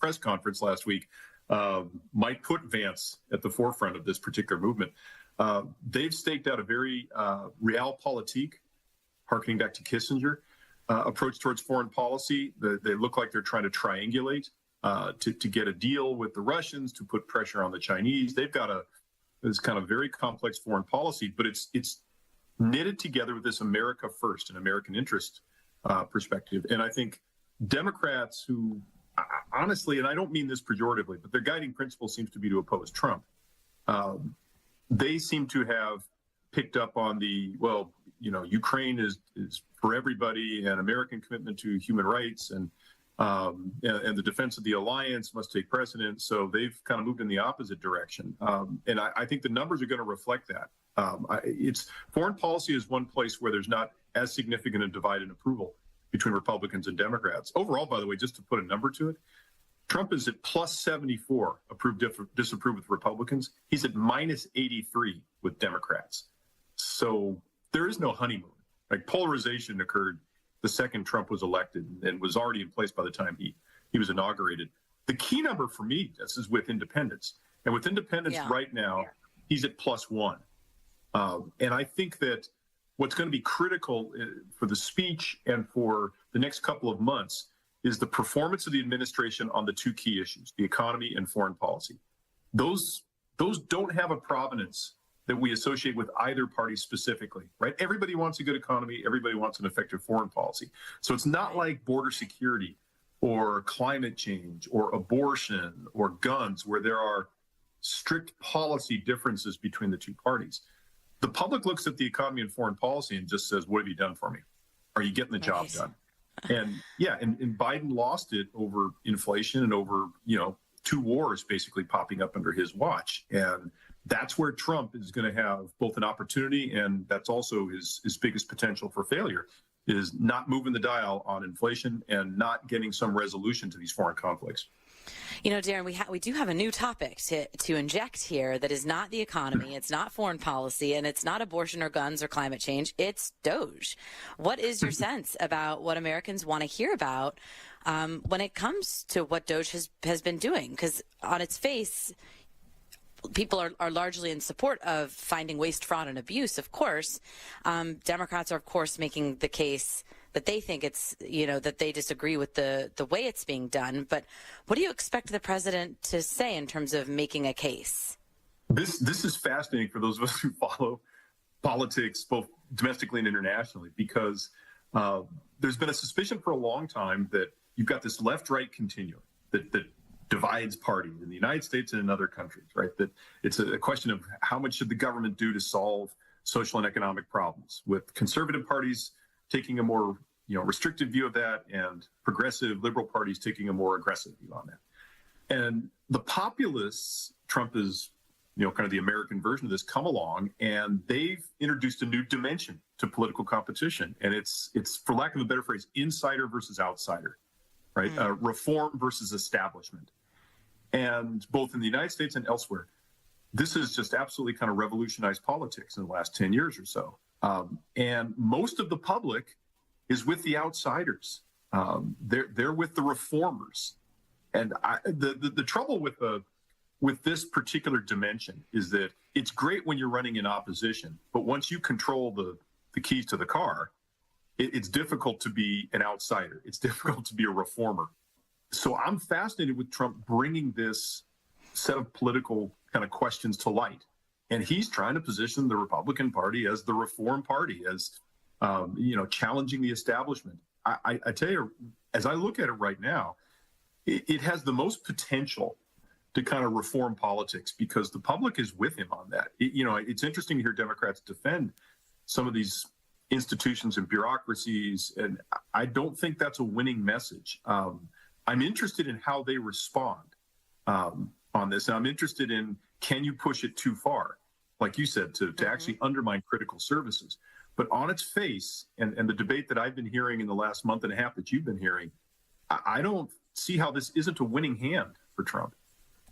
press conference last week, might put Vance at the forefront of this particular movement. They've staked out a very realpolitik, harkening back to Kissinger, approach towards foreign policy. They look like they're trying to triangulate to get a deal with the Russians, to put pressure on the Chinese. They've got this kind of very complex foreign policy, but it's knitted together with this America first and American interest perspective. And I think Democrats who, honestly, and I don't mean this pejoratively, but their guiding principle seems to be to oppose Trump. They seem to have picked up on Ukraine is for everybody, and American commitment to human rights and the defense of the alliance must take precedence. So they've kind of moved in the opposite direction. And I think the numbers are going to reflect that. Foreign policy is one place where there's not as significant a divide in approval between Republicans and Democrats. Overall, by the way, just to put a number to it, Trump is at plus 74 disapprove with Republicans. He's at minus 83 with Democrats. So there is no honeymoon. Like, polarization occurred the second Trump was elected and was already in place by the time he was inaugurated. The key number for me, this is with independents. And with independents right now, he's at plus 1. And I think that what's going to be critical for the speech and for the next couple of months is the performance of the administration on the two key issues, the economy and foreign policy. Those don't have a provenance that we associate with either party specifically, right? Everybody wants a good economy. Everybody wants an effective foreign policy. So it's not like border security or climate change or abortion or guns, where there are strict policy differences between the two parties. The public looks at the economy and foreign policy and just says, what have you done for me? Are you getting the job done? And Biden lost it over inflation and over, two wars basically popping up under his watch. And that's where Trump is going to have both an opportunity, and that's also his biggest potential for failure, is not moving the dial on inflation and not getting some resolution to these foreign conflicts. Darren, we do have a new topic to inject here that is not the economy, it's not foreign policy, and it's not abortion or guns or climate change. It's DOGE. What is your sense about what Americans want to hear about when it comes to what DOGE has been doing? Because on its face, people are largely in support of finding waste, fraud, and abuse, of course. Democrats are, of course, making the case that they think it's, that they disagree with the way it's being done. But what do you expect the president to say in terms of making a case? This is fascinating for those of us who follow politics, both domestically and internationally, because there's been a suspicion for a long time that you've got this left-right continuum that divides parties in the United States and in other countries, right? That it's a question of how much should the government do to solve social and economic problems, with conservative parties taking a more restrictive view of that, and progressive liberal parties taking a more aggressive view on that. And the populists, Trump is kind of the American version of this, come along, and they've introduced a new dimension to political competition. And it's for lack of a better phrase, insider versus outsider, right? Reform versus establishment. And both in the United States and elsewhere, this has just absolutely kind of revolutionized politics in the last 10 years or so. And most of the public is with the outsiders. They're with the reformers. And the trouble with this particular dimension is that it's great when you're running in opposition, but once you control the keys to the car, it's difficult to be an outsider. It's difficult to be a reformer. So I'm fascinated with Trump bringing this set of political kind of questions to light. And he's trying to position the Republican Party as the reform party, as, challenging the establishment. I tell you, as I look at it right now, it has the most potential to kind of reform politics because the public is with him on that. It's interesting to hear Democrats defend some of these institutions and bureaucracies, and I don't think that's a winning message. I'm interested in how they respond on this. And I'm interested in, can you push it too far? Like you said, to actually undermine critical services. But on its face, and the debate that I've been hearing in the last month and a half that you've been hearing, I don't see how this isn't a winning hand for Trump.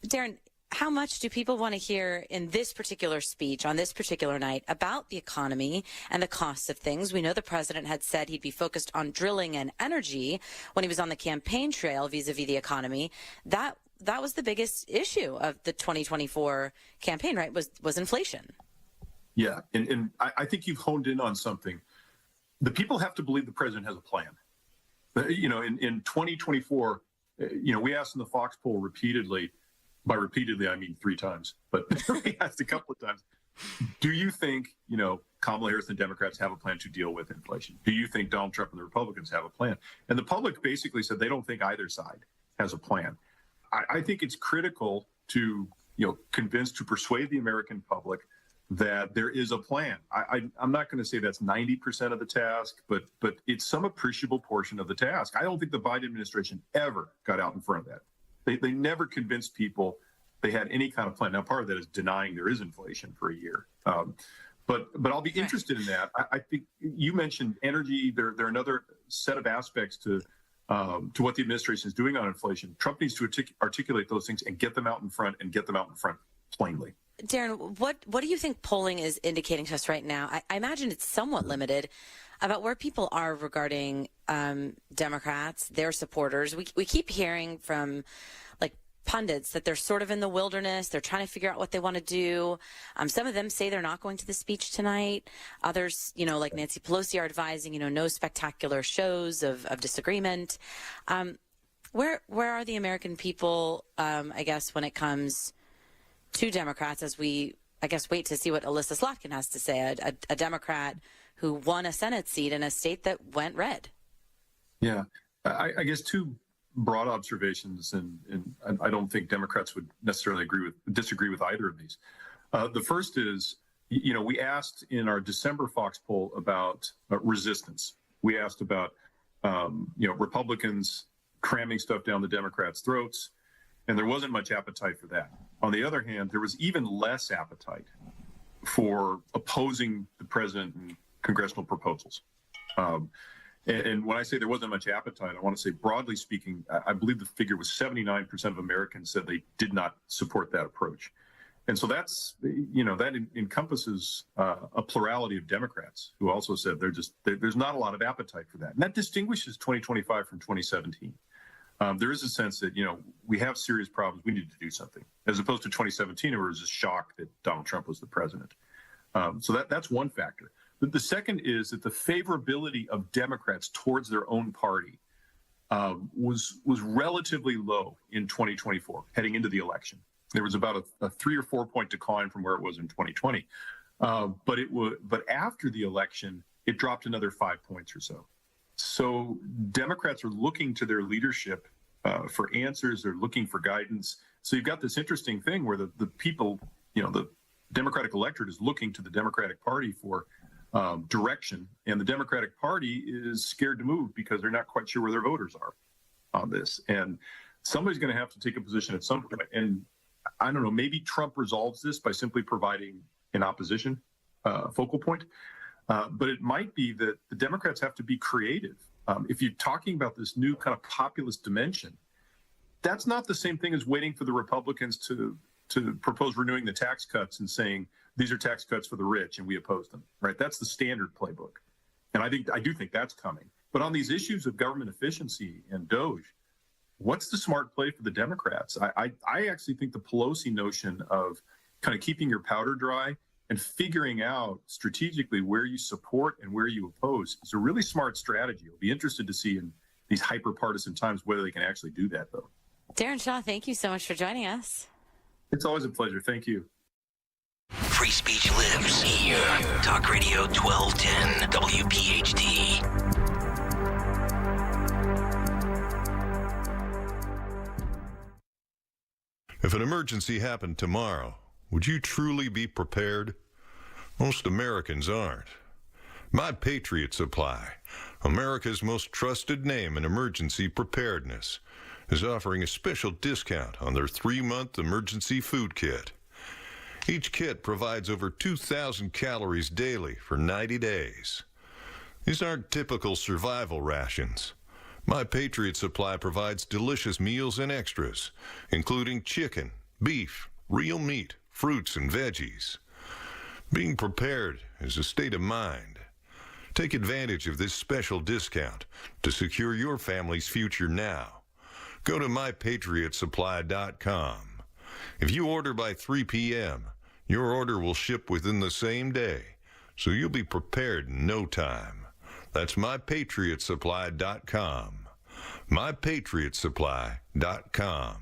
Darren, how much do people want to hear in this particular speech on this particular night about the economy and the costs of things? We know the president had said he'd be focused on drilling and energy when he was on the campaign trail vis-a-vis the economy. That was the biggest issue of the 2024 campaign, right? Was inflation. Yeah, and I think you've honed in on something. The people have to believe the president has a plan. In 2024, we asked in the Fox poll repeatedly. By repeatedly, I mean 3 times, but we asked a couple of times, do you think, Kamala Harris and Democrats have a plan to deal with inflation? Do you think Donald Trump and the Republicans have a plan? And the public basically said they don't think either side has a plan. I think it's critical to, to persuade the American public that there is a plan. I'm not going to say that's 90% of the task, but it's some appreciable portion of the task. I don't think the Biden administration ever got out in front of that. They never convinced people they had any kind of plan. Now, part of that is denying there is inflation for a year. But I'll be interested in that. I think you mentioned energy. There are another set of aspects to what the administration is doing on inflation. Trump needs to articulate those things and get them out in front plainly. Darren, what do you think polling is indicating to us right now? I imagine it's somewhat limited about where people are regarding Democrats, their supporters. We keep hearing from pundits that they're sort of in the wilderness. They're trying to figure out what they want to do. Some of them say they're not going to the speech tonight. Others, like Nancy Pelosi, are advising, no spectacular shows of disagreement. Where are the American people, I guess, when it comes to Democrats, as we, wait to see what Alyssa Slotkin has to say, a Democrat who won a Senate seat in a state that went red? Yeah, I guess 2 broad observations, and I don't think Democrats would necessarily disagree with either of these. The first is, we asked in our December Fox poll about resistance. We asked about, Republicans cramming stuff down the Democrats' throats, and there wasn't much appetite for that. On the other hand, there was even less appetite for opposing the president and congressional proposals. And when I say there wasn't much appetite, I want to say, broadly speaking, I believe the figure was 79% of Americans said they did not support that approach. And so that's, that encompasses a plurality of Democrats who also said there's not a lot of appetite for that. And that distinguishes 2025 from 2017. There is a sense that, we have serious problems. We need to do something, as opposed to 2017, where it was a shock that Donald Trump was the president. So that's one factor. The second is that the favorability of Democrats towards their own party was relatively low in 2024, heading into the election. There was about a 3 or 4 point decline from where it was in 2020. But after the election, it dropped another 5 points or so. So Democrats are looking to their leadership for answers. They're looking for guidance. So you've got this interesting thing where the people, the Democratic electorate is looking to the Democratic Party for direction, and the Democratic Party is scared to move because they're not quite sure where their voters are on this. And somebody's going to have to take a position at some point. And I don't know, maybe Trump resolves this by simply providing an opposition focal point. But it might be that the Democrats have to be creative. If you're talking about this new kind of populist dimension, that's not the same thing as waiting for the Republicans to propose renewing the tax cuts and saying, these are tax cuts for the rich and we oppose them, right? That's the standard playbook. And I do think that's coming. But on these issues of government efficiency and DOGE, what's the smart play for the Democrats? I actually think the Pelosi notion of kind of keeping your powder dry and figuring out strategically where you support and where you oppose is a really smart strategy. I'll be interested to see in these hyper-partisan times whether they can actually do that, though. Darren Shaw, thank you so much for joining us. It's always a pleasure. Thank you. Free speech lives here. Talk Radio 1210 WPHT. If an emergency happened tomorrow, would you truly be prepared? Most Americans aren't. My Patriot Supply, America's most trusted name in emergency preparedness, is offering a special discount on their 3-month emergency food kit. Each kit provides over 2,000 calories daily for 90 days. These aren't typical survival rations. My Patriot Supply provides delicious meals and extras, including chicken, beef, real meat, fruits, and veggies. Being prepared is a state of mind. Take advantage of this special discount to secure your family's future now. Go to mypatriotsupply.com. If you order by 3 p.m., your order will ship within the same day, so you'll be prepared in no time. That's mypatriotsupply.com. mypatriotsupply.com.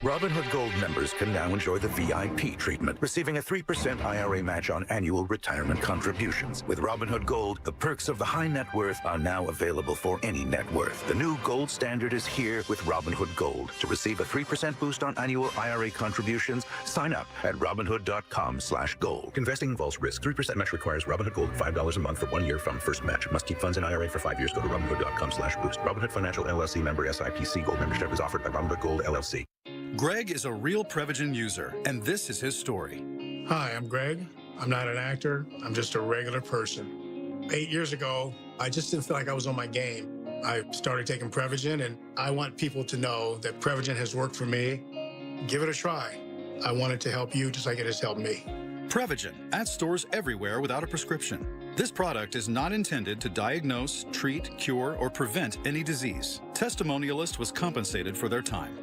Robinhood Gold members can now enjoy the VIP treatment, receiving a 3% IRA match on annual retirement contributions. With Robinhood Gold, the perks of the high net worth are now available for any net worth. The new gold standard is here with Robinhood Gold. To receive a 3% boost on annual IRA contributions, sign up at Robinhood.com/gold. Investing involves risk. 3% match requires Robinhood Gold $5 a month for 1 year from first match. Must keep funds in IRA for 5 years. Go to Robinhood.com/boost. Robinhood Financial LLC member SIPC. Gold membership is offered by Robinhood Gold LLC. Greg is a real Prevagen user, and this is his story. Hi, I'm Greg. I'm not an actor. I'm just a regular person. 8 years ago, I just didn't feel like I was on my game. I started taking Prevagen, and I want people to know that Prevagen has worked for me. Give it a try. I want it to help you just like it has helped me. Prevagen, at stores everywhere without a prescription. This product is not intended to diagnose, treat, cure, or prevent any disease. Testimonialist was compensated for their time.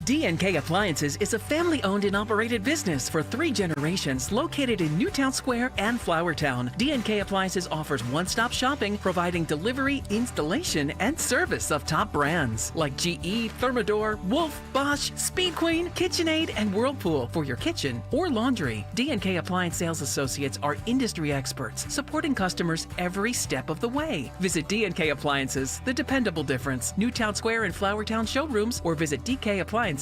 D&K Appliances is a family-owned and operated business for 3 generations located in Newtown Square and Flowertown. D&K Appliances offers one-stop shopping, providing delivery, installation, and service of top brands like GE, Thermador, Wolf, Bosch, Speed Queen, KitchenAid, and Whirlpool for your kitchen or laundry. D&K Appliance sales associates are industry experts, supporting customers every step of the way. Visit D&K Appliances, the dependable difference. Newtown Square and Flowertown showrooms, or visit DKAppliances.com.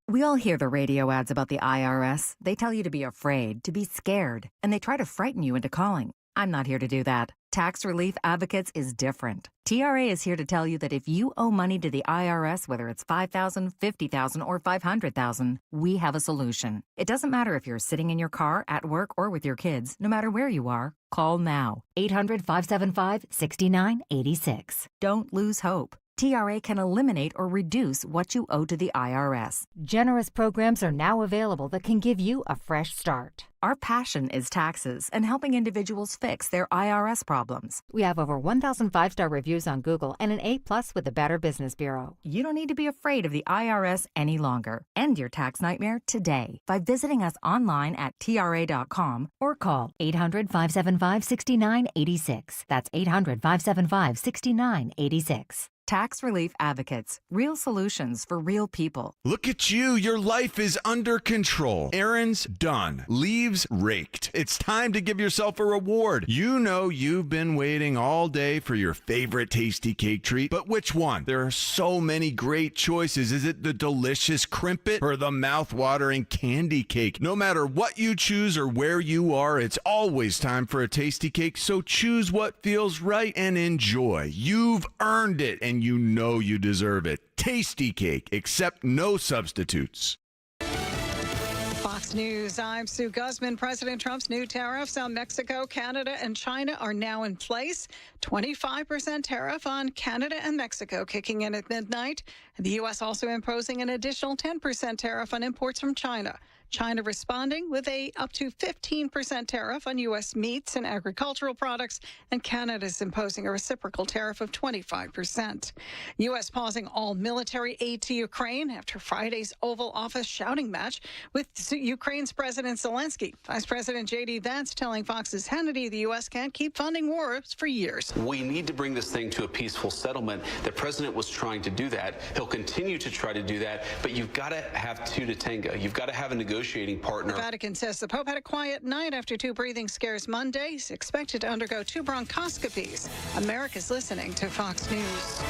We all hear the radio ads about the IRS. They tell you to be afraid, to be scared, and they try to frighten you into calling. I'm not here to do that. Tax Relief Advocates is different. TRA is here to tell you that if you owe money to the IRS, whether it's $5,000, $50,000, or $500,000, we have a solution. It doesn't matter if you're sitting in your car, at work, or with your kids. No matter where you are, call now. 800-575-6986. Don't lose hope. TRA can eliminate or reduce what you owe to the IRS. Generous programs are now available that can give you a fresh start. Our passion is taxes and helping individuals fix their IRS problems. We have over 1,000 5-star reviews on Google and an A+ with the Better Business Bureau. You don't need to be afraid of the IRS any longer. End your tax nightmare today by visiting us online at TRA.com or call 800-575-6986. That's 800-575-6986. Tax Relief Advocates. Real solutions for real people. Look at you. Your life is under control. Errands done. Leaves raked. It's time to give yourself a reward. You know you've been waiting all day for your favorite tasty cake treat, but which one? There are so many great choices. Is it the delicious Crimpet or the mouth-watering candy cake? No matter what you choose or where you are, it's always time for a tasty cake, so choose what feels right and enjoy. You've earned it, and you know you deserve it. Tasty cake, accept no substitutes. Fox News, I'm Sue Guzman. President Trump's new tariffs on Mexico, Canada, and China are now in place. 25% tariff on Canada and Mexico kicking in at midnight. The U.S. also imposing an additional 10% tariff on imports from China. China responding with a up to 15% tariff on U.S. meats and agricultural products, and Canada's imposing a reciprocal tariff of 25%. U.S. pausing all military aid to Ukraine after Friday's Oval Office shouting match with Ukraine's President Zelensky. Vice President J.D. Vance telling Fox's Hannity the U.S. can't keep funding wars for years. We need to bring this thing to a peaceful settlement. The president was trying to do that. He'll continue to try to do that, but you've got to have two to tango. You've got to have a negotiating partner. The Vatican says the Pope had a quiet night after 2 breathing scares Monday. He's expected to undergo 2 bronchoscopies. America's listening to Fox News.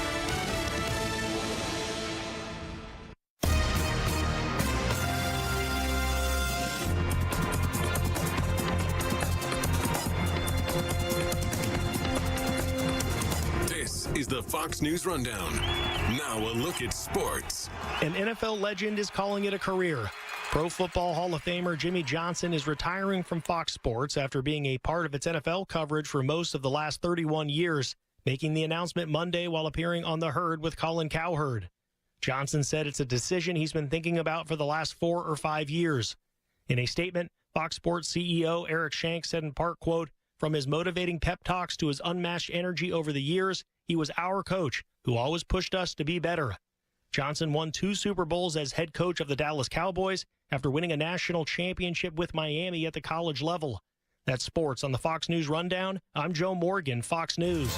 This is the Fox News Rundown. Now a look at sports. An NFL legend is calling it a career. Pro Football Hall of Famer Jimmy Johnson is retiring from Fox Sports after being a part of its NFL coverage for most of the last 31 years, making the announcement Monday while appearing on The Herd with Colin Cowherd. Johnson said it's a decision he's been thinking about for the last 4 or 5 years. In a statement, Fox Sports CEO Eric Shanks said in part, quote, "From his motivating pep talks to his unmatched energy over the years, he was our coach who always pushed us to be better." Johnson won 2 Super Bowls as head coach of the Dallas Cowboys after winning a national championship with Miami at the college level. That's sports on the Fox News Rundown. I'm Joe Morgan, Fox News.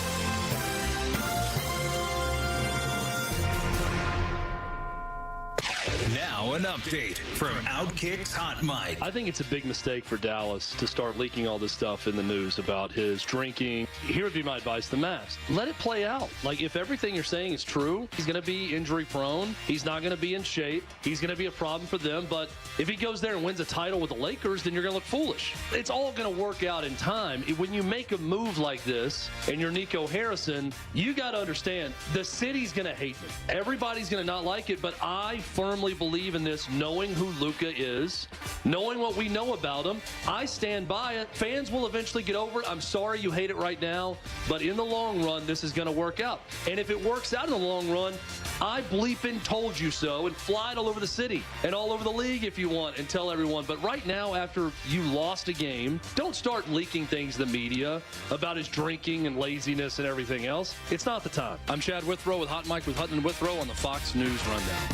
Now an update from Outkick's Hot Mic. I think it's a big mistake for Dallas to start leaking all this stuff in the news about his drinking. Here would be my advice, the mask. Let it play out. Like, if everything you're saying is true, he's going to be injury prone. He's not going to be in shape. He's going to be a problem for them. But if he goes there and wins a title with the Lakers, then you're going to look foolish. It's all going to work out in time. When you make a move like this and you're Nico Harrison, you got to understand the city's going to hate me. Everybody's going to not like it, but I firmly believe in this, knowing who Luka is, knowing what we know about him. I stand by it. Fans will eventually get over it. I'm sorry you hate it right now, but in the long run, this is going to work out. And if it works out in the long run, I bleeping told you so, and fly it all over the city and all over the league if you want and tell everyone. But right now, after you lost a game, don't start leaking things to the media about his drinking and laziness and everything else. It's not the time. I'm Chad Withrow with Hot Mic with Hutton and Withrow on the Fox News Rundown.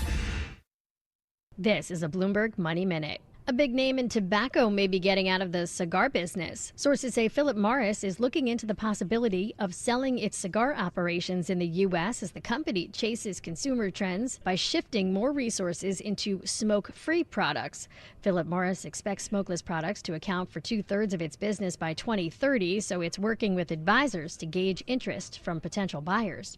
This is a Bloomberg Money Minute. A big name in tobacco may be getting out of the cigar business. Sources say Philip Morris is looking into the possibility of selling its cigar operations in the U.S. as the company chases consumer trends by shifting more resources into smoke-free products. Philip Morris expects smokeless products to account for 2/3 of its business by 2030, so it's working with advisors to gauge interest from potential buyers.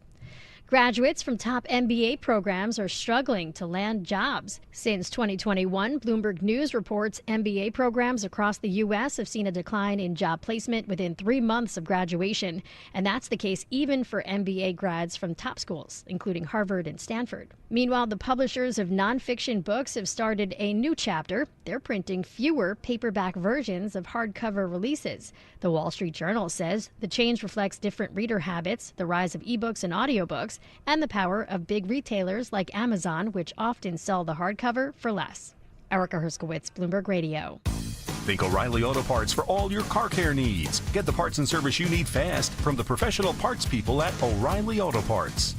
Graduates from top MBA programs are struggling to land jobs. Since 2021, Bloomberg News reports MBA programs across the U.S. have seen a decline in job placement within 3 months of graduation, and that's the case even for MBA grads from top schools, including Harvard and Stanford. Meanwhile, the publishers of nonfiction books have started a new chapter. They're printing fewer paperback versions of hardcover releases. The Wall Street Journal says the change reflects different reader habits, the rise of ebooks and audiobooks, and the power of big retailers like Amazon, which often sell the hardcover for less. Erica Herskowitz, Bloomberg Radio. Think O'Reilly Auto Parts for all your car care needs. Get the parts and service you need fast from the professional parts people at O'Reilly Auto Parts.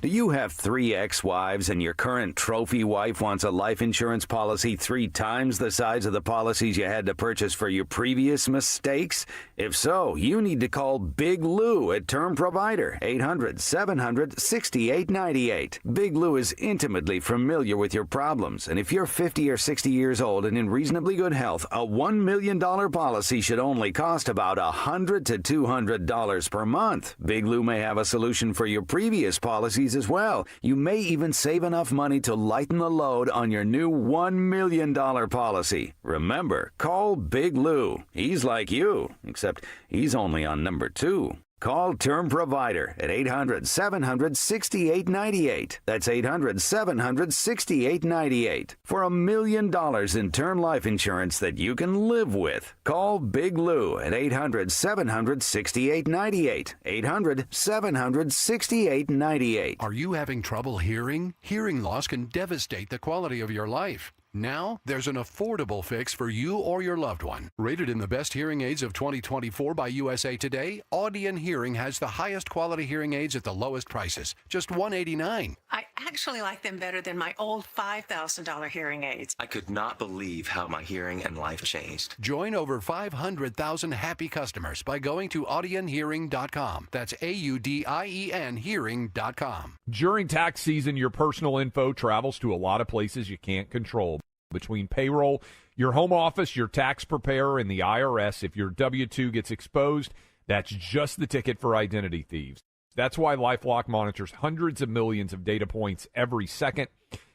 Do you have 3 ex-wives and your current trophy wife wants a life insurance policy 3 times the size of the policies you had to purchase for your previous mistakes? If so, you need to call Big Lou at Term Provider, 800-700-6898. Big Lou is intimately familiar with your problems, and if you're 50 or 60 years old and in reasonably good health, a $1 million policy should only cost about $100 to $200 per month. Big Lou may have a solution for your previous policies as well. You may even save enough money to lighten the load on your new $1 million policy. Remember, call Big Lou. He's like you, except he's only on number 2. Call Term Provider at 800-700-6898. That's 800-700-6898 for $1 million in term life insurance that you can live with. Call Big Lou at 800-700-6898. 800-700-6898. Are you having trouble hearing? Hearing loss can devastate the quality of your life. Now, there's an affordable fix for you or your loved one. Rated in the best hearing aids of 2024 by USA Today, Audion Hearing has the highest quality hearing aids at the lowest prices, just $189. I actually like them better than my old $5,000 hearing aids. I could not believe how my hearing and life changed. Join over 500,000 happy customers by going to audionhearing.com. That's AUDIEN hearing.com. During tax season, your personal info travels to a lot of places you can't control. Between payroll, your home office, your tax preparer, and the IRS, if your W-2 gets exposed, that's just the ticket for identity thieves. That's why LifeLock monitors hundreds of millions of data points every second.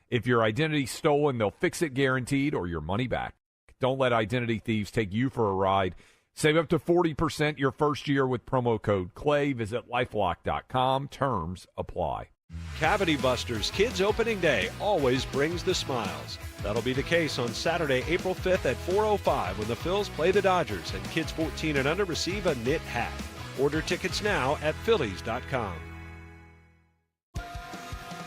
If your identity's stolen, they'll fix it guaranteed or your money back. Don't let identity thieves take you for a ride. Save up to 40% your first year with promo code CLAY. Visit LifeLock.com. Terms apply. Cavity Busters Kids Opening Day always brings the smiles. That'll be the case on Saturday, April 5th at 4:05 when the Phils play the Dodgers and kids 14 and under receive a knit hat. Order tickets now at Phillies.com.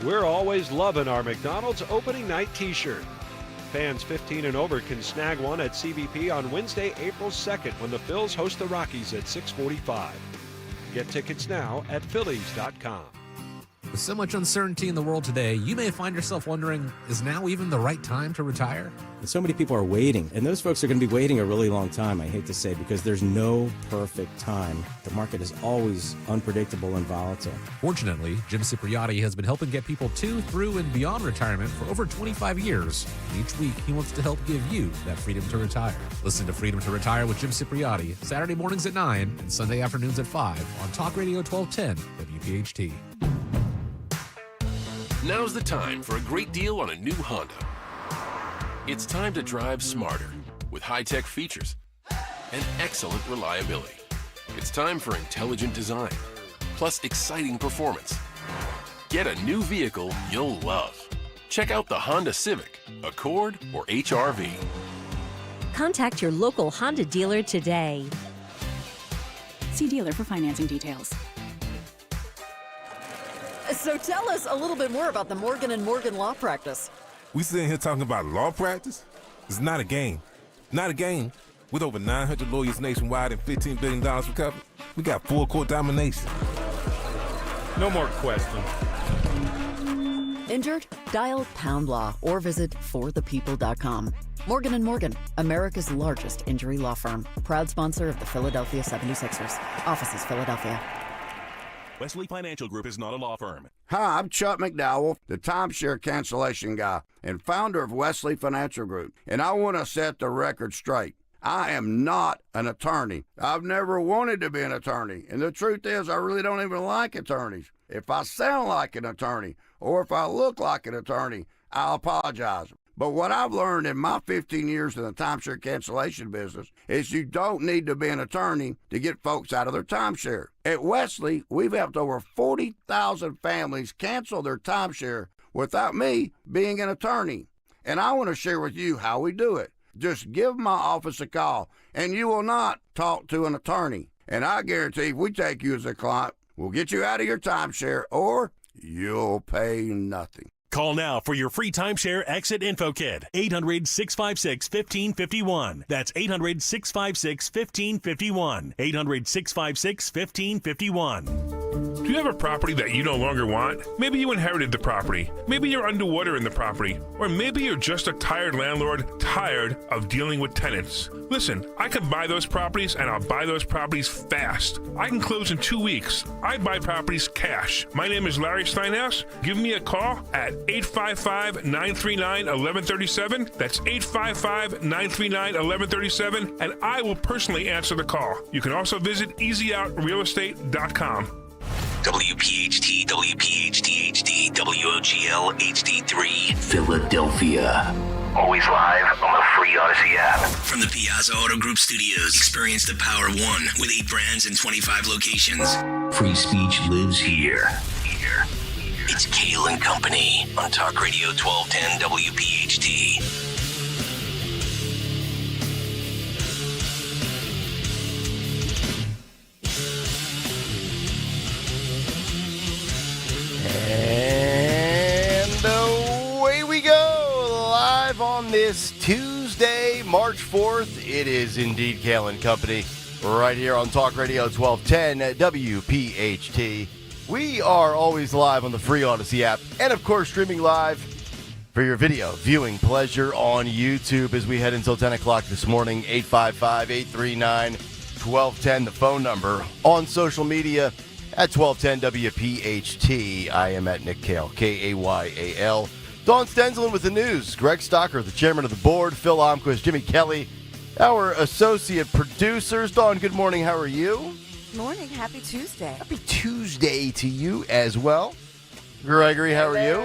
We're always loving our McDonald's opening night t-shirt. Fans 15 and over can snag one at CBP on Wednesday, April 2nd when the Phils host the Rockies at 6:45. Get tickets now at Phillies.com. With so much uncertainty in the world today, you may find yourself wondering, is now even the right time to retire? So many people are waiting, and those folks are going to be waiting a really long time, I hate to say, because there's no perfect time. The market is always unpredictable and volatile. Fortunately, Jim Cipriotti has been helping get people to, through, and beyond retirement for over 25 years. And each week, he wants to help give you that freedom to retire. Listen to Freedom to Retire with Jim Cipriotti, Saturday mornings at 9 and Sunday afternoons at 5 on Talk Radio 1210 WPHT. Now's the time for a great deal on a new Honda. It's time to drive smarter with high-tech features and excellent reliability. It's time for intelligent design, plus exciting performance. Get a new vehicle you'll love. Check out the Honda Civic, Accord, or HR-V. Contact your local Honda dealer today. See dealer for financing details. So tell us a little bit more about the Morgan & Morgan Law Practice. We sitting here talking about law practice? It's not a game. Not a game. With over 900 lawyers nationwide and $15 billion for coverage, we got full court domination. No more questions. Injured? Dial Pound Law or visit forthepeople.com. Morgan & Morgan, America's largest injury law firm. Proud sponsor of the Philadelphia 76ers. Offices, Philadelphia. Wesley Financial Group is not a law firm. Hi, I'm Chuck McDowell, the timeshare cancellation guy and founder of Wesley Financial Group, and I want to set the record straight. I am not an attorney. I've never wanted to be an attorney, and the truth is I really don't even like attorneys. If I sound like an attorney or if I look like an attorney, I'll apologize. But what I've learned in my 15 years in the timeshare cancellation business is you don't need to be an attorney to get folks out of their timeshare. At Wesley, we've helped over 40,000 families cancel their timeshare without me being an attorney. And I want to share with you how we do it. Just give my office a call, and you will not talk to an attorney. And I guarantee if we take you as a client, we'll get you out of your timeshare, or you'll pay nothing. Call now for your free timeshare exit info kit. 800-656-1551. That's 800-656-1551. 800-656-1551. Do you have a property that you no longer want? Maybe you inherited the property. Maybe you're underwater in the property. Or maybe you're just a tired landlord, tired of dealing with tenants. Listen, I can buy those properties, and I'll buy those properties fast. I can close in 2 weeks. I buy properties cash. My name is Larry Steinhaus. Give me a call at 855-939-1137. That's 855-939-1137, and I will personally answer the call. You can also visit easyOutRealEstate.com. WPHT, WPHT HD, WOGL HD3, Philadelphia. Always live on the free Odyssey app. From the Piazza Auto Group Studios, experience the power of one with 8 brands and 25 locations. Free speech lives here. It's Kayal and Company on Talk Radio 1210 WPHT. And away we go, live on this Tuesday, March 4th. It is indeed Kayal and Company, right here on Talk Radio 1210 WPHT. We are always live on the free Odyssey app, and of course streaming live for your video viewing pleasure on YouTube as we head until 10 o'clock this morning. 855-839-1210, the phone number. On social media at 1210 WPHT. I am at Nick Kayal, Kayal. Dawn Stenzelin with the news. Greg Stocker, the chairman of the board. Phil Omquist, Jimmy Kelly, our associate producers. Dawn, good morning. How are you? Morning. Happy Tuesday. Happy Tuesday to you as well. Gregory, how are you?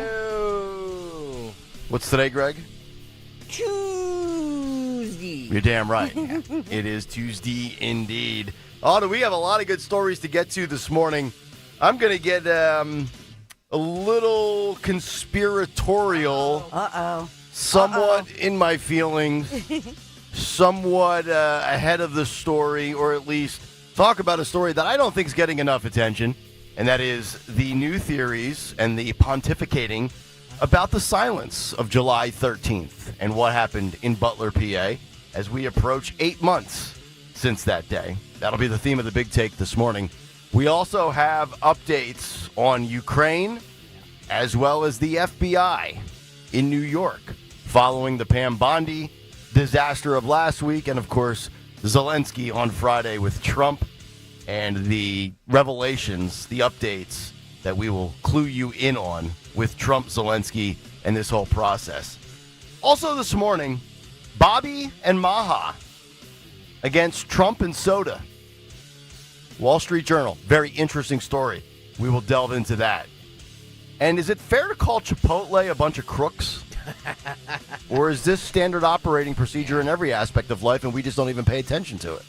What's today, Greg? Tuesday. You're damn right. It is Tuesday indeed. Oh, we have a lot of good stories to get to this morning. I'm going to get a little conspiratorial. Somewhat in my feelings. Somewhat ahead of the story, or at least talk about a story that I don't think is getting enough attention. and that is the new theories and the pontificating about the silence of July 13th and what happened in Butler, PA, as we approach 8 months since that day. That'll be the theme of the Big Take this morning. We also have updates on Ukraine as well as the FBI in New York following the Pam Bondi disaster of last week, and of course Zelensky on Friday with Trump and the revelations, the updates that we will clue you in on with Trump, Zelensky, and this whole process. Also this morning, Bobby and Maha against Trump and soda. Wall Street Journal, very interesting story. We will delve into that. And is it fair to call Chipotle a bunch of crooks? Or is this standard operating procedure in every aspect of life and we just don't even pay attention to it?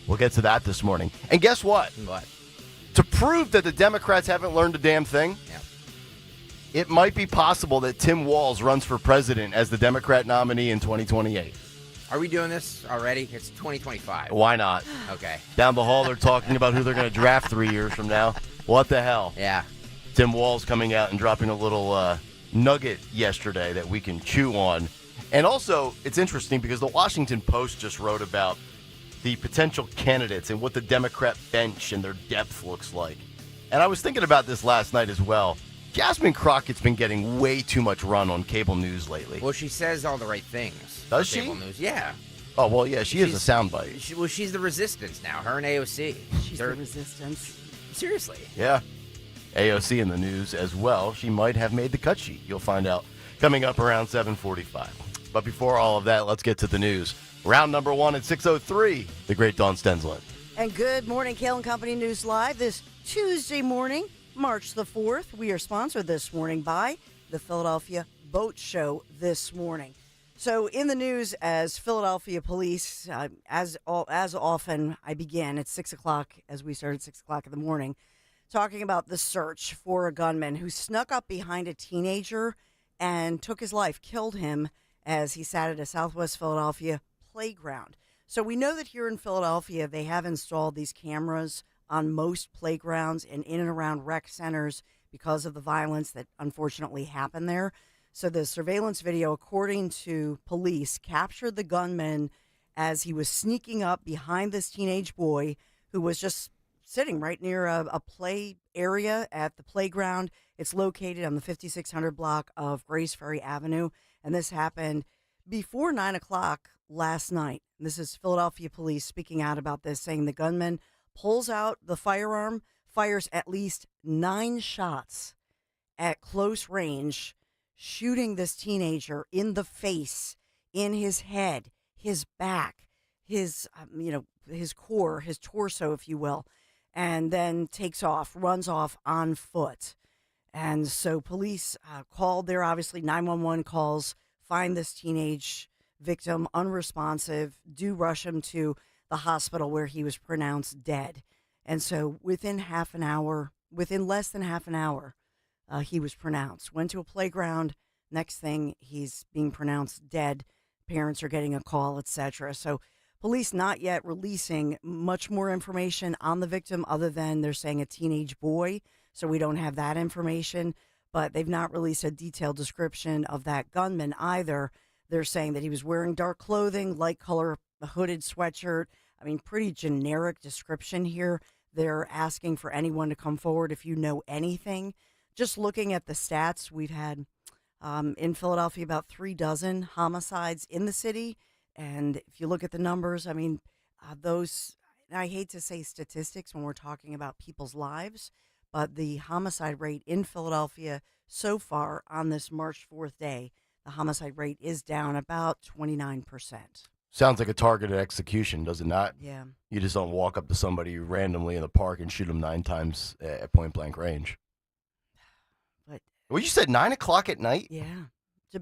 We'll get to that this morning. And guess what? What? To prove that the Democrats haven't learned a damn thing, it might be possible that Tim Walz runs for president as the Democrat nominee in 2028. Are we doing this already? It's 2025. Why not? Okay. Down the hall, they're talking about who they're going to draft 3 years from now. What the hell? Yeah. Tim Walz coming out and dropping a little nugget yesterday that we can chew on. And also, it's interesting because the Washington Post just wrote about the potential candidates and what the Democrat bench and their depth looks like. And I was thinking about this last night as well. Jasmine Crockett's been getting way too much run on cable news lately. Well, she says all the right things. Does for she? Cable news. Yeah. Oh, well, yeah, she is a soundbite. She's the resistance now. Her and AOC. She's the resistance. Seriously. Yeah. AOC in the news as well. She might have made the cut sheet. You'll find out coming up around 7:45. But before all of that, let's get to the news. Round number one at 6:03, the great Dawn Stensland. And good morning, Kayal and Company News Live this Tuesday morning, March the 4th. We are sponsored this morning by the Philadelphia Boat Show this morning. So in the news, as Philadelphia police, as often, I begin at 6 o'clock, as we start at 6 o'clock in the morning, talking about the search for a gunman who snuck up behind a teenager and took his life, killed him as he sat at a Southwest Philadelphia playground. So we know that here in Philadelphia, they have installed these cameras on most playgrounds and in and around rec centers because of the violence that unfortunately happened there. So the surveillance video, according to police, captured the gunman as he was sneaking up behind this teenage boy who was just sitting right near a play area at the playground. It's located on the 5600 block of Grace Ferry Avenue, and this happened before 9 o'clock last night. This is Philadelphia police speaking out about this, saying the gunman pulls out the firearm, fires at least 9 shots at close range, shooting this teenager in the face, in his head, his back, his core, his torso, if you will, and then takes off, runs off on foot. And so police called there, obviously 911 calls, find this teenage victim unresponsive, do rush him to the hospital where he was pronounced dead. And so within less than half an hour, he was pronounced. Went to a playground. Next thing, he's being pronounced dead. Parents are getting a call, etc. So police not yet releasing much more information on the victim other than they're saying a teenage boy. So we don't have that information. But they've not released a detailed description of that gunman either. They're saying that he was wearing dark clothing, light color, a hooded sweatshirt. I mean, pretty generic description here. They're asking for anyone to come forward if you know anything. Just looking at the stats, we've had in Philadelphia about 36 homicides in the city. And if you look at the numbers, I mean, those, I hate to say statistics when we're talking about people's lives, but the homicide rate in Philadelphia so far on this March 4th day, the homicide rate is down about 29%. Sounds like a targeted execution, does it not? Yeah. You just don't walk up to somebody randomly in the park and shoot them 9 times at point blank range. But well, you said 9 o'clock at night? Yeah. It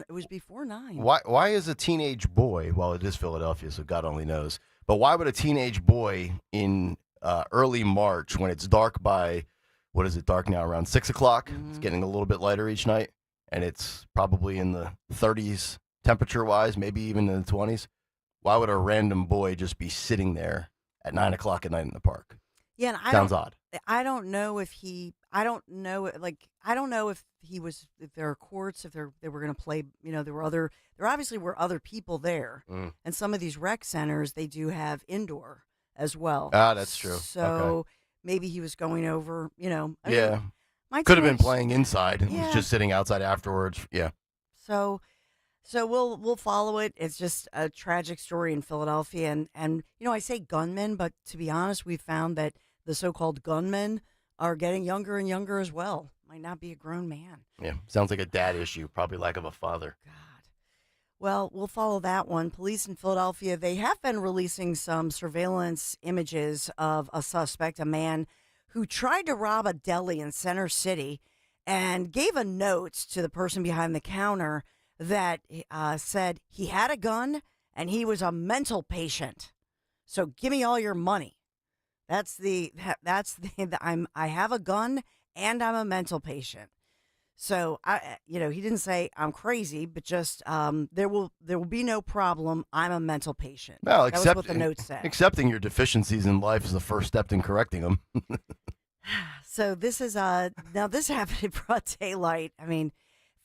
was before 9. Why is a teenage boy, well, it is Philadelphia, so God only knows, but why would a teenage boy in early March, when it's dark by, what is it, dark now, around 6 o'clock? Mm-hmm. It's getting a little bit lighter each night, and it's probably in the 30s temperature-wise, maybe even in the 20s. Why would a random boy just be sitting there at 9 o'clock at night in the park? Yeah, and Sounds odd. I don't know if he. I don't know. I don't know if he was. If there are courts. If they were going to play. There obviously were other people there, and some of these rec centers they do have indoor as well. Ah, that's true. So maybe he was going over. I mean, could have been playing inside and was just sitting outside afterwards. Yeah. So we'll follow it. It's just a tragic story in Philadelphia, and I say gunmen, but to be honest, we found that the so-called gunmen are getting younger and younger as well. Might not be a grown man. Yeah, sounds like a dad issue, probably lack of a father. Well, we'll follow that one. Police in Philadelphia, they have been releasing some surveillance images of a suspect, a man who tried to rob a deli in Center City and gave a note to the person behind the counter that said he had a gun and he was a mental patient. So give me all your money. I have a gun and I'm a mental patient. So he didn't say I'm crazy, but just there will be no problem. I'm a mental patient. Well, that was what the note said. Accepting your deficiencies in life is the first step in correcting them. So this is now this happened in broad daylight. I mean,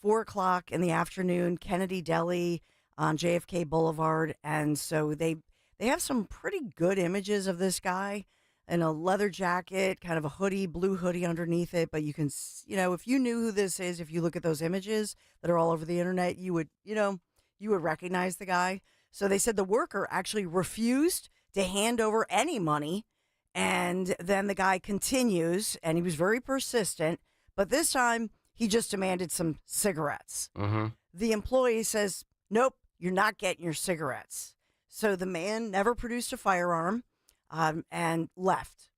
4:00 in the afternoon, Kennedy Deli on JFK Boulevard, and so they have some pretty good images of this guy in a leather jacket, kind of a hoodie, blue hoodie underneath it. But you can, if you knew who this is, if you look at those images that are all over the internet, you would recognize the guy. So they said the worker actually refused to hand over any money. And then the guy continues, and he was very persistent. But this time, he just demanded some cigarettes. Mm-hmm. The employee says, nope, you're not getting your cigarettes. So the man never produced a firearm and left.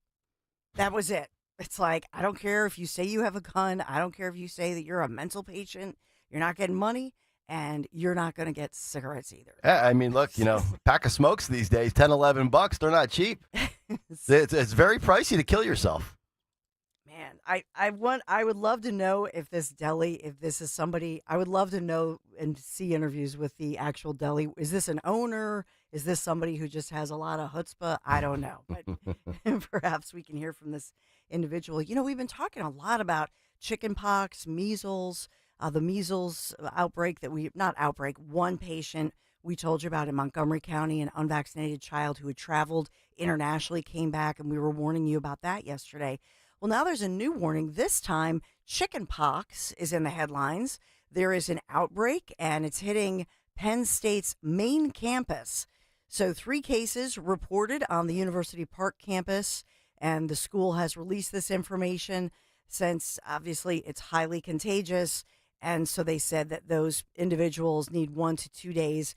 That was it. It's like, I don't care if you say you have a gun. I don't care if you say that you're a mental patient. You're not getting money, and you're not going to get cigarettes either. Yeah, I mean, look, pack of smokes these days, $10, $11, they're not cheap. It's very pricey to kill yourself. Man, I would love to know if this deli, if this is somebody, I would love to know and see interviews with the actual deli. Is this an owner? Is this somebody who just has a lot of chutzpah? I don't know, but perhaps we can hear from this individual. We've been talking a lot about chicken pox, measles, the measles outbreak one patient we told you about in Montgomery County, an unvaccinated child who had traveled internationally, came back, and we were warning you about that yesterday. Well, now there's a new warning. This time, chicken pox is in the headlines. There is an outbreak, and it's hitting Penn State's main campus. So 3 cases reported on the University Park campus, and the school has released this information since, obviously, it's highly contagious. And so they said that those individuals need 1 to 2 days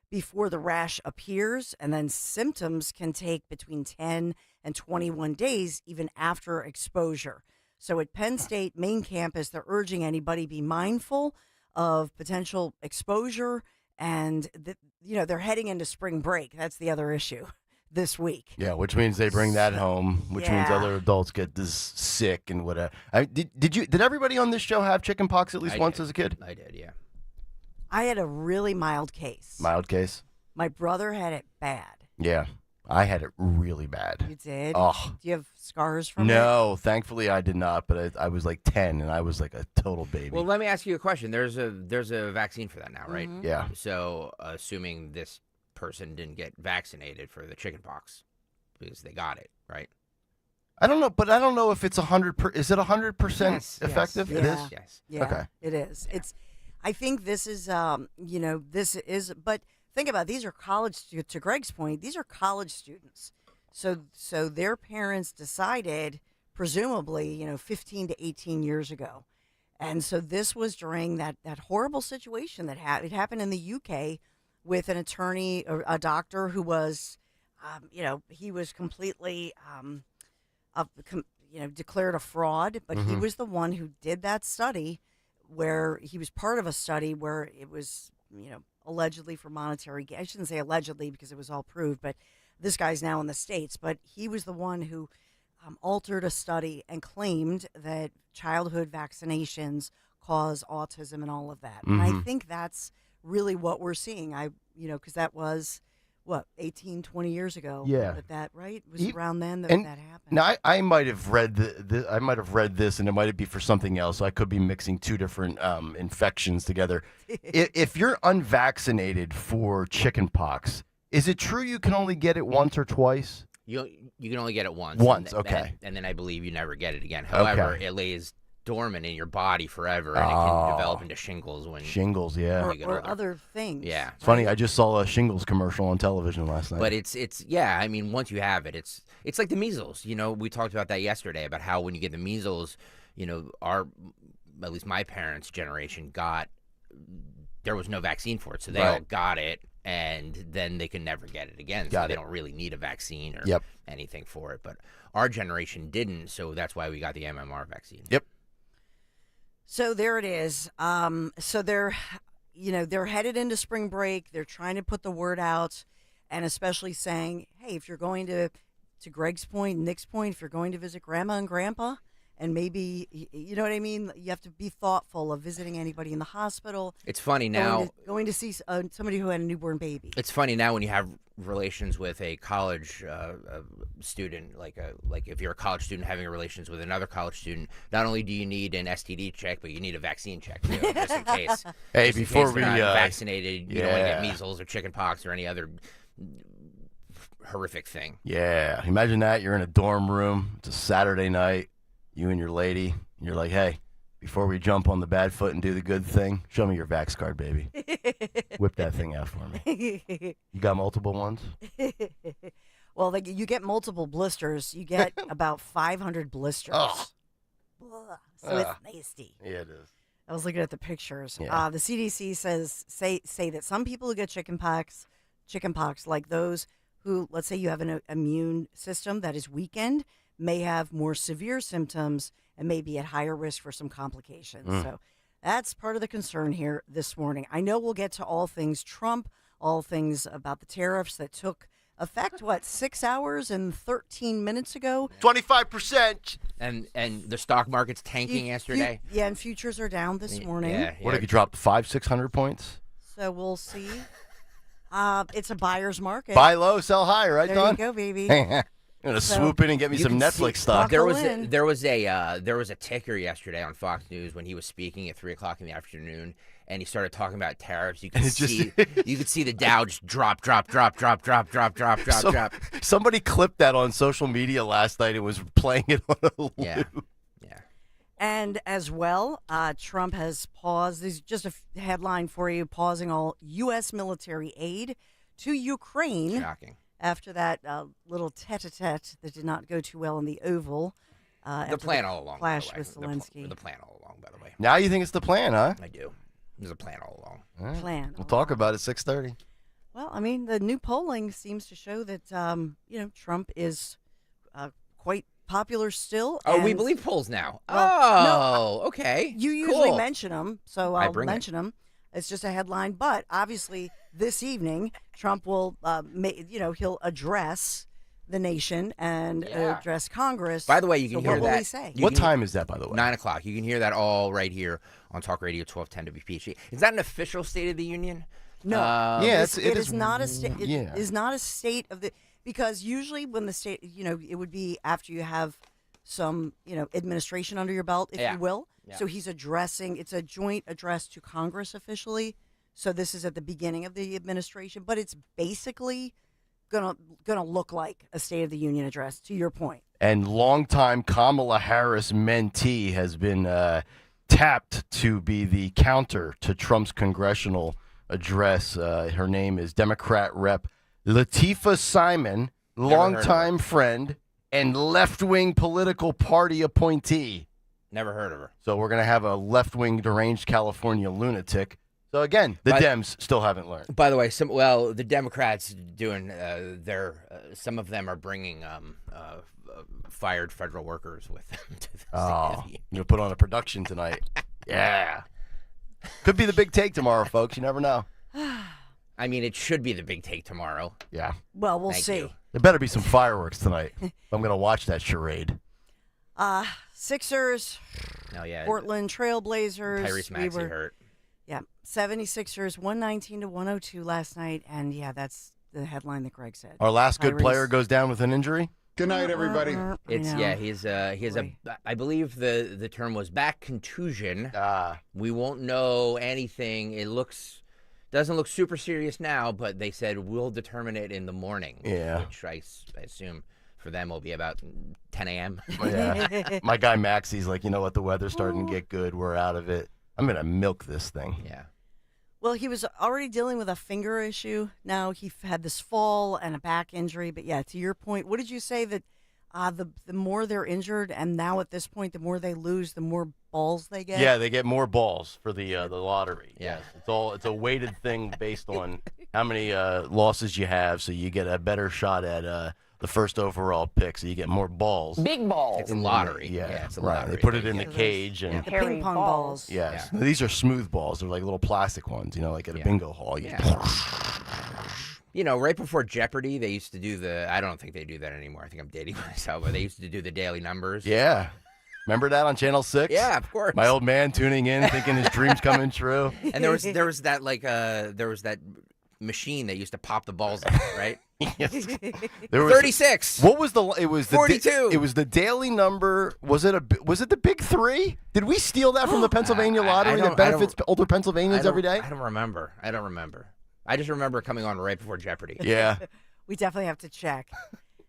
before the rash appears, and then symptoms can take between 10 and 21 days, even after exposure. So at Penn State main campus, they're urging anybody be mindful of potential exposure, and they're heading into spring break. That's the other issue this week. Yeah, which means they bring that home, which means other adults get this sick and whatever. Did everybody on this show have chicken pox at least once as a kid? I did, yeah. I had a really mild case. Mild case? My brother had it bad. Yeah, I had it really bad. You did? Oh. Do you have scars from it? No, thankfully I did not, but I was like 10 and I was like a total baby. Well, let me ask you a question. There's a vaccine for that now, right? Mm-hmm. Yeah. So assuming this person didn't get vaccinated for the chicken pox because they got it, right? I don't know, but I don't know if it's 100%. Is it 100% effective? Yes. It is? Yes. Yeah, okay. It is. Yeah. I think this is, but think about it, these are to Greg's point, these are college students. So their parents decided, presumably, 15 to 18 years ago. And so this was during that horrible situation that it happened in the UK with an attorney, or a doctor who was, he was completely, declared a fraud, but he was the one who did that study, where he was part of a study where it was, allegedly for monetary gain. I shouldn't say allegedly because it was all proved, but this guy's now in the States. But he was the one who altered a study and claimed that childhood vaccinations cause autism and all of that. And I think that's really what we're seeing. Because that was what, 18, 20 years ago. Yeah. That right? It was E- around then that and that happened. Now, I might have read I might have read this, and it might be for something else. So I could be mixing two different infections together. If you're unvaccinated for chickenpox, is it true you can only get it once or twice? You can only get it once. Once, okay. And then I believe you never get it again. However, it lays dormant in your body forever, and it can develop into shingles when shingles, yeah, or other things. Yeah, it's funny. I just saw a shingles commercial on television last night. But it's yeah. I mean, once you have it, it's like the measles. You know, we talked about that yesterday about how when you get the measles, you know, at least my parents' generation there was no vaccine for it, so they all got it, and then they can never get it again. So they don't really need a vaccine or anything for it. But our generation didn't, so that's why we got the MMR vaccine. Yep. So there it is. So they're headed into spring break. They're trying to put the word out, and especially saying, hey, if you're going to Greg's point, Nick's point, if you're going to visit Grandma and Grandpa, and maybe, you know what I mean? You have to be thoughtful of visiting anybody in the hospital. It's funny now. Going to see somebody who had a newborn baby. It's funny now when you have relations with a college student, like if you're a college student having relations with another college student, not only do you need an STD check, but you need a vaccine check too, just in case. Hey, just before in case we they're not vaccinated, you don't want to get measles or chickenpox or any other horrific thing. Yeah, imagine that. You're in a dorm room. It's a Saturday night. You and your lady. And you're like, hey, before we jump on the bad foot and do the good thing, show me your Vax card, baby. Whip that thing out for me. You got multiple ones? Well, you get multiple blisters. You get about 500 blisters. Oh. So it's nasty. Yeah, it is. I was looking at the pictures. Yeah. The CDC say that some people who get chickenpox, like those who, let's say you have an immune system that is weakened, may have more severe symptoms and may be at higher risk for some complications. So that's part of the concern here this morning. I know we'll get to all things Trump, all things about the tariffs that took effect, 6 hours and 13 minutes ago? 25%. And the stock market's tanking yesterday. Yeah, and futures are down this morning. Yeah. What, if you dropped 500-600 points? So we'll see. It's a buyer's market. Buy low, sell high, right, there Don? You go, baby. I'm gonna swoop in and get me some Netflix stock. There was a ticker yesterday on Fox News when he was speaking at 3:00 in the afternoon, and he started talking about tariffs. You could see the Dow just drop. Somebody clipped that on social media last night. It was playing it on a loop. Yeah. And as well, Trump has paused. This is just a headline for you: pausing all U.S. military aid to Ukraine. Shocking. After that little tete-a-tete that did not go too well in the Oval. The plan all along, clash by the way. with Zelensky. The plan all along, by the way. Now you think it's the plan, huh? I do. There's a plan all along. All right. Plan. We'll talk about it 6:30. Well, I mean, the new polling seems to show that Trump is quite popular still. Oh, we believe polls now. Okay. You usually mention them, so I'll mention them. It's just a headline, but obviously this evening Trump will, he'll address the nation and address Congress. By the way, you can hear that. What will he say? What time is that, by the way? 9 o'clock. You can hear that all right here on Talk Radio 1210 WPHT. Is that an official State of the Union? No. It is not a state. It is not a state of the, because usually when the state, it would be after you have some, administration under your belt, if you will. Yeah. So he's addressing, it's a joint address to Congress officially. So this is at the beginning of the administration, but it's basically gonna look like a State of the Union address, to your point. And longtime Kamala Harris mentee has been tapped to be the counter to Trump's congressional address. Her name is Democrat Rep. Latifah Simon, longtime friend and left-wing political party appointee. Never heard of her. So we're going to have a left-wing deranged California lunatic. So again, the Dems still haven't learned. By the way, the Democrats doing some of them are bringing fired federal workers with them to the State of the Union. You'll put on a production tonight. Yeah. Could be the big take tomorrow, folks. You never know. I mean, it should be the big take tomorrow. Yeah. Well, we'll Thank see. you. There better be some fireworks tonight. I'm going to watch that charade. Sixers, Portland Trailblazers. Tyrese Maxey hurt. Yeah, 76ers, 119-102 last night. And, that's the headline that Greg said. Our last good Tyrese. player goes down with an injury. Good night, everybody. He has a I believe the term was back contusion. We won't know anything. Doesn't look super serious now, but they said we'll determine it in the morning. Yeah. Which I assume for them will be about 10 a.m. Yeah. My guy Maxie's like, you know what? The weather's starting to get good. We're out of it. I'm gonna milk this thing. Yeah. Well, he was already dealing with a finger issue. Now he had this fall and a back injury. But yeah, to your point, what did you say that the more they're injured, and now at this point, the more they lose, the more balls they get? Yeah, they get more balls for the lottery. Yeah, it's a weighted thing based on how many losses you have, so you get a better shot at the first overall pick, so you get more balls. Big balls. It's a lottery. Yeah, it's a right. lottery. They put it in the cage and The ping pong balls. yes, these are smooth balls. They're like little plastic ones, like at a bingo hall. Right before Jeopardy, they used to do I don't think they do that anymore. I think I'm dating myself, but they used to do the daily numbers. Yeah. Remember that on Channel 6? Yeah, of course. My old man tuning in, thinking his dreams coming true. And there was that machine that used to pop the balls out, right? Yes. 36. What was it was the 42. It was the daily number. Was it the Big Three? Did we steal that from the Pennsylvania lottery that benefits older Pennsylvanians every day? I don't remember. I just remember coming on right before Jeopardy. Yeah. We definitely have to check.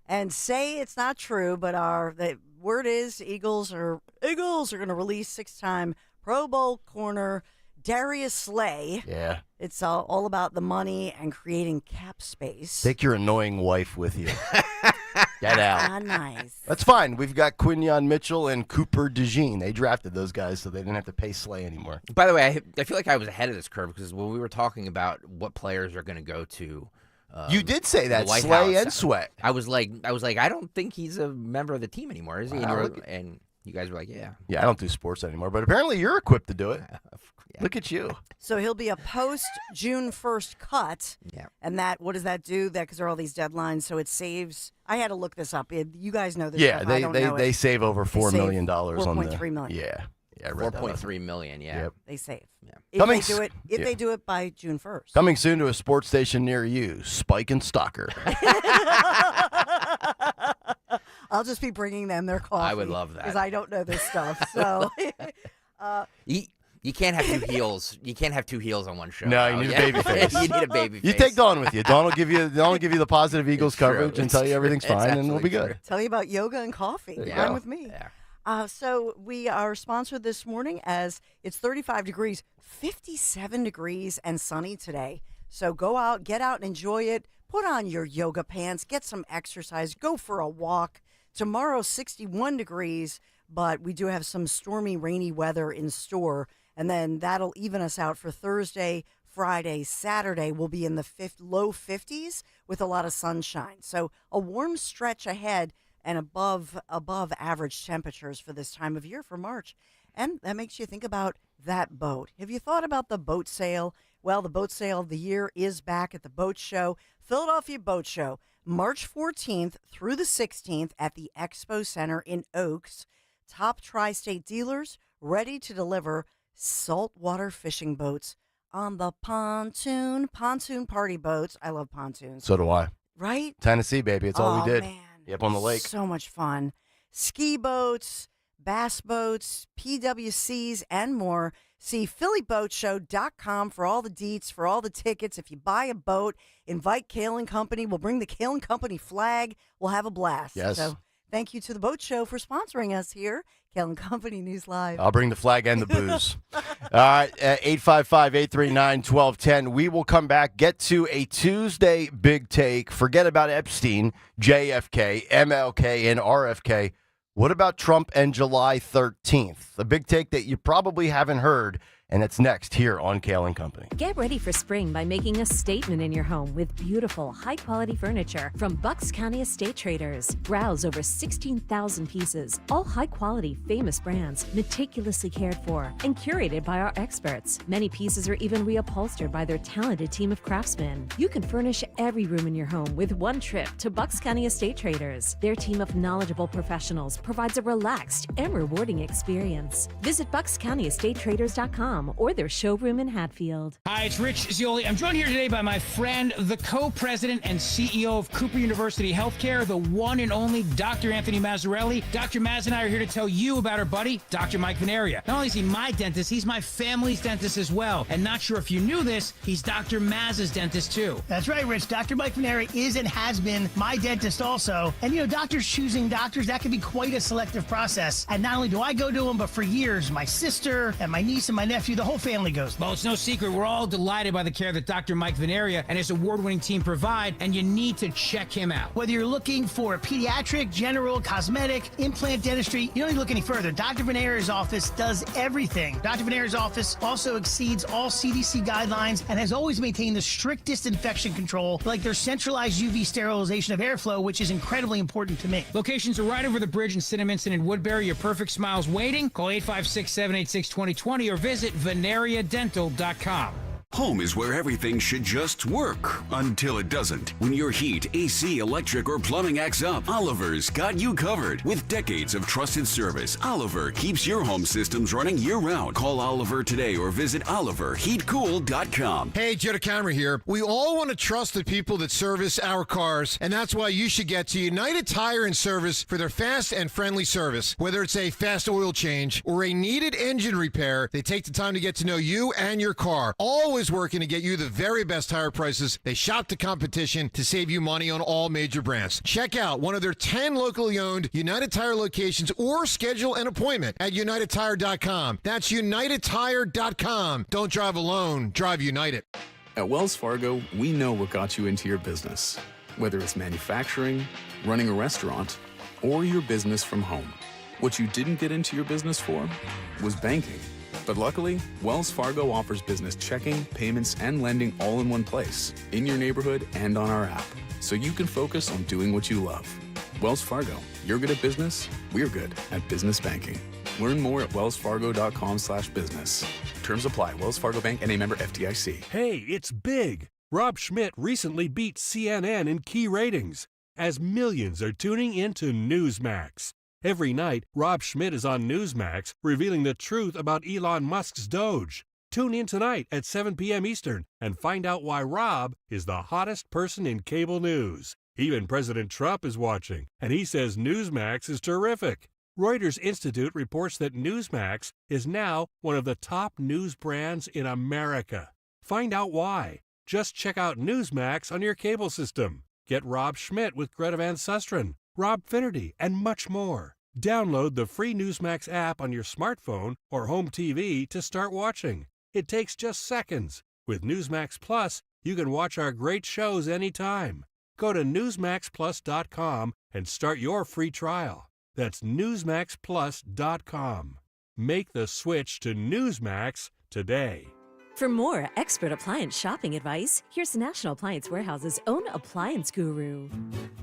And say it's not true, but the word is Eagles are going to release 6-time Pro Bowl corner Darius Slay. Yeah. It's all about the money and creating cap space. Take your annoying wife with you. Get out. Ah, nice. That's fine. We've got Quinyon Mitchell and Cooper DeJean. They drafted those guys so they didn't have to pay Slay anymore. By the way, I feel like I was ahead of this curve because when we were talking about what players are going to go to you did say that, White Slay House, and Sweat. I was like, I don't think he's a member of the team anymore, is he? And you guys were like, yeah. Yeah, I don't do sports anymore, but apparently you're equipped to do it. Look at you. So he'll be a post June 1st cut. Yeah. And what does that do? Because there are all these deadlines, so it saves. I had to look this up. You guys know this. Yeah, stuff. I don't know they it. save over $4 million on the $4.3 million. Yeah. I read that. $4.3 million. Yeah. Yep. They save. Yeah. If they do it by June 1st. Coming soon to a sports station near you, Spike and Stalker. I'll just be bringing them their coffee. I would love that because I don't know this stuff. So. You can't have two heels. You can't have two heels on one show. No, you need a baby face. You need a baby face. You take Dawn with you. Dawn will give you the positive Eagles coverage and tell you everything's fine, and we'll be good. Tell you about yoga and coffee. Fine with me. Yeah. So we are sponsored this morning as it's 35 degrees, 57 degrees, and sunny today. So go out, get out and enjoy it. Put on your yoga pants, get some exercise, go for a walk. Tomorrow, 61 degrees, but we do have some stormy, rainy weather in store. And then that'll even us out for Thursday, Friday, Saturday. We'll be in the low 50s with a lot of sunshine. So a warm stretch ahead and above average temperatures for this time of year for March. And that makes you think about that boat. Have you thought about the boat sale? Well, the boat sale of the year is back at the Boat Show, Philadelphia Boat Show, March 14th through the 16th at the Expo Center in Oaks. Top tri-state dealers ready to deliver saltwater fishing boats on the pontoon party boats. I love pontoons. So do I. Right? Tennessee, baby. It's all we did. Man. Yep, on the lake. So much fun. Ski boats, bass boats, PWCs, and more. See PhillyBoatShow.com for all the deets, for all the tickets. If you buy a boat, invite Kayal & Company. We'll bring the Kayal & Company flag. We'll have a blast. Yes. So thank you to the Boat Show for sponsoring us here. Kayal & Company News Live. I'll bring the flag and the booze. All right, 855-839-1210. We will come back, get to a Tuesday big take. Forget about Epstein, JFK, MLK, and RFK. What about Trump and July 13th? The big take that you probably haven't heard, and it's next here on Kayal & Company. Get ready for spring by making a statement in your home with beautiful, high-quality furniture from Bucks County Estate Traders. Browse over 16,000 pieces, all high-quality, famous brands, meticulously cared for and curated by our experts. Many pieces are even reupholstered by their talented team of craftsmen. You can furnish every room in your home with one trip to Bucks County Estate Traders. Their team of knowledgeable professionals provides a relaxed and rewarding experience. Visit BucksCountyEstateTraders.com VaneriaDental.com or their showroom in Hatfield. Hi, it's Rich Zioli. I'm joined here today by my friend, the co-president and CEO of Cooper University Healthcare, the one and only Dr. Anthony Mazzarelli. Dr. Maz and I are here to tell you about our buddy, Dr. Mike Veneria. Not only is he my dentist, he's my family's dentist as well. And not sure if you knew this, he's Dr. Maz's dentist too. That's right, Rich. Dr. Mike Veneria is and has been my dentist also. And, doctors choosing doctors, that can be quite a selective process. And not only do I go to them, but for years, my sister and my niece and my nephew, the whole family goes. Well, it's no secret. We're all delighted by the care that Dr. Mike Veneria and his award-winning team provide, and you need to check him out. Whether you're looking for pediatric, general, cosmetic, implant dentistry, you don't need to look any further. Dr. Veneria's office does everything. Dr. Veneria's office also exceeds all CDC guidelines and has always maintained the strictest infection control, like their centralized UV sterilization of airflow, which is incredibly important to me. Locations are right over the bridge in Cinnaminson and Woodbury. Your perfect smile's waiting. Call 856-786-2020 or visit VaneriaDental.com. Home is where everything should just work until it doesn't. When your heat, AC, electric, or plumbing acts up, Oliver's got you covered. With decades of trusted service, Oliver keeps your home systems running year-round. Call Oliver today or visit OliverHeatCool.com. Hey, Joe DeCamera here. We all want to trust the people that service our cars, and that's why you should get to United Tire and Service for their fast and friendly service. Whether it's a fast oil change or a needed engine repair, they take the time to get to know you and your car. Always working to get you the very best tire prices. They shop the competition to save you money on all major brands. Check out one of their 10 locally owned United Tire locations or schedule an appointment at UnitedTire.com. That's UnitedTire.com. Don't drive alone. Drive United. At Wells Fargo, we know what got you into your business. Whether it's manufacturing, running a restaurant, or your business from home. What you didn't get into your business for was banking. But luckily, Wells Fargo offers business checking, payments, and lending all in one place, in your neighborhood and on our app, so you can focus on doing what you love. Wells Fargo, you're good at business, we're good at business banking. Learn more at wellsfargo.com/business. Terms apply. Wells Fargo Bank and a member FDIC. Hey, it's big. Rob Schmidt recently beat CNN in key ratings as millions are tuning into Newsmax. Every night, Rob Schmidt is on Newsmax, revealing the truth about Elon Musk's Doge. Tune in tonight at 7 p.m. Eastern and find out why Rob is the hottest person in cable news. Even President Trump is watching, and he says Newsmax is terrific. Reuters Institute reports that Newsmax is now one of the top news brands in America. Find out why. Just check out Newsmax on your cable system. Get Rob Schmidt with Greta Van Susteren, Rob Finnerty, and much more. Download the free Newsmax app on your smartphone or home TV to start watching. It takes just seconds. With Newsmax Plus, you can watch our great shows anytime. Go to NewsmaxPlus.com and start your free trial. That's NewsmaxPlus.com. Make the switch to Newsmax today. For more expert appliance shopping advice, here's National Appliance Warehouse's own appliance guru.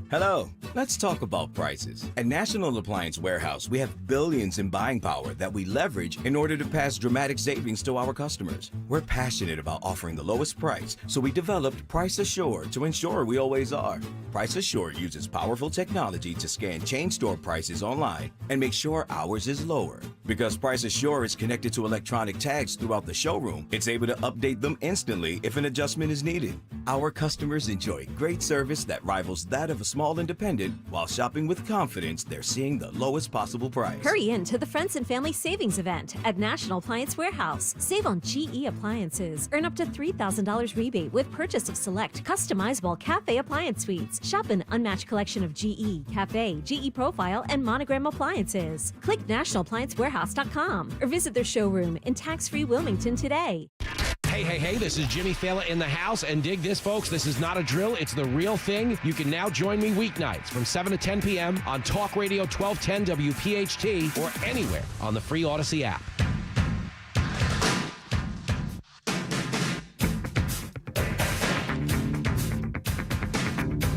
Hello, let's talk about prices. At National Appliance Warehouse, we have billions in buying power that we leverage in order to pass dramatic savings to our customers. We're passionate about offering the lowest price, so we developed Price Assured to ensure we always are. Price Assured uses powerful technology to scan chain store prices online and make sure ours is lower. Because Price Assured is connected to electronic tags throughout the showroom, it's able to update them instantly if an adjustment is needed. Our customers enjoy great service that rivals that of a small independent. While shopping with confidence, they're seeing the lowest possible price. Hurry in to the Friends and Family Savings Event at National Appliance Warehouse. Save on GE appliances. Earn up to $3,000 rebate with purchase of select customizable cafe appliance suites. Shop an unmatched collection of GE, Cafe, GE Profile, and Monogram appliances. Click nationalappliancewarehouse.com or visit their showroom in tax-free Wilmington today. Hey, this is Jimmy Fallon in the house, and dig this, folks. This is not a drill. It's the real thing. You can now join me weeknights from 7 to 10 p.m. on Talk Radio 1210 WPHT or anywhere on the free Odyssey app.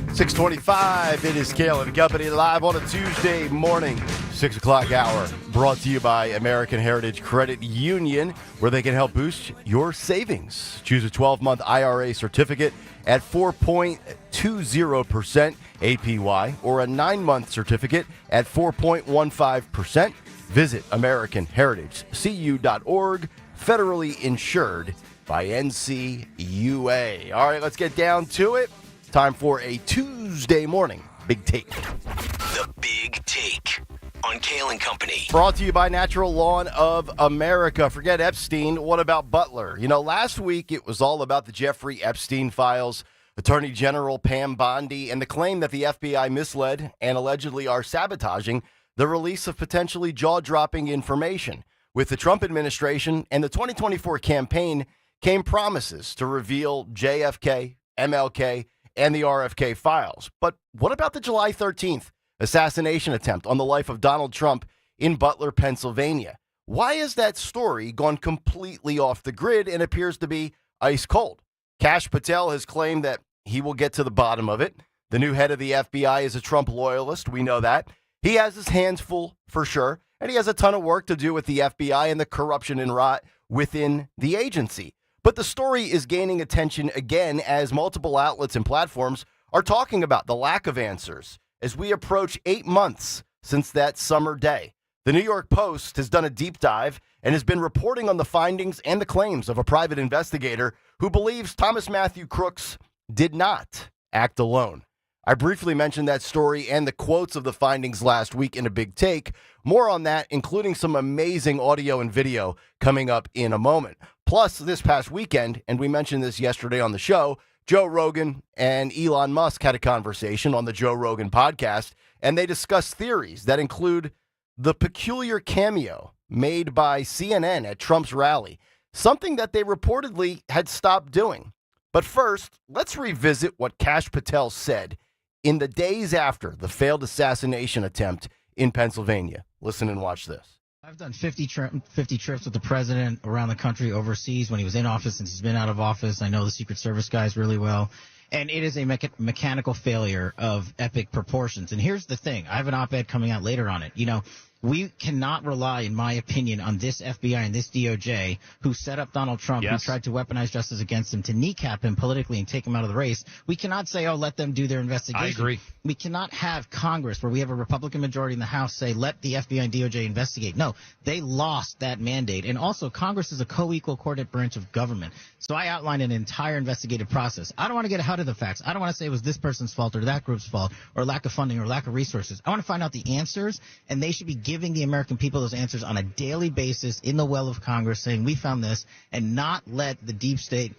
.625, it is Kayal and Company live on a Tuesday morning, 6 o'clock hour, brought to you by American Heritage Credit Union, where they can help boost your savings. Choose a 12-month IRA certificate at 4.20% APY or a 9-month certificate at 4.15%. Visit AmericanHeritageCU.org federally insured by NCUA. All right, let's get down to it. Time for a Tuesday morning Big Take. The Big Take on Kayal and Company. Brought to you by Natural Lawn of America. Forget Epstein. What about Butler? You know, last week it was all about the Jeffrey Epstein files, Attorney General Pam Bondi, and the claim that the FBI misled and allegedly are sabotaging the release of potentially jaw-dropping information. With the Trump administration and the 2024 campaign came promises to reveal JFK, MLK, and the RFK files. But what about the July 13th assassination attempt on the life of Donald Trump in Butler, Pennsylvania? Why has that story gone completely off the grid and appears to be ice cold? Kash Patel has claimed that he will get to the bottom of it. The new head of the FBI is a Trump loyalist. We know that. He has his hands full for sure, and he has a ton of work to do with the FBI and the corruption and rot within the agency. But the story is gaining attention again as multiple outlets and platforms are talking about the lack of answers as we approach 8 months since that summer day. The New York Post has done a deep dive and has been reporting on the findings and the claims of a private investigator who believes Thomas Matthew Crooks did not act alone. I briefly mentioned that story and the quotes of the findings last week in a Big Take. More on that, including some amazing audio and video coming up in a moment. Plus, this past weekend, and we mentioned this yesterday on the show, Joe Rogan and Elon Musk had a conversation on the Joe Rogan podcast, and they discussed theories that include the peculiar cameo made by CNN at Trump's rally, something that they reportedly had stopped doing. But first, let's revisit what Kash Patel said in the days after the failed assassination attempt in Pennsylvania. Listen and watch this. I've done 50 trips with the president around the country, overseas, when he was in office, since he's been out of office. I know the Secret Service guys really well. And it is a mechanical failure of epic proportions. And here's the thing. I have an op-ed coming out later on it. You know, we cannot rely, in my opinion, on this FBI and this DOJ who set up Donald Trump, who tried to weaponize justice against him, to kneecap him politically and take him out of the race. We cannot say, oh, let them do their investigation. I agree. We cannot have Congress, where we have a Republican majority in the House, say, let the FBI and DOJ investigate. No, they lost that mandate. And also, Congress is a co-equal coordinate branch of government. So I outlined an entire investigative process. I don't want to get ahead of the facts. I don't want to say it was this person's fault or that group's fault or lack of funding or lack of resources. I want to find out the answers, and they should be giving the American people those answers on a daily basis in the well of Congress, saying we found this, and not let the deep state,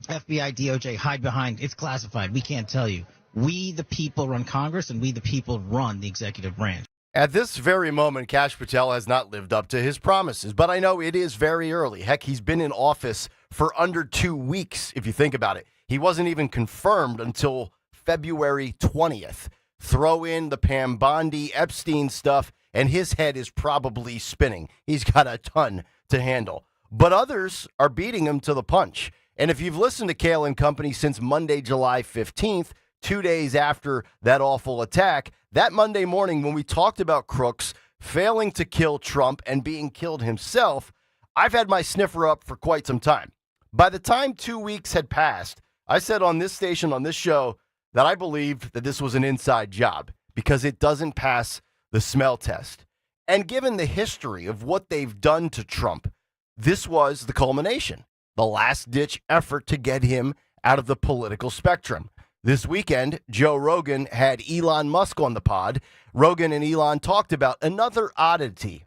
FBI, DOJ hide behind it's classified. We can't tell you. We, the people, run Congress, and we, the people, run the executive branch. At this very moment, Kash Patel has not lived up to his promises, but I know it is very early. Heck, he's been in office for under 2 weeks, if you think about it. He wasn't even confirmed until February 20th. Throw in the Pam Bondi, Epstein stuff, and his head is probably spinning. He's got a ton to handle. But others are beating him to the punch. And if you've listened to Kayal and Company since Monday, July 15th, 2 days after that awful attack, that Monday morning when we talked about Crooks failing to kill Trump and being killed himself, I've had my sniffer up for quite some time. By the time 2 weeks had passed, I said on this station, on this show, that I believed that this was an inside job because it doesn't pass the smell test. And given the history of what they've done to Trump, this was the culmination, the last-ditch effort to get him out of the political spectrum. This weekend, Joe Rogan had Elon Musk on the pod. Rogan and Elon talked about another oddity,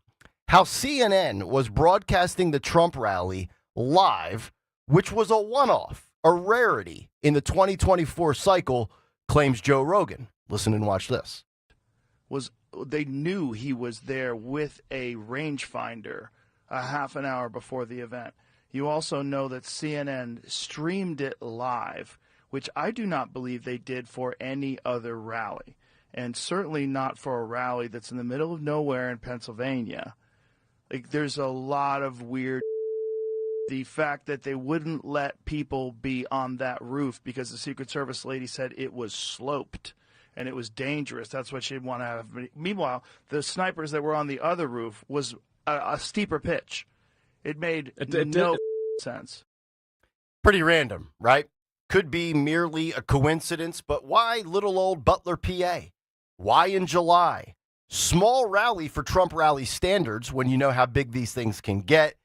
how CNN was broadcasting the Trump rally live, which was a one-off, a rarity in the 2024 cycle, claims Joe Rogan. Listen and watch this. They knew he was there with a rangefinder a half an hour before the event. You also know that CNN streamed it live, which I do not believe they did for any other rally, and certainly not for a rally that's in the middle of nowhere in Pennsylvania. Like, there's a lot of weird. The fact that they wouldn't let people be on that roof because the Secret Service lady said it was sloped and it was dangerous. That's what she'd want to have. Meanwhile, the snipers that were on the other roof was a steeper pitch. It made no sense. Pretty random, right? Could be merely a coincidence, but why little old Butler, PA? Why in July? Small rally for Trump rally standards when you know how big these things can get.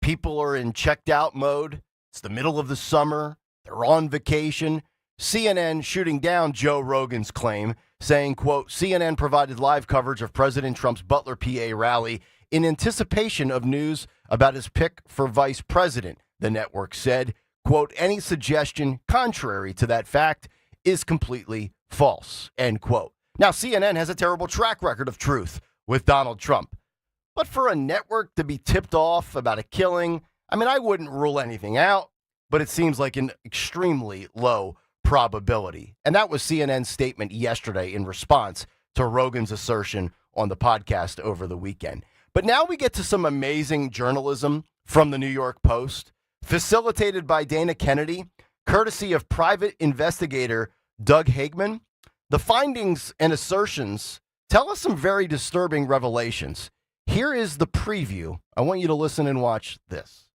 People are in checked out mode. It's the middle of the summer. They're on vacation. CNN shooting down Joe Rogan's claim, saying, quote, CNN provided live coverage of President Trump's Butler, PA rally in anticipation of news about his pick for vice president, the network said. Quote, any suggestion contrary to that fact is completely false, end quote. Now, CNN has a terrible track record of truth with Donald Trump. But for a network to be tipped off about a killing, I mean, I wouldn't rule anything out, but it seems like an extremely low probability. And that was CNN's statement yesterday in response to Rogan's assertion on the podcast over the weekend. But now we get to some amazing journalism from the New York Post, facilitated by Dana Kennedy, courtesy of private investigator Doug Hagman. The findings and assertions tell us some very disturbing revelations. Here is the preview. I want you to listen and watch this.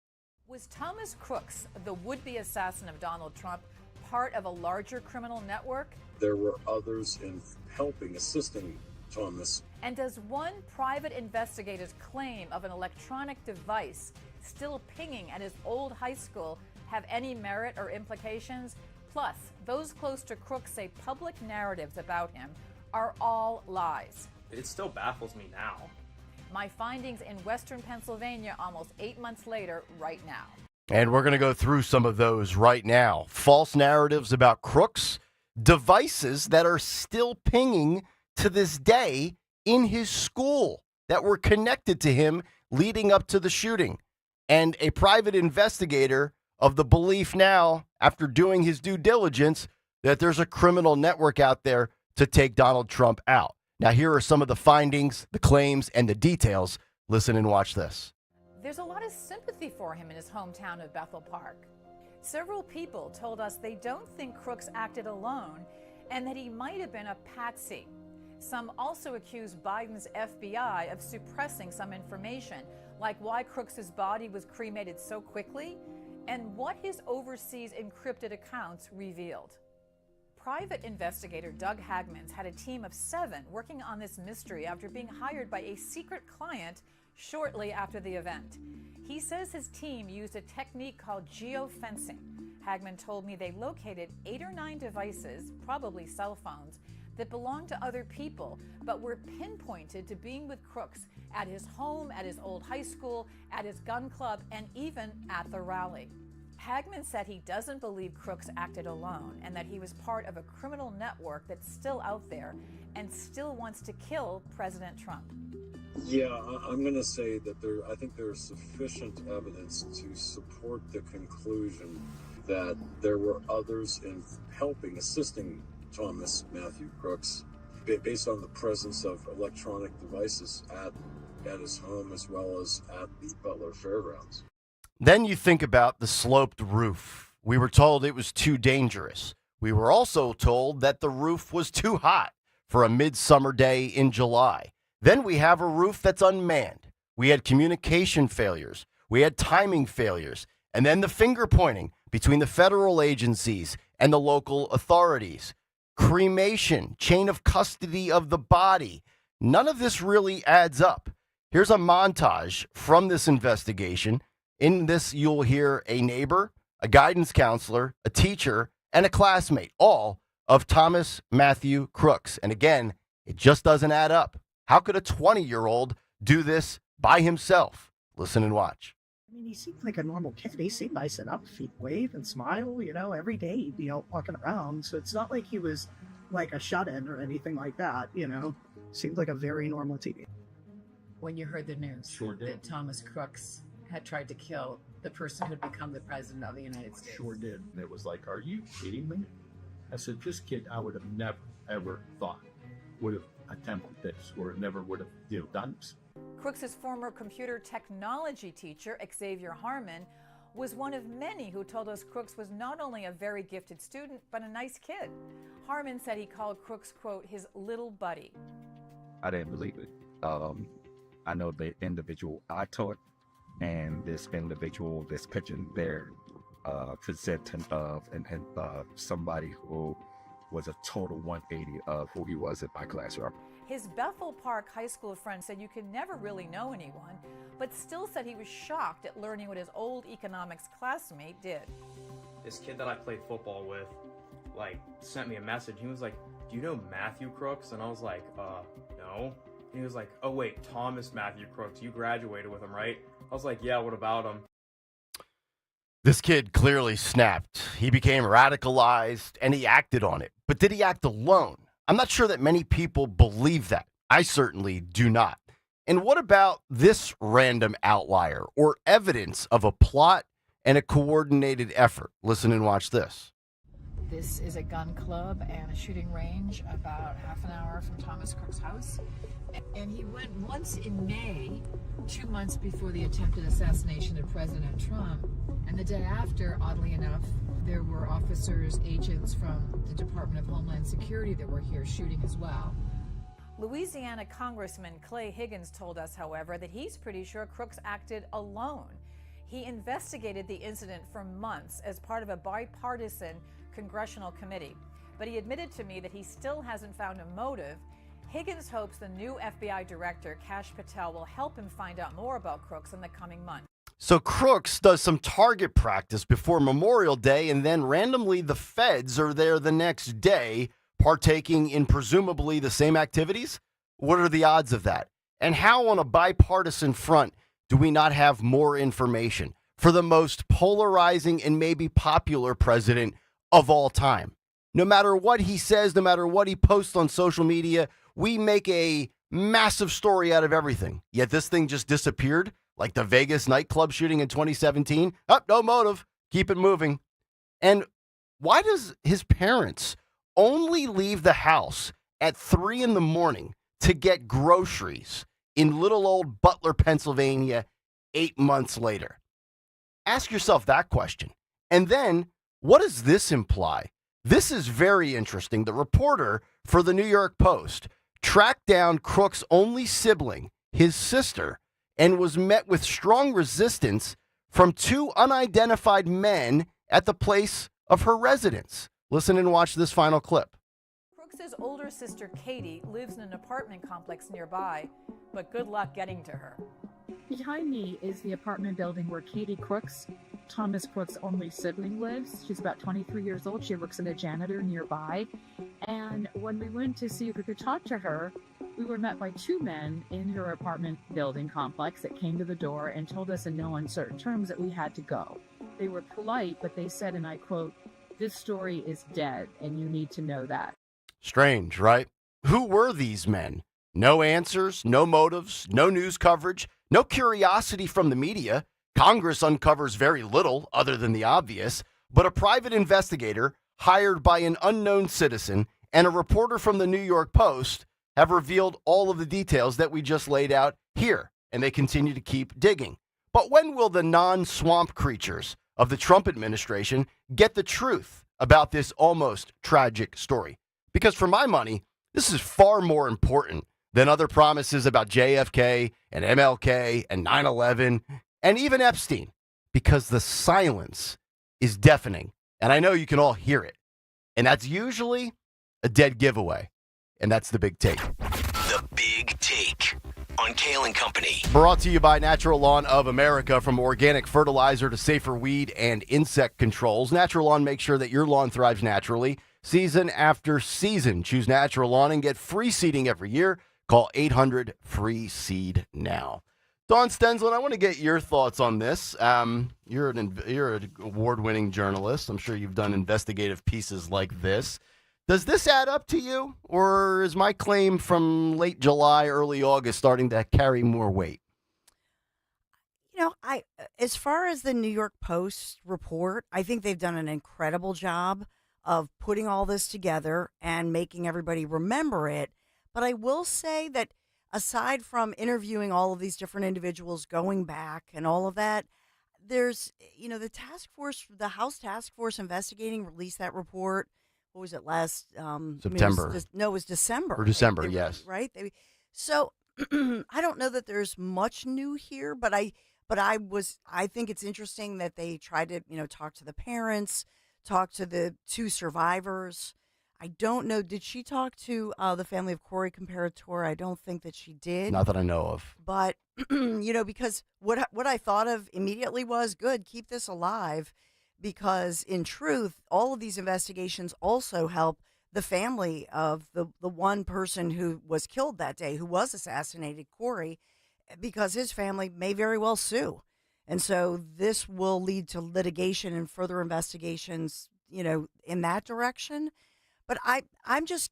Was Thomas Crooks, the would-be assassin of Donald Trump, part of a larger criminal network? There were others in helping, assisting Thomas. And does one private investigator's claim of an electronic device still pinging at his old high school have any merit or implications? Plus, those close to Crooks say public narratives about him are all lies. It still baffles me now. My findings in Western Pennsylvania almost 8 months later, right now. And we're going to go through some of those right now. False narratives about Crooks, devices that are still pinging to this day in his school that were connected to him leading up to the shooting, and a private investigator of the belief now, after doing his due diligence, that there's a criminal network out there to take Donald Trump out. Now, here are some of the findings, the claims, and the details. Listen and watch this. There's a lot of sympathy for him in his hometown of Bethel Park. Several people told us they don't think Crooks acted alone and that he might have been a patsy. Some also accused Biden's FBI of suppressing some information, like why Crooks' body was cremated so quickly and what his overseas encrypted accounts revealed. Private investigator Doug Hagman's had a team of 7 working on this mystery after being hired by a secret client shortly after the event. He says his team used a technique called geofencing. Hagman told me they located 8 or 9 devices, probably cell phones, that belonged to other people, but were pinpointed to being with Crooks at his home, at his old high school, at his gun club, and even at the rally. Hagman said he doesn't believe Crooks acted alone and that he was part of a criminal network that's still out there and still wants to kill President Trump. Yeah, I'm going to say that I think there's sufficient evidence to support the conclusion that there were others in helping, assisting Thomas Matthew Crooks, based on the presence of electronic devices at his home as well as at the Butler Fairgrounds. Then you think about the sloped roof. We were told it was too dangerous. We were also told that the roof was too hot for a midsummer day in July. Then we have a roof that's unmanned. We had communication failures. We had timing failures. And then the finger pointing between the federal agencies and the local authorities. Cremation, chain of custody of the body. None of this really adds up. Here's a montage from this investigation. In this, you'll hear a neighbor, a guidance counselor, a teacher, and a classmate, all of Thomas Matthew Crooks. And again, it just doesn't add up. How could a 20-year-old do this by himself? Listen and watch. I mean, he seemed like a normal kid. He seemed nice enough. He'd wave and smile, every day he'd be out walking around. So it's not like he was like a shut-in or anything like that, Seemed like a very normal TV. When you heard the news that Thomas Crooks had tried to kill the person who'd become the president of the United States. Sure did. And it was like, are you kidding me? I said, this kid, I would have never, ever thought would have attempted this or never would have done this. Crooks' former computer technology teacher, Xavier Harmon, was one of many who told us Crooks was not only a very gifted student, but a nice kid. Harmon said he called Crooks, quote, his little buddy. I didn't believe it. I know the individual I taught, and this individual, this picture there, presenting of somebody who was a total 180 of who he was in my classroom. His Bethel Park high school friend said you can never really know anyone, but still said he was shocked at learning what his old economics classmate did. This kid that I played football with, sent me a message. He was like, "Do you know Matthew Crooks?" And I was like, no. And he was like, "Oh wait, Thomas Matthew Crooks, you graduated with him, right?" I was like, "Yeah, what about him?" This kid clearly snapped. He became radicalized and he acted on it. But did he act alone? I'm not sure that many people believe that. I certainly do not. And what about this random outlier or evidence of a plot and a coordinated effort? Listen and watch this. This is a gun club and a shooting range about half an hour from Thomas Crook's house. And he went once in May, 2 months before the attempted assassination of President Trump. And the day after, oddly enough, there were officers, agents from the Department of Homeland Security that were here shooting as well. Louisiana Congressman Clay Higgins told us, however, that he's pretty sure Crooks acted alone. He investigated the incident for months as part of a bipartisan congressional committee, but he admitted to me that he still hasn't found a motive. Higgins hopes the new FBI director, Kash Patel, will help him find out more about Crooks in the coming months. So Crooks does some target practice before Memorial Day, and then randomly the feds are there the next day partaking in presumably the same activities? What are the odds of that? And how on a bipartisan front do we not have more information for the most polarizing and maybe popular president of all time? No matter what he says, no matter what he posts on social media, we make a massive story out of everything. Yet this thing just disappeared, like the Vegas nightclub shooting in 2017. Oh, no motive. Keep it moving. And why does his parents only leave the house at 3 a.m. to get groceries in little old Butler, Pennsylvania, 8 months later? Ask yourself that question. And then, what does this imply? This is very interesting. The reporter for the New York Post tracked down Crook's only sibling, his sister, and was met with strong resistance from 2 unidentified men at the place of her residence. Listen and watch this final clip. Crooks' older sister, Katie, lives in an apartment complex nearby, but good luck getting to her. Behind me is the apartment building where Katie Crooks, Thomas Crooks' only sibling, lives. She's about 23 years old. She works as a janitor nearby. And when we went to see if we could talk to her, we were met by 2 men in her apartment building complex that came to the door and told us in no uncertain terms that we had to go. They were polite, but they said, and I quote, "This story is dead, and you need to know that." Strange, right? Who were these men? No answers, no motives, no news coverage, no curiosity from the media. Congress uncovers very little other than the obvious, but a private investigator hired by an unknown citizen and a reporter from the New York Post have revealed all of the details that we just laid out here, and they continue to keep digging. But when will the non-swamp creatures of the Trump administration get the truth about this almost tragic story? Because for my money, this is far more important than other promises about JFK and MLK and 9/11 and even Epstein, because the silence is deafening. And I know you can all hear it. And that's usually a dead giveaway. And that's the big take. The Big Take on Kayal and Company. Brought to you by Natural Lawn of America. From organic fertilizer to safer weed and insect controls, Natural Lawn makes sure that your lawn thrives naturally season after season. Choose Natural Lawn and get free seeding every year. Call 800-FREE-SEED now. Dawn Stensland, I want to get your thoughts on this. You're an award-winning journalist. I'm sure you've done investigative pieces like this. Does this add up to you, or is my claim from late July, early August starting to carry more weight? You know, as far as the New York Post report, I think they've done an incredible job of putting all this together and making everybody remember it. But I will say that aside from interviewing all of these different individuals, going back and all of that, there's, the task force, the House Task Force investigating released that report. What was it, last September? It was December. Or December, yes. Right? So I don't know that there's much new here, but I think it's interesting that they tried to, talk to the parents, talk to the 2 survivors. I don't know. Did she talk to the family of Corey Comparator? I don't think that she did. Not that I know of. But, because what I thought of immediately was, good, keep this alive, because in truth, all of these investigations also help the family of the one person who was killed that day, who was assassinated, Corey, because his family may very well sue. And so this will lead to litigation and further investigations, in that direction. But I'm just,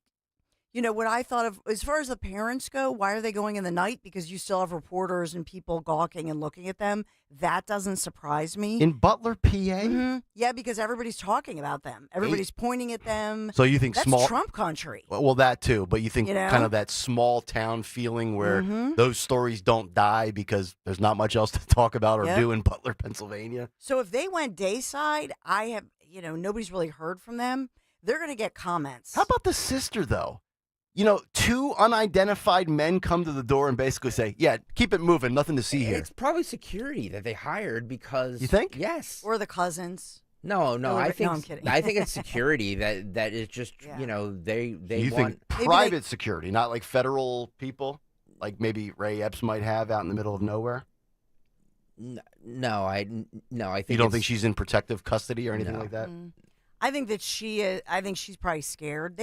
what I thought of, as far as the parents go, why are they going in the night? Because you still have reporters and people gawking and looking at them. That doesn't surprise me. In Butler, PA? Mm-hmm. Yeah, because everybody's talking about them. Everybody's pointing at them. So you think that's small Trump country? Well, that too. But you think kind of that small town feeling where those stories don't die because there's not much else to talk about or do in Butler, Pennsylvania? So if they went dayside, nobody's really heard from them. They're going to get comments. How about the sister, though? 2 unidentified men come to the door and basically say, yeah, keep it moving. Nothing to see here. It's probably security that they hired because... You think? Yes. Or the cousins. No, I think... No, I'm kidding. I think it's security that is just, they you want... think private security, not like federal people? Like maybe Ray Epps might have out in the middle of nowhere? No, I think you don't think she's in protective custody or anything like that? I think that I think she's probably scared.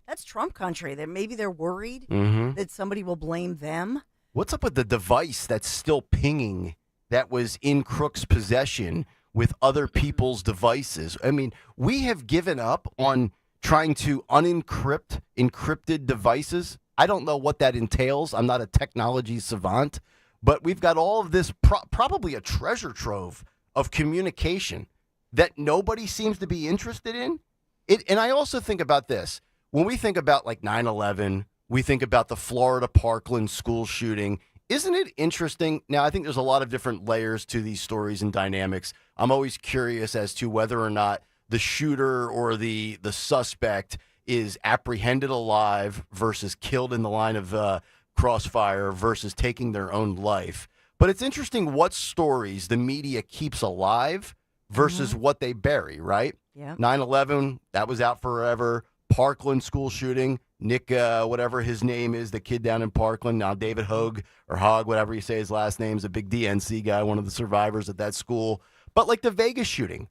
That's Trump country. That maybe they're worried that somebody will blame them. What's up with the device that's still pinging that was in Crook's possession with other people's devices? I mean, we have given up on trying to unencrypt encrypted devices. I don't know what that entails. I'm not a technology savant, but we've got all of this, probably a treasure trove of communication that nobody seems to be interested in. And I also think about this. When we think about like 9/11, we think about the Florida Parkland school shooting. Isn't it interesting? Now, I think there's a lot of different layers to these stories and dynamics. I'm always curious as to whether or not the shooter or the suspect is apprehended alive versus killed in the line of crossfire versus taking their own life. But it's interesting what stories the media keeps alive versus what they bury, right? Yeah. 9/11, that was out forever. Parkland school shooting, Nick, whatever his name is, the kid down in Parkland, now David Hogg, whatever you say his last name, is a big DNC guy, one of the survivors at that school. But like the Vegas shooting,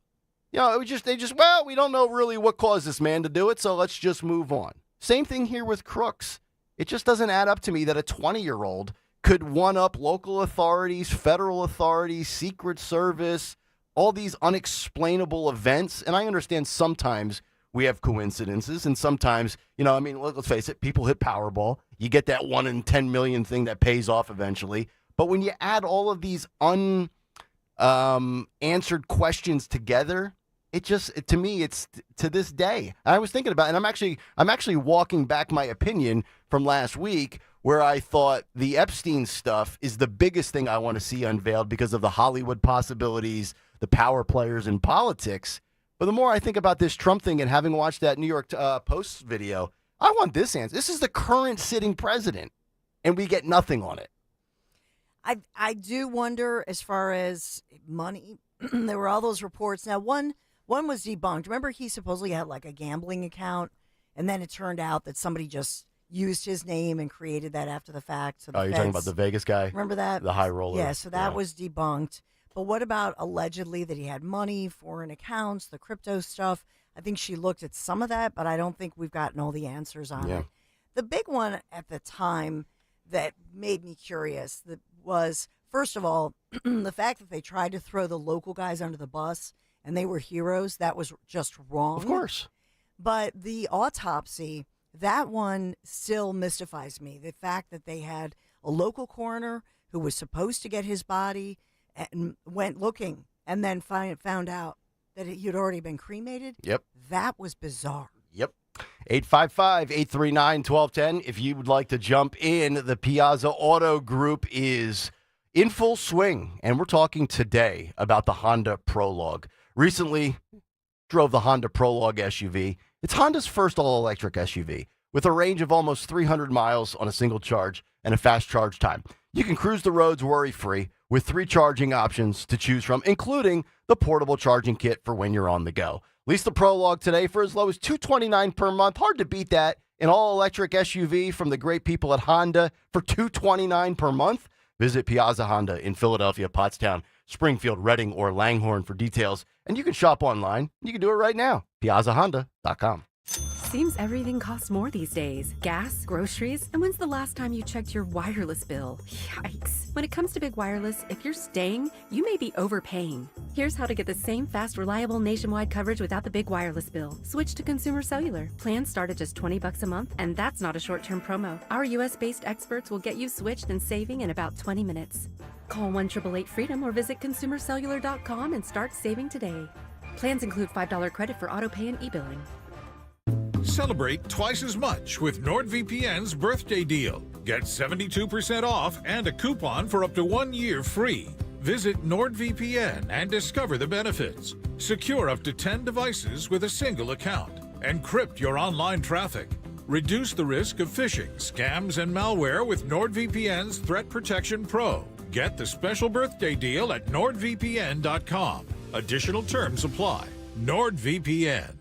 we don't know really what caused this man to do it, so let's just move on. Same thing here with Crooks. It just doesn't add up to me that a 20-year-old could one-up local authorities, federal authorities, Secret Service, all these unexplainable events. And I understand sometimes we have coincidences, and sometimes, let's face it, people hit Powerball. You get that 1 in 10 million thing that pays off eventually. But when you add all of these unanswered questions together, to me, it's to this day. I was thinking about it, and I'm actually walking back my opinion from last week where I thought the Epstein stuff is the biggest thing I want to see unveiled because of the Hollywood possibilities, the power players in politics. But the more I think about this Trump thing and having watched that New York Post video, I want this answer. This is the current sitting president, and we get nothing on it. I do wonder, as far as money, there were all those reports. Now, one was debunked. Remember, he supposedly had like a gambling account, and then it turned out that somebody just used his name and created that after the fact. So you're talking about the Vegas guy? Remember that? The high roller. Yeah, so that was debunked. But what about allegedly that he had money, foreign accounts, the crypto stuff? I think she looked at some of that, but I don't think we've gotten all the answers on it. The big one at the time that made me curious was, first of all, the fact that they tried to throw the local guys under the bus and they were heroes. That was just wrong. Of course. But the autopsy, that one still mystifies me. The fact that they had a local coroner who was supposed to get his body and went looking and then found out that he had already been cremated. Yep. That was bizarre. Yep. 855-839-1210. If you would like to jump in, the Piazza Auto Group is in full swing. And we're talking today about the Honda Prologue. Recently, drove the Honda Prologue SUV. It's Honda's first all-electric SUV with a range of almost 300 miles on a single charge and a fast charge time. You can cruise the roads worry-free with 3 charging options to choose from, including the portable charging kit for when you're on the go. Lease the Prologue today for as low as $229 per month. Hard to beat that. An all-electric SUV from the great people at Honda for $229 per month. Visit Piazza Honda in Philadelphia, Pottstown, Springfield, Reading, or Langhorne for details. And you can shop online. You can do it right now. PiazzaHonda.com. Seems everything costs more these days. Gas, groceries, and when's the last time you checked your wireless bill? Yikes. When it comes to big wireless, if you're staying, you may be overpaying. Here's how to get the same fast, reliable nationwide coverage without the big wireless bill. Switch to Consumer Cellular. Plans start at just $20 a month, and that's not a short-term promo. Our U.S.-based experts will get you switched and saving in about 20 minutes. Call 1-888-FREEDOM or visit consumercellular.com and start saving today. Plans include $5 credit for autopay and e-billing. Celebrate twice as much with NordVPN's birthday deal. Get 72% off and a coupon for up to 1 year free. Visit NordVPN and discover the benefits. Secure up to 10 devices with a single account. Encrypt your online traffic. Reduce the risk of phishing, scams, and malware with NordVPN's Threat Protection Pro. Get the special birthday deal at NordVPN.com. Additional terms apply. NordVPN.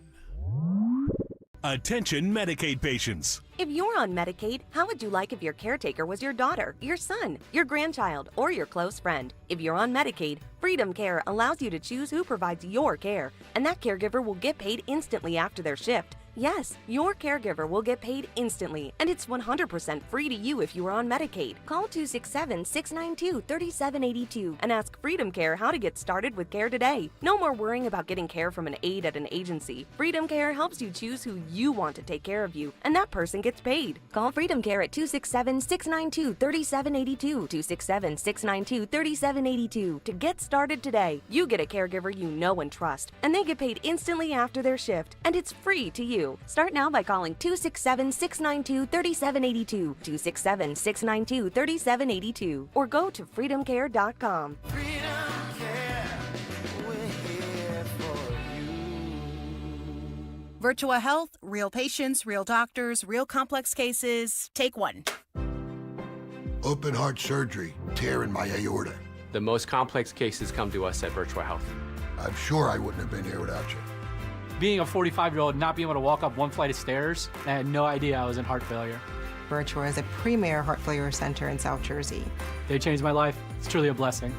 Attention Medicaid patients. If you're on Medicaid, how would you like if your caretaker was your daughter, your son, your grandchild, or your close friend? If you're on Medicaid, Freedom Care allows you to choose who provides your care, and that caregiver will get paid instantly after their shift. Yes, your caregiver will get paid instantly, and it's 100% free to you if you are on Medicaid. Call 267-692-3782 and ask Freedom Care how to get started with care today. No more worrying about getting care from an aide at an agency. Freedom Care helps you choose who you want to take care of you, and that person gets paid. Call Freedom Care at 267-692-3782, 267-692-3782 to get started today. You get a caregiver you know and trust, and they get paid instantly after their shift, and it's free to you. Start now by calling 267-692-3782, 267-692-3782, or go to freedomcare.com. Virtua Health, real patients, real doctors, real complex cases. Take one. Open heart surgery, tear in my aorta. The most complex cases come to us at Virtua Health. I'm sure I wouldn't have been here without you. Being a 45-year-old, not being able to walk up one flight of stairs, I had no idea I was in heart failure. Virtua is a premier heart failure center in South Jersey. They changed my life. It's truly a blessing.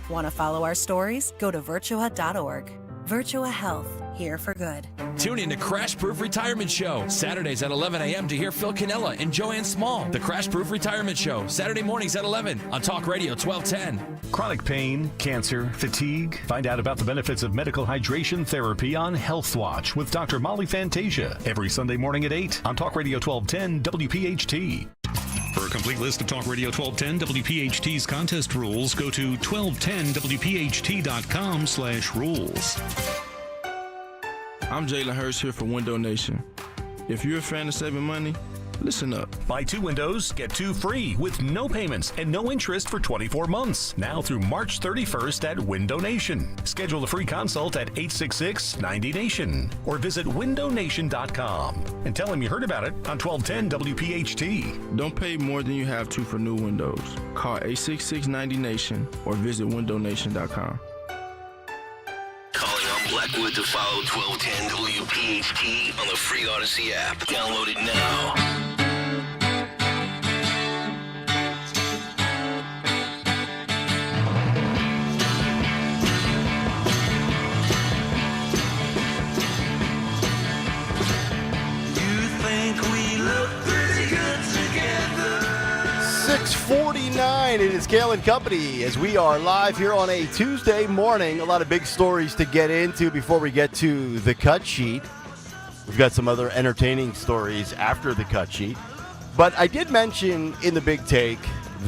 Want to follow our stories? Go to virtua.org. Virtua Health, here for good. Tune in to Crash Proof Retirement Show, Saturdays at 11 a.m. to hear Phil Cannella and Joanne Small. The Crash Proof Retirement Show, Saturday mornings at 11 on Talk Radio 1210. Chronic pain, cancer, fatigue. Find out about the benefits of medical hydration therapy on Health Watch with Dr. Molly Fantasia every Sunday morning at 8 on Talk Radio 1210 WPHT. For a complete list of Talk Radio 1210 WPHT's contest rules, go to 1210WPHT.com/rules. I'm Jalen Hurst here for Window Nation. If you're a fan of saving money, listen up. Buy 2 windows, get 2 free with no payments and no interest for 24 months. Now through March 31st at Window Nation. Schedule a free consult at 866-90Nation or visit windownation.com and tell them you heard about it on 1210 WPHT. Don't pay more than you have to for new windows. Call 866-90Nation or visit windownation.com. Calling on Blackwood to follow 1210 WPHT on the free Odyssey app. Download it now. You think we look pretty good together? 6:49. It is Kayal and Company as we are live here on a Tuesday morning. A lot of big stories to get into before we get to the cut sheet. We've got some other entertaining stories after the cut sheet. But I did mention in the big take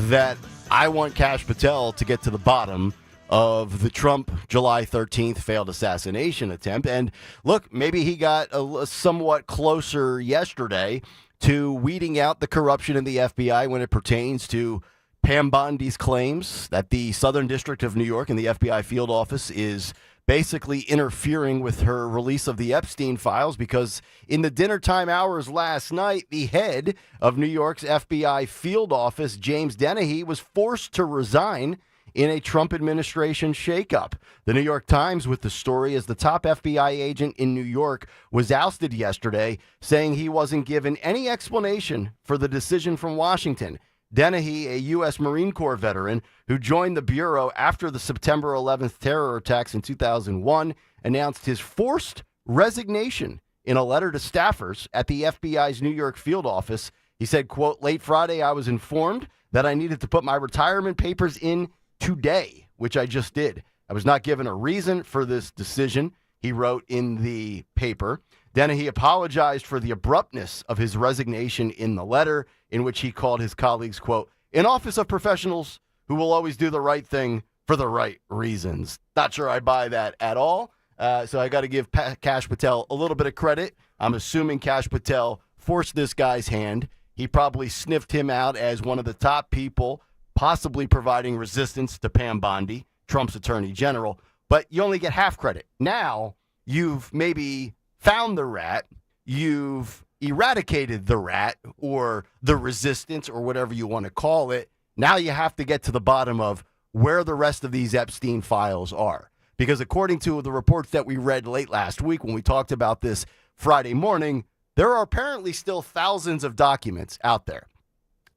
that I want Kash Patel to get to the bottom of the Trump July 13th failed assassination attempt. And look, maybe he got a somewhat closer yesterday to weeding out the corruption in the FBI when it pertains to Pam Bondi's claims that the Southern District of New York and the FBI field office is basically interfering with her release of the Epstein files, because in the dinner time hours last night, the head of New York's FBI field office, James Dennehy, was forced to resign in a Trump administration shakeup. The New York Times with the story as the top FBI agent in New York was ousted yesterday, saying he wasn't given any explanation for the decision from Washington. Dennehy, a U.S. Marine Corps veteran who joined the Bureau after the September 11th terror attacks in 2001, announced his forced resignation in a letter to staffers at the FBI's New York field office. He said, quote, late Friday, I was informed that I needed to put my retirement papers in today, which I just did. I was not given a reason for this decision, he wrote in the paper. Dennehy apologized for the abruptness of his resignation in the letter, in which he called his colleagues, quote, an office of professionals who will always do the right thing for the right reasons. Not sure I buy that at all. So I got to give Kash Patel a little bit of credit. I'm assuming Kash Patel forced this guy's hand. He probably sniffed him out as one of the top people possibly providing resistance to Pam Bondi, Trump's attorney general. But you only get half credit. Now you've maybe found the rat, you've eradicated the rat or the resistance or whatever you want to call it. Now you have to get to the bottom of where the rest of these Epstein files are. Because according to the reports that we read late last week when we talked about this Friday morning, there are apparently still thousands of documents out there.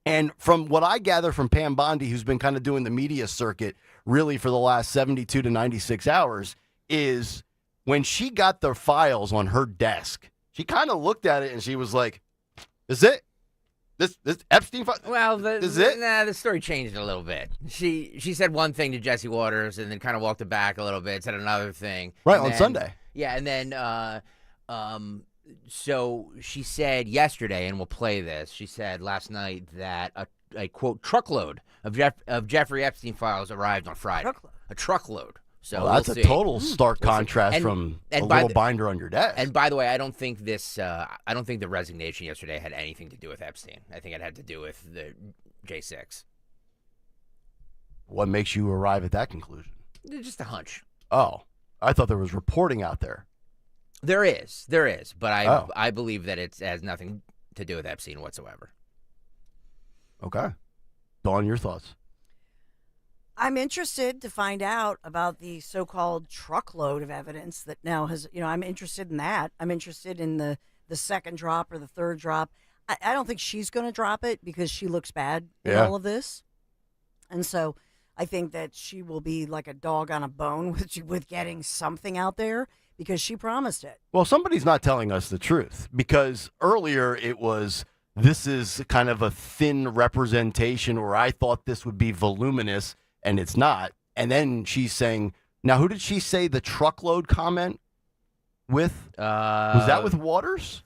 And from what I gather from Pam Bondi, who's been kind of doing the media circuit really for the last 72 to 96 hours, is when she got the files on her desk, she kind of looked at it and she was like, "Is it? This Epstein file? Well, this is it?" The story changed a little bit. She said one thing to Jesse Waters and then kind of walked it back a little bit, said another thing. Right, on Sunday. Yeah, and then so she said yesterday, and we'll play this, she said last night that a quote, truckload of Jeffrey Epstein files arrived on Friday. A truckload. So well, that's we'll a see. total stark contrast from a little binder on your desk. And by the way, I don't think the resignation yesterday had anything to do with Epstein. I think it had to do with the J6. What makes you arrive at that conclusion? Just a hunch. Oh, I thought there was reporting out there. There is, but I believe that it has nothing to do with Epstein whatsoever. Okay. Dawn, your thoughts? I'm interested to find out about the so-called truckload of evidence that now has, I'm interested in that. I'm interested in the second drop or the third drop. I don't think she's going to drop it because she looks bad in all of this. And so I think that she will be like a dog on a bone with getting something out there because she promised it. Well, somebody's not telling us the truth because earlier it was, this is kind of a thin representation, or I thought this would be voluminous. And it's not. And then she's saying, now who did she say the truckload comment with? Was that with Waters?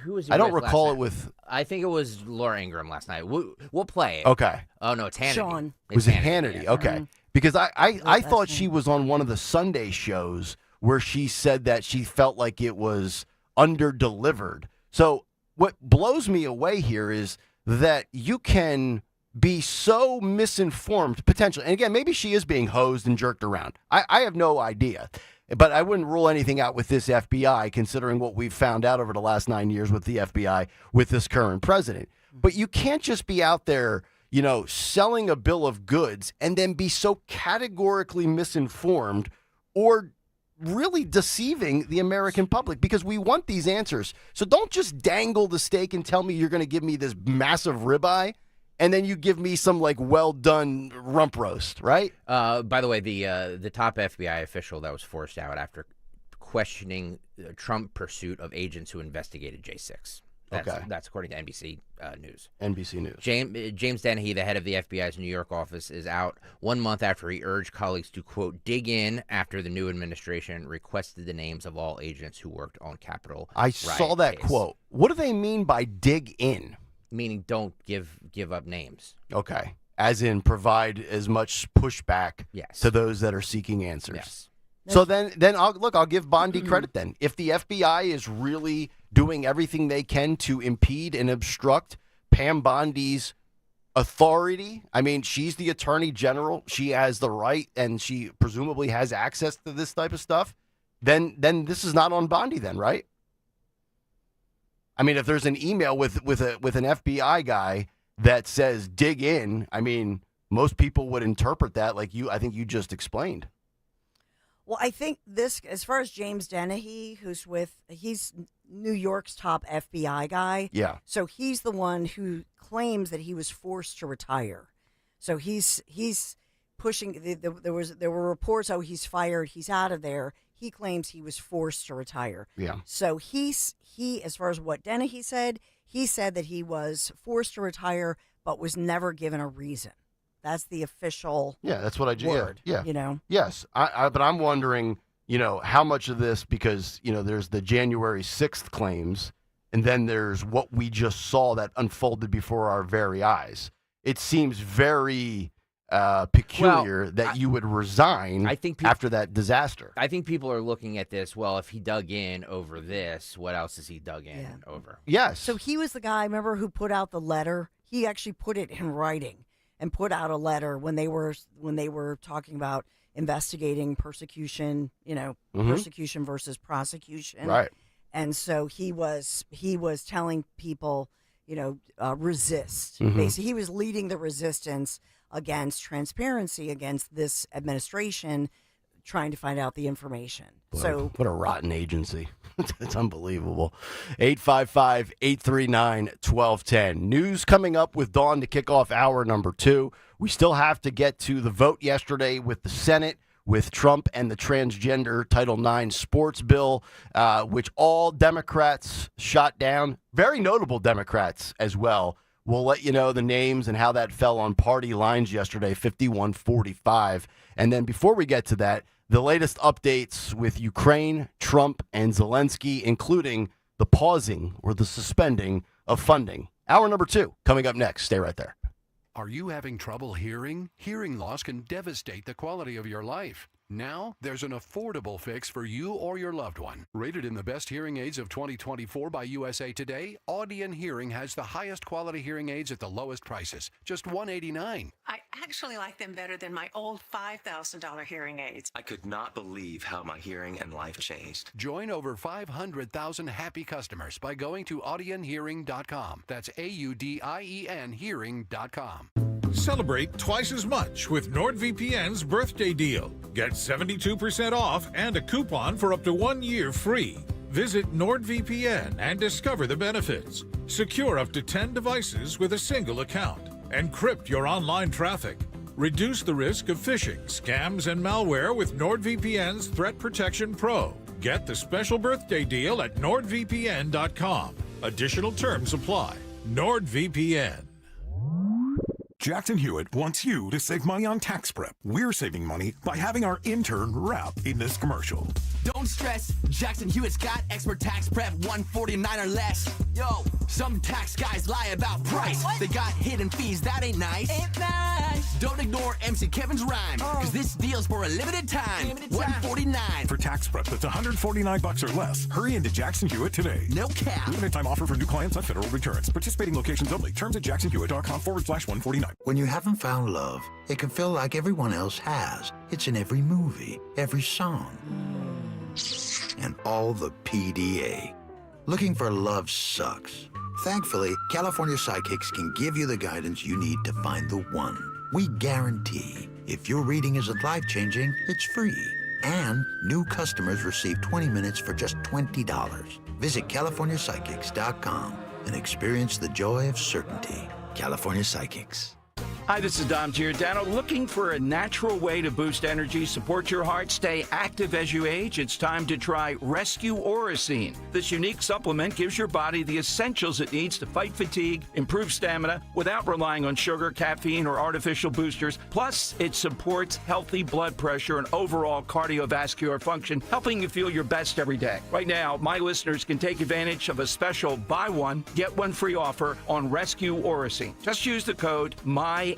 Who was? I don't recall it with. I think it was Laura Ingraham last night. We'll play it. Okay. Oh no, it's Hannity. Sean. Was it Hannity? Yeah. Okay. Mm-hmm. Because I thought she was on one of the Sunday shows where she said that she felt like it was under-delivered. So what blows me away here is that you can be so misinformed potentially. And again, maybe she is being hosed and jerked around. I have no idea. But I wouldn't rule anything out with this FBI, considering what we've found out over the last 9 years with the FBI, with this current president. But you can't just be out there, selling a bill of goods and then be so categorically misinformed or really deceiving the American public, because we want these answers. So don't just dangle the steak and tell me you're going to give me this massive ribeye, and then you give me some well done rump roast, right? By the way, the top FBI official that was forced out after questioning Trump pursuit of agents who investigated J6. That's according to NBC News. NBC News. James Dennehy, the head of the FBI's New York office, is out 1 month after he urged colleagues to, quote, dig in after the new administration requested the names of all agents who worked on Capitol. I saw that quote. What do they mean by dig in? Meaning don't give up names. Okay. As in provide as much pushback to those that are seeking answers. Yes. So then I'll give Bondi credit then. If the FBI is really doing everything they can to impede and obstruct Pam Bondi's authority, I mean, she's the attorney general. She has the right, and she presumably has access to this type of stuff. Then this is not on Bondi then, right? I mean, if there's an email with an FBI guy that says dig in, I mean, most people would interpret that like I think you just explained. Well, I think this, as far as James Dennehy, he's New York's top FBI guy. Yeah. So he's the one who claims that he was forced to retire. So he's pushing. There were reports, he's fired, he's out of there. He claims he was forced to retire. Yeah. So he, as far as what Dennehy said, he said that he was forced to retire, but was never given a reason. That's the official. Yeah, that's what I word. Yeah. You know. Yes, but I'm wondering, how much of this, because there's the January 6th claims, and then there's what we just saw that unfolded before our very eyes. It seems very peculiar that you would resign after that disaster. I think people are looking at this, if he dug in over this, what else has he dug in over? Yes. So he was the guy, remember, who put out the letter? He actually put it in writing and put out a letter when they were talking about investigating persecution, persecution versus prosecution. Right. And so he was telling people, resist. Mm-hmm. Basically, he was leading the resistance against transparency, against this administration, trying to find out the information. Boy, what a rotten agency. It's unbelievable. 855-839-1210. News coming up with Dawn to kick off hour number 2. We still have to get to the vote yesterday with the Senate, with Trump and the transgender Title IX sports bill, which all Democrats shot down. Very notable Democrats as well. We'll let you know the names and how that fell on party lines yesterday, 51-45. And then before we get to that, the latest updates with Ukraine, Trump, and Zelensky, including the pausing or the suspending of funding. Hour number 2 coming up next. Stay right there. Are you having trouble hearing? Hearing loss can devastate the quality of your life. Now, there's an affordable fix for you or your loved one. Rated in the best hearing aids of 2024 by USA Today, Audion Hearing has the highest quality hearing aids at the lowest prices, just $189. I actually like them better than my old $5,000 hearing aids. I could not believe how my hearing and life changed. Join over 500,000 happy customers by going to audionhearing.com. That's AUDIEN hearing.com. Celebrate twice as much with NordVPN's birthday deal. Get 72% off and a coupon for up to 1 year free. Visit NordVPN and discover the benefits. Secure up to 10 devices with a single account. Encrypt your online traffic. Reduce the risk of phishing, scams, and malware with NordVPN's Threat Protection Pro. Get the special birthday deal at NordVPN.com. Additional terms apply. NordVPN. Jackson Hewitt wants you to save money on tax prep. We're saving money by having our intern rap in this commercial. Don't stress, Jackson Hewitt's got expert tax prep, $149 or less. Yo, some tax guys lie about price. They got hidden fees, that ain't nice. Ain't nice. Don't ignore MC Kevin's rhyme, cause this deal's for a limited time. $149. For tax prep that's $149 or less, hurry into Jackson Hewitt today. No cap. Limited time offer for new clients on federal returns. Participating locations only. Terms at jacksonhewitt.com/149. When you haven't found love, it can feel like everyone else has. It's in every movie, every song, and all the PDA. Looking for love sucks. Thankfully, California Psychics can give you the guidance you need to find the one. We guarantee if your reading isn't life-changing, it's free. And new customers receive 20 minutes for just $20. Visit CaliforniaPsychics.com and experience the joy of certainty. California Psychics. Hi, this is Dom Giordano. Looking for a natural way to boost energy, support your heart, stay active as you age? It's time to try Rescue Orosine. This unique supplement gives your body the essentials it needs to fight fatigue, improve stamina, without relying on sugar, caffeine, or artificial boosters. Plus, it supports healthy blood pressure and overall cardiovascular function, helping you feel your best every day. Right now, my listeners can take advantage of a special buy one, get one free offer on Rescue Orosine. Just use the code MyEnergy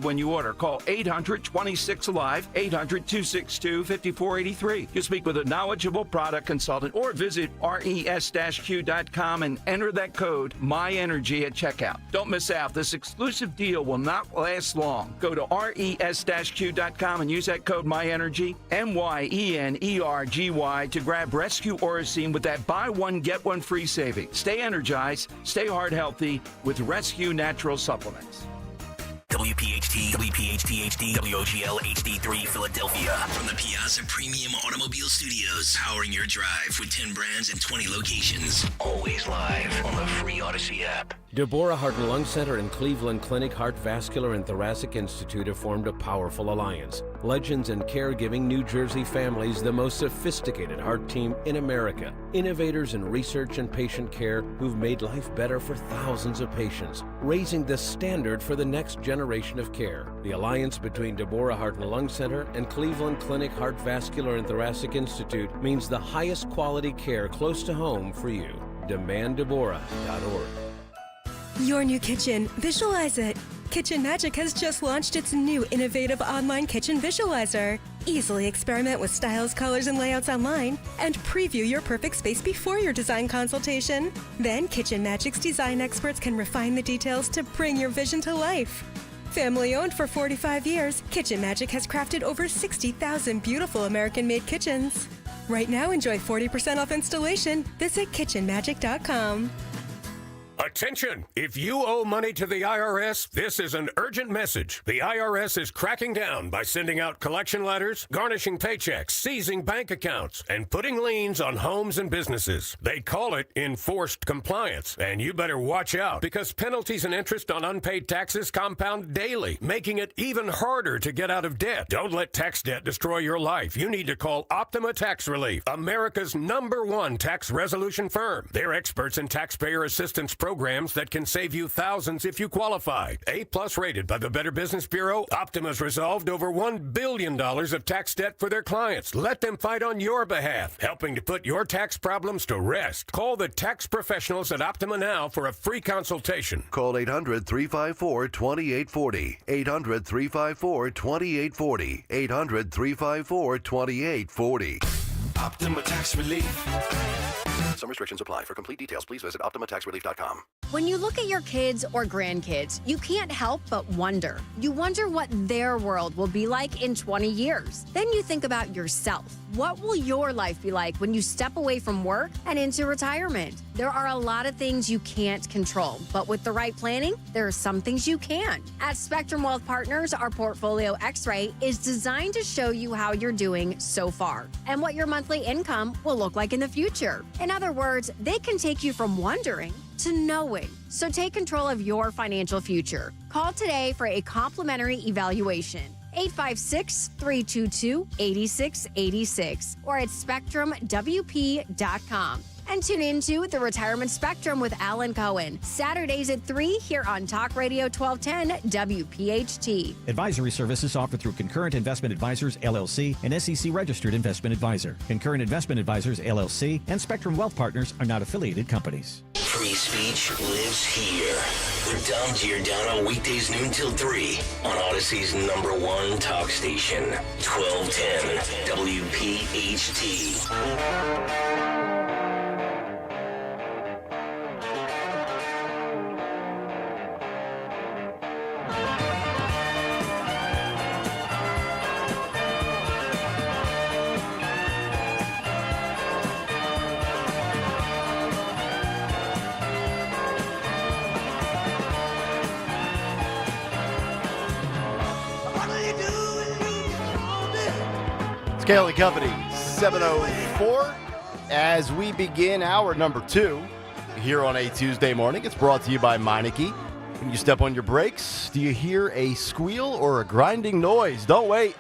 when you order. Call 800-26-ALIVE, 800-262-5483. You speak with a knowledgeable product consultant or visit res-q.com and enter that code MyEnergy at checkout. Don't miss out. This exclusive deal will not last long. Go to res-q.com and use that code MyEnergy, MYENERGY, to grab Rescue Orosine with that buy one, get one free saving. Stay energized, stay heart healthy with Rescue Natural Supplements. WPHT, WPHT HD, WOGL HD3 Philadelphia. From the Piazza Premium Automobile Studios, powering your drive with 10 brands and 20 locations. Always live on the free Odyssey app. Deborah Heart and Lung Center and Cleveland Clinic Heart Vascular and Thoracic Institute have formed a powerful alliance. Legends in caregiving New Jersey families, the most sophisticated heart team in America. Innovators in research and patient care who've made life better for thousands of patients, raising the standard for the next generation of care. The alliance between Deborah Heart and Lung Center and Cleveland Clinic Heart Vascular and Thoracic Institute means the highest quality care close to home for you. DemandDeborah.org. Your new kitchen. Visualize it. Kitchen Magic has just launched its new innovative online kitchen visualizer. Easily experiment with styles, colors, and layouts online and preview your perfect space before your design consultation. Then Kitchen Magic's design experts can refine the details to bring your vision to life. Family owned for 45 years, Kitchen Magic has crafted over 60,000 beautiful American-made kitchens. Right now, enjoy 40% off installation. Visit kitchenmagic.com. Attention! If you owe money to the IRS, this is an urgent message. The IRS is cracking down by sending out collection letters, garnishing paychecks, seizing bank accounts, and putting liens on homes and businesses. They call it enforced compliance, and you better watch out because penalties and interest on unpaid taxes compound daily, making it even harder to get out of debt. Don't let tax debt destroy your life. You need to call Optima Tax Relief, America's #1 tax resolution firm. They're experts in taxpayer assistance programs that can save you thousands if you qualify. A+ rated by the Better Business Bureau, Optima's resolved over $1 billion of tax debt for their clients. Let them fight on your behalf, helping to put your tax problems to rest. Call the tax professionals at Optima now for a free consultation. Call 800-354-2840. 800-354-2840. 800-354-2840. Optima Tax Relief. Some restrictions apply. For complete details, please visit OptimaTaxRelief.com. When you look at your kids or grandkids, you can't help but wonder. You wonder what their world will be like in 20 years. Then you think about yourself. What will your life be like when you step away from work and into retirement? There are a lot of things you can't control, but with the right planning, there are some things you can. At Spectrum Wealth Partners, our Portfolio X-Ray is designed to show you how you're doing so far and what your monthly income will look like in the future. In other words, they can take you from wondering to knowing. So take control of your financial future. Call today for a complimentary evaluation. 856-322-8686 or at SpectrumWP.com. And tune into The Retirement Spectrum with Alan Cohen, Saturdays at 3 here on Talk Radio 1210 WPHT. Advisory services offered through Concurrent Investment Advisors, LLC, an SEC-registered investment advisor. Concurrent Investment Advisors, LLC, and Spectrum Wealth Partners are not affiliated companies. Free speech lives here. With Dom Giordano, weekdays noon till 3 on Odyssey's #1 talk station, 1210 WPHT. Kayal Company, 7:04. As we begin hour number 2 here on a Tuesday morning, it's brought to you by Meineke. When you step on your brakes, do you hear a squeal or a grinding noise? Don't wait.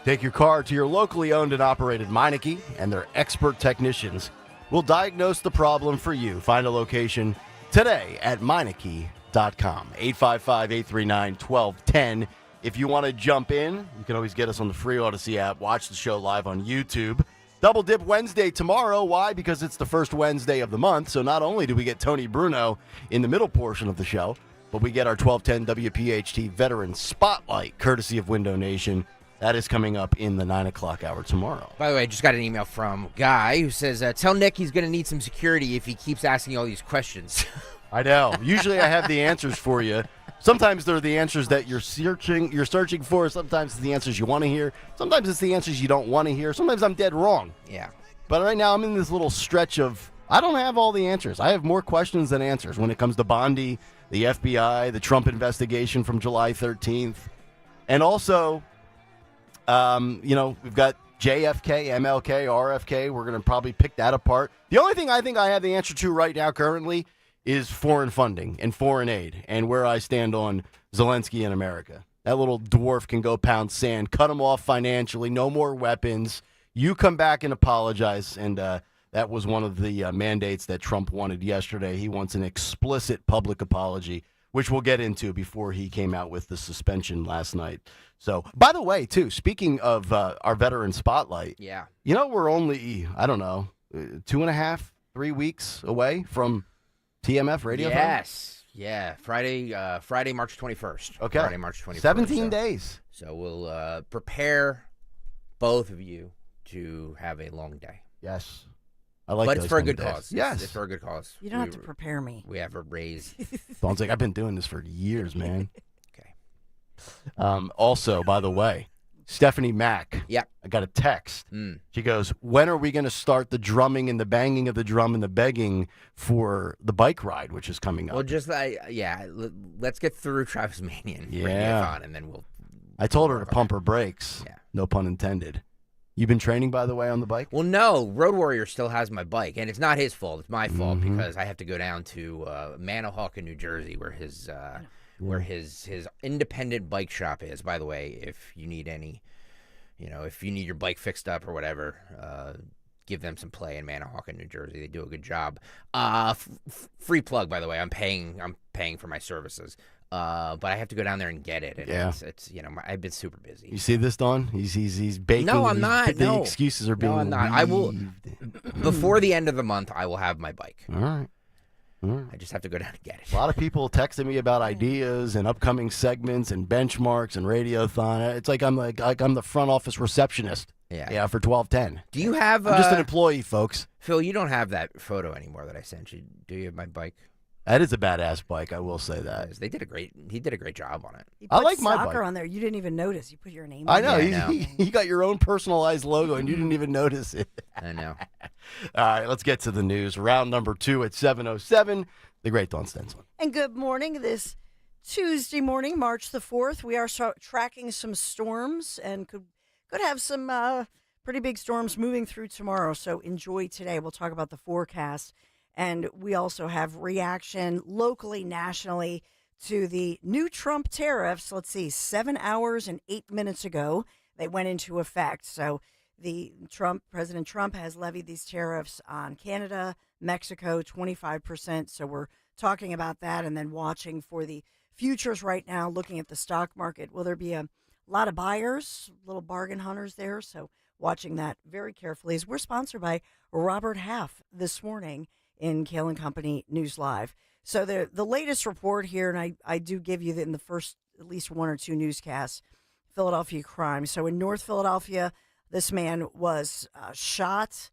Take your car to your locally owned and operated Meineke, and their expert technicians will diagnose the problem for you. Find a location today at Meineke.com. 855-839-1210. If you want to jump in, you can always get us on the free Odyssey app. Watch the show live on YouTube. Double Dip Wednesday tomorrow. Why? Because it's the first Wednesday of the month. So not only do we get Tony Bruno in the middle portion of the show, but we get our 1210 WPHT Veteran Spotlight, courtesy of Window Nation. That is coming up in the 9 o'clock hour tomorrow. By the way, I just got an email from Guy who says, tell Nick he's going to need some security if he keeps asking all these questions. I know. Usually I have the answers for you. Sometimes they're the answers that you're searching for. Sometimes it's the answers you want to hear. Sometimes it's the answers you don't want to hear. Sometimes I'm dead wrong. Yeah. But right now I'm in this little stretch of I don't have all the answers. I have more questions than answers when it comes to Bondi, the FBI, the Trump investigation from July 13th. And also, we've got JFK, MLK, RFK. We're going to probably pick that apart. The only thing I think I have the answer to right now currently is foreign funding and foreign aid and where I stand on Zelensky in America. That little dwarf can go pound sand, cut him off financially, no more weapons. You come back and apologize. And that was one of the mandates that Trump wanted yesterday. He wants an explicit public apology, which we'll get into before he came out with the suspension last night. So, by the way, too, speaking of our veteran spotlight, we're only, 2.5, 3 weeks away from TMF Radio. Yes. Yeah, Friday, March 21st. Okay. Friday, March 21st. 17 days. So we'll prepare both of you to have a long day. Yes. I like but those it's for a kind of good days. cause. Yes. It's for a good cause. You don't have to prepare me. We have a raise. Dawn's like, I've been doing this for years, man. Okay. Also, by the way, Stephanie Mack. Yeah. I got a text. She goes, when are we going to start the drumming and the banging of the drum and the begging for the bike ride, which is coming up? Well, let's get through Travis Manion. Yeah. And then we'll. I told her to pump her brakes. Yeah. No pun intended. You've been training, by the way, on the bike? Well, no. Road Warrior still has my bike, and it's not his fault. It's my fault because I have to go down to Manahawkin, New Jersey, where his independent bike shop is. By the way, if you need any, if you need your bike fixed up or whatever, give them some play in Manahawkin, New Jersey. They do a good job. Free plug, by the way. I'm paying for my services. But I have to go down there and get it. And it's I've been super busy. You see this, Dawn? He's baking. No, I'm not. The excuses are being. No, I'm not. I will. Before the end of the month, I will have my bike. All right. I just have to go down and get it. A lot of people texting me about ideas and upcoming segments and benchmarks and radiothon. It's like I'm the front office receptionist. Yeah. For 1210. Do you have? I'm just an employee, folks. Phil, you don't have that photo anymore that I sent you. Do you have my bike? That is a badass bike. I will say that. He did a great job on it. You I put like my soccer bike. on there. You didn't even notice. You put your name. I know. on You got your own personalized logo, and you didn't even notice it. I know. All right, let's get to the news. Round number 2 at 7:07. The great Dawn Stenson. And good morning. This Tuesday morning, March the 4th, we are tracking some storms and could have some pretty big storms moving through tomorrow. So enjoy today. We'll talk about the forecast. And we also have reaction locally, nationally, to the new Trump tariffs. Let's see, 7 hours and 8 minutes ago, they went into effect. So President Trump has levied these tariffs on Canada, Mexico, 25%. So we're talking about that and then watching for the futures right now, looking at the stock market. Will there be a lot of buyers, little bargain hunters there? So watching that very carefully. As we're sponsored by Robert Half this morning in Kayal and Company News Live. So the latest report here, and I do give you in the first at least 1 or 2 newscasts, Philadelphia crime. So in North Philadelphia, this man was shot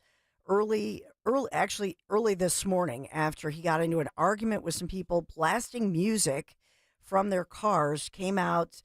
early this morning after he got into an argument with some people blasting music from their cars, came out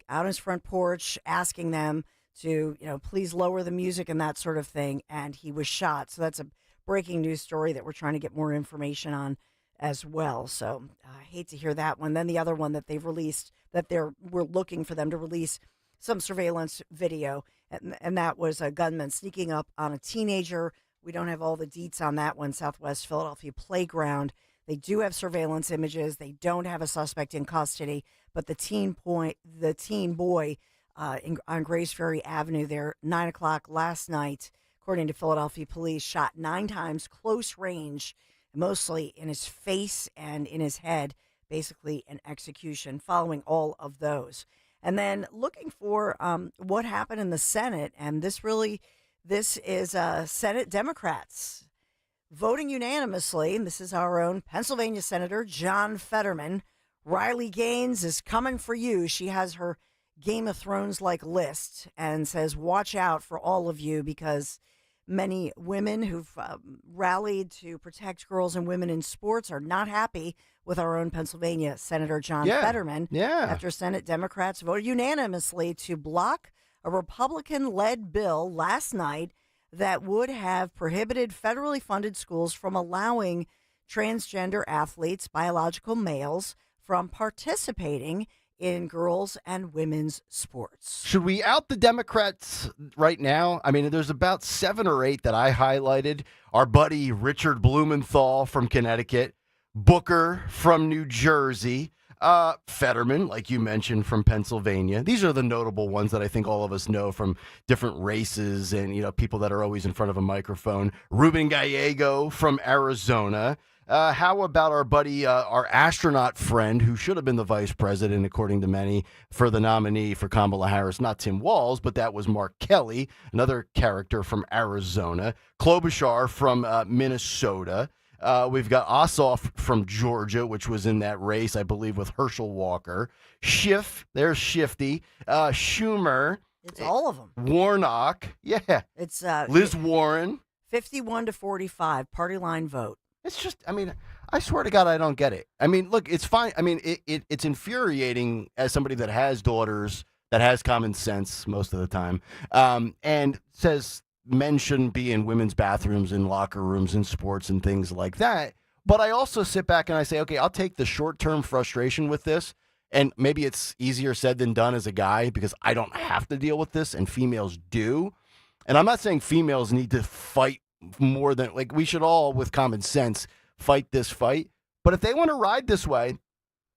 on his front porch asking them to, please lower the music and that sort of thing, and he was shot. So that's a breaking news story that we're trying to get more information on as well. So I hate to hear that one. Then the other one that they've released that we're looking for them to release some surveillance video, and that was a gunman sneaking up on a teenager. We don't have all the deets on that one. Southwest Philadelphia playground. They do have surveillance images. They don't have a suspect in custody, but the teen boy on Grace Ferry Avenue there, 9 o'clock last night, according to Philadelphia police, shot 9 times close range, mostly in his face and in his head, basically an execution following all of those. And then looking for what happened in the Senate, and this is Senate Democrats voting unanimously, and this is our own Pennsylvania Senator John Fetterman. Riley Gaines is coming for you. She has her Game of Thrones-like list and says, watch out for all of you, because many women who've rallied to protect girls and women in sports are not happy with our own Pennsylvania Senator John Fetterman. Yeah. After Senate Democrats voted unanimously to block a Republican-led bill last night that would have prohibited federally funded schools from allowing transgender athletes, biological males, from participating in girls and women's sports. Should we out the Democrats right now? I mean, there's about 7 or 8 that I highlighted. Our buddy Richard Blumenthal from Connecticut, Booker from New Jersey, Fetterman, like you mentioned, from Pennsylvania. These are the notable ones that I think all of us know from different races and, people that are always in front of a microphone. Ruben Gallego from Arizona. How about our buddy, our astronaut friend, who should have been the vice president, according to many, for the nominee for Kamala Harris? Not Tim Walz, but that was Mark Kelly, another character from Arizona. Klobuchar from Minnesota. We've got Ossoff from Georgia, which was in that race, I believe, with Herschel Walker. Schiff, there's Shifty. Schumer. It's all of them. Warnock. Yeah. It's Liz Warren. 51-45, party line vote. It's just, I swear to God, I don't get it. Look, it's fine. It's infuriating as somebody that has daughters, that has common sense most of the time, and says men shouldn't be in women's bathrooms, in locker rooms, in sports and things like that. But I also sit back and I say, okay, I'll take the short-term frustration with this, and maybe it's easier said than done as a guy because I don't have to deal with this, and females do. And I'm not saying females need to fight more than, we should all, with common sense, fight this fight. But if they want to ride this way,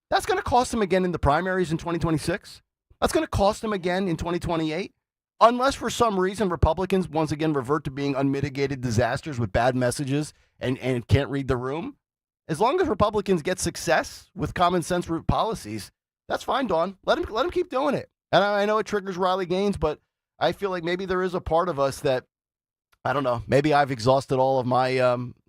that's going to cost them again in the primaries in 2026. That's going to cost them again in 2028. Unless for some reason Republicans once again revert to being unmitigated disasters with bad messages and can't read the room. As long as Republicans get success with common sense root policies, that's fine, Dawn. Let them keep doing it. And I know it triggers Riley Gaines, but I feel like maybe there is a part of us that, I don't know, maybe I've exhausted all of my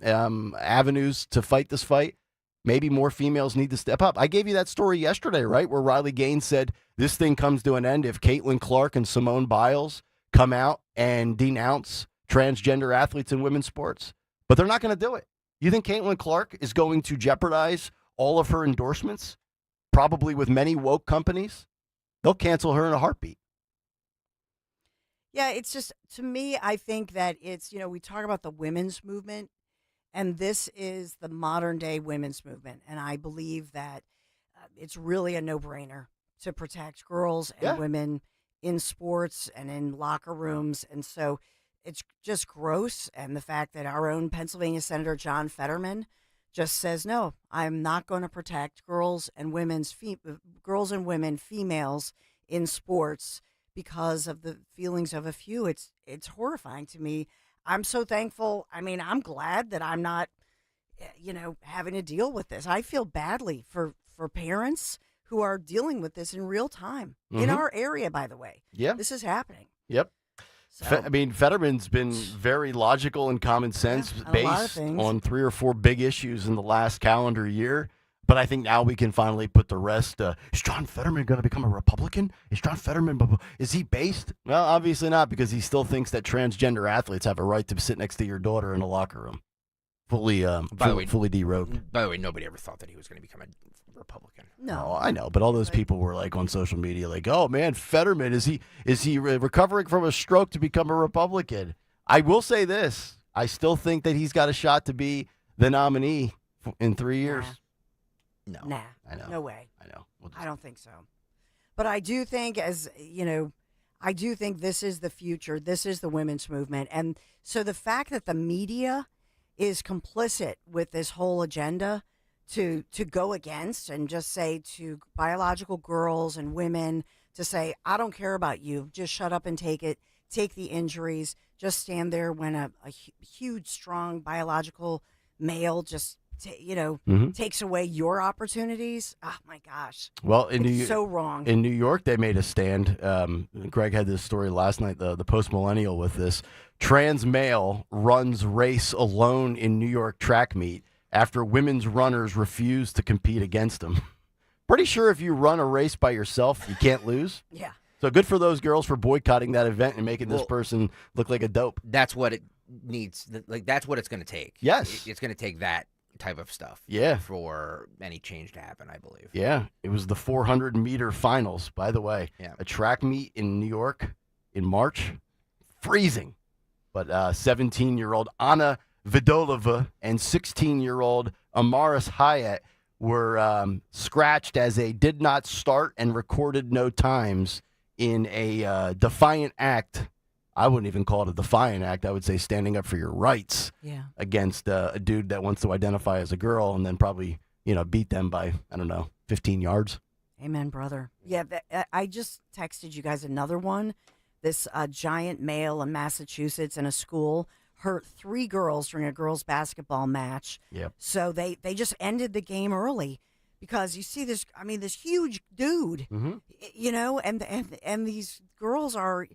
avenues to fight this fight. Maybe more females need to step up. I gave you that story yesterday, right, where Riley Gaines said this thing comes to an end if Caitlin Clark and Simone Biles come out and denounce transgender athletes in women's sports. But they're not going to do it. You think Caitlin Clark is going to jeopardize all of her endorsements, probably with many woke companies? They'll cancel her in a heartbeat. Yeah, it's just, to me, I think that it's, we talk about the women's movement, and this is the modern day women's movement. And I believe that it's really a no-brainer to protect girls and women in sports and in locker rooms. And so it's just gross. And the fact that our own Pennsylvania Senator John Fetterman just says, no, I'm not going to protect girls and women, females in sports because of the feelings of a few. It's horrifying to me. I'm so thankful. I'm glad that I'm not, having to deal with this. I feel badly for parents who are dealing with this in real time in our area, by the way. Yeah. This is happening. Yep. So, Fetterman's been very logical and common sense based on 3 or 4 big issues in the last calendar year. But I think now we can finally put the rest. Is John Fetterman going to become a Republican? Is John Fetterman, is he based? Well, obviously not, because he still thinks that transgender athletes have a right to sit next to your daughter in a locker room. Fully derobed. By the way, nobody ever thought that he was going to become a Republican. No, I know, but all those people were like on social media, like, "Oh man, Fetterman, is he recovering from a stroke to become a Republican?" I will say this: I still think that he's got a shot to be the nominee in 3 years. Nah, I know. No way. I know. I don't think so. But I do think, I do think this is the future. This is the women's movement. And so the fact that the media is complicit with this whole agenda to go against and just say to biological girls and women to say, I don't care about you. Just shut up and take it. Take the injuries. Just stand there when a huge, strong biological male just takes away your opportunities. Oh my gosh! Well, so wrong. In New York, they made a stand. Greg had this story last night. The post millennial with this trans male runs race alone in New York track meet after women's runners refuse to compete against him. Pretty sure if you run a race by yourself, you can't lose. Yeah. So good for those girls for boycotting that event and making this person look like a dope. That's what it needs. That's what it's going to take. Yes, it's going to take that type of stuff. Yeah. For any change to happen, I believe. Yeah. It was the 400-meter finals, by the way. Yeah. A track meet in New York in March. Freezing. But 17-year-old Anna Vidolova and 16-year-old Amaris Hayat were scratched as a did not start and recorded no times in a defiant act. I wouldn't even call it a defiant act. I would say standing up for your rights against a dude that wants to identify as a girl and then probably, beat them by, 15 yards. Amen, brother. Yeah, I just texted you guys another one. This giant male in Massachusetts in a school hurt 3 girls during a girls' basketball match. Yep. So they just ended the game early because you see this, this huge dude, and these girls are,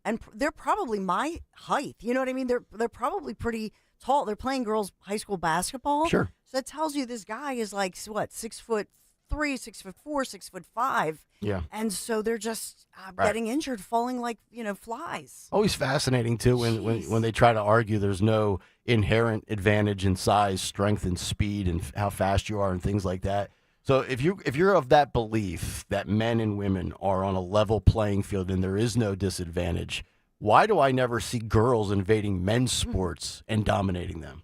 and they're probably my height. You know what I mean? They're probably pretty tall. They're playing girls' high school basketball. Sure. So that tells you this guy is like, 6'3", 6'4", 6'5". Yeah. And so they're just getting injured, falling like, flies. Always fascinating, too, when they try to argue there's no inherent advantage in size, strength, and speed and how fast you are and things like that. So if you're of that belief that men and women are on a level playing field and there is no disadvantage, why do I never see girls invading men's sports and dominating them?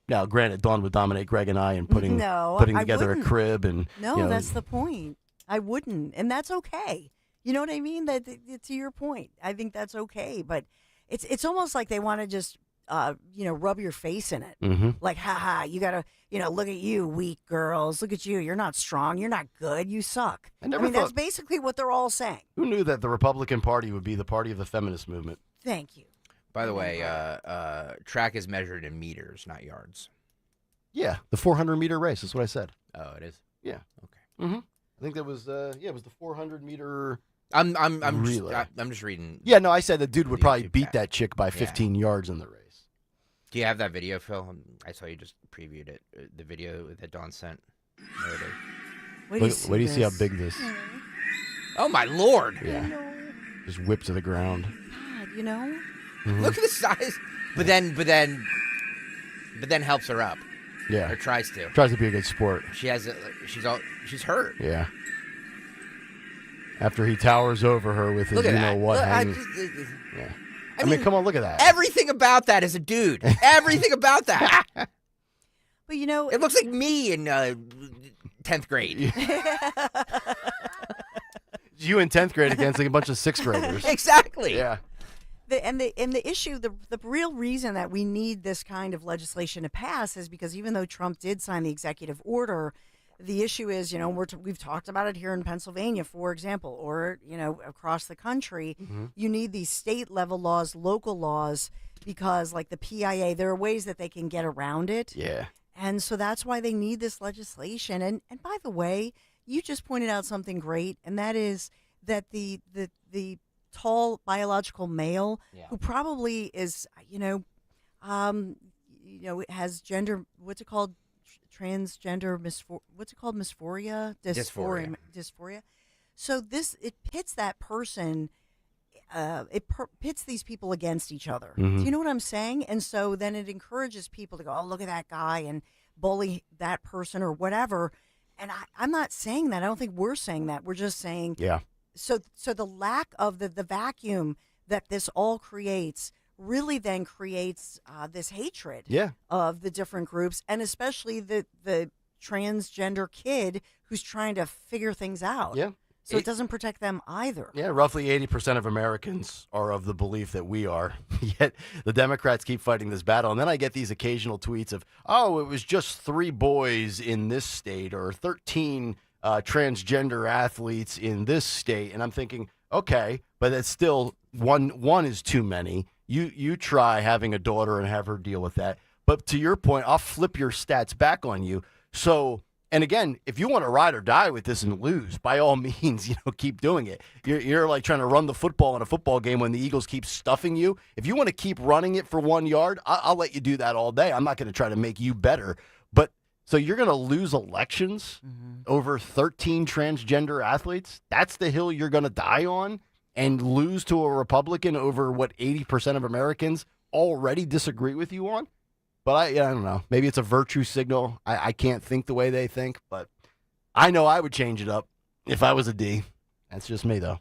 Now, granted, Dawn would dominate Greg and I and putting together a crib and that's the point. I wouldn't, and that's okay. You know what I mean? That to your point, I think that's okay. But it's almost like they want to just rub your face in it, like you gotta look at you, weak girls. Look at you. You're not strong. You're not good. You suck. That's basically what they're all saying. Who knew that the Republican Party would be the party of the feminist movement? Thank you. By the way, track is measured in meters, not yards. Yeah, the 400-meter race is what I said. Oh, it is? Yeah. Okay. Mm-hmm. I think that was it was the 400-meter I'm relay. just reading. Yeah, no, I said the dude would probably beat that chick by 15 yards in the race. Do you have that video, Phil? I saw you just previewed it. The video that Dawn sent. There it is. Wait do you see how big this? Oh my Lord! Yeah. Just whipped to the ground. God, Look at the size. But then helps her up. Yeah. Or tries to. Tries to be a good sport. She's hurt. Yeah. After he towers over her with his what hanging. Yeah. I mean, come on, look at that. Everything about that is a dude. Everything about that. But it looks like me in 10th grade. You in 10th grade against like a bunch of 6th graders. Exactly. Yeah. The issue, the real reason that we need this kind of legislation to pass is because even though Trump did sign the executive order, the issue is, we've talked about it here in Pennsylvania, for example, or, across the country. You need these state level laws, local laws, because like the PIA, there are ways that they can get around it. Yeah. And so that's why they need this legislation. And by the way, you just pointed out something great, and that is that the tall biological male who probably is, has gender, what's it called? Transgender dysphoria. So it pits that person. Pits these people against each other. Do you know what I'm saying? And so then it encourages people to go, oh, look at that guy and bully that person or whatever. And I'm not saying that. I don't think we're saying that. We're just saying, So the lack of the vacuum that this all creates really then creates this hatred of the different groups, and especially the transgender kid who's trying to figure things out. Yeah. So it doesn't protect them either. Yeah, roughly 80% of Americans are of the belief that we are. Yet the Democrats keep fighting this battle. And then I get these occasional tweets of, oh, it was just 3 boys in this state or 13 transgender athletes in this state. And I'm thinking, okay, but it's still one is too many. You try having a daughter and have her deal with that. But to your point, I'll flip your stats back on you. So, and again, if you want to ride or die with this and lose, by all means, keep doing it. You're like trying to run the football in a football game when the Eagles keep stuffing you. If you want to keep running it for 1 yard, I'll let you do that all day. I'm not going to try to make you better. But so you're going to lose elections over 13 transgender athletes? That's the hill you're going to die on? And lose to a Republican over what 80% of Americans already disagree with you on? But I don't know. Maybe it's a virtue signal. I can't think the way they think, but I know I would change it up if I was a D. That's just me, though.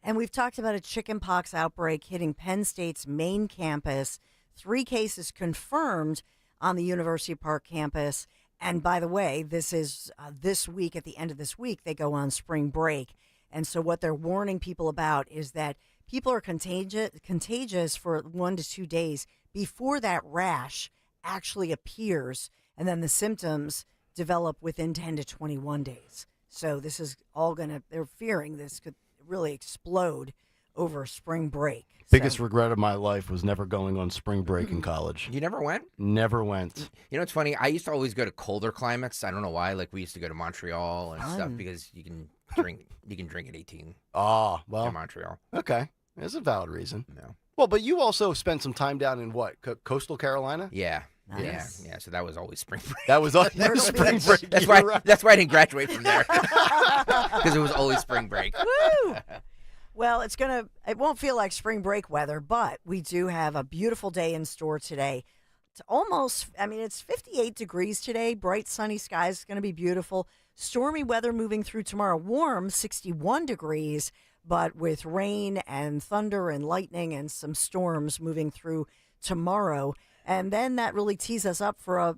And we've talked about a chickenpox outbreak hitting Penn State's main campus. 3 cases confirmed on the University Park campus. And by the way, this is this week, at the end of this week, they go on spring break. And so what they're warning people about is that people are contagious for 1 to 2 days before that rash actually appears. And then the symptoms develop within 10 to 21 days. So this is all they're fearing this could really explode over spring break. Biggest regret of my life was never going on spring break in college. You never went? Never went. You know, it's funny. I used to always go to colder climates. I don't know why. Like, we used to go to Montreal and stuff because you can drink at 18. Oh, well. In Montreal. Okay. That's a valid reason. No. Well, but you also spent some time down in what? Coastal Carolina? Yeah. Nice. Yeah. So that was always spring break. That was always spring break. That's why I didn't graduate from there. Because it was always spring break. Woo! Well, it won't feel like spring break weather, but we do have a beautiful day in store today. It's 58 degrees today. Bright sunny skies. It's going to be beautiful. Stormy weather moving through tomorrow. Warm, 61 degrees, but with rain and thunder and lightning and some storms moving through tomorrow. And then that really tees us up for a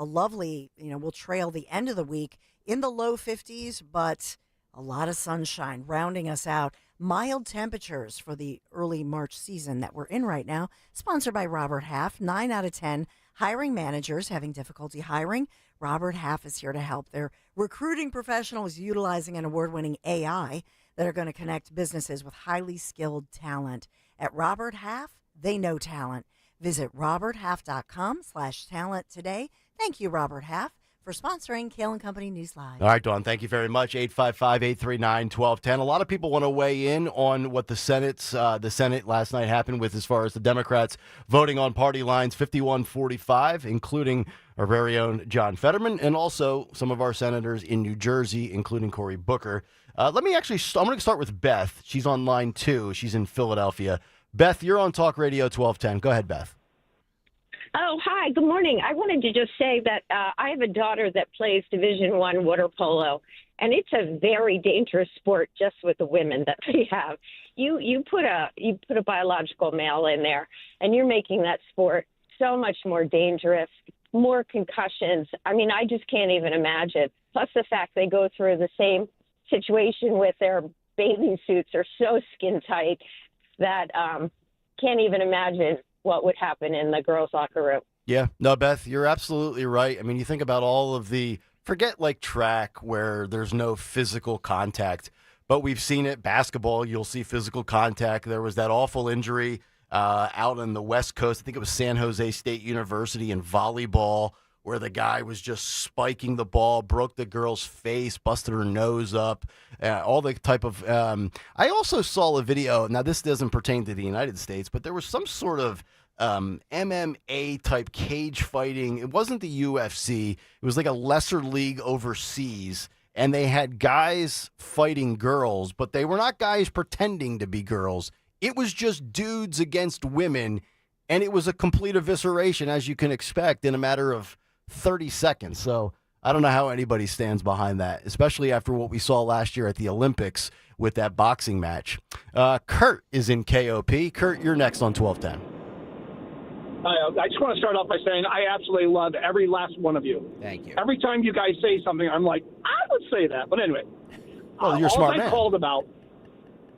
lovely, we'll trail the end of the week in the low 50s, but a lot of sunshine rounding us out. Mild temperatures for the early March season that we're in right now. Sponsored by Robert Half. 9 out of 10 hiring managers having difficulty hiring. Robert Half is here to help. Their recruiting professionals utilizing an award-winning AI that are going to connect businesses with highly skilled talent. At Robert Half, they know talent. Visit roberthalf.com/talent today. Thank you, Robert Half, for sponsoring Kayal & Company News Live. All right, Dawn, thank you very much. 855-839-1210. A lot of people want to weigh in on what the Senate last night happened with as far as the Democrats voting on party lines 51-45, including our very own John Fetterman and also some of our senators in New Jersey, including Cory Booker. I'm going to start with Beth. She's on line 2. She's in Philadelphia. Beth, you're on Talk Radio 1210. Go ahead, Beth. Oh, hi. Good morning. I wanted to just say that I have a daughter that plays Division I water polo, and it's a very dangerous sport just with the women that we have. You put a biological male in there, and you're making that sport so much more dangerous, more concussions. I mean, I just can't even imagine. Plus the fact they go through the same situation with their bathing suits are so skin tight that can't even imagine what would happen in the girls' locker room. Yeah. No, Beth, you're absolutely right. I mean, you think about all of forget like track where there's no physical contact, but we've seen it. Basketball, you'll see physical contact. There was that awful injury out on the West Coast. I think it was San Jose State University in volleyball where the guy was just spiking the ball, broke the girl's face, busted her nose up, all the type of I also saw a video. Now, this doesn't pertain to the United States, but there was some sort of MMA-type cage fighting. It wasn't the UFC. It was like a lesser league overseas, and they had guys fighting girls, but they were not guys pretending to be girls. It was just dudes against women, and it was a complete evisceration, as you can expect, in a matter of 30 seconds. So I don't know how anybody stands behind that, especially after what we saw last year at the Olympics with that boxing match. Kurt is in KOP. Kurt, you're next on 1210. I just want to start off by saying I absolutely love every last one of you. Thank you. Every time you guys say something, I'm like, I would say that. But anyway, well, you're a smart man. Called about.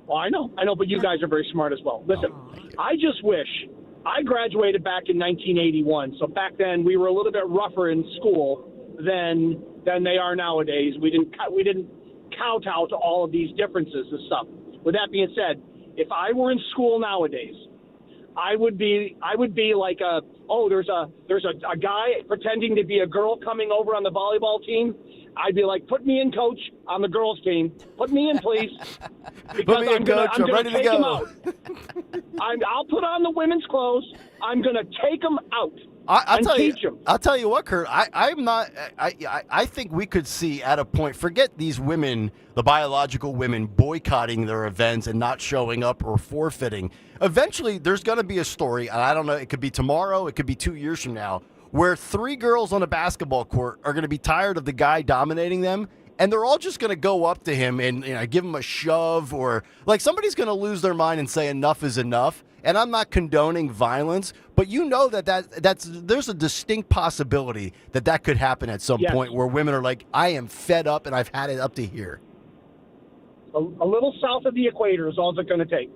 Well, I know, but you guys are very smart as well. Listen, I just wish I graduated back in 1981. So back then we were a little bit rougher in school than they are nowadays. We didn't count out all of these differences and stuff. With that being said, if I were in school nowadays, I would be like there's a guy pretending to be a girl coming over on the volleyball team. I'd be like, put me in, coach, on the girls' team. Put me in, please. Because I'm gonna take him out. I'll put on the women's clothes. I'm going to take them out and teach them. I'll tell you what, Kurt. I think we could see at a point, forget these women, the biological women, boycotting their events and not showing up or forfeiting. Eventually, there's going to be a story, and I don't know, it could be tomorrow, it could be 2 years from now, where 3 girls on a basketball court are going to be tired of the guy dominating them, and they're all just going to go up to him and give him a shove, or like somebody's going to lose their mind and say enough is enough. And I'm not condoning violence, but you know there's a distinct possibility that could happen at some point where women are like, I am fed up and I've had it up to here. A little south of the equator is all it's going to take.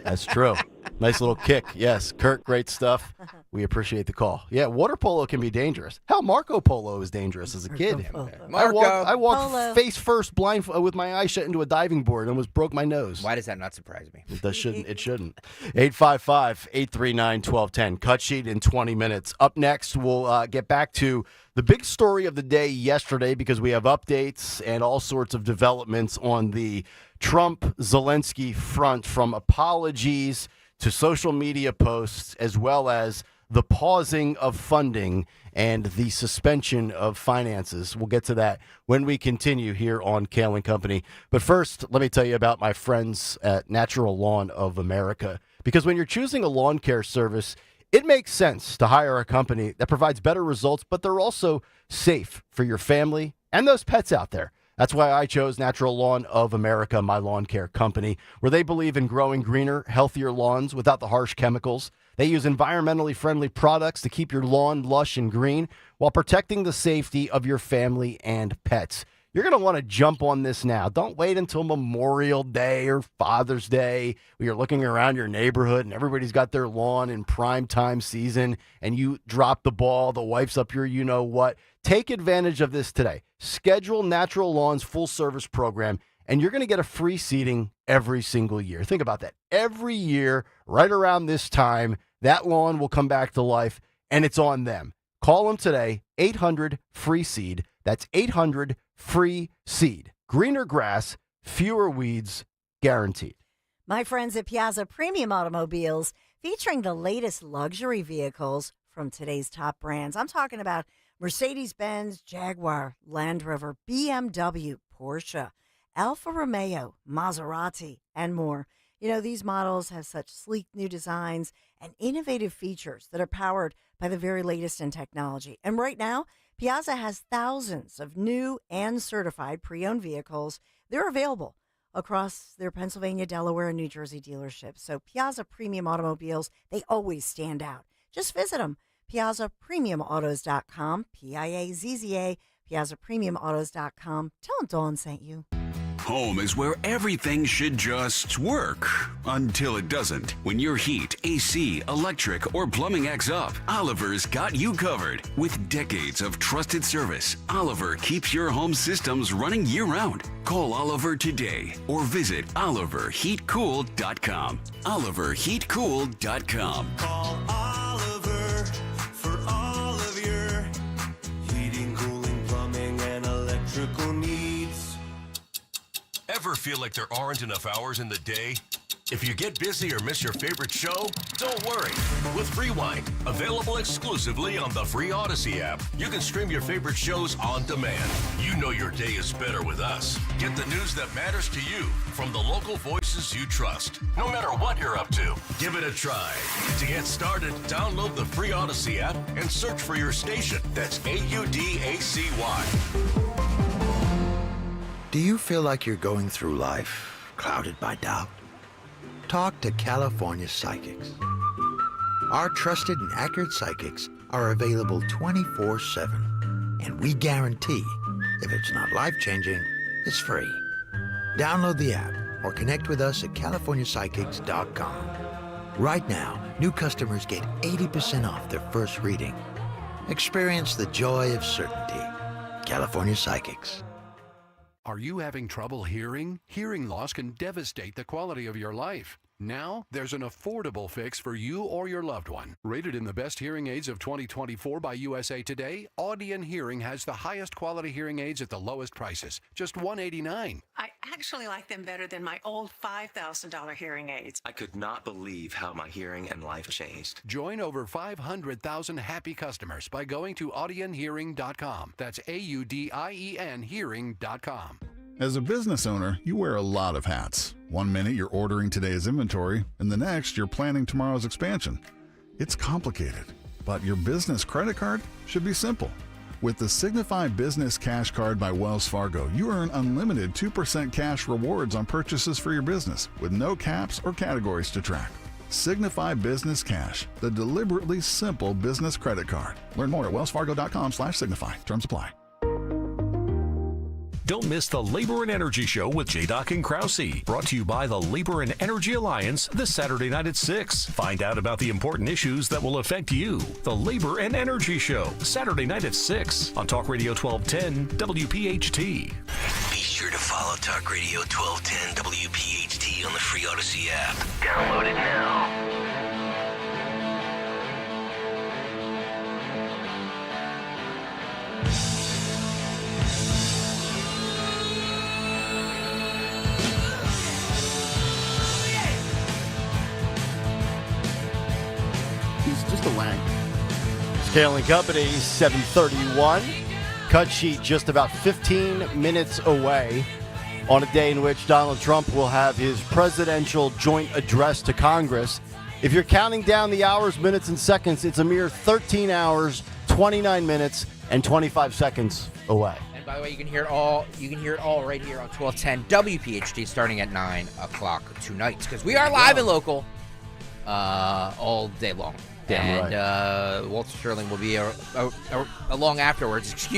That's true. Nice little kick. Yes, Kurt, great stuff. We appreciate the call. Yeah, water polo can be dangerous. Hell, Marco Polo was dangerous as a kid. I walked face first blind with my eyes shut into a diving board and broke my nose. Why does that not surprise me? It shouldn't. 855-839-1210. Cut sheet in 20 minutes. Up next, we'll get back to the big story of the day yesterday because we have updates and all sorts of developments on the Trump-Zelensky front, from apologies to social media posts, as well as the pausing of funding and the suspension of finances. We'll get to that when we continue here on Kayal & Company. But first, let me tell you about my friends at Natural Lawn of America. Because when you're choosing a lawn care service, it makes sense to hire a company that provides better results, but they're also safe for your family and those pets out there. That's why I chose Natural Lawn of America, my lawn care company, where they believe in growing greener, healthier lawns without the harsh chemicals. They use environmentally friendly products to keep your lawn lush and green while protecting the safety of your family and pets. You're going to want to jump on this now. Don't wait until Memorial Day or Father's Day when you're looking around your neighborhood and everybody's got their lawn in prime time season and you drop the ball, the wife's up your you-know-what. Take advantage of this today. Schedule Natural Lawn's full-service program, and you're going to get a free seeding every single year. Think about that. Every year, right around this time, that lawn will come back to life, and it's on them. Call them today, 800-FREE-SEED. That's 800-FREE-SEED. Greener grass, fewer weeds, guaranteed. My friends at Piazza Premium Automobiles, featuring the latest luxury vehicles from today's top brands. I'm talking about Mercedes-Benz, Jaguar, Land Rover, BMW, Porsche, Alfa Romeo, Maserati, and more. You know, these models have such sleek new designs and innovative features that are powered by the very latest in technology. And right now, Piazza has thousands of new and certified pre-owned vehicles. They're available across their Pennsylvania, Delaware, and New Jersey dealerships. So Piazza Premium Automobiles, they always stand out. Just visit them. PiazzaPremiumAutos.com, Piazza, PiazzaPremiumAutos.com. Tell them Dawn sent you. Home is where everything should just work. Until it doesn't. When your heat, AC, electric, or plumbing acts up, Oliver's got you covered. With decades of trusted service, Oliver keeps your home systems running year-round. Call Oliver today or visit OliverHeatCool.com. OliverHeatCool.com. Call Oliver for all of your heating, cooling, plumbing, and electrical needs. Ever feel like there aren't enough hours in the day? If you get busy or miss your favorite show, don't worry. With Rewind, available exclusively on the free Odyssey app, you can stream your favorite shows on demand. You know your day is better with us. Get the news that matters to you from the local voices you trust. No matter what you're up to, give it a try. To get started, download the free Odyssey app and search for your station. That's AUDACY. Do you feel like you're going through life clouded by doubt? Talk to California Psychics. Our trusted and accurate psychics are available 24/7. And we guarantee, if it's not life-changing, it's free. Download the app or connect with us at CaliforniaPsychics.com. Right now, new customers get 80% off their first reading. Experience the joy of certainty. California Psychics. Are you having trouble hearing? Hearing loss can devastate the quality of your life. Now, there's an affordable fix for you or your loved one. Rated in the best hearing aids of 2024 by USA Today, Audion Hearing has the highest quality hearing aids at the lowest prices, just $189. I actually like them better than my old $5,000 hearing aids. I could not believe how my hearing and life changed. Join over 500,000 happy customers by going to audionhearing.com. That's AUDIEN hearing.com. As a business owner, you wear a lot of hats. One minute you're ordering today's inventory, and the next you're planning tomorrow's expansion. It's complicated, but your business credit card should be simple. With the Signify Business Cash Card by Wells Fargo, you earn unlimited 2% cash rewards on purchases for your business with no caps or categories to track. Signify Business Cash, the deliberately simple business credit card. Learn more at wellsfargo.com/signify. Terms apply. Don't miss the Labor and Energy Show with J-Doc and Krause. Brought to you by the Labor and Energy Alliance this Saturday night at 6. Find out about the important issues that will affect you. The Labor and Energy Show, Saturday night at 6 on Talk Radio 1210 WPHT. Be sure to follow Talk Radio 1210 WPHT on the free Odyssey app. Download it now. He's just a wank. Kayal Company, 7:31. Cut sheet just about 15 minutes away on a day in which Donald Trump will have his presidential joint address to Congress. If you're counting down the hours, minutes, and seconds, it's a mere 13 hours, 29 minutes, and 25 seconds away. And by the way, you can hear it all. You can hear it all right here on 1210 WPHT, starting at 9 o'clock tonight, because we are live and local all day long. Damn and Walter Sterling will be along afterwards, to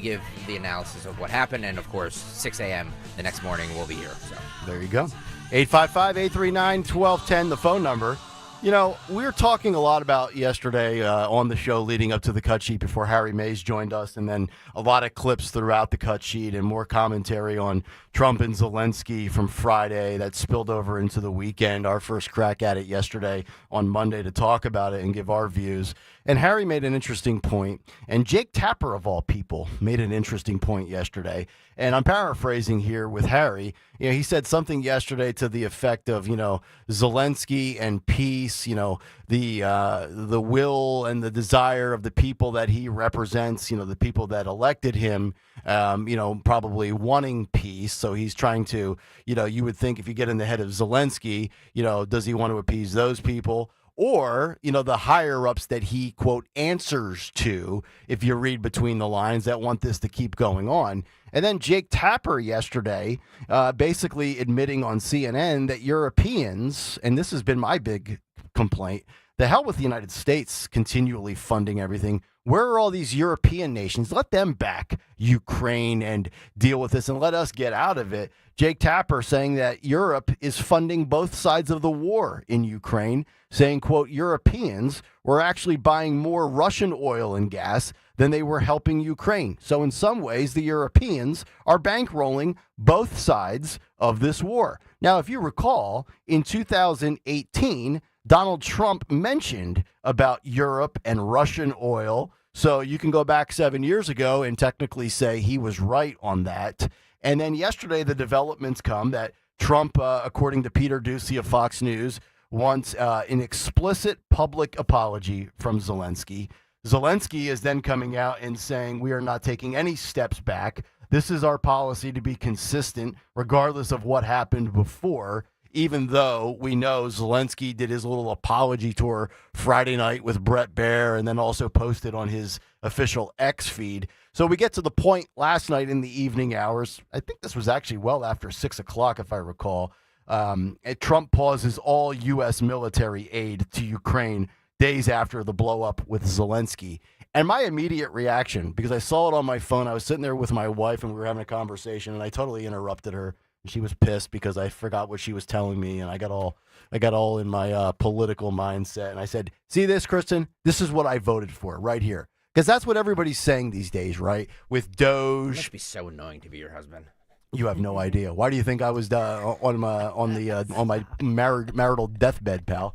give the analysis of what happened. And, of course, 6 a.m. the next morning we'll be here. So there you go. 855-839-1210, the phone number. You know, we were talking a lot about yesterday on the show leading up to the cut sheet before Harry Mays joined us, and then a lot of clips throughout the cut sheet and more commentary on Trump and Zelensky from Friday that spilled over into the weekend. Our first crack at it yesterday on Monday to talk about it and give our views. And Harry made an interesting point, and Jake Tapper, of all people, made an interesting point yesterday. And I'm paraphrasing here with Harry. You know, he said something yesterday to the effect of, you know, Zelensky and peace, you know, the will and the desire of the people that he represents, you know, the people that elected him, you know, probably wanting peace. So he's trying to, you know, you would think if you get in the head of Zelensky, you know, does he want to appease those people? Or, you know, the higher-ups that he, quote, answers to, if you read between the lines, that want this to keep going on. And then Jake Tapper yesterday basically admitting on CNN that Europeans, and this has been my big complaint, the hell with the United States continually funding everything. Where are all these European nations? Let them back Ukraine and deal with this and let us get out of it. Jake Tapper saying that Europe is funding both sides of the war in Ukraine, saying, quote, Europeans were actually buying more Russian oil and gas than they were helping Ukraine. So in some ways, the Europeans are bankrolling both sides of this war. Now, if you recall, in 2018, Donald Trump mentioned about Europe and Russian oil. So you can go back 7 years ago and technically say he was right on that. And then yesterday, the developments come that Trump, according to Peter Doocy of Fox News, wants an explicit public apology from Zelensky. Zelensky is then coming out and saying, we are not taking any steps back. This is our policy to be consistent, regardless of what happened before, even though we know Zelensky did his little apology tour Friday night with Brett Baer and then also posted on his official X feed. So we get to the point last night in the evening hours. I think this was actually well after 6 o'clock, if I recall. Trump pauses all U.S. military aid to Ukraine days after the blow up with Zelensky. And my immediate reaction, because I saw it on my phone, I was sitting there with my wife and we were having a conversation and I totally interrupted her. And she was pissed because I forgot what she was telling me and I got all in my political mindset. And I said, see this, Kristen? This is what I voted for right here. Because that's what everybody's saying these days, right? With Doge. It must be so annoying to be your husband. You have no idea. Why do you think I was on my marital deathbed, pal?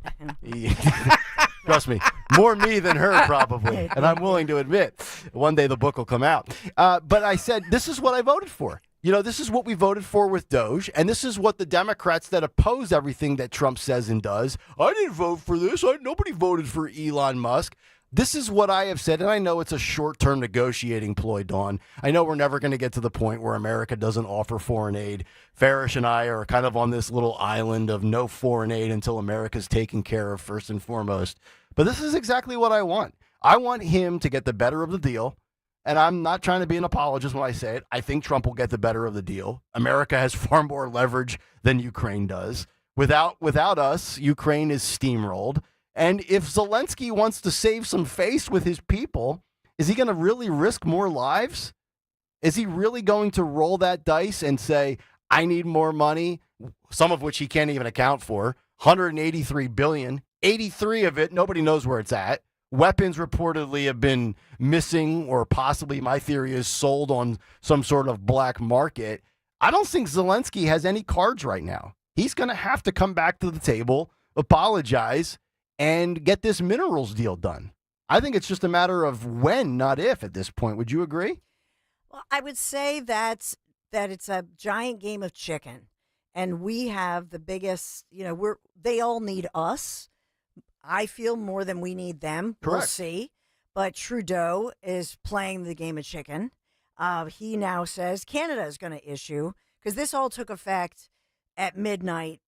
Trust me, more me than her probably, and I'm willing to admit one day the book will come out. But I said this is what I voted for. You know, this is what we voted for with Doge, and this is what the Democrats that oppose everything that Trump says and does. I didn't vote for this. Nobody voted for Elon Musk. This is what I have said, and I know it's a short-term negotiating ploy, Dawn. I know we're never going to get to the point where America doesn't offer foreign aid. Farish and I are kind of on this little island of no foreign aid until America's taken care of first and foremost. But this is exactly what I want. I want him to get the better of the deal, and I'm not trying to be an apologist when I say it. I think Trump will get the better of the deal. America has far more leverage than Ukraine does. Without us, Ukraine is steamrolled. And if Zelensky wants to save some face with his people, is he going to really risk more lives? Is he really going to roll that dice and say, I need more money, some of which he can't even account for, 183 billion, 83 of it, nobody knows where it's at. Weapons reportedly have been missing or possibly, my theory is, sold on some sort of black market. I don't think Zelensky has any cards right now. He's going to have to come back to the table, apologize, and get this minerals deal done. I think it's just a matter of when, not if, at this point. Would you agree? Well, I would say that it's a giant game of chicken, and we have the biggest. They all need us. I feel more than we need them. Correct. We'll see. But Trudeau is playing the game of chicken. He now says Canada is going to issue, because this all took effect at midnight,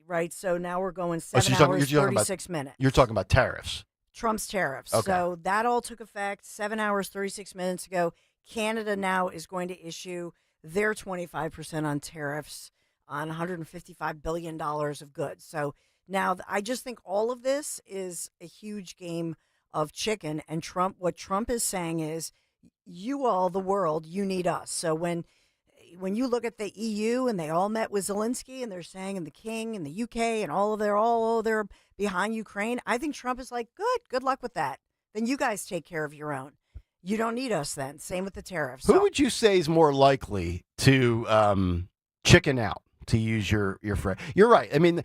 right? So now we're going 7 hours, 36 minutes. You're talking about tariffs. Trump's tariffs. Okay. So that all took effect 7 hours, 36 minutes ago. Canada now is going to issue their 25% on tariffs on $155 billion of goods. So now I just think all of this is a huge game of chicken. And what Trump is saying is, you all, the world, you need us. So when you look at the EU and they all met with Zelensky and they're saying, and the King and the UK and they're behind Ukraine, I think Trump is like, good luck with that. Then you guys take care of your own. You don't need us then. Same with the tariffs. Who would you say is more likely to chicken out, to use your phrase? You're right. I mean,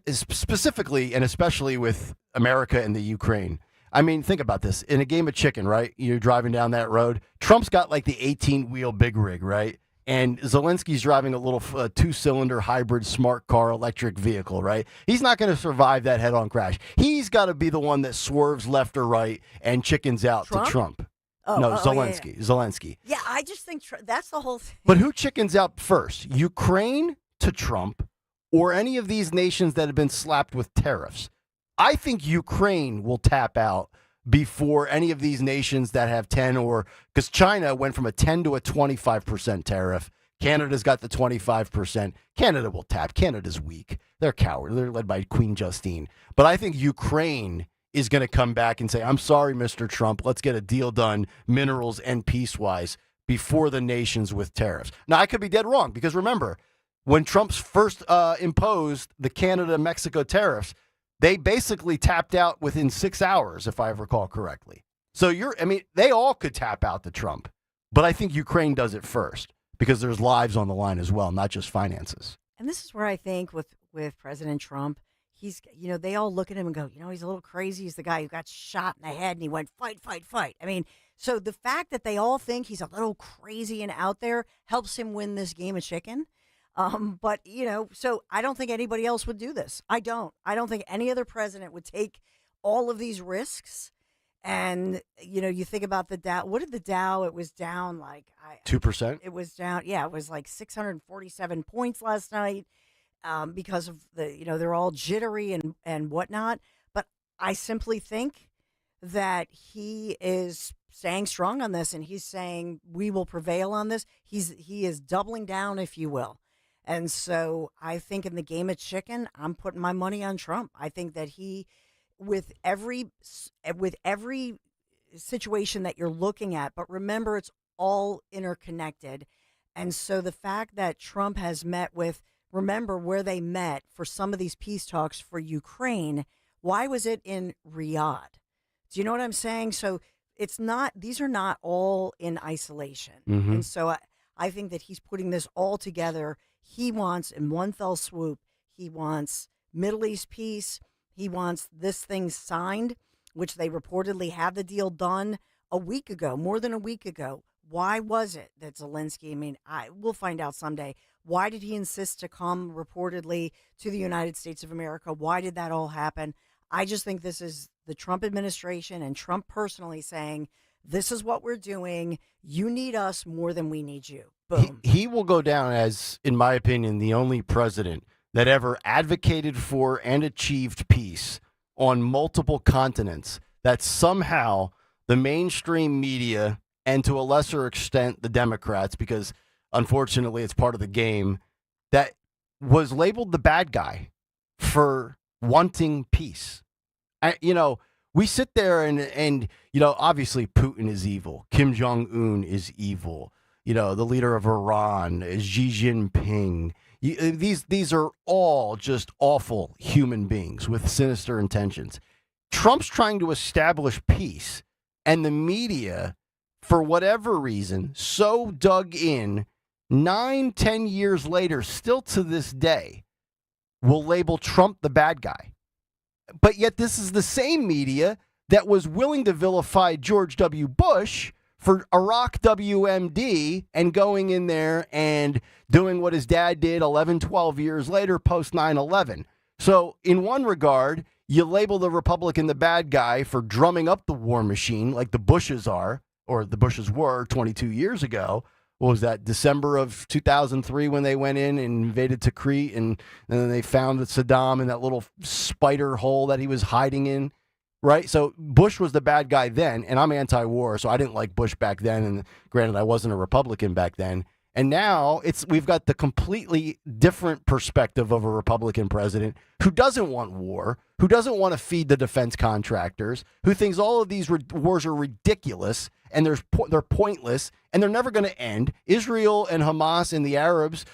specifically and especially with America and the Ukraine. I mean, think about this. In a game of chicken, right? You're driving down that road. Trump's got like the 18-wheel big rig, right? And Zelensky's driving a little 2-cylinder hybrid smart car electric vehicle, right? He's not going to survive that head-on crash. He's got to be the one that swerves left or right and chickens out to Trump. Zelensky. Yeah. Zelensky. Yeah, I just think that's the whole thing. But who chickens out first? Ukraine to Trump, or any of these nations that have been slapped with tariffs? I think Ukraine will tap out before any of these nations that have 10 because China went from a 10 to a 25% tariff. Canada's got the 25%. Canada will tap. Canada's weak. They're cowards. They're led by Queen Justine. But I think Ukraine is going to come back and say, I'm sorry, Mr. Trump, let's get a deal done, minerals and peace-wise, before the nations with tariffs. Now, I could be dead wrong, because remember, when Trump's first imposed the Canada-Mexico tariffs, they basically tapped out within 6 hours, if I recall correctly. So they all could tap out to Trump, but I think Ukraine does it first, because there's lives on the line as well, not just finances. And this is where I think with President Trump, they all look at him and go, he's a little crazy. He's the guy who got shot in the head and he went, fight, fight, fight. I mean, so the fact that they all think he's a little crazy and out there helps him win this game of chicken. But so I don't think anybody else would do this. I don't think any other president would take all of these risks. And, you think about the Dow. What did the Dow? It was down like 2%. It was down. Yeah, it was like 647 points last night. Because of they're all jittery and whatnot. But I simply think that he is staying strong on this, and he's saying we will prevail on this. He is doubling down, if you will. And so I think in the game of chicken, I'm putting my money on Trump. I think that with every situation that you're looking at, but remember, it's all interconnected. And so the fact that Trump has met with, remember where they met for some of these peace talks for Ukraine. Why was it in Riyadh? Do you know what I'm saying? So these are not all in isolation. Mm-hmm. And so I think that he's putting this all together. He wants, in one fell swoop, he wants Middle East peace. He wants this thing signed, which they reportedly had the deal done a week ago, more than a week ago. Why was it that Zelensky, we'll find out someday. Why did he insist to come reportedly to the United States of America? Why did that all happen? I just think this is the Trump administration and Trump personally saying, this is what we're doing. You need us more than we need you. Boom. He will go down as, in my opinion, the only president that ever advocated for and achieved peace on multiple continents, that somehow the mainstream media, and to a lesser extent the Democrats, because unfortunately it's part of the game, that was labeled the bad guy for wanting peace. We sit there and obviously Putin is evil. Kim Jong-un is evil. The leader of Iran is Xi Jinping. These are all just awful human beings with sinister intentions. Trump's trying to establish peace, and the media, for whatever reason, so dug in 9-10 years later, still to this day, will label Trump the bad guy. But yet this is the same media that was willing to vilify George W. Bush for Iraq WMD and going in there and doing what his dad did 11, 12 years later, post 9/11. So in one regard, you label the Republican the bad guy for drumming up the war machine like the Bushes are, or the Bushes were 22 years ago. What was that, December of 2003 when they went in and invaded Tikrit, and then they found Saddam in that little spider hole that he was hiding in, right? So Bush was the bad guy then, and I'm anti-war, so I didn't like Bush back then, and granted, I wasn't a Republican back then. And now we've got the completely different perspective of a Republican president who doesn't want war, who doesn't want to feed the defense contractors, who thinks all of these wars are ridiculous and they're pointless and they're never going to end. Israel and Hamas and the Arabs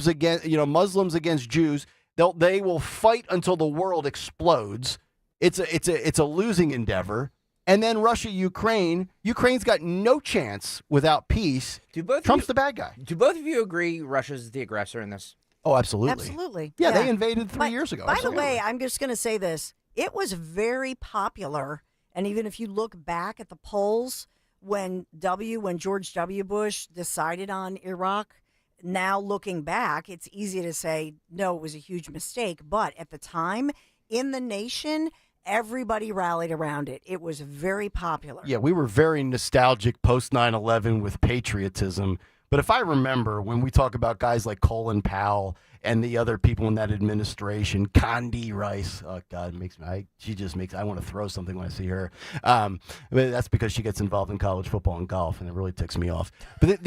against Muslims against Jews, they will fight until the world explodes. It's a losing endeavor. And then Russia, Ukraine's got no chance without peace. Trump's the bad guy. Do both of you agree Russia's the aggressor in this? Oh, absolutely. Absolutely. Yeah, they invaded 3 years ago. By the way, I'm just going to say this. It was very popular. And even if you look back at the polls when George W. Bush decided on Iraq, now looking back, it's easy to say, no, it was a huge mistake. But at the time, in the nation, everybody rallied around it. It was very popular. Yeah, we were very nostalgic post 9/11 with patriotism. But if I remember, when we talk about guys like Colin Powell and the other people in that administration, Condi Rice, oh God, I want to throw something when I see her. But that's because she gets involved in college football and golf, and it really ticks me off. But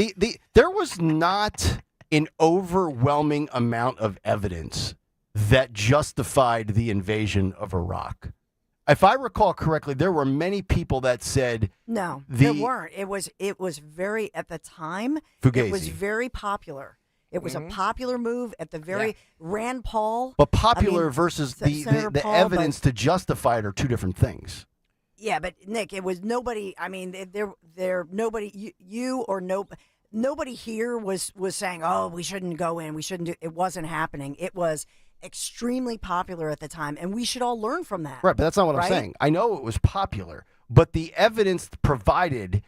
there was not an overwhelming amount of evidence that justified the invasion of Iraq. If I recall correctly, there were many people that said no, there weren't. It was very, at the time, Fugazi. It was very popular. It was a popular move at the very Rand Paul. But popular versus the evidence to justify it are two different things. Yeah, but Nick, it was nobody. I mean, nobody. Nobody here was saying, "Oh, we shouldn't go in. We shouldn't do." It wasn't happening. It was extremely popular at the time, and we should all learn from that. Right, but that's not what I'm saying. I know it was popular, but the evidence provided,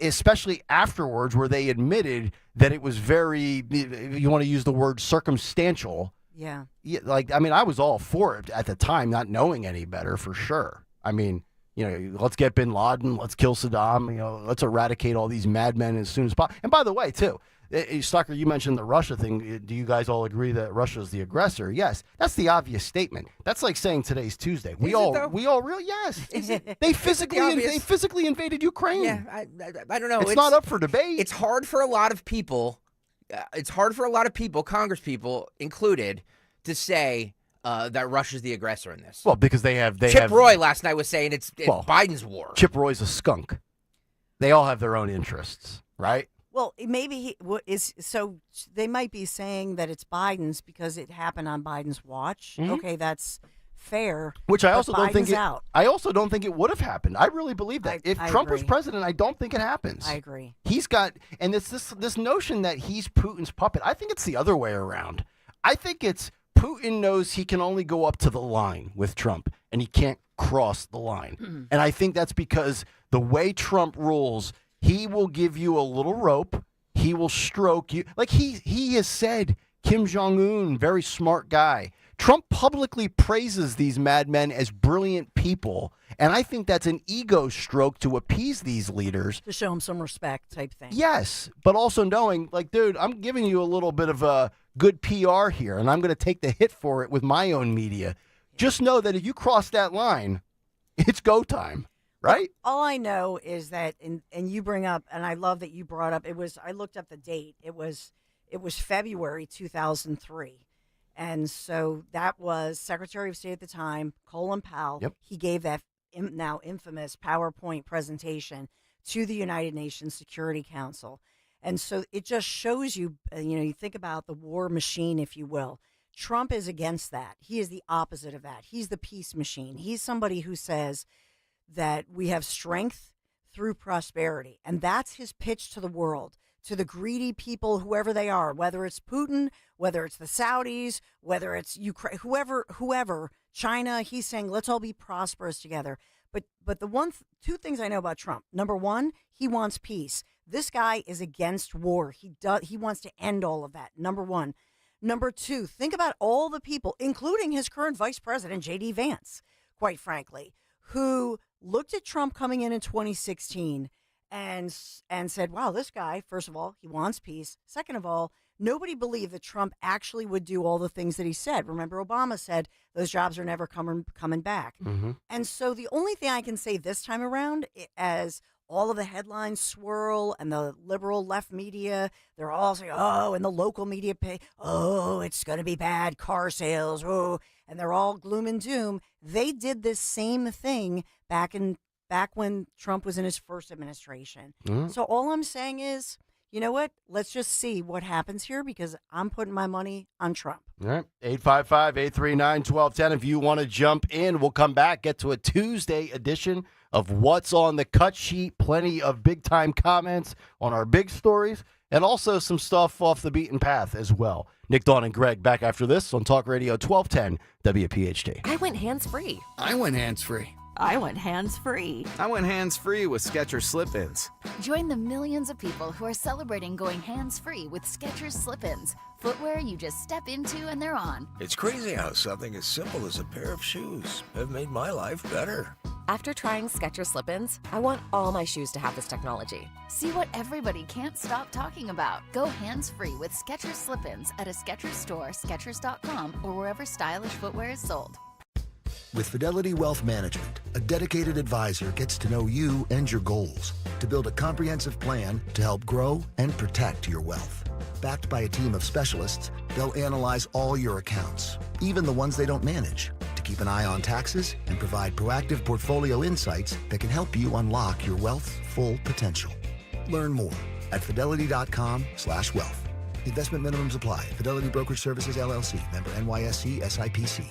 especially afterwards, where they admitted that it was very, you want to use the word circumstantial. Yeah. I was all for it at the time, not knowing any better, for sure. I mean, let's get bin Laden, let's kill Saddam, let's eradicate all these madmen as soon as possible. And by the way, too, Stucker, you mentioned the Russia thing. Do you guys all agree that Russia is the aggressor? Yes, that's the obvious statement. That's like saying today's Tuesday. We all really, yes. They physically invaded Ukraine. Yeah, I don't know. It's not up for debate. It's hard for a lot of people. Congress people included, to say that Russia's the aggressor in this. Well, because they have Chip Roy last night was saying it's Biden's war. Chip Roy's a skunk. They all have their own interests, right? Well, maybe so they might be saying that it's Biden's because it happened on Biden's watch. Mm-hmm. Okay, that's fair. Which I also don't think it would have happened. I really believe that. If Trump was president, I don't think it happens. I agree. He's got, and it's this notion that he's Putin's puppet. I think it's the other way around. I think it's Putin knows he can only go up to the line with Trump, and he can't cross the line. Mm-hmm. And I think that's because the way Trump rules, he will give you a little rope. He will stroke you. Like he has said, Kim Jong-un, very smart guy. Trump publicly praises these madmen as brilliant people. And I think that's an ego stroke to appease these leaders. To show them some respect type thing. Yes, but also knowing, like, dude, I'm giving you a little bit of a good PR here, and I'm going to take the hit for it with my own media. Just know that if you cross that line, it's go time. Right? All I know is that, and you bring up, and I love that you brought up, I looked up the date. It was it was February 2003. And so that was Secretary of State at the time, Colin Powell. Yep. He gave that now infamous PowerPoint presentation to the United Nations Security Council. And so it just shows you, you think about the war machine, if you will. Trump is against that. He is the opposite of that. He's the peace machine. He's somebody who says that we have strength through prosperity. And that's his pitch to the world, to the greedy people, whoever they are, whether it's Putin, whether it's the Saudis, whether it's Ukraine, whoever, China. He's saying, let's all be prosperous together. But the two things I know about Trump. Number one, he wants peace. This guy is against war. He wants to end all of that. Number one. Number two, think about all the people, including his current vice president, J.D. Vance, quite frankly, who looked at Trump coming in 2016 and said, wow, this guy, first of all, he wants peace. Second of all, nobody believed that Trump actually would do all the things that he said. Remember, Obama said those jobs are never coming back. Mm-hmm. And so the only thing I can say this time around, as all of the headlines swirl and the liberal left media, they're all saying, oh, and the local media oh, it's going to be bad, car sales, oh, and they're all gloom and doom. They did this same thing back when Trump was in his first administration. Mm-hmm. So all I'm saying is, you know what? Let's just see what happens here, because I'm putting my money on Trump. All right. 855-839-1210. If you want to jump in, we'll come back, get to a Tuesday edition of What's on the Cut Sheet. Plenty of big-time comments on our big stories, and also some stuff off the beaten path as well. Nick, Dawn, and Greg back after this on Talk Radio 1210 WPHT. I went hands-free. I went hands-free. I went hands-free. I went hands-free with Skechers Slip-ins. Join the millions of people who are celebrating going hands-free with Skechers Slip-ins. Footwear you just step into and they're on. It's crazy how something as simple as a pair of shoes have made my life better. After trying Skechers Slip-ins, I want all my shoes to have this technology. See what everybody can't stop talking about. Go hands-free with Skechers Slip-ins at a Skechers store, Skechers.com, or wherever stylish footwear is sold. With Fidelity Wealth Management, a dedicated advisor gets to know you and your goals to build a comprehensive plan to help grow and protect your wealth. Backed by a team of specialists, they'll analyze all your accounts, even the ones they don't manage, to keep an eye on taxes and provide proactive portfolio insights that can help you unlock your wealth's full potential. Learn more at fidelity.com/wealth. Investment minimums apply. Fidelity Brokerage Services, LLC. Member NYSE SIPC.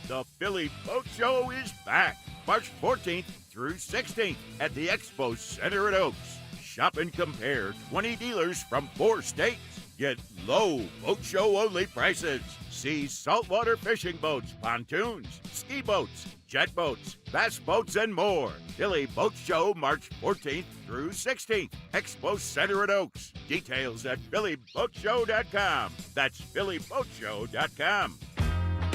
The Philly Boat Show is back March 14th through 16th at the Expo Center at Oaks. Shop and compare 20 dealers from 4 states. Get low boat show only prices. See saltwater fishing boats, pontoons, ski boats, jet boats, bass boats, and more. Philly Boat Show March 14th through 16th. Expo Center at Oaks. Details at phillyboatshow.com. That's phillyboatshow.com.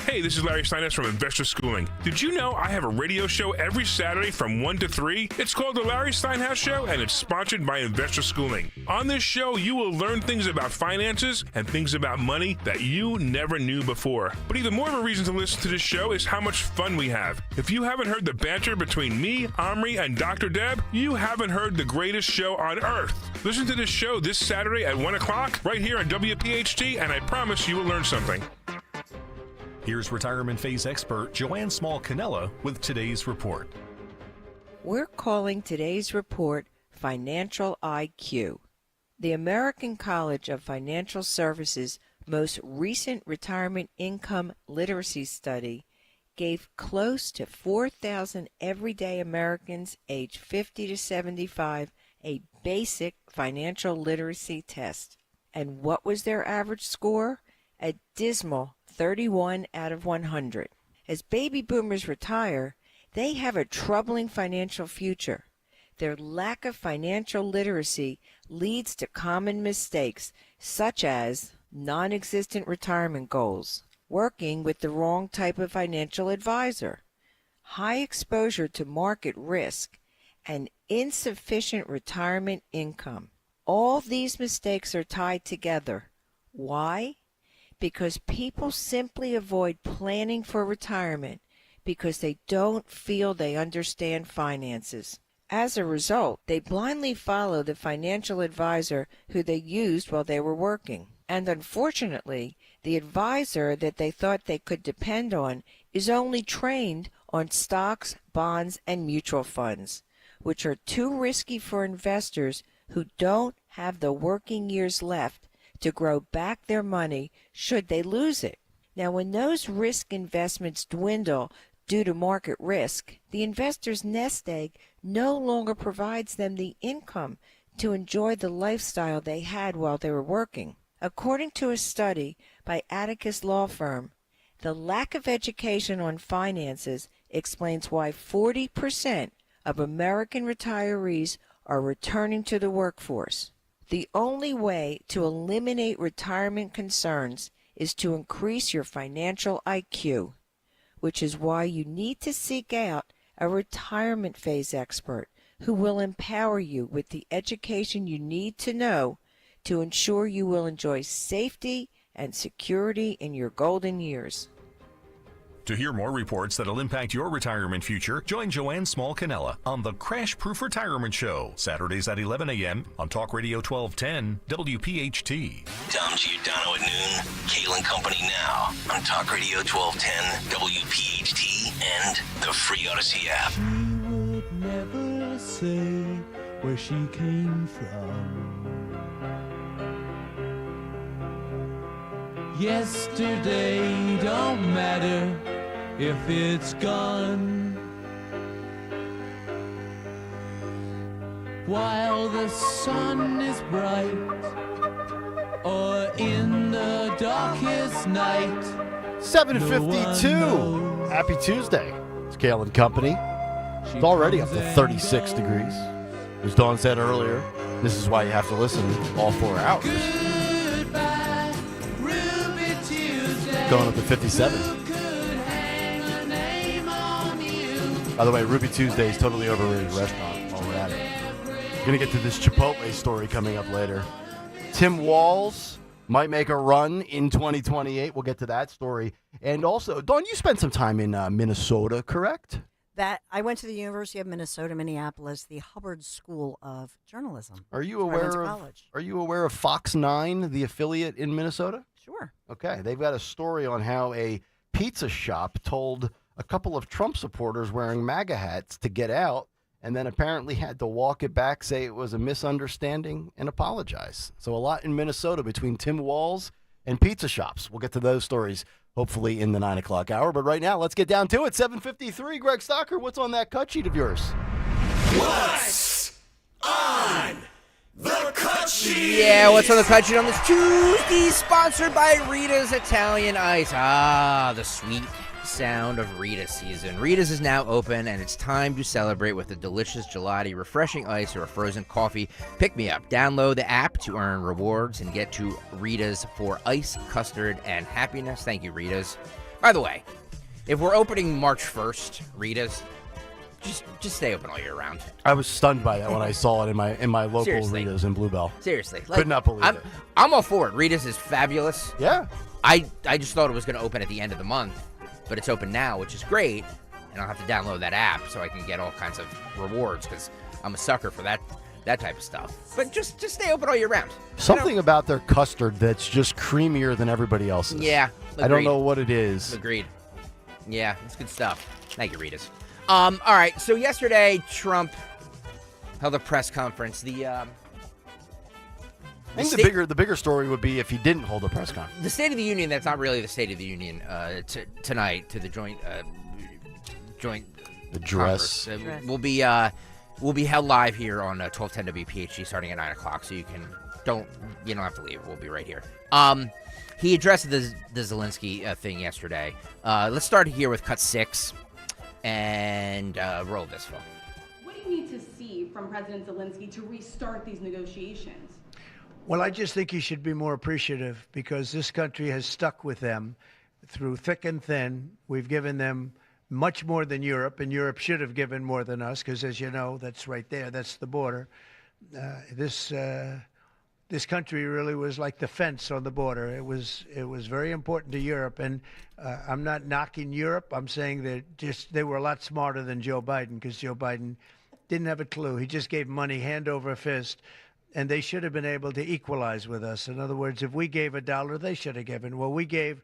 Hey, this is Larry Steiners from Investor Schooling. Did you know I have a radio show every Saturday from 1 to 3? It's called The Larry Steinhaus Show, and it's sponsored by Investor Schooling. On this show, you will learn things about finances and things about money that you never knew before. But even more of a reason to listen to this show is how much fun we have. If you haven't heard the banter between me, Omri, and Dr. Deb, you haven't heard the greatest show on earth. Listen to this show this Saturday at 1 o'clock right here on WPHT, and I promise you will learn something. Here's retirement phase expert Joanne Small-Canella with today's report. We're calling today's report Financial IQ. The American College of Financial Services' most recent retirement income literacy study gave close to 4,000 everyday Americans aged 50 to 75 a basic financial literacy test. And what was their average score? A dismal 31 out of 100. As baby boomers retire, they have a troubling financial future. Their lack of financial literacy leads to common mistakes such as non-existent retirement goals, working with the wrong type of financial advisor, high exposure to market risk, and insufficient retirement income. All these mistakes are tied together. Why? Because people simply avoid planning for retirement because they don't feel they understand finances. As a result, they blindly follow the financial advisor who they used while they were working. And unfortunately, the advisor that they thought they could depend on is only trained on stocks, bonds, and mutual funds, which are too risky for investors who don't have the working years left to grow back their money should they lose it. Now, when those risk investments dwindle due to market risk, the investor's nest egg no longer provides them the income to enjoy the lifestyle they had while they were working. According to a study by Atticus Law Firm, the lack of education on finances explains why 40% of American retirees are returning to the workforce. The only way to eliminate retirement concerns is to increase your financial IQ, which is why you need to seek out a retirement phase expert who will empower you with the education you need to know to ensure you will enjoy safety and security in your golden years. To hear more reports that'll impact your retirement future, join Joanne Small-Canella on the Crash Proof Retirement Show, Saturdays at 11 a.m. on Talk Radio 1210 WPHT. Dom Giordano at noon. Kayal and Company now on Talk Radio 1210 WPHT and the free Odyssey app. She would never say where she came from. Yesterday don't matter if it's gone. While the sun is bright or in the darkest night. 7:52. Happy Tuesday. It's Kayal and Company. It's already up to 36 degrees. As Dawn said earlier, this is why you have to listen all 4 hours. Going up to 57. By the way, Ruby Tuesday is totally overrated restaurant while we're at it. We're going to get to this Chipotle story coming up later. Tim Walz might make a run in 2028. We'll get to that story. And also, Dawn, you spent some time in Minnesota, correct? That I went to the University of Minnesota, Minneapolis, the Hubbard School of Journalism. Are you aware of Fox 9, the affiliate in Minnesota? Sure. Okay, they've got a story on how a pizza shop told a couple of Trump supporters wearing MAGA hats to get out, and then apparently had to walk it back, say it was a misunderstanding, and apologize. So a lot in Minnesota between Tim Walz and pizza shops. We'll get to those stories hopefully in the 9 o'clock hour. But right now, let's get down to it. 7:53. Greg Stocker, what's on that cut sheet of yours? What's on the cut sheet? Yeah, what's on the cut sheet on this Tuesday? Sponsored by Rita's Italian Ice. Ah, the sweet sound of Rita season. Rita's is now open, and it's time to celebrate with a delicious gelati, refreshing ice, or a frozen coffee. Pick me up. Download the app to earn rewards and get to Rita's for ice, custard, and happiness. Thank you, Rita's. By the way, if we're opening March 1st, Rita's, just stay open all year round. I was stunned by that when I saw it in my local Seriously. Rita's in Bluebell. Seriously. Could not believe it. I'm all for it. Rita's is fabulous. Yeah. I just thought it was going to open at the end of the month, but it's open now, which is great, and I'll have to download that app so I can get all kinds of rewards because I'm a sucker for that type of stuff. But just stay open all year round. Something about their custard that's just creamier than everybody else's. Yeah. I don't know what it is. Agreed. Yeah, it's good stuff. Thank you, Rita's. All right, so yesterday, Trump held a press conference. I think the bigger story would be if he didn't hold a press conference. The State of the Union, that's not really the State of the Union tonight, to the joint address. Will be held live here on 1210 WPHT starting at 9 o'clock, so you don't have to leave. We'll be right here. He addressed the Zelensky thing yesterday. Let's start here with cut 6 and roll this film. What do you need to see from President Zelensky to restart these negotiations? Well, I just think he should be more appreciative because this country has stuck with them through thick and thin. We've given them much more than Europe, and Europe should have given more than us because, as you know, that's right there. That's the border. This country really was like the fence on the border. It was very important to Europe, and I'm not knocking Europe. I'm saying that they were a lot smarter than Joe Biden because Joe Biden didn't have a clue. He just gave money hand over fist, and they should have been able to equalize with us. In other words, if we gave $1, they should have given. Well, we gave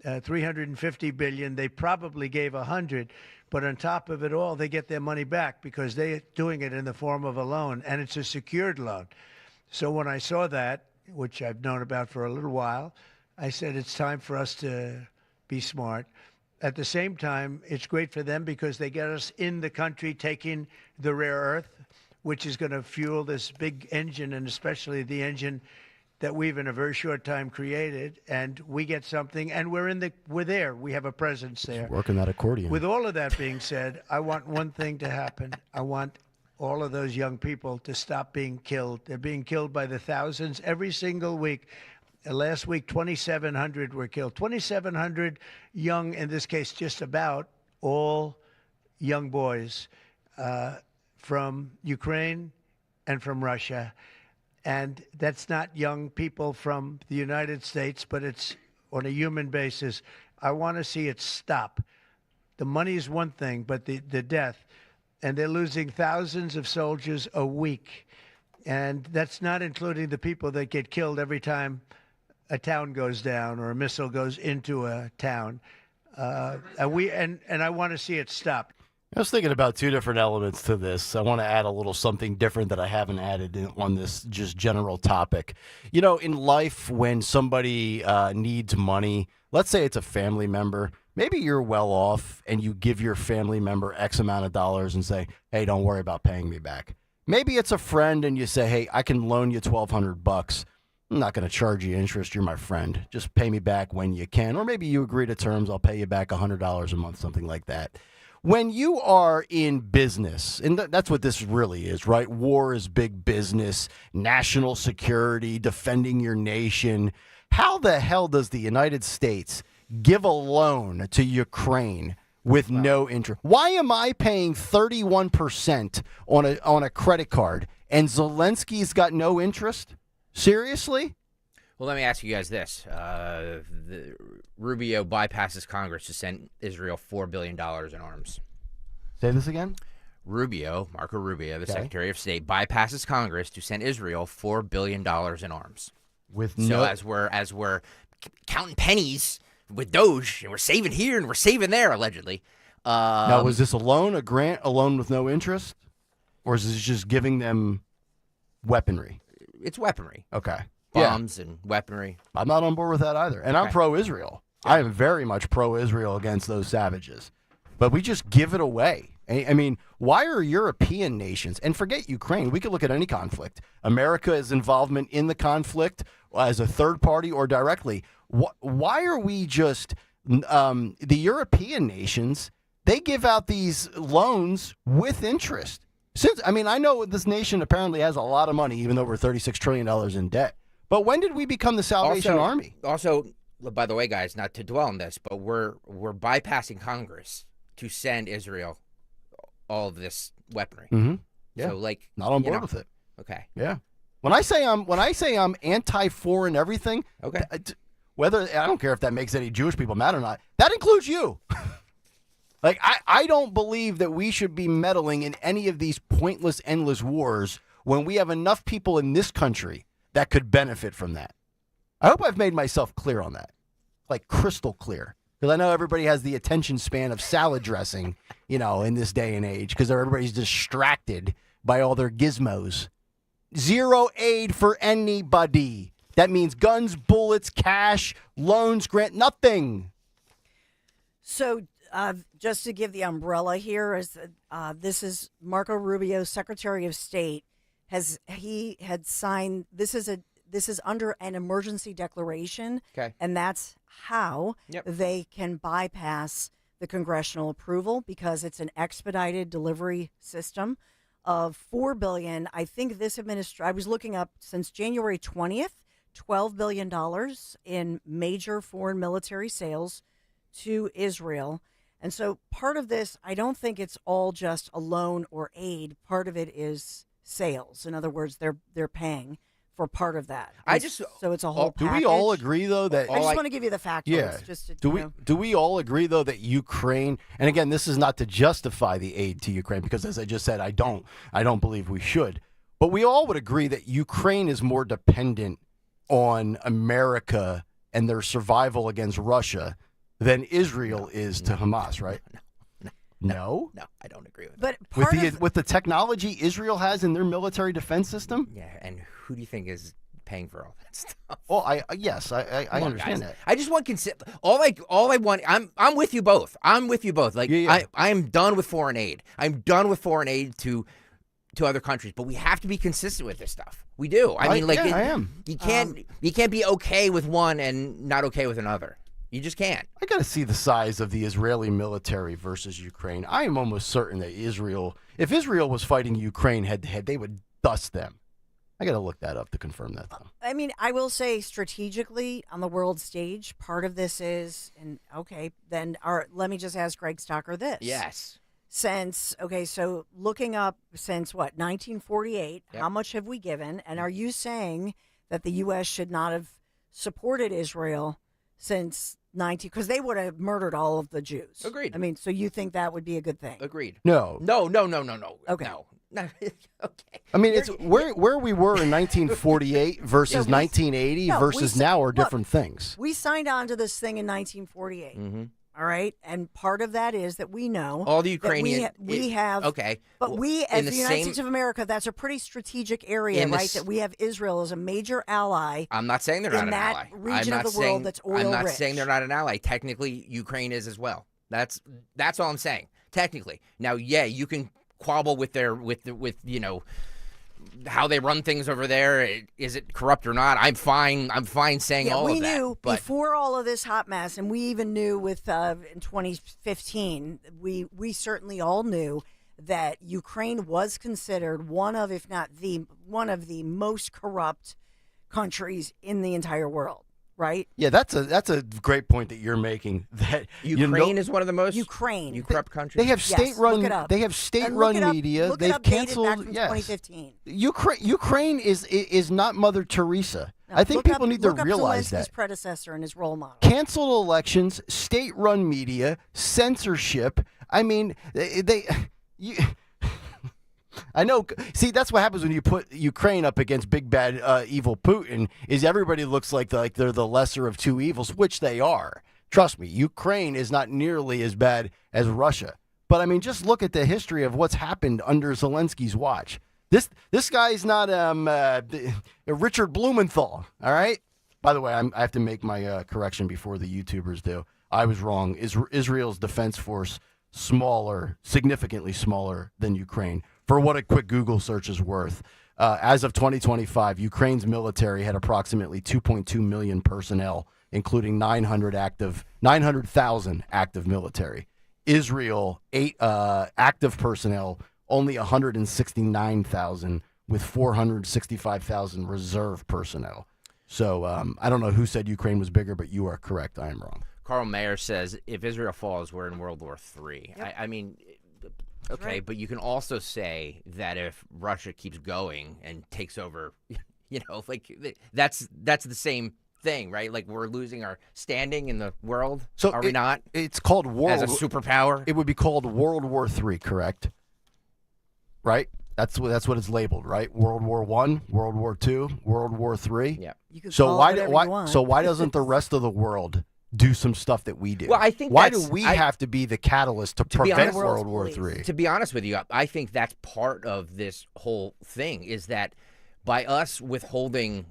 $350 billion. They probably gave $100, but on top of it all, they get their money back because they're doing it in the form of a loan, and it's a secured loan. So when I saw that, which I've known about for a little while, I said it's time for us to be smart. At the same time, it's great for them because they get us in the country taking the rare earth, which is going to fuel this big engine, and especially the engine that we've in a very short time created, and we get something, and we're there. We have a presence there. Working that accordion. With all of that being said, I want one thing to happen. I want all of those young people to stop being killed. They're being killed by the thousands every single week. Last week, 2,700 were killed. 2,700 young, in this case, just about all young boys from Ukraine and from Russia. And that's not young people from the United States, but it's on a human basis. I want to see it stop. The money is one thing, but the death. And they're losing thousands of soldiers a week. And that's not including the people that get killed every time a town goes down or a missile goes into a town. And I want to see it stop. I was thinking about two different elements to this. I want to add a little something different that I haven't added on this just general topic. You know, in life, when somebody needs money, let's say it's a family member, maybe you're well off and you give your family member X amount of dollars and say, hey, don't worry about paying me back. Maybe it's a friend and you say, hey, I can loan you $1,200. I'm not going to charge you interest. You're my friend. Just pay me back when you can. Or maybe you agree to terms. I'll pay you back $100 a month, something like that. When you are in business, and that's what this really is, right? War is big business, national security, defending your nation. How the hell does the United States give a loan to Ukraine with no interest? Why am I paying 31% on a credit card and Zelensky's got no interest? Seriously? Well, let me ask you guys this. Rubio bypasses Congress to send Israel $4 billion in arms. Say this again? Marco Rubio, the Secretary of State, bypasses Congress to send Israel $4 billion in arms. So as we're counting pennies with Doge, and we're saving here and we're saving there, allegedly. Now, was this a loan, a grant, a loan with no interest? Or is this just giving them weaponry? It's weaponry. Okay. Bombs and weaponry. I'm not on board with that either. And I'm pro-Israel. I am very much pro-Israel against those savages. But we just give it away. I mean, why are European nations, and forget Ukraine, we could look at any conflict. America's involvement in the conflict as a third party or directly. Why are we just, the European nations, they give out these loans with interest. I know this nation apparently has a lot of money, even though we're $36 trillion in debt. But when did we become the Salvation Army? Also, by the way, guys, not to dwell on this, but we're bypassing Congress to send Israel all of this weaponry. Mm-hmm. Yeah. So, not on board with it. Okay. Yeah. When I say I'm anti-foreign everything, okay. Whether I don't care if that makes any Jewish people mad or not, that includes you. I don't believe that we should be meddling in any of these pointless, endless wars when we have enough people in this country that could benefit from that. I hope I've made myself clear on that, crystal clear. Because I know everybody has the attention span of salad dressing, in this day and age, because everybody's distracted by all their gizmos. Zero aid for anybody. That means guns, bullets, cash, loans, grant, nothing. So just to give the umbrella here, this is Marco Rubio, Secretary of State. He had signed, this is under an emergency declaration, and that's how they can bypass the congressional approval, because it's an expedited delivery system of $4 billion. I think this I was looking up since January 20th, $12 billion in major foreign military sales to Israel. And so part of this, I don't think it's all just a loan or aid. Part of it is sales. In other words, they're paying for part of that. I And just- so it's a whole. Do we all package. agree though that I just want to give you the factoids. Yeah. Just to, Do we all agree though that Ukraine, and again, this is not to justify the aid to Ukraine because as I just said, I don't believe we should. But we all would agree that Ukraine is more dependent on America and their survival against Russia than Israel is to Hamas, right? No, I don't agree with But that. with the technology Israel has in their military defense system. Yeah, and who do you think is paying for all that stuff? Well, I Come on, understand guys. that. I just want all I want. I'm with you both. I'm with you both. Like I am done with foreign aid. I'm done with foreign aid to other countries. But we have to be consistent with this stuff. We do. I mean, I am. You can't be okay with one and not okay with another. You just can't. I got to see the size of the Israeli military versus Ukraine. I am almost certain that if Israel was fighting Ukraine head to head, they would dust them. I got to look that up to confirm that, though. I mean, I will say strategically on the world stage, part of this is, and okay, then let me just ask Greg Stocker this. Yes. So looking up since what, 1948, Yep. how much have we given? And are you saying that the U.S. should not have supported Israel since because they would have murdered all of the Jews? Agreed. I mean, so you think that would be a good thing? Agreed. No. No. Okay. No. Okay. I mean, it's where we were in 1948 versus 1980 versus now are different things. We signed on to this thing in 1948. Mm-hmm. All right, and part of that is that we know all the that Ukrainian. we have okay, but we as the United same, States of America, that's a pretty strategic area, right? That we have Israel as a major ally. I'm not saying they're not an ally. In that region of the world that's oil rich. I'm not saying they're not an ally. Technically, Ukraine is as well. That's all I'm saying. Technically, now, yeah, you can quabble with how they run things over there. Is it corrupt or not? I'm fine saying all of that. We knew but before all of this hot mess, and we even knew with in 2015, we certainly all knew that Ukraine was considered one of, if not one of the most corrupt countries in the entire world. Right? Yeah, that's a great point that you're making. That Ukraine is one of the most corrupt countries. They have state-run. They have state-run media. They've canceled. Back from 2015. Ukraine is not Mother Teresa. No, I think people need to realize Zelensky's that. Predecessor and his role model. Canceled elections, state-run media, censorship. I mean, I know. See, that's what happens when you put Ukraine up against big bad evil Putin. Is everybody looks like they're the lesser of two evils, which they are. Trust me, Ukraine is not nearly as bad as Russia. But I mean, just look at the history of what's happened under Zelensky's watch. This guy's not Richard Blumenthal. All right. By the way, I have to make my correction before the YouTubers do. I was wrong. Israel's defense force smaller, significantly smaller than Ukraine. For what a quick Google search is worth, as of 2025, Ukraine's military had approximately 2.2 million personnel, including 900,000 active military. Israel, active personnel, only 169,000, with 465,000 reserve personnel. So I don't know who said Ukraine was bigger, but you are correct. I am wrong. Carl Mayer says, if Israel falls, we're in World War III. Yep. I mean, okay, right. But you can also say that if Russia keeps going and takes over, that's the same thing, right? Like, we're losing our standing in the world. So are we not? It's called as a superpower. It would be called World War III, correct? Right? That's what it's labeled, right? World War I, World War II, World War III. Yeah. You can So call why it whatever you want. so why doesn't the rest of the world do some stuff that we do? Well, I think why do we have to be the catalyst to be prevent honest, World War III? To be honest with you, I think that's part of this whole thing is that by us withholding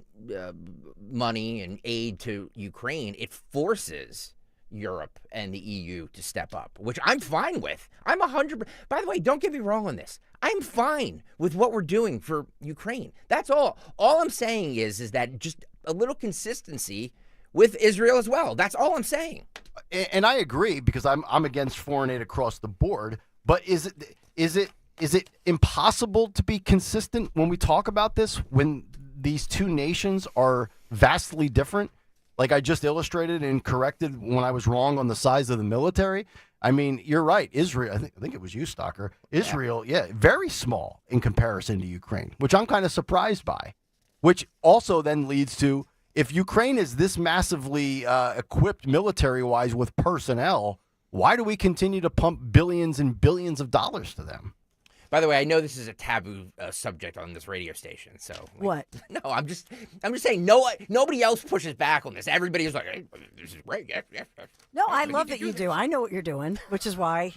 money and aid to Ukraine, it forces Europe and the EU to step up, which I'm fine with. I'm 100%. By the way, don't get me wrong on this. I'm fine with what we're doing for Ukraine. That's all. All I'm saying is that just a little consistency with Israel as well. That's all I'm saying. And I agree because I'm against foreign aid across the board. But is it impossible to be consistent when we talk about this when these two nations are vastly different? Like I just illustrated and corrected when I was wrong on the size of the military. I mean, you're right. Israel, I think it was you, Stocker. Israel, yeah, very small in comparison to Ukraine, which I'm kind of surprised by. which also then leads to, if Ukraine is this massively equipped military-wise with personnel, why do we continue to pump billions and billions of dollars to them? By the way, I know this is a taboo subject on this radio station. So what? No, I'm just saying. Nobody else pushes back on this. Everybody is like, hey, "This is great." Yes, yes, yes. No, I love that you do. I know what you're doing, which is why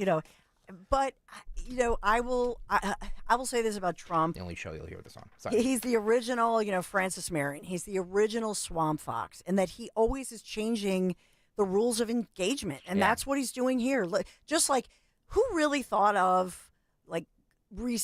But I will say this about Trump. The only show you'll hear this on. Sorry. He's the original, Francis Marion. He's the original swamp fox, in that he always is changing the rules of engagement, and that's what he's doing here. Just like, who really thought of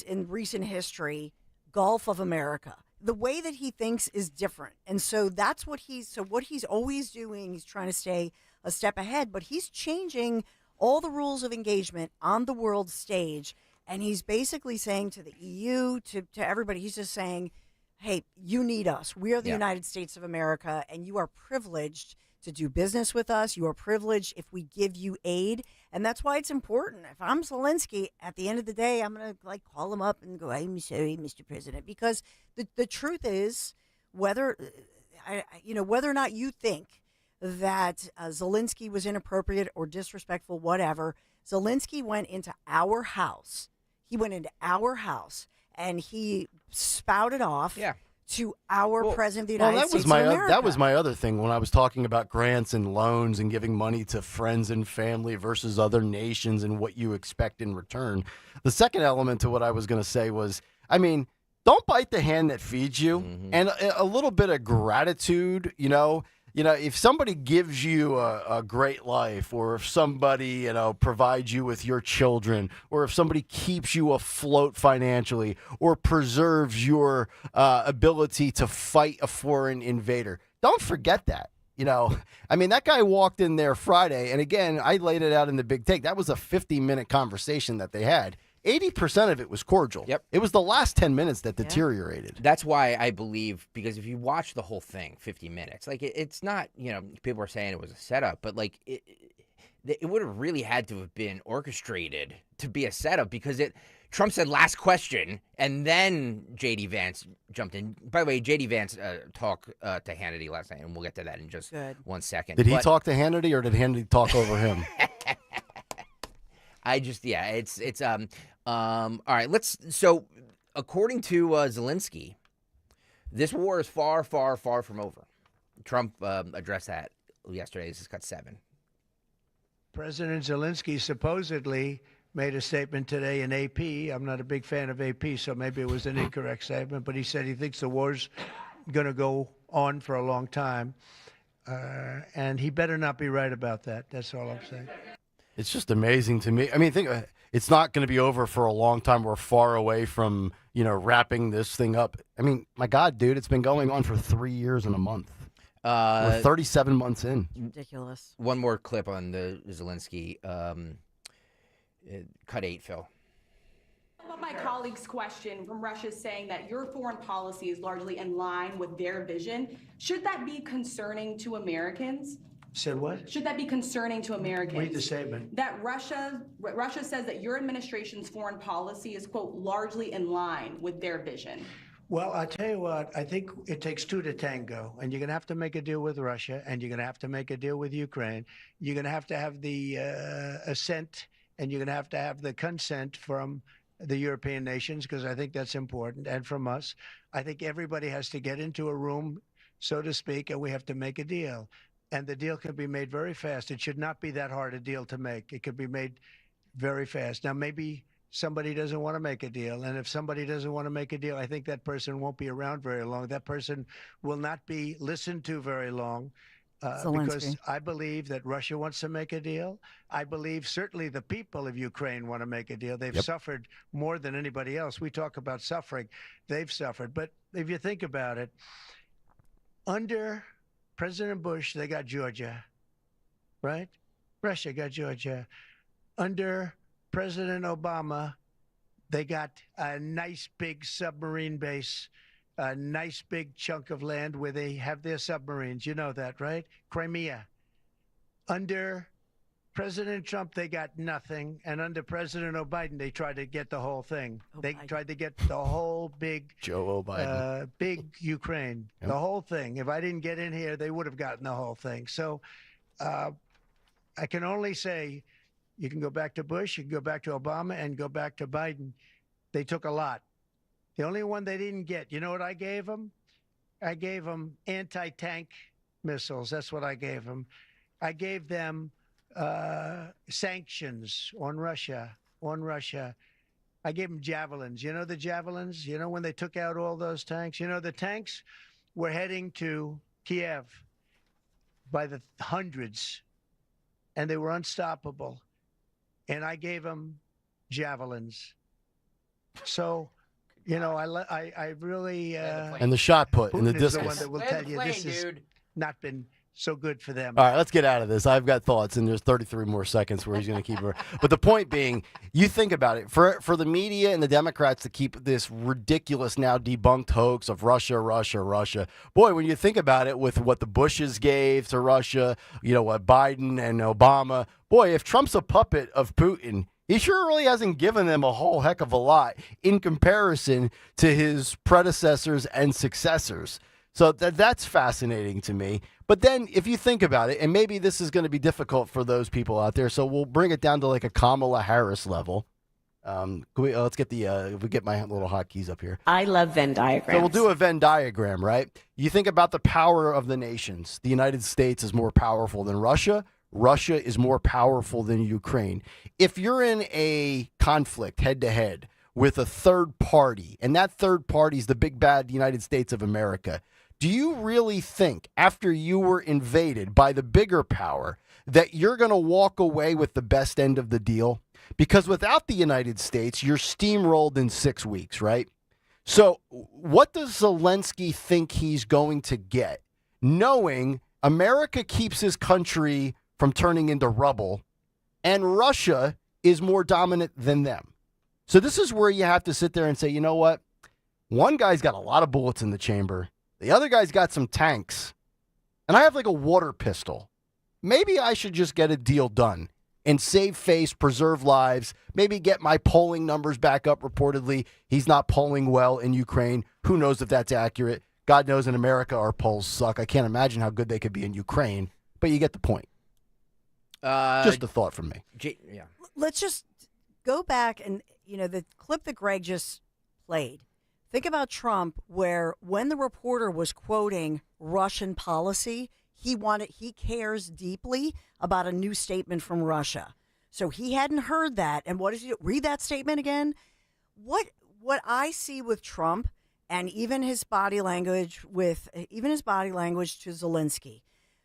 in recent history, Gulf of America? The way that he thinks is different, and so that's what he's always doing. He's trying to stay a step ahead, but he's changing all the rules of engagement on the world stage, and he's basically saying to the EU, to everybody, he's just saying, hey, you need us. We are the United States of America, and you are privileged to do business with us. You are privileged if we give you aid, and that's why it's important. If I'm Zelensky, at the end of the day, I'm going to call him up and go, I'm sorry, Mr. President, because the truth is, whether or not you think that Zelensky was inappropriate or disrespectful, whatever, Zelensky went into our house. He went into our house and he spouted off to our president of the United States of America. That was my other thing when I was talking about grants and loans and giving money to friends and family versus other nations and what you expect in return. The second element to what I was going to say was, don't bite the hand that feeds you, and a little bit of gratitude, if somebody gives you a great life, or if somebody, provides you with your children, or if somebody keeps you afloat financially, or preserves your ability to fight a foreign invader, don't forget that. That guy walked in there Friday, and again, I laid it out in the big take. That was a 50-minute conversation that they had. 80% of it was cordial. Yep. It was the last 10 minutes that deteriorated. That's why I believe, because if you watch the whole thing, 50 minutes, it's not, people are saying it was a setup, but it would have really had to have been orchestrated to be a setup, because Trump said last question, and then J.D. Vance jumped in. By the way, J.D. Vance talked to Hannity last night, and we'll get to that in just 1 second. Did he talk to Hannity, or did Hannity talk over him? All right, so according to Zelensky, this war is far, far, far from over. Trump addressed that yesterday. This is cut 7. President Zelensky supposedly made a statement today in AP. I'm not a big fan of AP, so maybe it was an incorrect statement, but he said he thinks the war's going to go on for a long time, and he better not be right about that. That's all I'm saying. It's just amazing to me. It's not going to be over for a long time. We're far away from, wrapping this thing up. My God, dude, it's been going on for 3 years and a month. We're 37 months in. Ridiculous. One more clip on the Zelensky. Cut 8, Phil. About my colleague's question from Russia saying that your foreign policy is largely in line with their vision. Should that be concerning to Americans? Said what? Should that be concerning to Americans? Read the statement. That Russia says that your administration's foreign policy is, quote, largely in line with their vision. Well, I tell you what, I think it takes two to tango, and you're going to have to make a deal with Russia, and you're going to have to make a deal with Ukraine. You're going to have the assent, and you're going to have the consent from the European nations, because I think that's important, and from us. I think everybody has to get into a room, so to speak, and we have to make a deal. And the deal can be made very fast. It should not be that hard a deal to make. It could be made very fast. Now, maybe somebody doesn't want to make a deal. And if somebody doesn't want to make a deal, I think that person won't be around very long. That person will not be listened to very long. Because I believe that Russia wants to make a deal. I believe certainly the people of Ukraine want to make a deal. They've suffered more than anybody else. We talk about suffering. They've suffered. But if you think about it, under President Bush, they got Georgia, right? Russia got Georgia. Under President Obama, they got a nice big submarine base, a nice big chunk of land where they have their submarines. You know that, right? Crimea. Under President Trump, they got nothing. And under President Biden, they tried to get the whole thing. They tried to get the whole big Joe Biden. Big Ukraine, the whole thing. If I didn't get in here, they would have gotten the whole thing. So I can only say you can go back to Bush, you can go back to Obama, and go back to Biden. They took a lot. The only one they didn't get, you know what I gave them? I gave them anti-tank missiles. That's what I gave them. I gave them sanctions on Russia. I gave them javelins. You know the javelins? You know when they took out all those tanks? You know the tanks were heading to Kiev by the hundreds, and they were unstoppable. And I gave them javelins. So, you know, I really and the shot put in the Putin is the discus. one that will tell you this has not been so good for them. All right, let's get out of this. I've got thoughts, and there's 33 more seconds where he's going to keep her. But the point being, you think about it. For the media and the Democrats to keep this ridiculous, now debunked hoax of Russia. Boy, when you think about it, with what the Bushes gave to Russia, you know, what Biden and Obama, boy, if Trump's a puppet of Putin, he sure really hasn't given them a whole heck of a lot in comparison to his predecessors and successors. So that's fascinating to me. But then if you think about it, and maybe this is going to be difficult for those people out there, so we'll bring it down to like a Kamala Harris level. Let's get if we get my little hotkeys up here. I love Venn diagrams. So we'll do a Venn diagram, right? You think about the power of the nations. The United States is more powerful than Russia. Russia is more powerful than Ukraine. If you're in a conflict head-to-head with a third party, and that third party is the big bad United States of America, do you really think, after you were invaded by the bigger power, that you're going to walk away with the best end of the deal? Because without the United States, you're steamrolled in 6 weeks, right? So what does Zelensky think he's going to get, knowing America keeps his country from turning into rubble, and Russia is more dominant than them? So this is where you have to sit there and say, you know what? One guy's got a lot of bullets in the chamber. The other guy's got some tanks. And I have like a water pistol. Maybe I should just get a deal done and save face, preserve lives, maybe get my polling numbers back up. Reportedly, he's not polling well in Ukraine. Who knows if that's accurate? God knows in America our polls suck. I can't imagine how good they could be in Ukraine. But you get the point. Just a thought from me. Yeah. Let's just go back and, you know, the clip that Greg just played. Think about Trump, where when the reporter was quoting Russian policy, he cares deeply about a new statement from Russia. So he hadn't heard that. And what does he do? Read that statement again. What I see with Trump, and even his body language to Zelensky,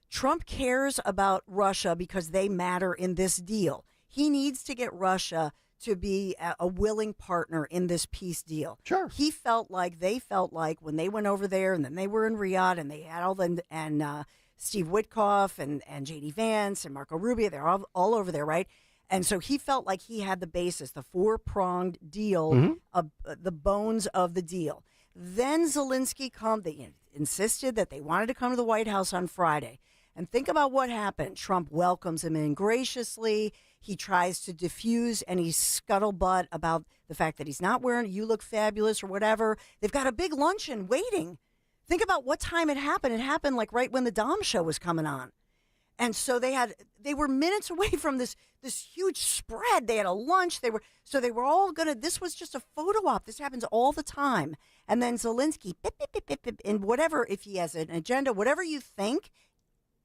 Trump cares about Russia because they matter in this deal. He needs to get Russia to be a willing partner in this peace deal. Sure. They felt like when they went over there, and then they were in Riyadh, and they had Steve Witkoff and J.D. Vance and Marco Rubio, they're all over there, right? And so he felt like he had the basis, the four-pronged deal, of the bones of the deal. Then Zelensky they insisted that they wanted to come to the White House on Friday. And think about what happened. Trump welcomes him in graciously. He tries to diffuse any scuttlebutt about the fact that he's not wearing "you look fabulous" or whatever. They've got a big luncheon waiting. Think about what time it happened. It happened like right when the Dom show was coming on. And so they were minutes away from this huge spread. They had a lunch. They were all gonna. This was just a photo op. This happens all the time. And then Zelensky, bip, bip, bip, bip, bip, and whatever, if he has an agenda, whatever you think.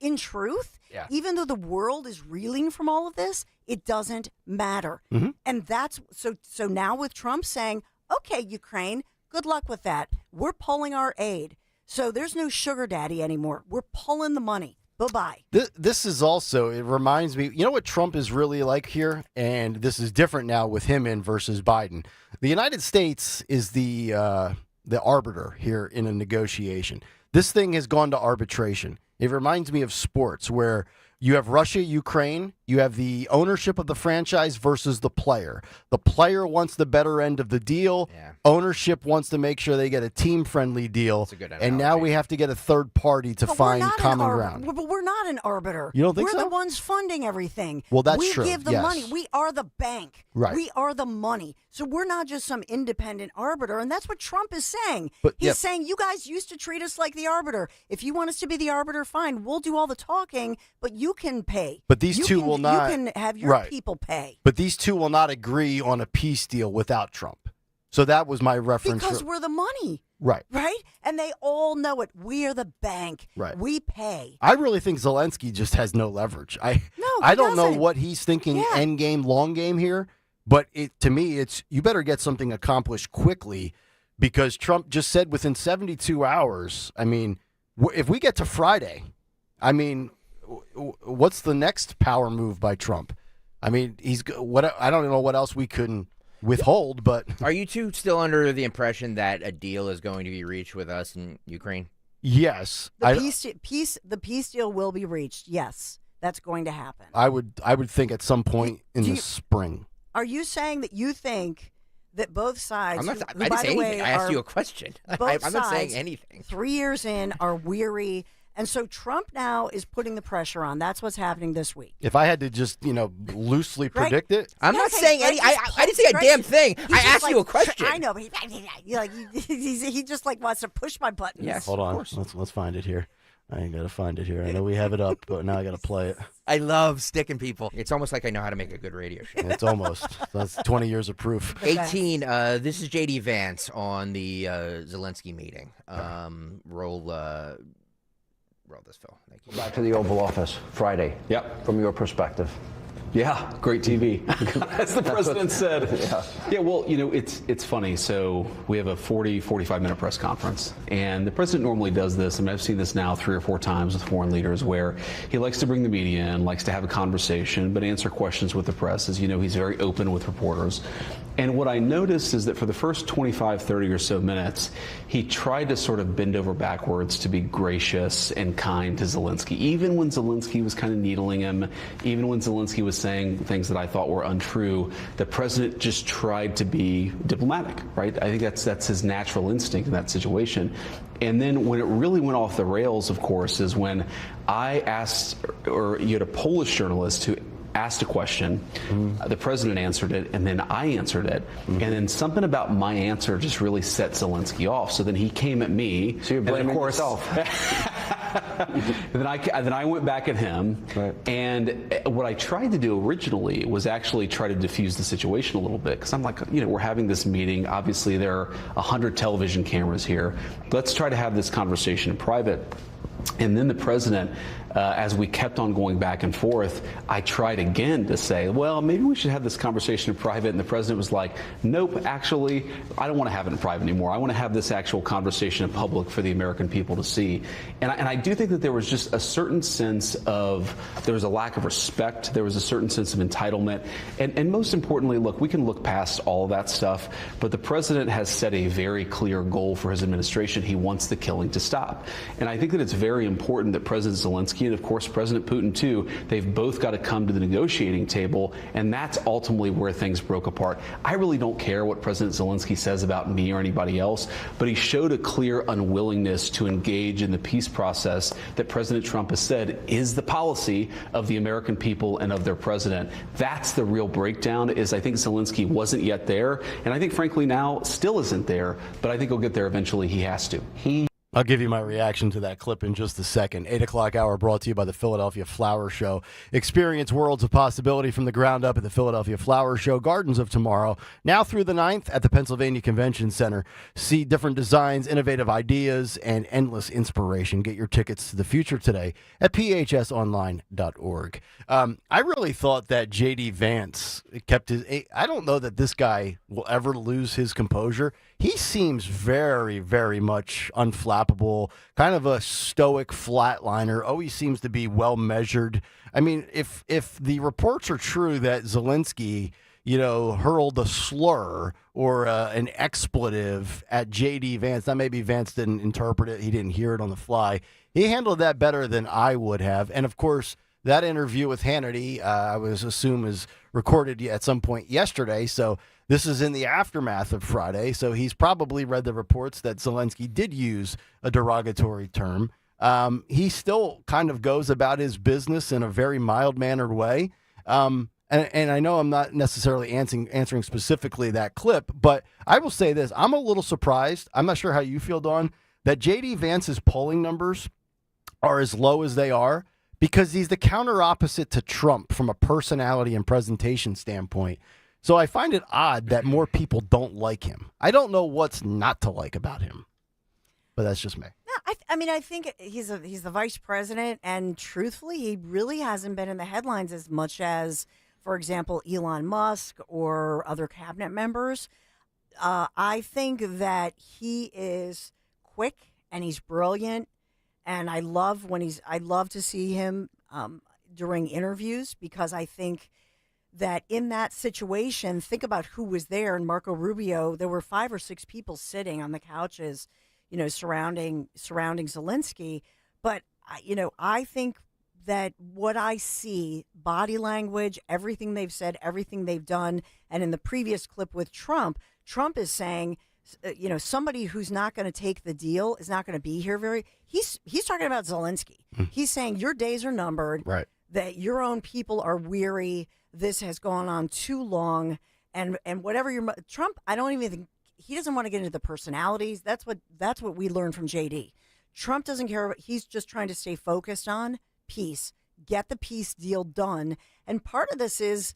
In truth, even though the world is reeling from all of this, it doesn't matter. And that's so now with Trump saying, okay, Ukraine, good luck with that. We're pulling our aid. So there's no sugar daddy anymore. We're pulling the money. Bye-bye. This is also, it reminds me, you know what Trump is really like here? And this is different now with him in versus Biden. The United States is the arbiter here in a negotiation. This thing has gone to arbitration. It reminds me of sports where You have Russia, Ukraine. You have the ownership of the franchise versus the player. The player wants the better end of the deal. Yeah. Ownership wants to make sure they get a team-friendly deal. That's a good and now we have to get a third party to find common ground. But we're not an arbiter. You don't think we're so? the ones funding everything. Well, that's we true, give the yes. money. We are the bank. Right. We are the money. So we're not just some independent arbiter. And that's what Trump is saying. But, He's yeah. saying, you guys used to treat us like the arbiter. If you want us to be the arbiter, fine. We'll do all the talking, but you can pay. But these two will not. You can have your Right. people pay. But these two will not agree on a peace deal without Trump. So that was my reference. Because we're the money. Right. Right? And they all know it. We are the bank. Right. We pay. I really think Zelensky just has no leverage. I he don't know doesn't. what he's thinking Yeah. end game, long game here, but to me, it's you better get something accomplished quickly because Trump just said within 72 hours. I mean, if we get to Friday, I mean, what's the next power move by Trump? I mean, I don't know what else we can withhold, but Are you two still under the impression that a deal is going to be reached with us in Ukraine? yes, The peace deal will be reached. Yes, that's going to happen. I would think at some point in the spring. Are you saying that you think that both sides? I'm not. who, I didn't by say the way, anything. I asked are- you a question. both I'm not saying sides, anything. 3 years in, are weary, and so Trump now is putting the pressure on. That's what's happening this week. If I had to just loosely predict it, I'm not saying any. I didn't say a Greg- damn thing. he's I just asked like, you a question. I know, but he just like wants to push my buttons. Yes. hold on, let's find it here. I ain't gotta find it here. I know we have it up, but now I gotta play it. I love sticking people. It's almost like I know how to make a good radio show. It's almost. That's 20 years of proof. 18. This is JD Vance on the Zelensky meeting. Roll this, Phil. Thank you. Back to the Oval Office Friday. Yep. From your perspective. Yeah, great TV. As the president said. Yeah, well, it's funny. So we have a 45-minute press conference, and the president normally does this, and I've seen this now 3 or 4 times with foreign leaders, where he likes to bring the media in, likes to have a conversation, but answer questions with the press. As you know, he's very open with reporters. And what I noticed is that for the first 25, 30 or so minutes, he tried to sort of bend over backwards to be gracious and kind to Zelensky, even when Zelensky was kind of needling him, even when Zelensky was saying things that I thought were untrue. The president just tried to be diplomatic, right? I think that's his natural instinct in that situation. And then when it really went off the rails, of course, is when I asked, or you had a Polish journalist who asked a question, the president answered it, and then I answered it, and then something about my answer just really set Zelensky off. So then he came at me. So you're blaming yourself. Then I went back at him, and what I tried to do originally was actually try to diffuse the situation a little bit, because I'm like, we're having this meeting. Obviously, there are 100 television cameras here. Let's try to have this conversation in private. And then the president, as we kept on going back and forth, I tried again to say, well, maybe we should have this conversation in private. And the president was like, nope, actually, I don't want to have it in private anymore. I want to have this actual conversation in public for the American people to see. And I do think that there was just a certain sense of, there was a lack of respect. There was a certain sense of entitlement. And most importantly, look, we can look past all of that stuff, but the president has set a very clear goal for his administration. He wants the killing to stop. And I think that it's very important that President Zelensky and, of course, President Putin, too, they've both got to come to the negotiating table, and that's ultimately where things broke apart. I really don't care what President Zelensky says about me or anybody else, but he showed a clear unwillingness to engage in the peace process that President Trump has said is the policy of the American people and of their president. That's the real breakdown, is I think Zelensky wasn't yet there, and I think, frankly, now still isn't there, but I think he'll get there eventually. He has to. I'll give you my reaction to that clip in just a second. 8 o'clock hour brought to you by the Philadelphia Flower Show. Experience worlds of possibility from the ground up at the Philadelphia Flower Show. Gardens of Tomorrow, now through the 9th at the Pennsylvania Convention Center. See different designs, innovative ideas, and endless inspiration. Get your tickets to the future today at phsonline.org. I really thought that J.D. Vance kept his... I don't know that this guy will ever lose his composure. He seems very, very much unflappable, kind of a stoic flatliner, always seems to be well measured. I mean, if the reports are true that Zelensky, hurled a slur or an expletive at J.D. Vance, now maybe Vance didn't interpret it, he didn't hear it on the fly. He handled that better than I would have. And, of course, that interview with Hannity, I was assume is recorded at some point yesterday. So this is in the aftermath of Friday. So he's probably read the reports that Zelensky did use a derogatory term. He still kind of goes about his business in a very mild-mannered way. And I know I'm not necessarily answering specifically that clip, but I will say this. I'm a little surprised. I'm not sure how you feel, Dawn, that J.D. Vance's polling numbers are as low as they are because he's the counter opposite to Trump from a personality and presentation standpoint. So I find it odd that more people don't like him. I don't know what's not to like about him, but that's just me. No, I mean, I think he's the vice president, and truthfully, he really hasn't been in the headlines as much as, for example, Elon Musk or other cabinet members. I think that he is quick and he's brilliant, and I love to see him during interviews, because I think that in that situation, think about who was there. And Marco Rubio, there were 5 or 6 people sitting on the couches, surrounding Zelensky. But I think that what I see, body language, everything they've said, everything they've done, and in the previous clip with Trump is saying, somebody who's not going to take the deal is not going to be here he's talking about Zelensky. He's saying your days are numbered, right? That your own people are weary. This has gone on too long, and whatever Trump, I don't even think he doesn't want to get into the personalities. That's what we learned from JD. Trump doesn't care. He's just trying to stay focused on peace, get the peace deal done. And part of this is,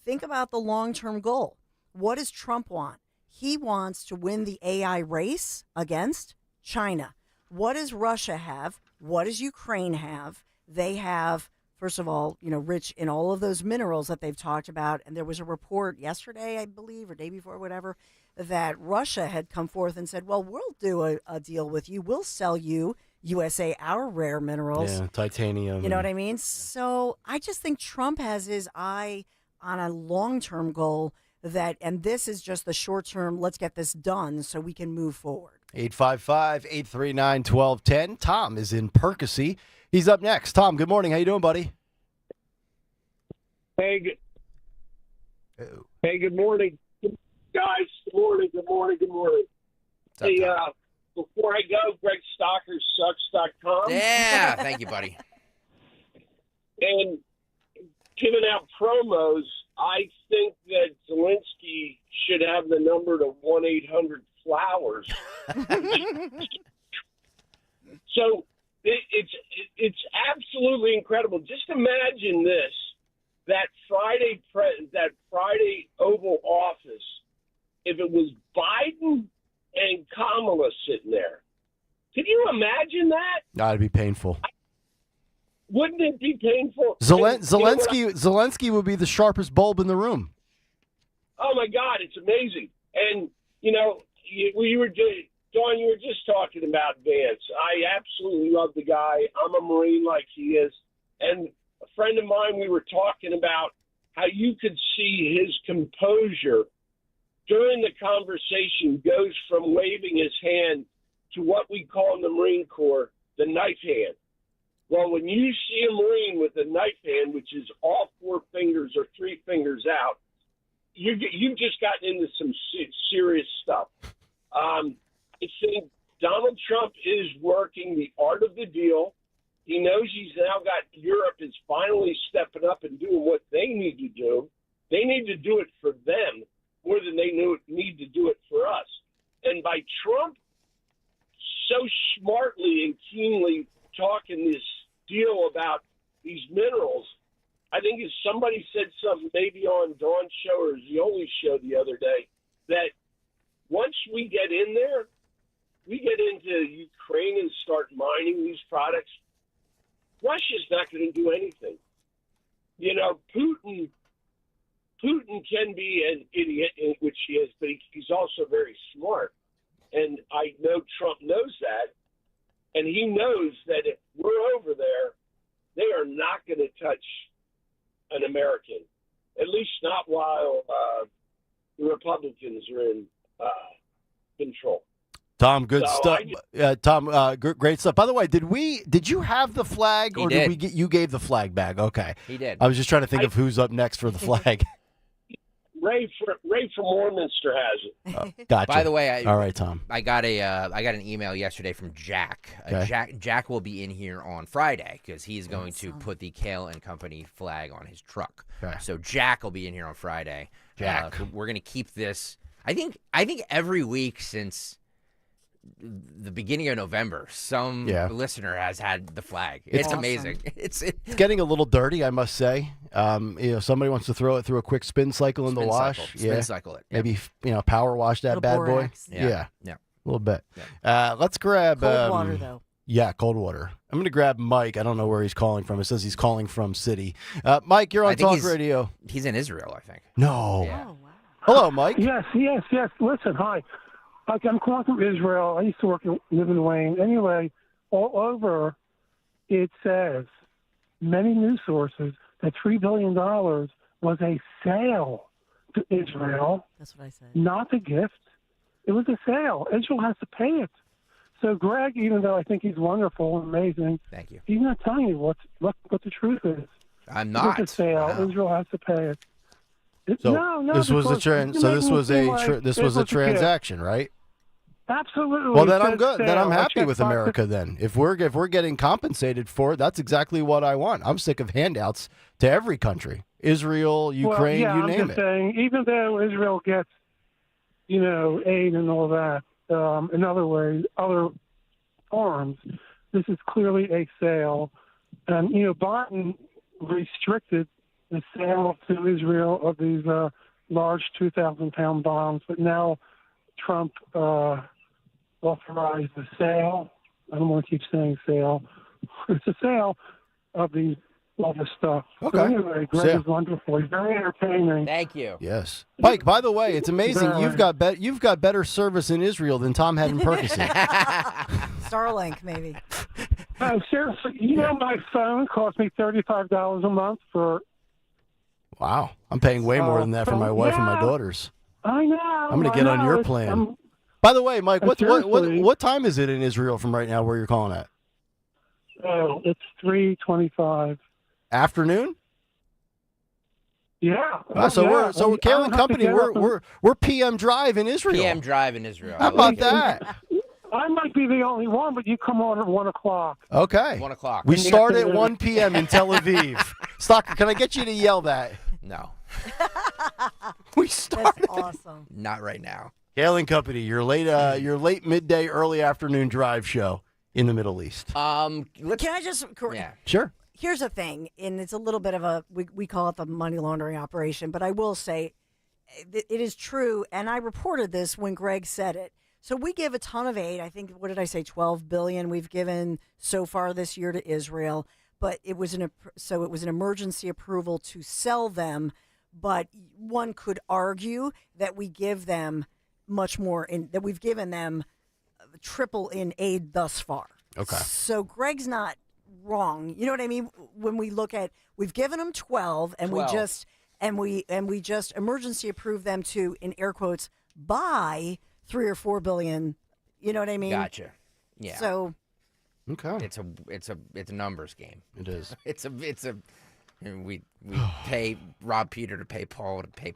think about the long-term goal. What does Trump want? He wants to win the AI race against China. What does Russia have? What does Ukraine have? They have, first of all, rich in all of those minerals that they've talked about. And there was a report yesterday, I believe, or day before, whatever, that Russia had come forth and said, well, we'll do a deal with you. We'll sell you, USA, our rare minerals. Yeah, titanium. You know what I mean? So I just think Trump has his eye on a long-term goal and this is just the short-term, let's get this done so we can move forward. 855-839-1210. Tom is in Percy. He's up next. Tom, good morning. How you doing, buddy? Hey, good morning. Guys, good morning. Hey, before I go, GregStockerSucks.com. Yeah, thank you, buddy. And giving out promos, I think that Zelensky should have the number to 1-800-FLOWERS. So it's absolutely incredible. Just imagine this: that Friday Oval Office, if it was Biden and Kamala sitting there. Can you imagine that? That'd be painful. Wouldn't it be painful? Zelensky would be the sharpest bulb in the room. Oh my God, it's amazing. And Dawn, you were just talking about Vance. I absolutely love the guy. I'm a Marine like he is. And a friend of mine, we were talking about how you could see his composure during the conversation goes from waving his hand to what we call in the Marine Corps the knife hand. Well, when you see a Marine with a knife hand, which is all 4 fingers or 3 fingers out, you've just gotten into some serious stuff. I think Donald Trump is working the art of the deal. He knows he's now got Europe is finally stepping up and doing what they need to do. They need to do it for them more than they need to do it for us. And by Trump so smartly and keenly talking this deal about these minerals, I think as somebody said something maybe on Dawn's show or Zioli's show the other day, that once we get in there, we get into Ukraine and start mining these products, Russia's not going to do anything. Putin can be an idiot, which he is, but he's also very smart. And I know Trump knows that. And he knows that if we're over there, they are not going to touch an American, at least not while the Republicans are in control. Tom, good So stuff. Tom, great stuff. By the way, did you have the flag, or did we get you gave the flag back? Okay, He did. I was just trying to think of who's up next for the flag. Ray from Warminster has it. Gotcha. By the way, all right, Tom. I got an email yesterday from Jack. Okay. Jack will be in here on Friday because he's going to put the Kayal and Company flag on his truck. Okay. So Jack will be in here on Friday. Jack. We're going to keep this. I think every week since the beginning of November, some listener has had the flag. It's Awesome. amazing. It's getting a little dirty, I must say. Somebody wants to throw it through a quick spin cycle in the wash. Spin cycle it. Maybe power wash that bad borax. boy. Yeah. A little bit. Let's grab Cold water, though. Yeah, cold water. I'm going to grab Mike. I don't know where he's calling from. It says he's calling from City. Mike, you're on Talk Radio. He's in Israel, I think. No. Yeah. Oh, wow. Hello, Mike. Yes. Listen, hi. I'm calling from Israel. I used to live in Wayne. Anyway, all over it says, many news sources, that $3 billion was a sale to Israel. That's what I said. Not a gift. It was a sale. Israel has to pay it. So Greg, even though I think he's wonderful and amazing, thank you. He's not telling you what the truth is. I'm not. It's a sale. No. Israel has to pay it. So No, this was a because this was you're a making it seem like this it was a was a gift. transaction, right? Absolutely. Well, then It I'm says good. Then sale. I'm I happy checked with boxes. America. Then if we're getting compensated for it, that's exactly what I want. I'm sick of handouts to every country, Israel, Ukraine, well, yeah, you I'm name just it. saying, even though Israel gets, aid and all that, in other ways, other forms, this is clearly a sale. And, Biden restricted the sale to Israel of these large 2,000-pound bombs, but now Trump authorized the sale. I don't want to keep saying sale. It's a sale of all this stuff. Okay. So anyway, Greg Yeah. is wonderful. He's very entertaining. Thank you. Yes, Mike. By the way, it's amazing Very. you've got better service in Israel than Tom had in Perkins. Starlink, maybe. Oh, seriously, my phone cost me $35 a month for. Wow, I'm paying way more than that for my wife and my daughters. I know. I'm going to get on your plan. By the way, Mike, what time is it in Israel from right now where you're calling at? Oh, it's 3:25. Afternoon? Yeah. So Kayal and Company, we're PM Drive in Israel. PM Drive in Israel. How about that? I might be the only one, but you come on at 1 o'clock. Okay. 1 o'clock. We start at 1 p.m. in Tel Aviv. Stocker, can I get you to yell that? No. We start. That's awesome. Not right now. Kayal and Company, your late midday, early afternoon drive show in the Middle East. Can I just? Yeah. Sure. Here's the thing, and it's a little bit of we call it the money laundering operation, but I will say it is true, and I reported this when Greg said it. So we give a ton of aid. I think, what did I say, $12 billion we've given so far this year to Israel, but it was an emergency approval to sell them. But one could argue that we give them much more, that we've given them triple in aid thus far. Okay. So Greg's not wrong. You know what I mean? When we look at, we've given them 12, and 12. we just emergency approved them to, in air quotes, buy 3 or 4 billion. You know what I mean? Gotcha. Yeah. So okay, it's a numbers game. It is. It's a we pay Rob Peter to pay Paul to pay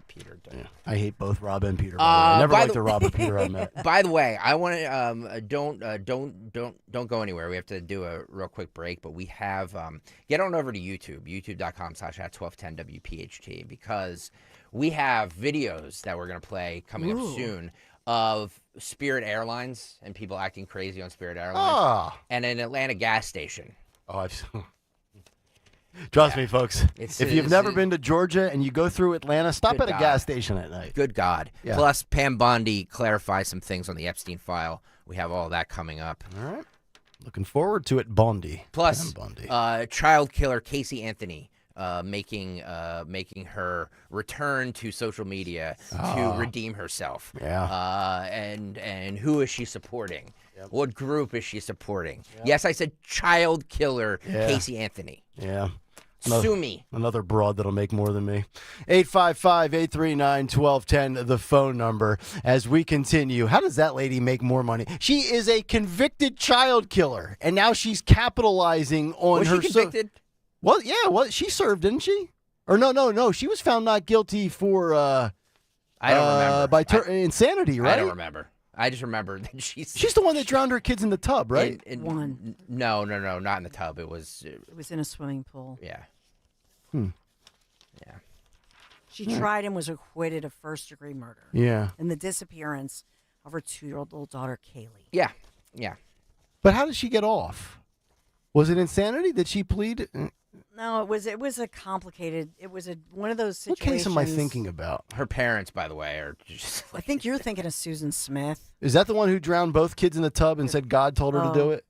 Peter. I hate both Rob and Peter. I never liked the Rob and Peter I met. By the way, I want to don't go anywhere. We have to do a real quick break, but we have get on over to YouTube, youtube.com/at1210WPHT, because we have videos that we're gonna play coming up soon of Spirit Airlines and people acting crazy on Spirit Airlines and an Atlanta gas station. Oh, Trust me, folks. If you've never been to Georgia and you go through Atlanta, stop at a gas station at night. Good God. Yeah. Plus, Pam Bondi clarifies some things on the Epstein file. We have all that coming up. All right. Looking forward to it, Bondi. Plus, Pam Bondi. child killer Casey Anthony making her return to social media to redeem herself. Yeah. And who is she supporting? Yep. What group is she supporting? Yep. Yes, I said child killer Casey Anthony. Yeah. Sue me. Another broad that'll make more than me. 855-839-1210, the phone number. As we continue, how does that lady make more money? She is a convicted child killer, and now she's capitalizing on Was her... she convicted? Well, yeah, she served, didn't she? Or no. She was found not guilty for... I don't remember. Insanity, right? I don't remember. I just remember that she's the one that drowned her kids in the tub, right? No, not in the tub. It was in a swimming pool. Yeah. Yeah. She tried and was acquitted of first-degree murder. Yeah. And the disappearance of her 2-year-old daughter, Kaylee. Yeah. But how did she get off? Was it insanity? Did she plead? No, it was a complicated. It was one of those What situations. case am I thinking about? Her parents, by the way, are just. I think you're thinking of Susan Smith. Is that the one who drowned both kids in the tub and said God told her to do it?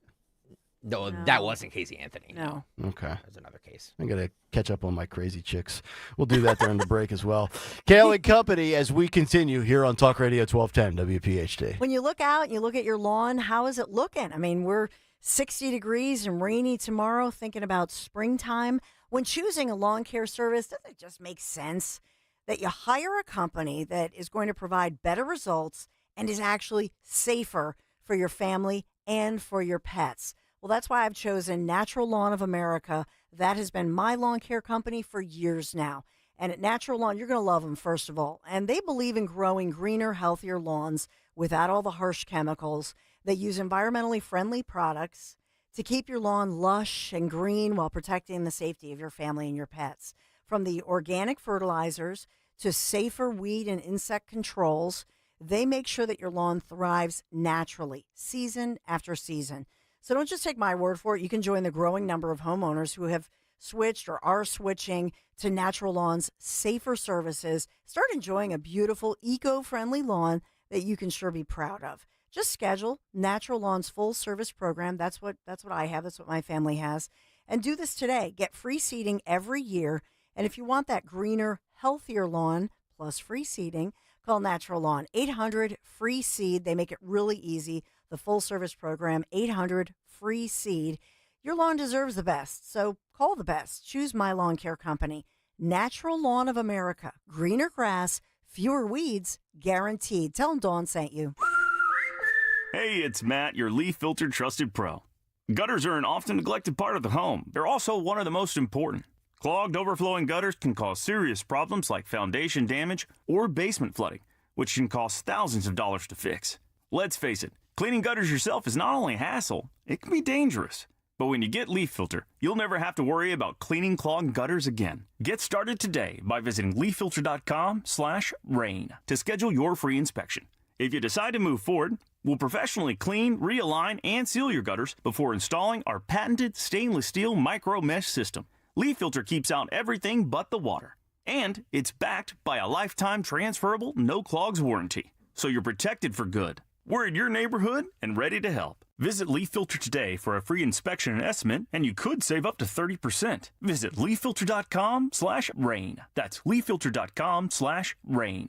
No, that wasn't Casey Anthony. No. Okay. That was another case. I got to catch up on my crazy chicks. We'll do that during the break as well. Kayal and Company as we continue here on Talk Radio 1210 WPHT. When you look out and you look at your lawn, how is it looking? I mean, we're 60 degrees and rainy tomorrow, thinking about springtime. When choosing a lawn care service, doesn't it just make sense that you hire a company that is going to provide better results and is actually safer for your family and for your pets? Well, that's why I've chosen Natural Lawn of America. That has been my lawn care company for years now. And at Natural Lawn, you're going to love them, first of all. And they believe in growing greener, healthier lawns without all the harsh chemicals. They use environmentally friendly products to keep your lawn lush and green while protecting the safety of your family and your pets. From the organic fertilizers to safer weed and insect controls, they make sure that your lawn thrives naturally, season after season. So don't just take my word for it. You can join the growing number of homeowners who have switched or are switching to Natural Lawn's safer services. Start enjoying a beautiful, eco-friendly lawn that you can sure be proud of. Just schedule Natural Lawn's full service program. That's what I have. That's what my family has. And do this today. Get free seeding every year. And if you want that greener, healthier lawn plus free seeding, call Natural Lawn. 800-FREE-SEED. They make it really easy. The full service program, 800-FREE-SEED. Your lawn deserves the best, so call the best. Choose my lawn care company. Natural Lawn of America. Greener grass, fewer weeds, guaranteed. Tell them Dawn sent you. Hey, it's Matt, your leaf filter trusted pro. Gutters are an often neglected part of the home. They're also one of the most important. Clogged, overflowing gutters can cause serious problems like foundation damage or basement flooding, which can cost thousands of dollars to fix. Let's face it, cleaning gutters yourself is not only a hassle, it can be dangerous. But when you get Leaf Filter, you'll never have to worry about cleaning clogged gutters again. Get started today by visiting leaffilter.com/rain to schedule your free inspection. If you decide to move forward, we'll professionally clean, realign, and seal your gutters before installing our patented stainless steel micro mesh system. Leaf Filter keeps out everything but the water. And it's backed by a lifetime transferable no clogs warranty. So you're protected for good. We're in your neighborhood and ready to help. Visit Leaf Filter today for a free inspection and estimate, and you could save up to 30%. Visit leaffilter.com/rain. That's leaffilter.com/rain.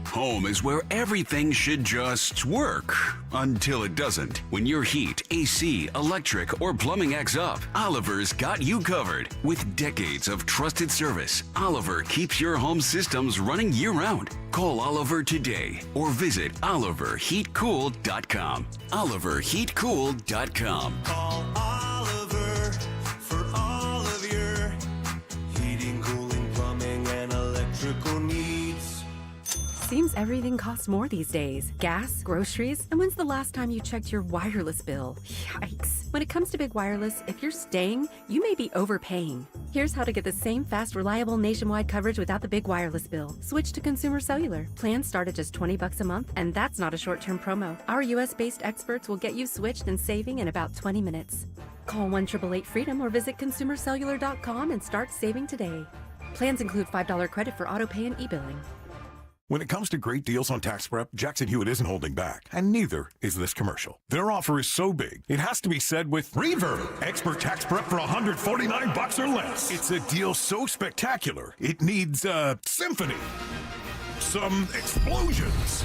Home is where everything should just work until it doesn't. When your heat, AC, electric, or plumbing acts up, Oliver's got you covered. With decades of trusted service, Oliver keeps your home systems running year-round. Call Oliver today or visit oliverheatcool.com. oliverheatcool.com. Call Oliver for all of your heating, cooling, plumbing, and electrical needs. Seems everything costs more these days. Gas, groceries, and when's the last time you checked your wireless bill? Yikes. When it comes to big wireless, if you're staying, you may be overpaying. Here's how to get the same fast, reliable nationwide coverage without the big wireless bill. Switch to Consumer Cellular. Plans start at just $20 a month, and that's not a short-term promo. Our US-based experts will get you switched and saving in about 20 minutes. Call 1-888-FREEDOM or visit consumercellular.com and start saving today. Plans include $5 credit for auto pay and e-billing. When it comes to great deals on tax prep, Jackson Hewitt isn't holding back, and neither is this commercial. Their offer is so big, it has to be said with Reverb. Expert tax prep for $149 or less. It's a deal so spectacular, it needs a symphony. Some explosions.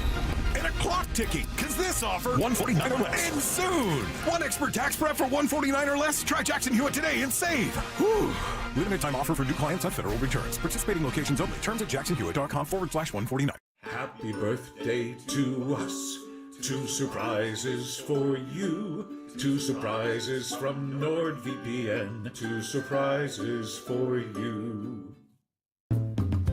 Get a clock ticking, because this offer $149 or less ends soon. One expert tax prep for $149 or less. Try Jackson Hewitt today and save. Whew. Limited time offer for new clients on federal returns. Participating locations only. Terms at jacksonhewitt.com/149. Happy birthday to us. 2 surprises for you. 2 surprises from NordVPN. 2 surprises for you.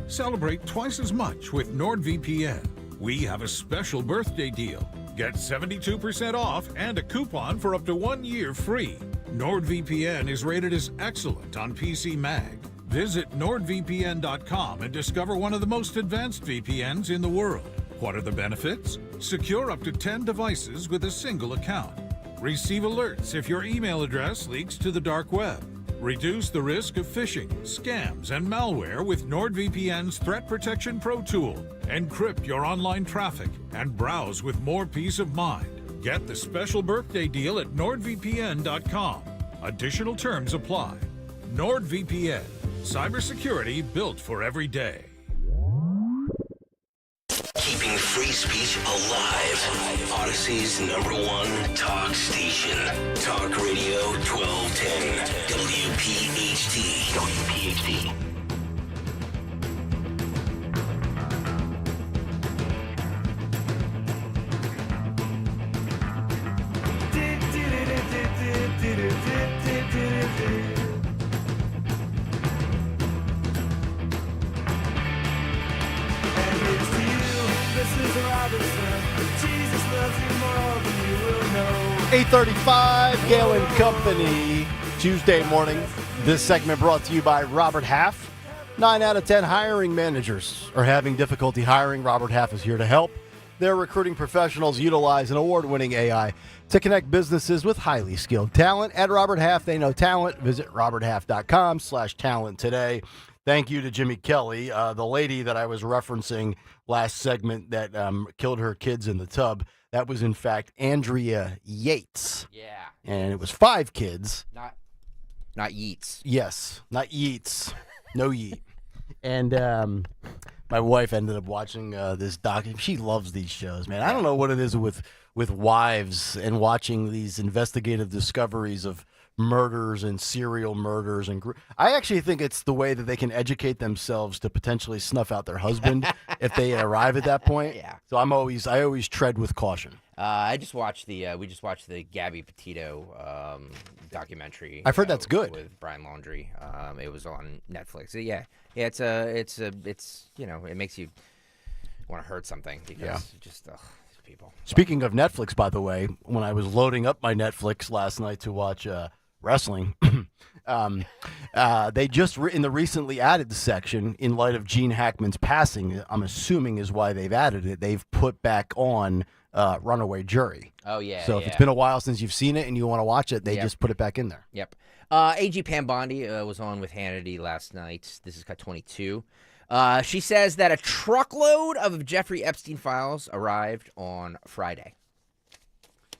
Celebrate twice as much with NordVPN. We have a special birthday deal. Get 72% off and a coupon for up to 1 year free. NordVPN is rated as excellent on PC Mag. Visit NordVPN.com and discover one of the most advanced VPNs in the world. What are the benefits? Secure up to 10 devices with a single account. Receive alerts if your email address leaks to the dark web. Reduce the risk of phishing, scams, and malware with NordVPN's Threat Protection Pro tool. Encrypt your online traffic and browse with more peace of mind. Get the special birthday deal at NordVPN.com. Additional terms apply. NordVPN. Cybersecurity built for every day. Keeping free speech alive. Odyssey's #1 talk station. Talk Radio 1210. WPHT. WPHT. Mrs. Robinson, Jesus loves you more than you will know. 8:35, Kayal and Company, Tuesday morning. This segment brought to you by Robert Half. 9 out of 10 hiring managers are having difficulty hiring. Robert Half is here to help. Their recruiting professionals utilize an award-winning AI to connect businesses with highly skilled talent. At Robert Half, they know talent. Visit roberthalf.com/talent today. Thank you to Jimmy Kelly, the lady that I was referencing last segment that killed her kids in the tub. That was, in fact, Andrea Yates. Yeah. And it was 5 kids. Not Yeats. Yes, not Yeats. No Yeet. And my wife ended up watching this doc. She loves these shows, man. I don't know what it is with wives and watching these investigative discoveries of murders and serial murders. And I actually think it's the way that they can educate themselves to potentially snuff out their husband if they arrive at that point. Yeah. So I always tread with caution. We just watched the Gabby Petito documentary. I've heard that's good with Brian Laundrie. It was on Netflix. So yeah, it's it makes you want to hurt something because these people. Speaking of Netflix, by the way, when I was loading up my Netflix last night to watch wrestling, they just in the recently added section, in light of Gene Hackman's passing, I'm assuming is why they've added it. They've put back on Runaway Jury. Oh yeah. So if it's been a while since you've seen it and you want to watch it, they just put it back in there. Yep. AG Pam Bondi was on with Hannity last night. This is cut 22. She says that a truckload of Jeffrey Epstein files arrived on Friday.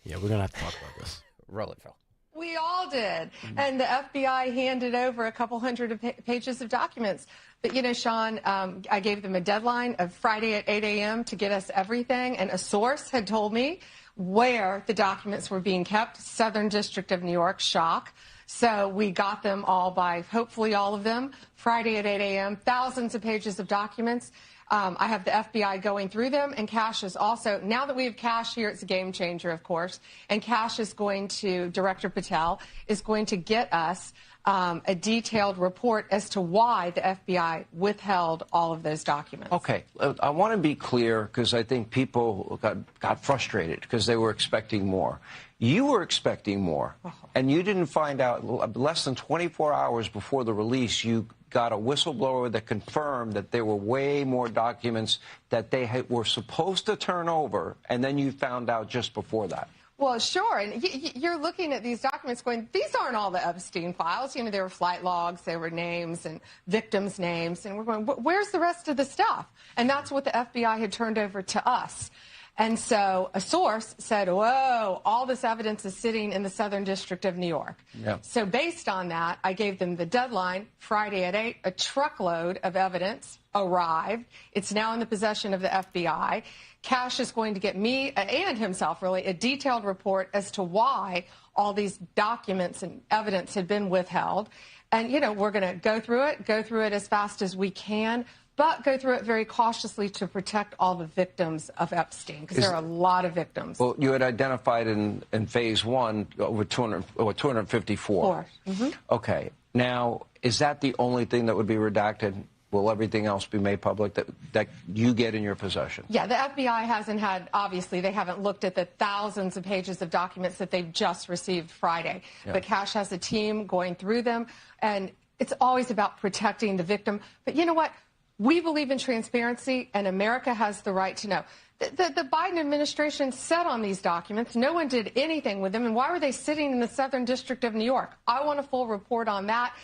Yeah, we're gonna have to talk about this. Roll it, Phil. We all did. And the FBI handed over a couple hundred pages of documents. But, you know, Sean, I gave them a deadline of Friday at 8 a.m. to get us everything. And a source had told me where the documents were being kept. Southern District of New York, shock. So we got them all by, hopefully all of them, Friday at 8 a.m. Thousands of pages of documents. I have the FBI going through them, and Cash is also, now that we have Cash here, it's a game changer, of course, and Cash is going to, Director Patel, is going to get us a detailed report as to why the FBI withheld all of those documents. Okay, I want to be clear because I think people got frustrated because they were expecting more. You were expecting more, and you didn't find out less than 24 hours before the release. You got a whistleblower that confirmed that there were way more documents that they were supposed to turn over, and then you found out just before that. Well, sure, and you're looking at these documents going, these aren't all the Epstein files. You know, there were flight logs, there were names and victims' names, and we're going, where's the rest of the stuff? And that's what the FBI had turned over to us. And so a source said, whoa, all this evidence is sitting in the Southern District of New York. Yep. So based on that, I gave them the deadline, Friday at 8, a truckload of evidence arrived. It's now in the possession of the FBI. Cash is going to get me and himself, really, a detailed report as to why all these documents and evidence had been withheld. And, we're going to go through it as fast as we can, but go through it very cautiously to protect all the victims of Epstein, because there are a lot of victims. Well, you had identified in phase one over 254. Mm-hmm. Okay. Now, is that the only thing that would be redacted? Will everything else be made public that you get in your possession? Yeah, the FBI hasn't had, obviously, they haven't looked at the thousands of pages of documents that they've just received Friday. Yeah. But Cash has a team going through them, and it's always about protecting the victim. But you know what? We believe in transparency, and America has the right to know. The Biden administration sat on these documents. No one did anything with them. And why were they sitting in the Southern District of New York? I want a full report on that.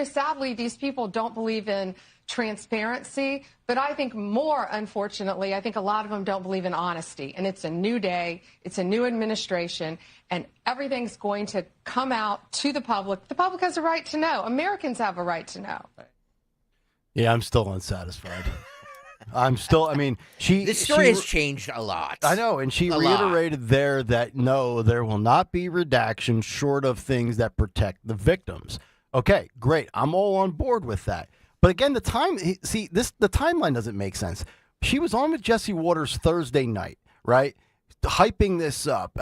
Sadly, these people don't believe in transparency, but I think more, unfortunately, I think a lot of them don't believe in honesty. And it's a new day. It's a new administration. And everything's going to come out to the public. The public has a right to know. Americans have a right to know. Yeah, I'm still unsatisfied. This story has changed a lot. I know, and she reiterated there that no, there will not be redaction short of things that protect the victims. Okay, great. I'm all on board with that. But again, the timeline doesn't make sense. She was on with Jesse Waters Thursday night, right? Hyping this up.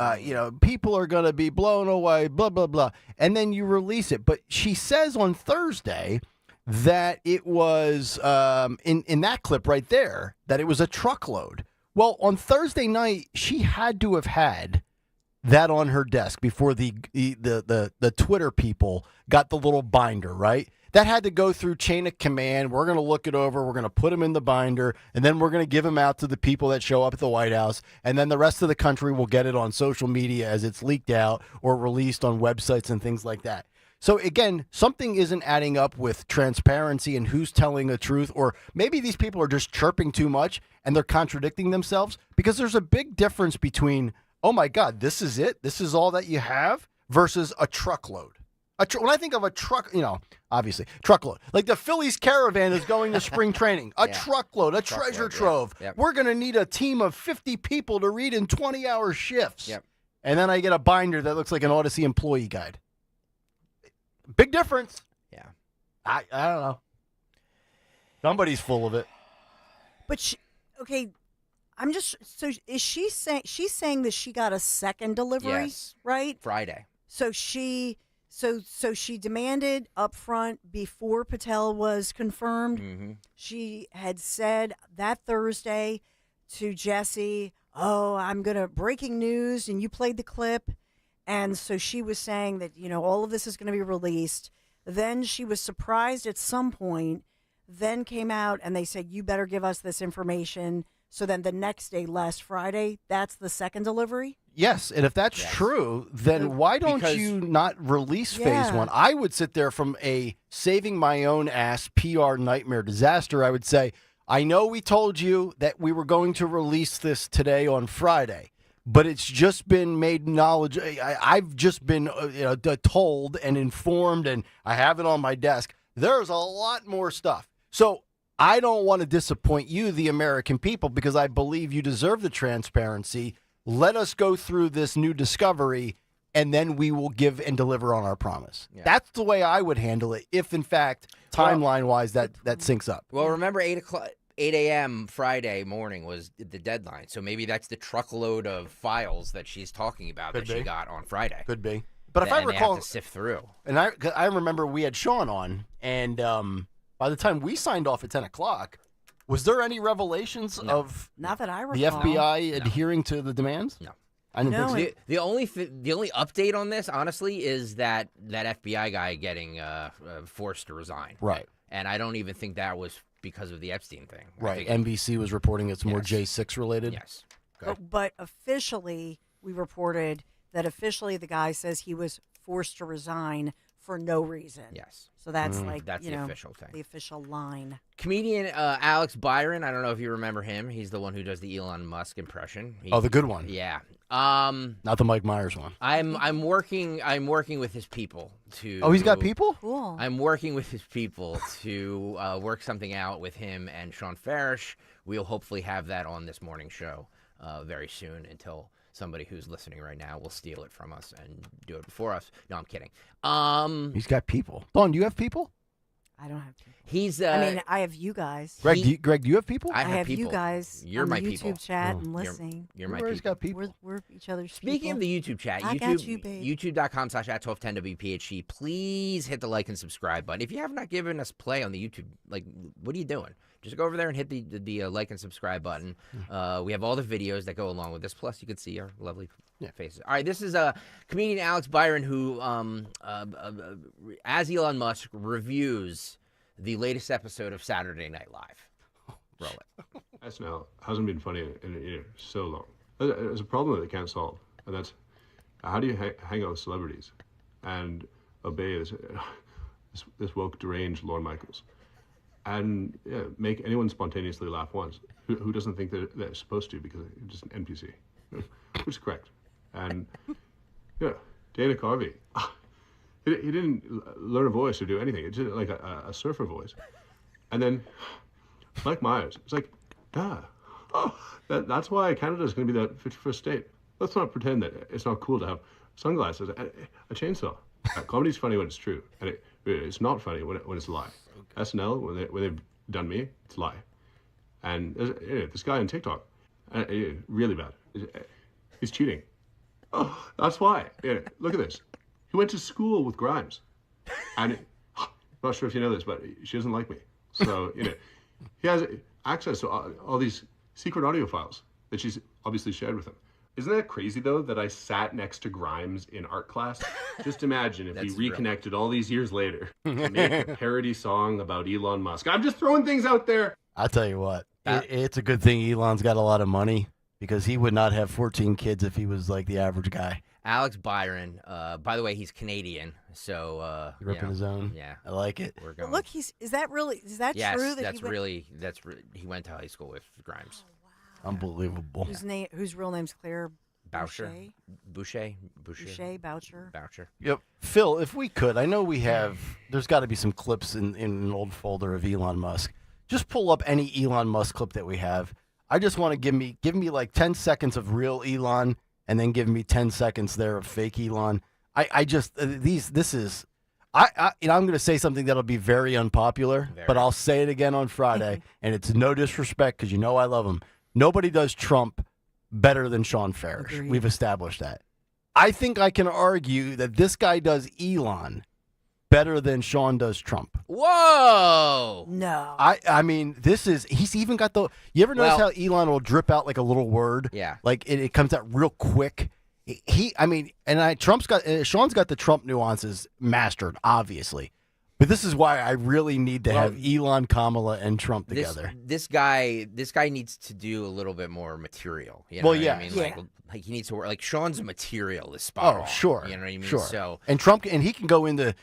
People are going to be blown away, blah, blah, blah. And then you release it. But she says on Thursday that it was, in that clip right there, that it was a truckload. Well, on Thursday night, she had to have had that on her desk before the Twitter people got the little binder, right? That had to go through chain of command. We're going to look it over. We're going to put them in the binder, and then we're going to give them out to the people that show up at the White House, and then the rest of the country will get it on social media as it's leaked out or released on websites and things like that. So again, something isn't adding up with transparency and who's telling the truth, or maybe these people are just chirping too much and they're contradicting themselves, because there's a big difference between, oh my God, this is it, this is all that you have, versus a truckload. When I think of a truck, obviously, truckload. Like the Phillies caravan is going to spring training. A truckload, treasure trove. Yep. We're going to need a team of 50 people to read in 20-hour shifts. Yep. And then I get a binder that looks like an Odyssey employee guide. Big difference. Yeah. I don't know. Somebody's full of it. But is she saying that she got a second delivery? Yes. Right? Friday. So she demanded up front before Patel was confirmed. Mm-hmm. She had said that Thursday to Jesse, "Oh, I'm gonna breaking news," and you played the clip, and so she was saying that all of this is going to be released. Then she was surprised at some point. Then came out and they said, "You better give us this information." So then the next day, last Friday, that's the second delivery? Yes, and if that's true, then why don't you not release phase one? I would sit there from a saving my own ass PR nightmare disaster. I would say, I know we told you that we were going to release this today on Friday, but it's just been made knowledge. I've just been told and informed, and I have it on my desk. There's a lot more stuff. So I don't want to disappoint you, the American people, because I believe you deserve the transparency. Let us go through this new discovery, and then we will give and deliver on our promise. Yeah. That's the way I would handle it if, in fact, timeline-wise, that syncs up. Well, remember 8 a.m. Friday morning was the deadline, so maybe that's the truckload of files that she's talking about she got on Friday. Could be. But if I recall, they have to sift through. And I remember we had Sean on, and by the time we signed off at 10 o'clock, was there any revelations of not that I recall. The FBI adhering to the demands? No. I didn't think so. The only update on this, honestly, is that FBI guy getting forced to resign. Right. And I don't even think that was because of the Epstein thing. Right. NBC was reporting it's more J6 related. Yes. Okay. But officially, we reported that officially the guy says he was forced to resign for no reason. Yes. So that's that's the official thing. The official line. Comedian Alex Byron. I don't know if you remember him. He's the one who does the Elon Musk impression. The good one. Yeah. Not the Mike Myers one. I'm working with his people to. Oh, he's got people? Cool. I'm working with his people to work something out with him and Sean Farish. We'll hopefully have that on this morning show very soon until somebody who's listening right now will steal it from us and do it before us. No, I'm kidding. He's got people. Dawn, do you have people? I don't have people. He's. I mean, I have you guys. Greg, do you have people? I have you people. guys. You're on my the people. YouTube chat and listening. You're my Everybody's people. got people. We're each other's Speaking people. of the YouTube chat, I got you, babe. YouTube.com/@1210 WPHT. Please hit the like and subscribe button. If you have not given us play on the YouTube, like, what are you doing? Just go over there and hit the like and subscribe button. We have all the videos that go along with this. Plus, you can see our lovely faces. All right, this is comedian Alex Byron who, as Elon Musk, reviews the latest episode of Saturday Night Live. Roll it. SNL hasn't been funny in so long. There's a problem that they can't solve, and that's how do you hang out with celebrities and obey this woke, deranged Lorne Michaels, and make anyone spontaneously laugh once who doesn't think that they're supposed to because they're just an NPC, which is correct. And Dana Carvey, he didn't learn a voice or do anything. It's just like a surfer voice. And then Mike Myers, it's like, that's why Canada's going to be the 51st state. Let's not pretend that it's not cool to have sunglasses and a chainsaw. Comedy's funny when it's true, and it's not funny when it's a lie. Okay. SNL, when they've done me, it's a lie. And this guy on TikTok, really bad. He's cheating. Oh, that's why. Look at this. He went to school with Grimes, and I'm not sure if you know this, but she doesn't like me. So he has access to all these secret audio files that she's obviously shared with him. Isn't that crazy, though, that I sat next to Grimes in art class? Just imagine if we reconnected all these years later to make a parody song about Elon Musk. I'm just throwing things out there. I'll tell you what, it's a good thing Elon's got a lot of money because he would not have 14 kids if he was like the average guy. Alex Byron, by the way, he's Canadian, so ripping his own. Yeah, I like it. We're going. Look, is that yes, true? He went to high school with Grimes. Oh, wow. Unbelievable. Whose real name's Claire Boucher. Boucher. Boucher. Yep. Phil, if we could, I know there's got to be some clips in an old folder of Elon Musk. Just pull up any Elon Musk clip that we have. I just want to give me like 10 seconds of real Elon and then give me 10 seconds there of fake Elon. I'm going to say something that'll be very unpopular, but I'll say it again on Friday, and it's no disrespect because I love him. Nobody does Trump better than Sean Farish. Agreed. We've established that. I think I can argue that this guy does Elon better than Sean does Trump. Whoa! No. I mean, he's even got you ever notice how Elon will drip out like a little word? Yeah. Like it comes out real quick. Sean's got the Trump nuances mastered, obviously. But this is why I really need to have Elon, Kamala, and Trump together. This guy needs to do a little bit more material. You know what I mean? Like he needs to work. Like Sean's material is spot on. Oh, sure. You know what I mean? Sure. So and Trump, and he can go into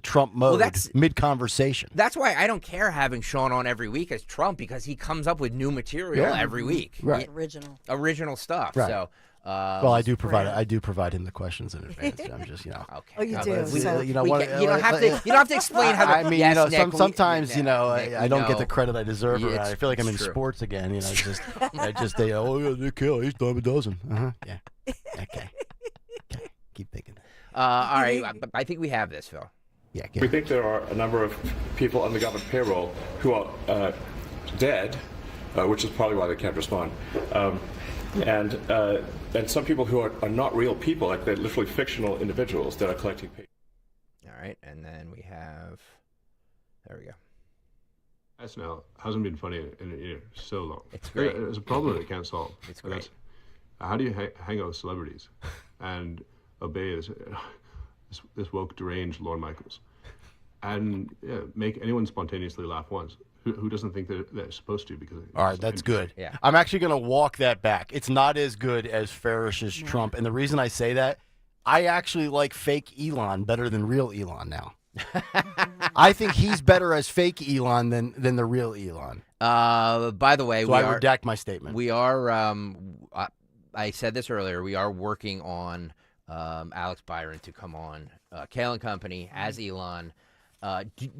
Trump mode mid conversation. That's why I don't care having Sean on every week as Trump because he comes up with new material every week. Right. Original stuff. Right. So. Well, I do provide him the questions in advance. I'm just, Okay. Oh, you do. You don't have to explain how. I mean, Nick, sometimes Nick, I don't get the credit I deserve. Or I feel like I'm in true. sports again. Nick Kayal, he's dime a dozen. Yeah. Okay. Keep thinking. All right, I think we have this, Phil. Yeah. We think there are a number of people on the government payroll who are dead, which is probably why they can't respond. And some people who are not real people, like they're literally fictional individuals that are collecting pay. All right, and then we have, there we go. SNL hasn't been funny in so long. It's great. There's a problem that they can't solve. It's great. That's how do you hang out with celebrities and obey this woke, deranged Lorne Michaels, and make anyone spontaneously laugh once who doesn't think that they're supposed to because. All right, that's good. Yeah. I'm actually going to walk that back. It's not as good as Farish's Trump, and the reason I say that, I actually like fake Elon better than real Elon now. I think he's better as fake Elon than the real Elon. By the way, so I redact my statement. We are. I said this earlier. We are working on Alex Byron to come on Kayal and Company as Elon.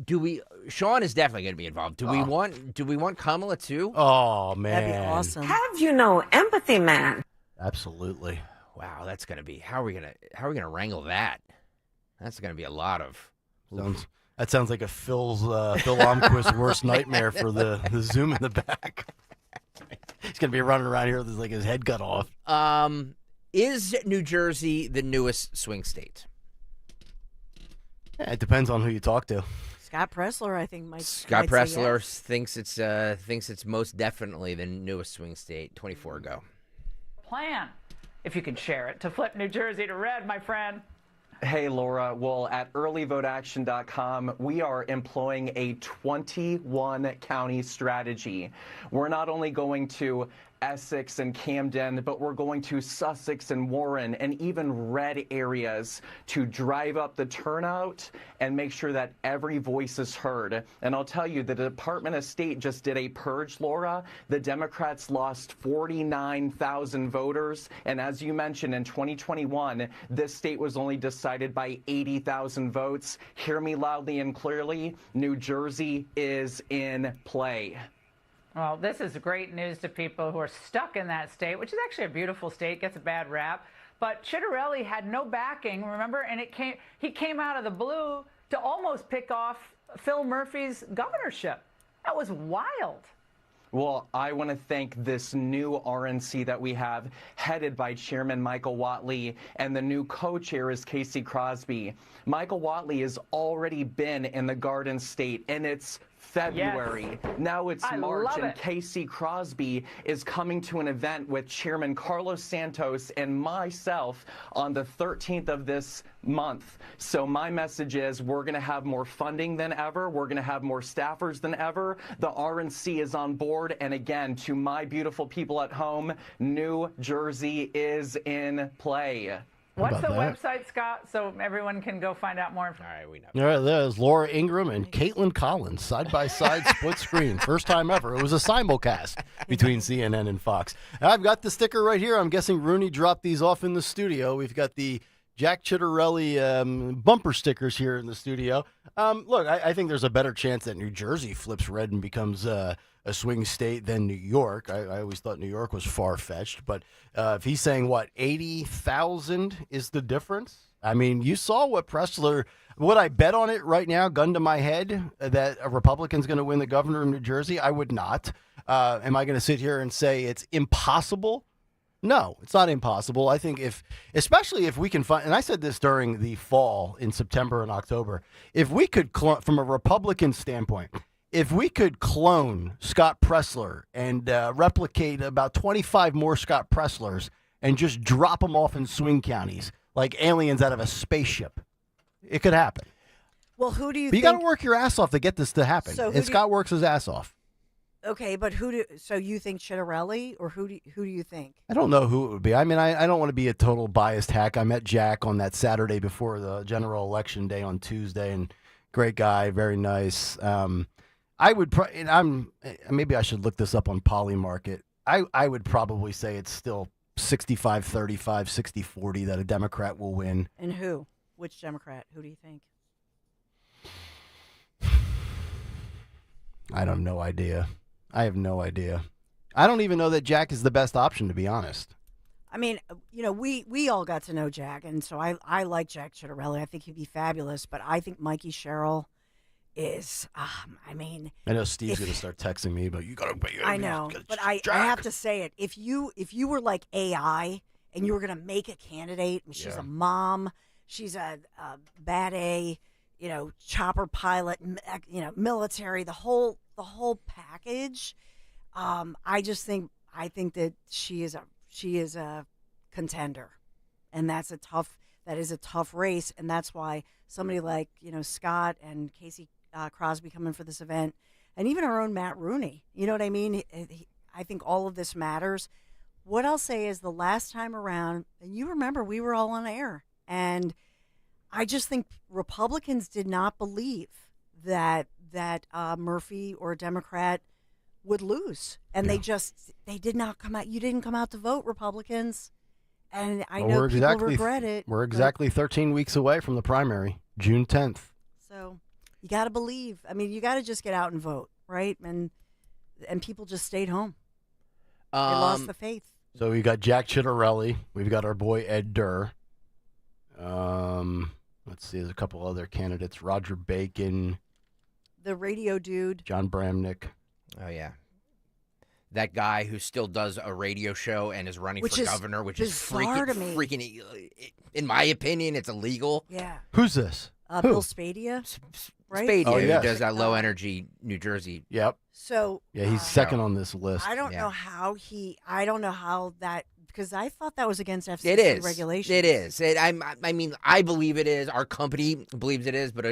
Do we? Sean is definitely going to be involved. Do we want Kamala too? Oh man, that'd be awesome. Have you no empathy, man? Absolutely. Wow, that's going to be. How are we gonna wrangle that? That's going to be a lot of. That sounds like a Phil Lomquist worst nightmare for the Zoom in the back. He's going to be running around here with his head cut off. Is New Jersey the newest swing state? Yeah, it depends on who you talk to. Scott Pressler, I think, might. Scott might say Pressler yes. thinks it's most definitely the newest swing state. 24 ago. Plan, if you can share it, to flip New Jersey to red, my friend. Hey, Laura. Well, at earlyvoteaction.com, we are employing a 21-county strategy. We're not only going to Essex and Camden, but we're going to Sussex and Warren and even red areas to drive up the turnout and make sure that every voice is heard. And I'll tell you, the Department of State just did a purge, Laura. The Democrats lost 49,000 voters. And as you mentioned, in 2021, this state was only decided by 80,000 votes. Hear me loudly and clearly, New Jersey is in play. Well, this is great news to people who are stuck in that state, which is actually a beautiful state, gets a bad rap. But Chitterelli had no backing, remember? And he came out of the blue to almost pick off Phil Murphy's governorship. That was wild. Well, I want to thank this new RNC that we have, headed by Chairman Michael Whatley, and the new co-chair is Casey Crosby. Michael Whatley has already been in the Garden State, and it's February. Yes. Now it's March, and Casey Crosby is coming to an event with Chairman Carlos Santos and myself on the 13th of this month. So my message is we're going to have more funding than ever. We're going to have more staffers than ever. The RNC is on board. And again, to my beautiful people at home, New Jersey is in play. What's the website, Scott, so everyone can go find out more? All right, we know. All right, there's Laura Ingraham and Caitlin Collins, side-by-side, split screen. First time ever. It was a simulcast between CNN and Fox. I've got the sticker right here. I'm guessing Rooney dropped these off in the studio. We've got the Jack Chitterelli bumper stickers here in the studio. Look, I think there's a better chance that New Jersey flips red and becomes a swing state than New York. I always thought New York was far-fetched. But if he's saying, 80,000 is the difference? I mean, you saw what Pressler – would I bet on it right now, gun to my head, that a Republican's going to win the governor of New Jersey? I would not. Am I going to sit here and say it's impossible? No, it's not impossible. I think especially if we can find, and I said this during the fall in September and October, if we could, from a Republican standpoint, if we could clone Scott Pressler and replicate about 25 more Scott Presslers and just drop them off in swing counties like aliens out of a spaceship, it could happen. Well, who do you but think? You got to work your ass off to get this to happen. So and Scott works his ass off. Okay, but so you think Chitterelli, or who do you think? I don't know who it would be. I mean, I don't want to be a total biased hack. I met Jack on that Saturday before the general election day on Tuesday, and great guy, very nice. I would, maybe I should look this up on Polymarket. I would probably say it's still 65-35, 60-40 that a Democrat will win. And who? Which Democrat? Who do you think? I have no idea. I don't even know that Jack is the best option, to be honest. I mean, we all got to know Jack, and so I like Jack Chitterelli. I think he'd be fabulous, but I think Mikey Sherrill is, I know Steve's going to start texting me, but you got to pay. I know, but I have to say it. If you were like AI and you were going to make a candidate, and she's a mom, she's a bad A, chopper pilot, military, the whole package. I think that she is a contender, and that is a tough race, and that's why somebody like Scott and Casey Crosby coming for this event, and even our own Matt Rooney. You know what I mean? I think all of this matters. What I'll say is the last time around, and you remember we were all on air And I just think Republicans did not believe that Murphy or a Democrat would lose, and they did not come out. You didn't come out to vote, Republicans, and I know people regret it. We're exactly 13 weeks away from the primary, June 10th. So you got to believe. I mean, you got to just get out and vote, right? And people just stayed home. They lost the faith. So we got Jack Chitterelli. We've got our boy Ed Durr. Let's see, there's a couple other candidates. Roger Bacon. The radio dude. John Bramnick. Oh, yeah. That guy who still does a radio show and is running for governor, which is freaking, in my opinion, it's illegal. Yeah. Who's this? Bill Spadia, right? Spadia, who does that low energy New Jersey. Yep. So yeah, he's second on this list. I don't know how that, because I thought that was against FCC It is. regulations. It is. I mean, I believe it is. Our company believes it is, but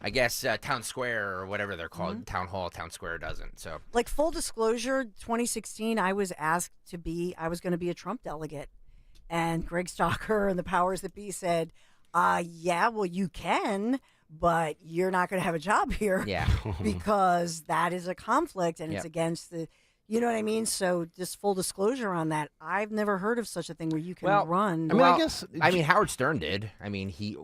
I guess Town Square or whatever they're called, Town Hall, Town Square doesn't. So, like, full disclosure, 2016, I was asked I was going to be a Trump delegate, and Greg Stalker and the powers that be said, yeah, well, you can, but you're not going to have a job here. Yeah. Because that is a conflict and it's Yep. against the, you know what I mean? So just full disclosure on that. I've never heard of such a thing where you can run. I mean, Howard Stern did. I mean, he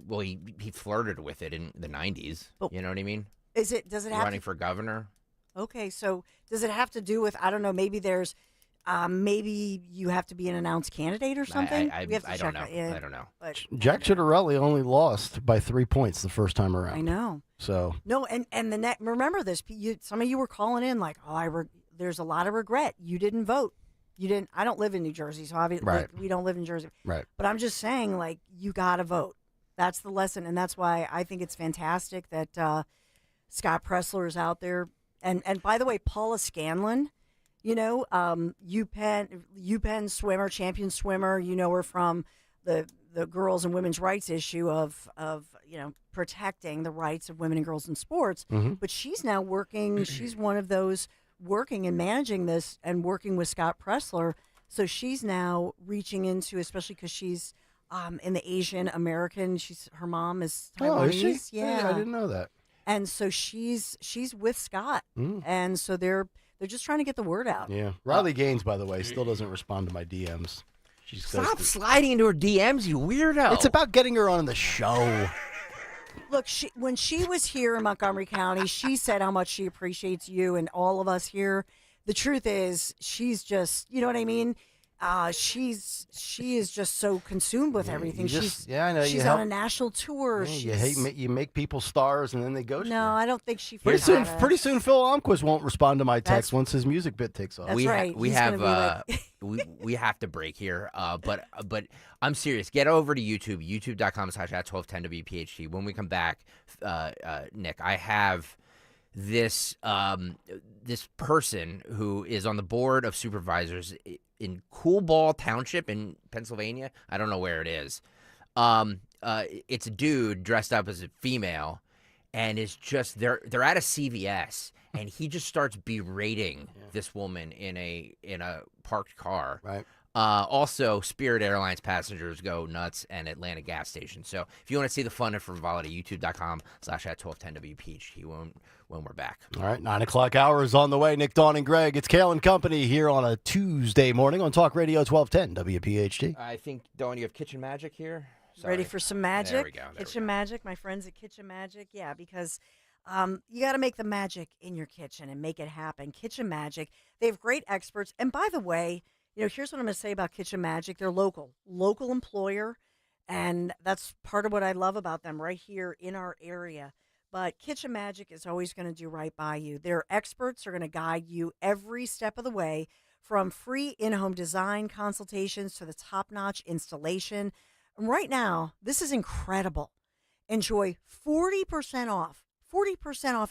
flirted with it in the 90s. You know what I mean? Does it have running for governor? Okay, so does it have to do with, I don't know, maybe there's, maybe you have to be an announced candidate or something? I We have to don't check know. it. I don't know. But Jack Chitterelli only lost by 3 points the first time around. I know. So No, and the net. Remember this. Some of you were calling in like, there's a lot of regret. You didn't vote. You didn't. I don't live in New Jersey, so obviously we don't live in Jersey. Right. But I'm just saying, like, you got to vote. That's the lesson, and that's why I think it's fantastic that Scott Pressler is out there. And by the way, Paula Scanlon, you know, UPenn swimmer, champion swimmer. You know her from the girls and women's rights issue of protecting the rights of women and girls in sports. Mm-hmm. But she's now working. She's one of those working and managing this and working with Scott Pressler. So she's now reaching into, especially because she's in the Asian American. Her mom is Taiwanese. Oh, is she? Yeah, I didn't know that. And so she's with Scott, and so they're just trying to get the word out. Yeah. Riley Gaines, by the way, still doesn't respond to my DMs. Stop sliding into her DMs, you weirdo. It's about getting her on the show. Look, when she was here in Montgomery County, she said how much she appreciates you and all of us here. The truth is, she's just, you know what I mean? She is just so consumed with everything. I know. She's on a national tour. Yeah, you make people stars and then they ghost you. No, I don't think she. Pretty soon, Phil Almquist won't respond to my text once his music bit takes off. That's right. We we have to break here, but I'm serious. Get over to YouTube, youtube.com/@1210WPHT. When we come back, Nick, I have this person who is on the board of supervisors in Cool Ball Township in Pennsylvania. I don't know where it is. It's a dude dressed up as a female, and is just they're at a CVS, and he just starts berating this woman in a parked car. Right. Also, Spirit Airlines passengers go nuts, and Atlanta gas stations. So if you want to see the fun and frivolity, youtube.com/@1210WPHT when we're back. All right, 9 o'clock hour is on the way. Nick, Dawn, and Greg. It's Kayal and Company here on a Tuesday morning on Talk Radio 1210 WPHT. I think, Dawn, you have Kitchen Magic here. Ready for some magic? There we go. Kitchen Magic, my friends at Kitchen Magic. Yeah, because you got to make the magic in your kitchen and make it happen. Kitchen Magic, they have great experts. And by the way, here's what I'm going to say about Kitchen Magic. They're local employer, and that's part of what I love about them right here in our area. But Kitchen Magic is always going to do right by you. Their experts are going to guide you every step of the way, from free in-home design consultations to the top-notch installation. And right now, this is incredible. Enjoy 40% off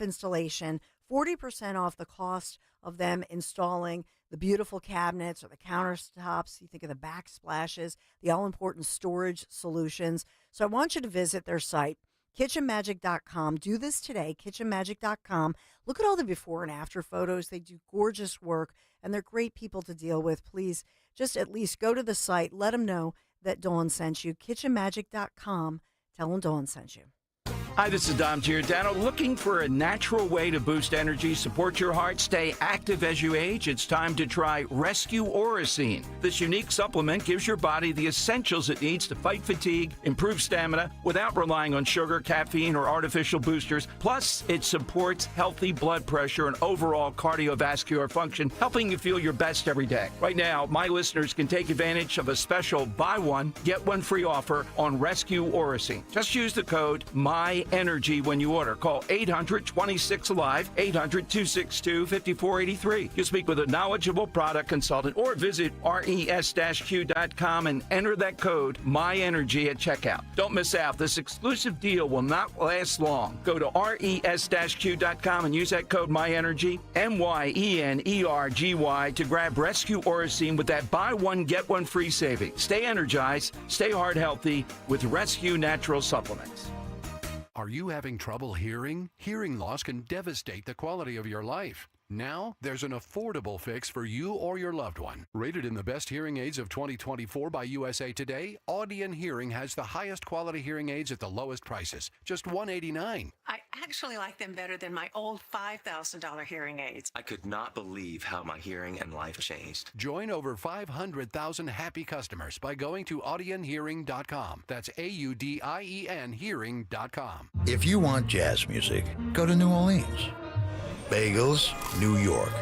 installation, 40% off the cost of them installing the beautiful cabinets or the countertops. You think of the backsplashes, the all-important storage solutions. So I want you to visit their site, kitchenmagic.com. Do this today, kitchenmagic.com. Look at all the before and after photos. They do gorgeous work, and they're great people to deal with. Please just at least go to the site. Let them know that Dawn sent you. KitchenMagic.com. Tell them Dawn sent you. Hi, this is Dom Giordano. Looking for a natural way to boost energy, support your heart, stay active as you age? It's time to try Rescue Orosine. This unique supplement gives your body the essentials it needs to fight fatigue, improve stamina, without relying on sugar, caffeine, or artificial boosters. Plus, it supports healthy blood pressure and overall cardiovascular function, helping you feel your best every day. Right now, my listeners can take advantage of a special buy one, get one free offer on Rescue Orosine. Just use the code MyEnergy when you order. Call 800-26-ALIVE, 800-262-5483. You'll speak with a knowledgeable product consultant or visit res-q.com and enter that code MyEnergy at checkout. Don't miss out. This exclusive deal will not last long. Go to res-q.com and use that code MyEnergy, MYENERGY, to grab Rescue Orosine with that buy one, get one free saving. Stay energized, stay heart healthy with Rescue Natural Supplements. Are you having trouble hearing? Hearing loss can devastate the quality of your life. Now, there's an affordable fix for you or your loved one. Rated in the best hearing aids of 2024 by USA Today, Audion Hearing has the highest quality hearing aids at the lowest prices, just $189. I actually like them better than my old $5,000 hearing aids. I could not believe how my hearing and life changed. Join over 500,000 happy customers by going to audionhearing.com. That's AUDIEN hearing.com. If you want jazz music, go to New Orleans. Bagels, New York.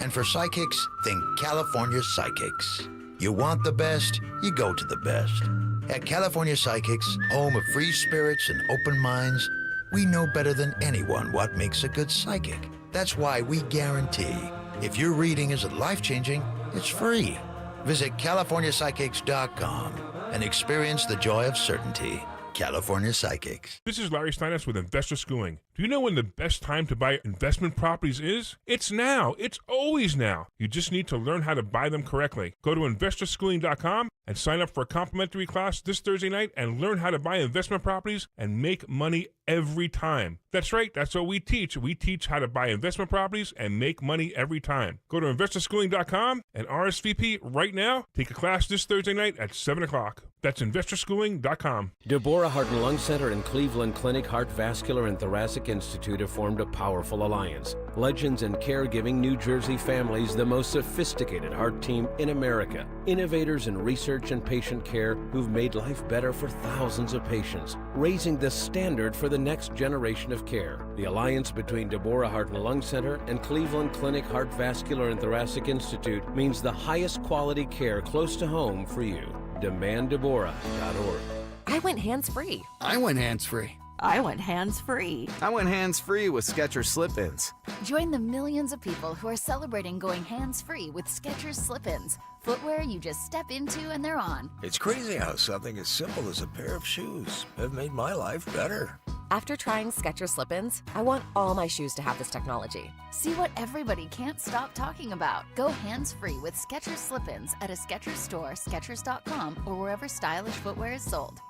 And for psychics, think California Psychics. You want the best, you go to the best. At California Psychics, home of free spirits and open minds, we know better than anyone what makes a good psychic. That's why we guarantee if your reading isn't life-changing, it's free. Visit CaliforniaPsychics.com and experience the joy of certainty. California Psychics. This is Larry Steinitz with Investor Schooling. Do you know when the best time to buy investment properties is? It's now. It's always now. You just need to learn how to buy them correctly. Go to investorschooling.com and sign up for a complimentary class this Thursday night and learn how to buy investment properties and make money every time. That's right. That's what we teach. We teach how to buy investment properties and make money every time. Go to investorschooling.com and RSVP right now. Take a class this Thursday night at 7 o'clock. That's investorschooling.com. Deborah Heart and Lung Center and Cleveland Clinic Heart Vascular and Thoracic Institute have formed a powerful alliance. Legends in Caregiving New Jersey families, the most sophisticated heart team in America. Innovators in research and patient care who've made life better for thousands of patients, raising the standard for the next generation of care. The alliance between Deborah Heart and Lung Center and Cleveland Clinic Heart Vascular and Thoracic Institute means the highest quality care close to home for you. DemandDeborah.org. I went hands-free. I went hands-free. I went hands-free. I went hands-free with Skechers Slip-ins. Join the millions of people who are celebrating going hands-free with Skechers Slip-ins. Footwear you just step into and they're on. It's crazy how something as simple as a pair of shoes have made my life better. After trying Skechers Slip-ins, I want all my shoes to have this technology. See what everybody can't stop talking about. Go hands-free with Skechers Slip-ins at a Skechers store, Skechers.com, or wherever stylish footwear is sold.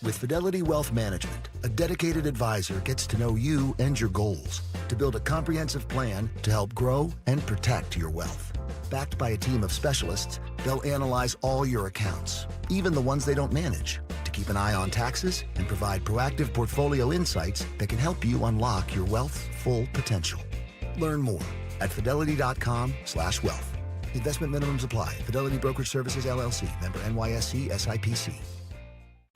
With Fidelity Wealth Management, a dedicated advisor gets to know you and your goals to build a comprehensive plan to help grow and protect your wealth. Backed by a team of specialists, they'll analyze all your accounts, even the ones they don't manage, to keep an eye on taxes and provide proactive portfolio insights that can help you unlock your wealth's full potential. Learn more at fidelity.com/wealth. Investment minimums apply. Fidelity Brokerage Services, LLC. Member NYSE SIPC.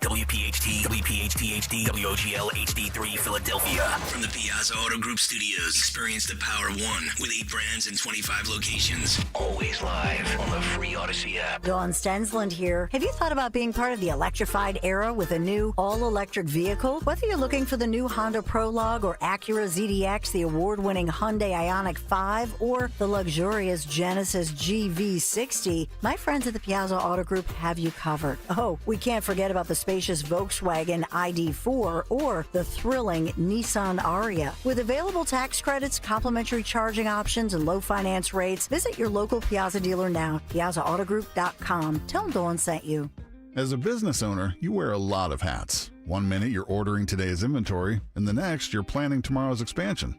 WPHT, WPHT HD, WOGL HD3 Philadelphia. From the Piazza Auto Group Studios, experience the power of one with 8 brands and 25 locations. Always live on the free Odyssey app. Dawn Stensland here. Have you thought about being part of the electrified era with a new all-electric vehicle? Whether you're looking for the new Honda Prologue or Acura ZDX, the award-winning Hyundai Ioniq 5, or the luxurious Genesis GV60, my friends at the Piazza Auto Group have you covered. Oh, we can't forget about the spacious Volkswagen ID4 or the thrilling Nissan Ariya. With available tax credits, complimentary charging options, and low finance rates, visit your local Piazza dealer now. PiazzaAutogroup.com. Tell them Dawn sent you. As a business owner, you wear a lot of hats. One minute you're ordering today's inventory, and the next you're planning tomorrow's expansion.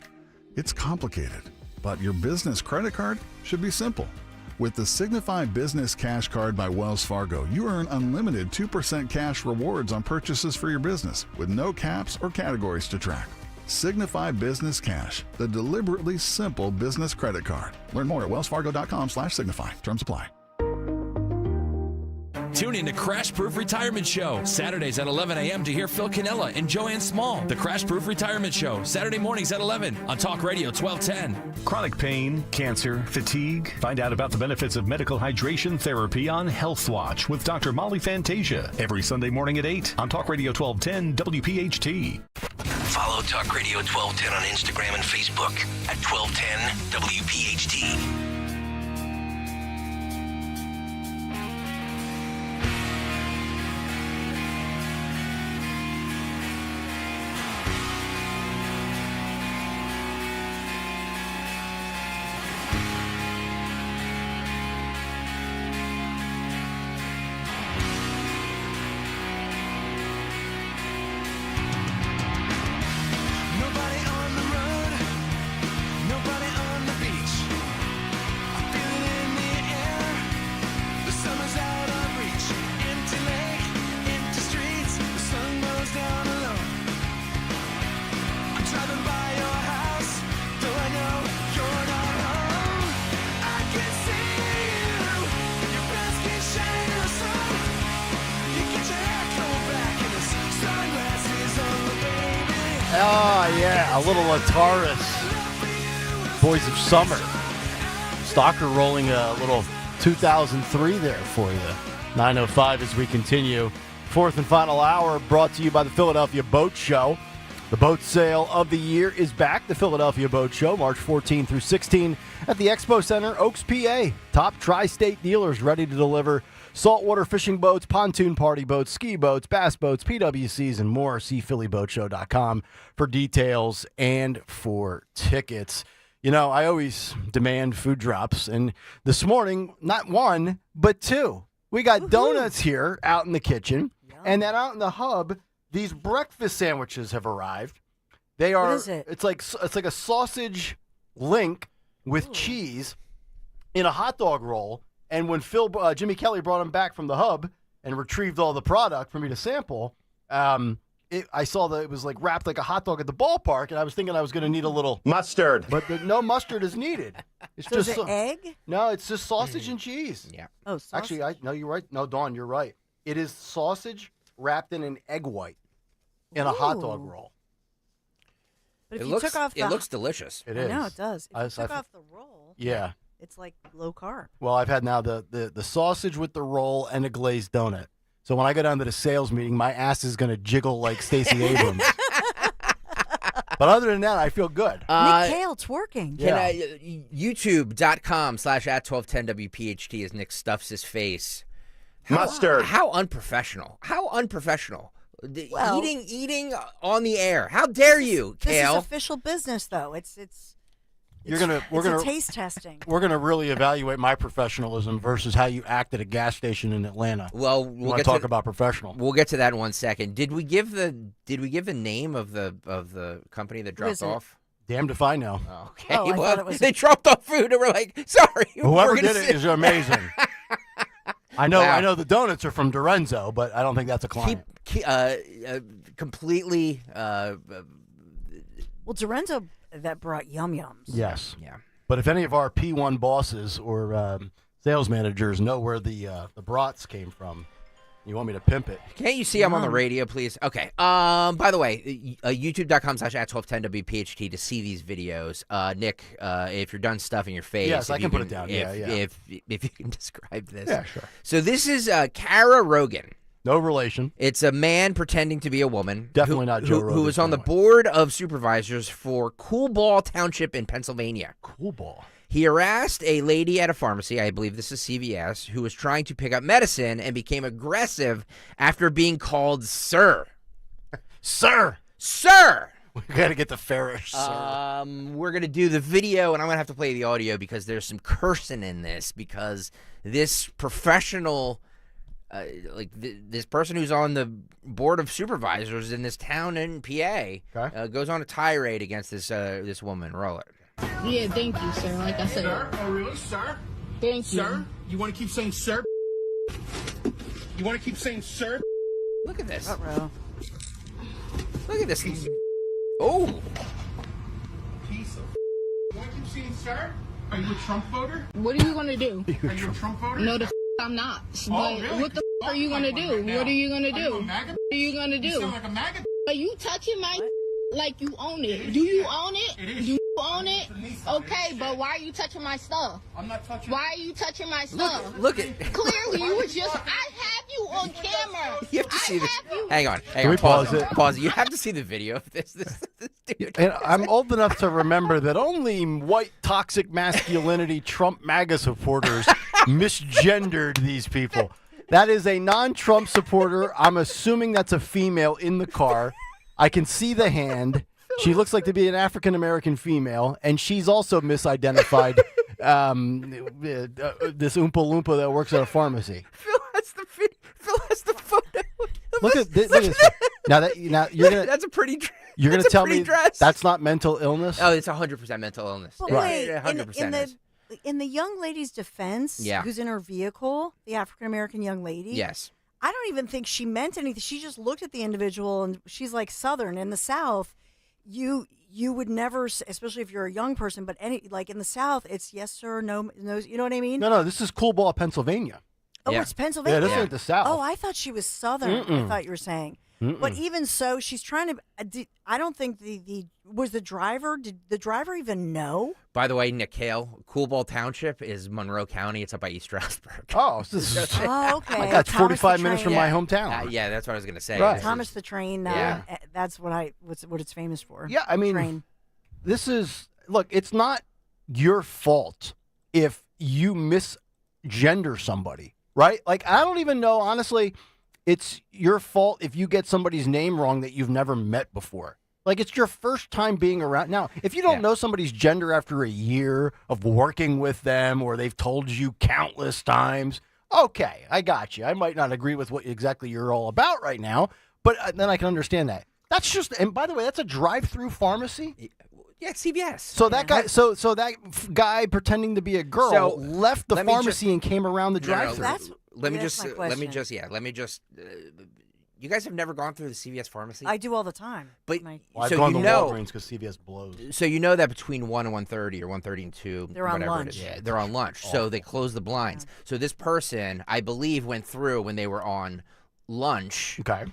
It's complicated, but your business credit card should be simple. With the Signify Business Cash Card by Wells Fargo, you earn unlimited 2% cash rewards on purchases for your business with no caps or categories to track. Signify Business Cash, the deliberately simple business credit card. Learn more at wellsfargo.com/signify. Terms apply. Tune in to Crash Proof Retirement Show, Saturdays at 11 a.m. to hear Phil Cannella and Joanne Small. The Crash Proof Retirement Show, Saturday mornings at 11 on Talk Radio 1210. Chronic pain, cancer, fatigue. Find out about the benefits of medical hydration therapy on Health Watch with Dr. Molly Fantasia every Sunday morning at 8 on Talk Radio 1210 WPHT. Follow Talk Radio 1210 on Instagram and Facebook at 1210 WPHT. Oh, yeah, a little Ataris. Boys of Summer. Stalker rolling a little 2003 there for you. 9:05 as we continue. Fourth and final hour brought to you by the Philadelphia Boat Show. The boat sale of the year is back. The Philadelphia Boat Show, March 14 through 16 at the Expo Center, Oaks, PA. Top tri-state dealers ready to deliver saltwater fishing boats, pontoon party boats, ski boats, bass boats, PWCs, and more. See phillyboatshow.com for details and for tickets. You know, I always demand food drops, and this morning, not one, but two. We got donuts here out in the kitchen, and then out in the hub, these breakfast sandwiches have arrived. They are. What is it? It's like a sausage link with cheese in a hot dog roll. And when Jimmy Kelly brought him back from the hub and retrieved all the product for me to sample, I saw that it was like wrapped like a hot dog at the ballpark, and I was thinking I was going to need a little mustard, but no mustard is needed. It's So just is it egg? No, it's just sausage and cheese. Yeah. Oh, sausage. Actually, no, you're right. No, Dawn, you're right. It is sausage wrapped in an egg white in a hot dog roll. But if you took off the... It looks delicious. It is. I know, it does. If you took I- off the roll, Yeah. it's like low carb. Well, I've had now the sausage with the roll and a glazed donut. So when I go down to the sales meeting, my ass is going to jiggle like Stacey Abrams. But other than that, I feel good. Nick Kayal twerking. YouTube.com/@1210WPHT as Nick stuffs his face. Mustard. How unprofessional. How unprofessional. Well- Eating on the air. How dare you, This Kale? is official business, though. It's We're gonna a taste testing. We're gonna really evaluate my professional versus how you act at a gas station in Atlanta. Well, You we'll want get to talk about professional. We'll get to that in 1 second. Did we give the name of the company that dropped is it? off? Damned if I know. Okay. Oh, I well, thought it was they dropped off food and we're like, sorry. Whoever we're gonna did it sit- is amazing. I know. Wow. I know the donuts are from Dorenzo, but I don't think that's a client. Completely. Well, Dorenzo that brought Yum Yums. Yes. Yeah. But if any of our P1 bosses or sales managers know where the brats came from, you want me to pimp it? Can't you see I'm on the radio, please? Okay. By the way, YouTube.com/@1210WPHT to see these videos. Nick, if you're done stuffing your face, Yes, if I you can put it down. If you can describe this. Yeah, sure. So this is Kara Rogan. No relation. It's a man pretending to be a woman. Definitely not Joe Rogan. Who was on the board of supervisors for Cool Ball Township in Pennsylvania. Cool Ball. He harassed a lady at a pharmacy, I believe this is CVS, who was trying to pick up medicine and became aggressive after being called sir. Sir! Sir! We got to get the Farish, sir. We're going to do the video, and I'm going to have to play the audio because there's some cursing in this because this professional... this person who's on the board of supervisors in this town in PA goes on a tirade against this woman. Roll it. Yeah, thank you, sir. Like I said. Sir? Oh, really, sir? Thank you. Sir? You want to keep saying sir? You want to keep saying sir? Look at this. Uh-oh. Look at this. Oh. Piece of. You want to keep saying sir? Are you a Trump voter? What are you going to do? Are you a Trump voter? No, I'm not. But really? what the are you going to do? What are you going to do? What are you going to do? You sound like a MAGA. Are you touching my like you own it? Do you own it? Do you own it? Okay, but why are you touching my stuff? I'm not touching. Why are you touching my stuff? Look at. Clearly, you were just. I have you on camera. You have to see this. You. Hang on. Can we pause it? Pause it. You have to see the video of this dude. And I'm old enough to remember that only white toxic masculinity Trump MAGA supporters misgendered these people. That is a non-Trump supporter. I'm assuming that's a female in the car. I can see the hand. She looks like to be an African-American female, and she's also misidentified this Oompa Loompa that works at a pharmacy. Phil has the photo. Look at this. Now you're gonna. That's a pretty. You're gonna tell me dress. that's not mental illness? Oh, it's 100% mental illness. But Right. wait, 100% in the young lady's defense, who's in her vehicle, the African American young lady. Yes. I don't even think she meant anything. She just looked at the individual, and she's like Southern. In the South, you would never, especially if you're a young person, but like in the South, it's yes sir, no. You know what I mean? No. This is Cool Ball, Pennsylvania. Oh, it's Pennsylvania. Yeah, this ain't the South. Oh, I thought she was Southern. I thought you were saying. But even so, she's trying to. I don't think was the driver. Did the driver even know? By the way, Nick Kayal, Cool Ball Township is Monroe County. It's up by East Stroudsburg. Oh, this is, okay. That's Thomas 45 minutes from my Train. hometown. Yeah, that's what I was going to say. Right. Thomas the Train. Yeah. That's what it's famous for. Yeah, I mean, Train. Look, it's not your fault if you misgender somebody, right? Like, I don't even know, honestly, it's your fault if you get somebody's name wrong that you've never met before. Like, it's your first time being around. Now, if you don't know somebody's gender after a year of working with them or they've told you countless times, okay, I got you. I might not agree with what exactly you're all about right now, but then I can understand that. That's just, and by the way, that's a drive-through pharmacy. Yeah, CVS. So that guy, so that guy pretending to be a girl left the pharmacy and came around the drive-through. Let me just. You guys have never gone through the CVS pharmacy? I do all the time. But I've gone to Walgreens because CVS blows. So you know that between 1 and 1:30 or 1:30 and 2, they're on lunch. It is, they're on lunch. So they close the blinds. Yeah. So this person, I believe, went through when they were on lunch. Okay.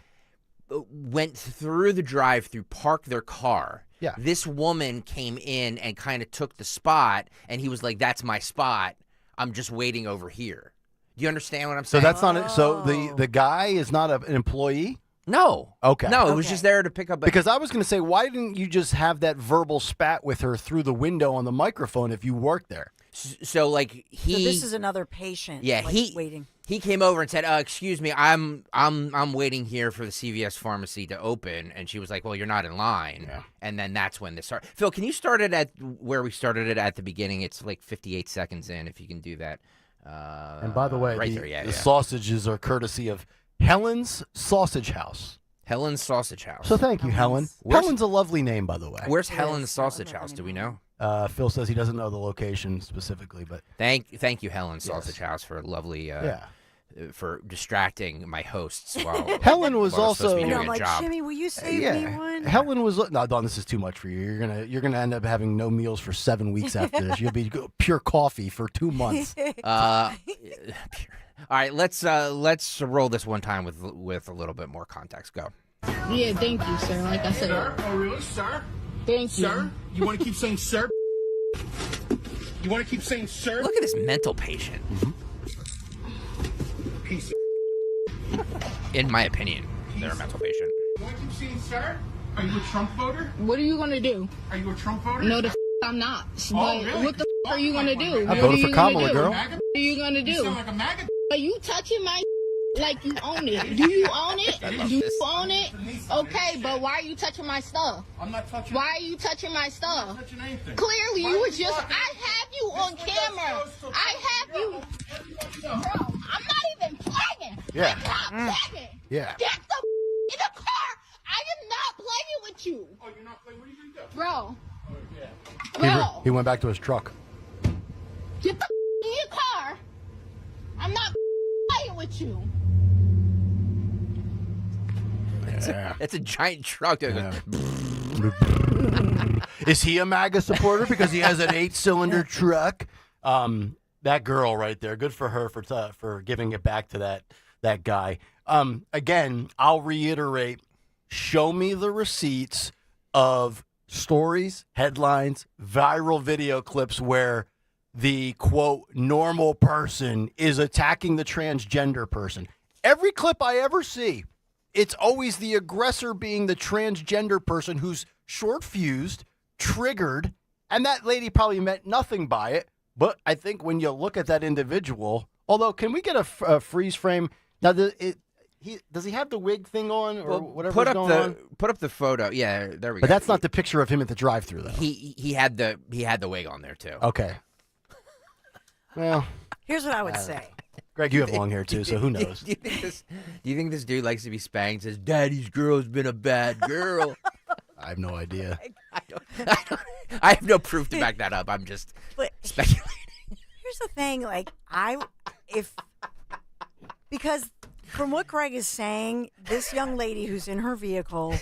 Went through the drive-through, parked their car. Yeah. This woman came in and kind of took the spot, and he was like, "That's my spot. I'm just waiting over here." Do you understand what I'm saying? So that's not. So the guy is not an employee. No. Okay. No, it was just there to pick up. Because I was going to say, why didn't you just have that verbal spat with her through the window on the microphone if you worked there? So like So this is another patient. Yeah, like, waiting. He came over and said, "Excuse me, I'm waiting here for the CVS pharmacy to open." And she was like, "Well, you're not in line." Yeah. And then that's when this started. Phil, can you start it at where we started it at the beginning? It's like 58 seconds in, if you can do that. And by the way, right the, there, the sausages are courtesy of Helen's Sausage House. Helen's Sausage House. So thank you, Helen. Helen's a lovely name, by the way. Where's Helen's Sausage House? Do we know? Phil says he doesn't know the location specifically, but thank you, Helen's Sausage House, for lovely. For distracting my hosts while Helen was also. And I'm like, Jimmy, will you save me one? Helen was no, Don. This is too much for you. You're gonna end up having no meals for 7 weeks after this. You'll be pure coffee for 2 months. All right, let's roll this one time with a little bit more context. Go. Yeah, thank you, sir. Like I said. Sir? Oh, really, sir? Thank you. Sir? You want to keep saying sir? You want to keep saying sir? Look at this mental patient. Piece In my opinion, they're a mental patient. You want to keep saying sir? Are you a Trump voter? What are you going to do? Are you a Trump voter? No, I'm not. But really? What the are you going to do? I voted for Kamala, girl. What are you going to do? You sound like a MAGA. Are you touching my like you own it? Do you own it? Do you own it? Okay, but why are you touching my stuff? I'm not touching. Why are you touching my stuff? I'm not touching anything. Clearly, you were just. I have you on camera. I have you. Bro, I'm not even playing. Yeah. I'm not playing. Yeah. Get the in the car. I am not playing with you. Oh, you're not playing? What are you gonna do? Bro. He went back to his truck. Get the in your car. That's a giant truck. That goes, Is he a MAGA supporter because he has an 8-cylinder truck? That girl right there, good for her for giving it back to that guy. Again, I'll reiterate, show me the receipts of stories, headlines, viral video clips where the, quote, normal person is attacking the transgender person. Every clip I ever see, it's always the aggressor being the transgender person who's short-fused, triggered, and that lady probably meant nothing by it. But I think when you look at that individual, although, can we get a freeze frame? Now, does he have the wig thing on or whatever going on? Put up the photo. Yeah, there we go. But that's not the picture of him at the drive-thru, though. He had the wig on there too. Okay. Well, here's what I would say. Greg, you have long hair too, so who knows? Do you think this dude likes to be spanked? Says, "Daddy's girl's been a bad girl." I have no idea. I have no proof to back that up. I'm just speculating. Here's the thing, because from what Greg is saying, this young lady who's in her vehicle,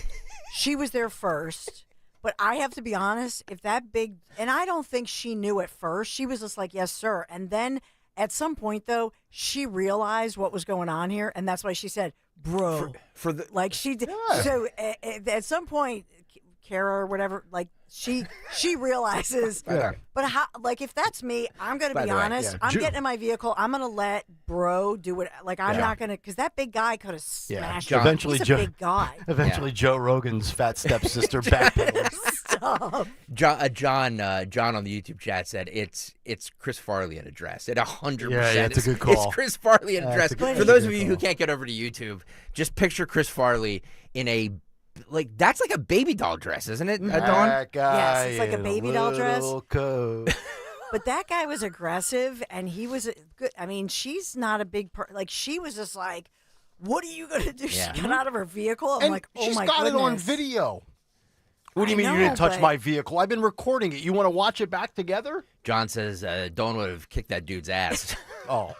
she was there first. But I have to be honest, and I don't think she knew at first. She was just like, yes, sir. And then at some point, though, she realized what was going on here. And that's why she said, bro. She did. Yeah. So at some point, Kara or whatever, she realizes. Yeah. But how? If that's me, I'm gonna be honest. I'm getting in my vehicle. I'm gonna let bro do it. I'm not gonna, because that big guy could have smashed. John, eventually, he's a big guy. Eventually, Joe Rogan's fat stepsister backpedaled. Stop. John on the YouTube chat said it's Chris Farley in a dress. At 100%. Yeah, it's a good call. It's Chris Farley in a dress. For those of you who can't get over to YouTube, just picture Chris Farley in a. That's like a baby doll dress, isn't it, Dawn? That guy, yes, it's like a baby doll dress. Coat. But that guy was aggressive, and he was good. I mean, she's not a big she was just like, "What are you gonna do?" Yeah. She got out of her vehicle. I'm like, "Oh my goodness!" She's got it on video. What do you mean you didn't touch my vehicle? I've been recording it. You want to watch it back together? John says Dawn would have kicked that dude's ass. I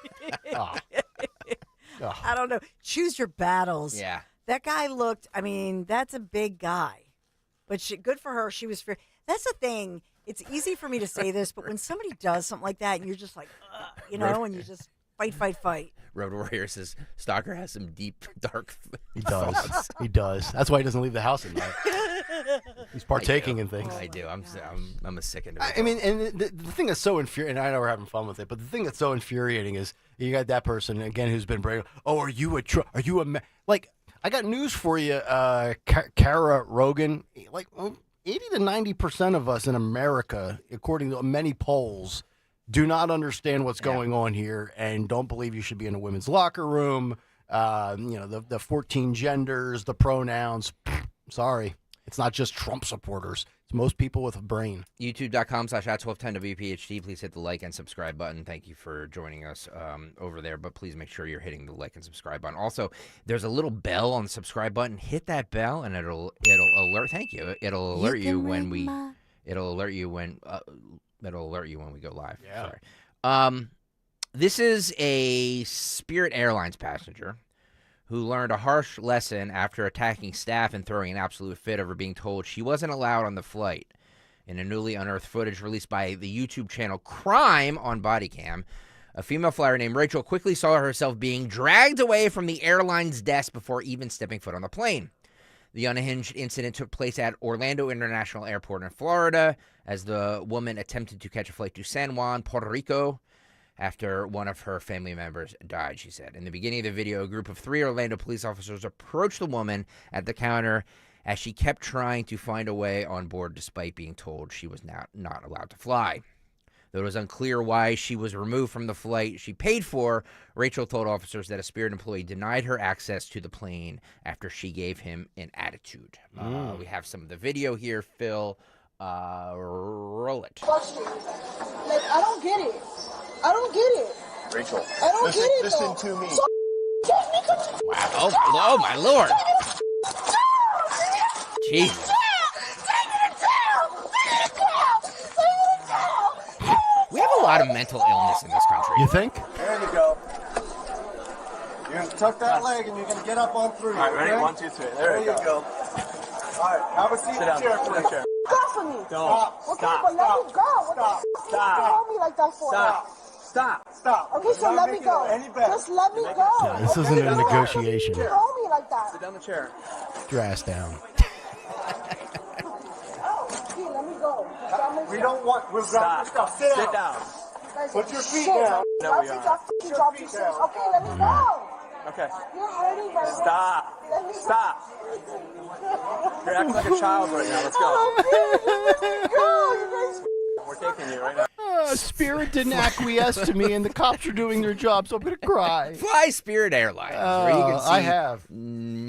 don't know. Choose your battles. Yeah. That guy looked, that's a big guy. But good for her. She was fair. That's the thing. It's easy for me to say this, but when somebody does something like that, and you're just like, and you just fight. Road Warrior says, Stalker has some deep, dark He does. thoughts. He does. That's why he doesn't leave the house at night. He's partaking in things. I do. I'm a sick individual. I mean, and the thing that's so infuriating, and I know we're having fun with it, but the thing that's so infuriating is you got that person, again, who's been brave. Oh, are you I got news for you, Kara Rogan. 80 to 90% of us in America, according to many polls, do not understand what's going on here and don't believe you should be in a women's locker room. The 14 genders, the pronouns. Sorry, it's not just Trump supporters. It's most people with a brain. YouTube.com/at1210WPHT. Please hit the like and subscribe button. Thank you for joining us over there, but please make sure you're hitting the like and subscribe button. Also, there's a little bell on the subscribe button. Hit that bell, and it'll alert. Thank you. It'll alert you when we. It'll alert you when. It'll alert you when we go live. Yeah. Sorry. This is a Spirit Airlines passenger who learned a harsh lesson after attacking staff and throwing an absolute fit over being told she wasn't allowed on the flight. In a newly unearthed footage released by the YouTube channel Crime on Bodycam, a female flyer named Rachel quickly saw herself being dragged away from the airline's desk before even stepping foot on the plane. The unhinged incident took place at Orlando International Airport in Florida as the woman attempted to catch a flight to San Juan, Puerto Rico, after one of her family members died, she said. In the beginning of the video, a group of 3 Orlando police officers approached the woman at the counter as she kept trying to find a way on board despite being told she was not allowed to fly. Though it was unclear why she was removed from the flight she paid for, Rachel told officers that a Spirit employee denied her access to the plane after she gave him an attitude. We have some of the video here, Phil. Roll it. I don't get it. I don't get it. Rachel, I don't get it. Listen to me. Wow. Oh my Lord. Jeez. We have a lot of mental illness in this country. You think? There you go. You're going to tuck that leg and you're going to get up on 3. All right, ready? Okay? 1, 2, 3. There you go. All right, have a seat in the chair, please. Chair. Go for me. Don't. Okay, but let me go. What the you hold me like that for? Stop. Okay, so let me go. Just let me go. No, this isn't a negotiation. You hold me like that. Sit down the chair. Put your ass down. Here, let me go. We don't want, we're grabbing your stuff. Sit down. Put your feet down. No, we are. Okay, let me go. Okay. You're hurting my wrist. Stop. You're acting like a child right now. Let's go. We're taking you right now. Spirit didn't acquiesce to me, and the cops are doing their job, so I'm going to cry. Fly Spirit Airlines, where you can see I have.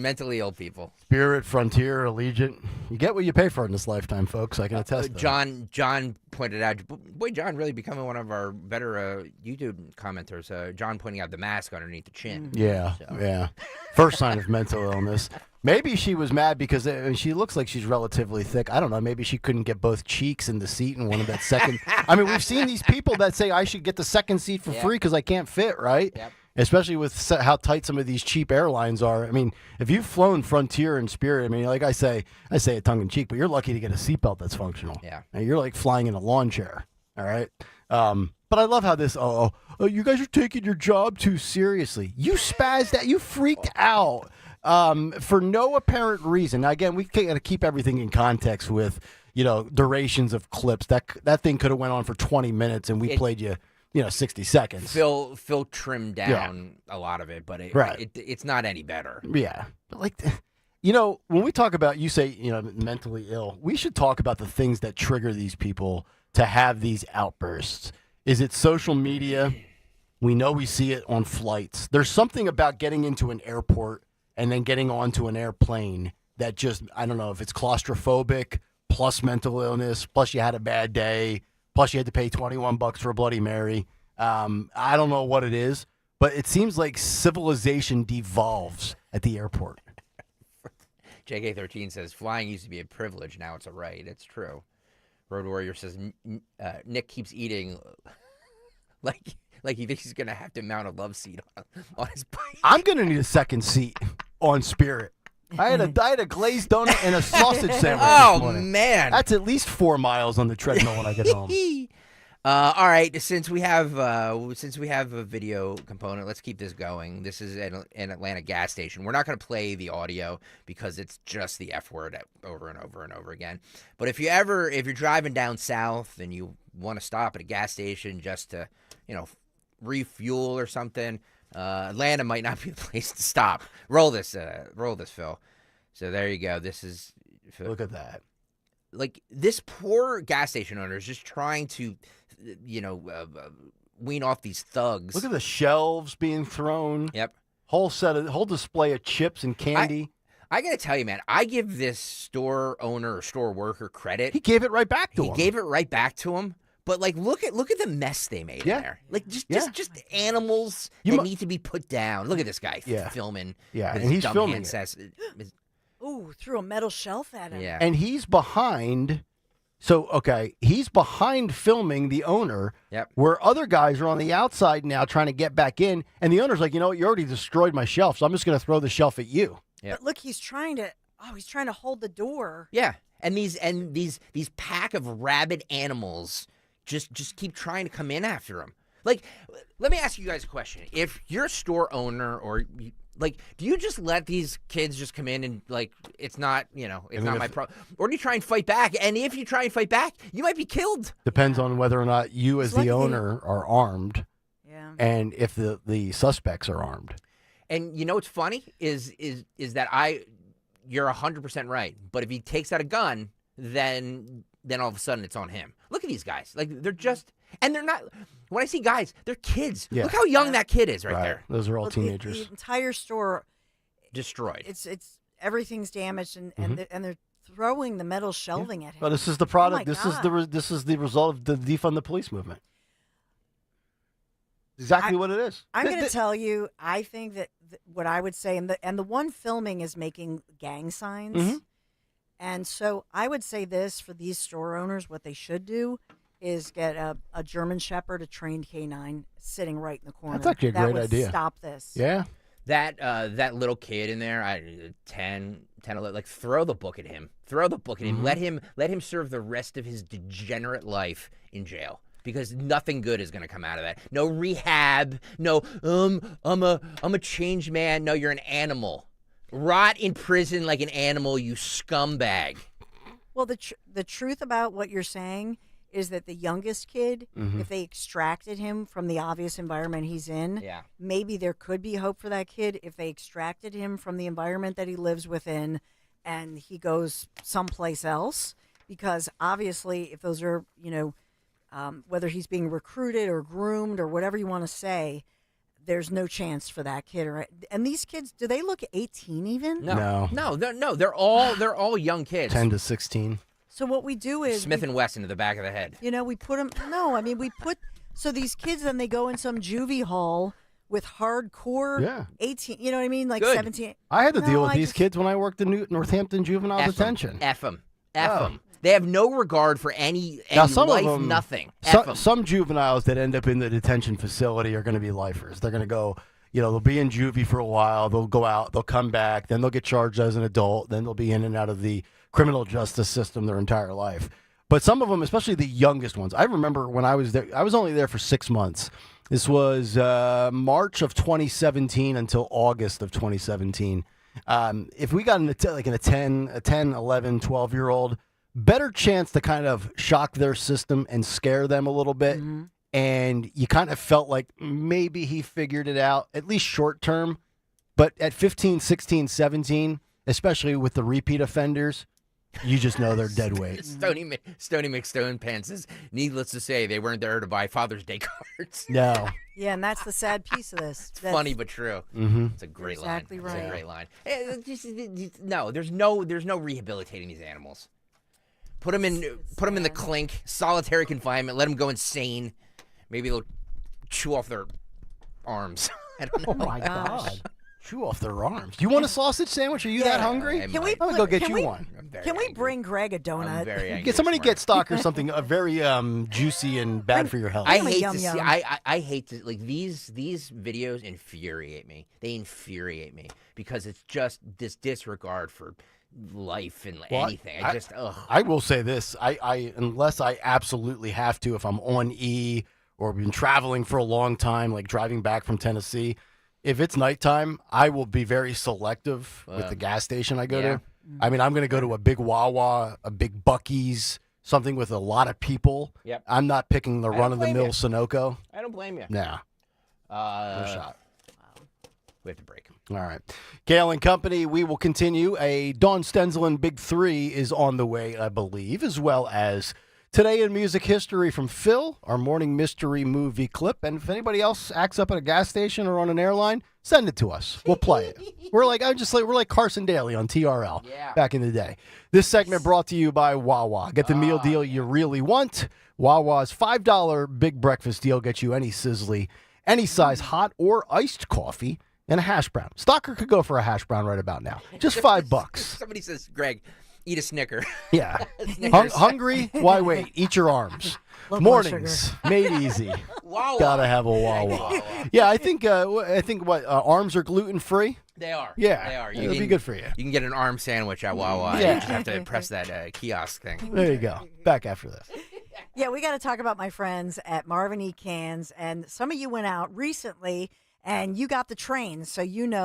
mentally ill people. Spirit, Frontier, Allegiant. You get what you pay for in this lifetime, folks. I can attest to that. John pointed out, boy, John really becoming one of our better YouTube commenters. John pointing out the mask underneath the chin. Yeah. First sign of mental illness. Maybe she was mad because she looks like she's relatively thick. I don't know. Maybe she couldn't get both cheeks in the seat and wanted that second. I mean, we've seen these people that say I should get the second seat for free because I can't fit, right? Yep. Especially with how tight some of these cheap airlines are. I mean, if you've flown Frontier and Spirit, I mean, like I say it tongue in cheek, but you're lucky to get a seatbelt that's functional. Yeah. And you're like flying in a lawn chair. All right. But I love how this. You guys are taking your job too seriously. You spazzed out. You freaked out. For no apparent reason. Now, again, we got to keep everything in context with, durations of clips. That thing could have went on for 20 minutes, and we played you, 60 seconds. Phil trimmed down a lot of it, but it's not any better. Yeah. But when we talk about, you say, mentally ill, we should talk about the things that trigger these people to have these outbursts. Is it social media? We know we see it on flights. There's something about getting into an airport and then getting onto an airplane that just, I don't know if it's claustrophobic, plus mental illness, plus you had a bad day, plus you had to pay $21 for a Bloody Mary. I don't know what it is, but it seems like civilization devolves at the airport. JK13 says, flying used to be a privilege, now it's a right. It's true. Road Warrior says, Nick keeps eating like he thinks he's going to have to mount a love seat on his bike. I'm going to need a second seat on Spirit. I had a glazed donut and a sausage sandwich. Oh, man. That's at least 4 miles on the treadmill when I get home. All right, since we have a video component, let's keep this going. This is an Atlanta gas station. We're not going to play the audio because it's just the F word over and over and over again. But if you're driving down south and you want to stop at a gas station just to, refuel or something, Atlanta might not be the place to stop. Roll this, Phil. So there you go. This is Phil. Look at that. Like, this poor gas station owner is just trying to, wean off these thugs. Look at the shelves being thrown. Yep. Whole display of chips and candy. I got to tell you, man, I give this store owner or store worker credit. He gave it right back to him. He gave it right back to him. But look at the mess they made in there. Like just animals that need to be put down. Look at this guy filming. Yeah, with and his he's dumb filming it. Ooh, threw a metal shelf at him. Yeah, and he's behind. So he's behind filming the owner. Yep. Where other guys are on the outside now trying to get back in, and the owner's like, you already destroyed my shelf, so I'm just going to throw the shelf at you. But look, he's trying to hold the door. Yeah, and these pack of rabid animals just keep trying to come in after him. Like, let me ask you guys a question. If you're a store owner or do you just let these kids just come in and it's not, it's not my problem? Or do you try and fight back? And if you try and fight back, you might be killed. Depends on whether or not you as the owner are armed. Yeah. And if the suspects are armed. And what's funny is that you're 100% right. But if he takes out a gun, then all of a sudden it's on him. Look at these guys. They're just, and they're not, when I see guys, they're kids. Yeah. Look how young that kid is right there. Those are all teenagers. The entire store destroyed. It's everything's damaged and they're throwing the metal shelving at him. Well, this is the product. Oh this is the result of the defund the police movement. Exactly what it is. I'm going to tell you, I think that what I would say, and the one filming is making gang signs. Mm-hmm. And so I would say this for these store owners, what they should do is get a German Shepherd, a trained canine, sitting right in the corner. That's actually a great would idea. Stop this. Yeah. That little kid in there, 10, 11, like throw the book at him. Throw the book at him. Let him serve the rest of his degenerate life in jail. Because nothing good is going to come out of that. No rehab. No, I'm a changed man. No, you're an animal. Rot in prison like an animal, you scumbag. Well, the truth about what you're saying is that the youngest kid, if they extracted him from the obvious environment he's in, maybe there could be hope for that kid if they extracted him from the environment that he lives within and he goes someplace else. Because obviously, if those are, whether he's being recruited or groomed or whatever you want to say, there's no chance for that kid. And these kids, do they look 18 even? No, they're all young kids. 10 to 16. So what we do is Smith and Wesson to the back of the head. We put them. No, I mean so these kids then they go in some juvie hall with hardcore 18. You know what I mean? Like Good. 17. I had to deal with these kids when I worked in Northampton Juvenile Detention. F them. They have no regard for any some life, of them, nothing. Some juveniles that end up in the detention facility are going to be lifers. They're going to go, they'll be in juvie for a while. They'll go out. They'll come back. Then they'll get charged as an adult. Then they'll be in and out of the criminal justice system their entire life. But some of them, especially the youngest ones, I remember when I was there, I was only there for 6 months. This was March of 2017 until August of 2017. If we got in a 10, 11, 12-year-old, better chance to kind of shock their system and scare them a little bit. And you kind of felt like maybe he figured it out, at least short term. But at 15, 16, 17, especially with the repeat offenders, you just know they're dead weight. Stony McStone Pants says, needless to say, they weren't there to buy Father's Day cards. No. Yeah, and that's the sad piece of this. It's funny but true. It's a great line. Exactly right. It's a great line. No, there's no rehabilitating these animals. Put them in the clink, solitary confinement. Let them go insane. Maybe they'll chew off their arms. I don't know. Oh my gosh. Chew off their arms. Do you want a sausage sandwich? Are you that hungry? Can we go get you one? Can we bring Greg a donut? I'm very angry. Somebody get Stalker something very juicy and bad for your health. I hate to like these videos infuriate me. They infuriate me because it's just this disregard for life and anything. I will say this. I unless I absolutely have to, if I'm on E or been traveling for a long time, like driving back from Tennessee, if it's nighttime, I will be very selective with the gas station I go to. I mean, I'm going to go to a big Wawa, a big Buc-ee's, something with a lot of people. Yep. I'm not picking the run-of-the-mill Sunoco. I don't blame you. Nah. No shot. We have to break. All right. Kayal and Company, we will continue. A Dawn Stenzelin Big 3 is on the way, I believe, as well as Today in Music History from Phil, our morning mystery movie clip. And if anybody else acts up at a gas station or on an airline, send it to us. We'll play it. We're like Carson Daly on TRL back in the day. This segment brought to you by Wawa. Get the meal deal you really want. Wawa's $5 big breakfast deal gets you any sizzly, any size hot or iced coffee, and a hash brown. Stalker could go for a hash brown right about now. Just $5. Somebody says, Greg, eat a Snicker. Yeah. Hungry? Why wait? Eat your arms. Mornings made easy. Wawa. Gotta have a Wawa. Yeah, I think arms are gluten free. They are. Yeah, they are. It'll be good for you. You can get an arm sandwich at Wawa. Yeah. You just have to press that kiosk thing. There you go. Back after this. Yeah, we got to talk about my friends at Marvin E. Cans. And some of you went out recently and you got the train. So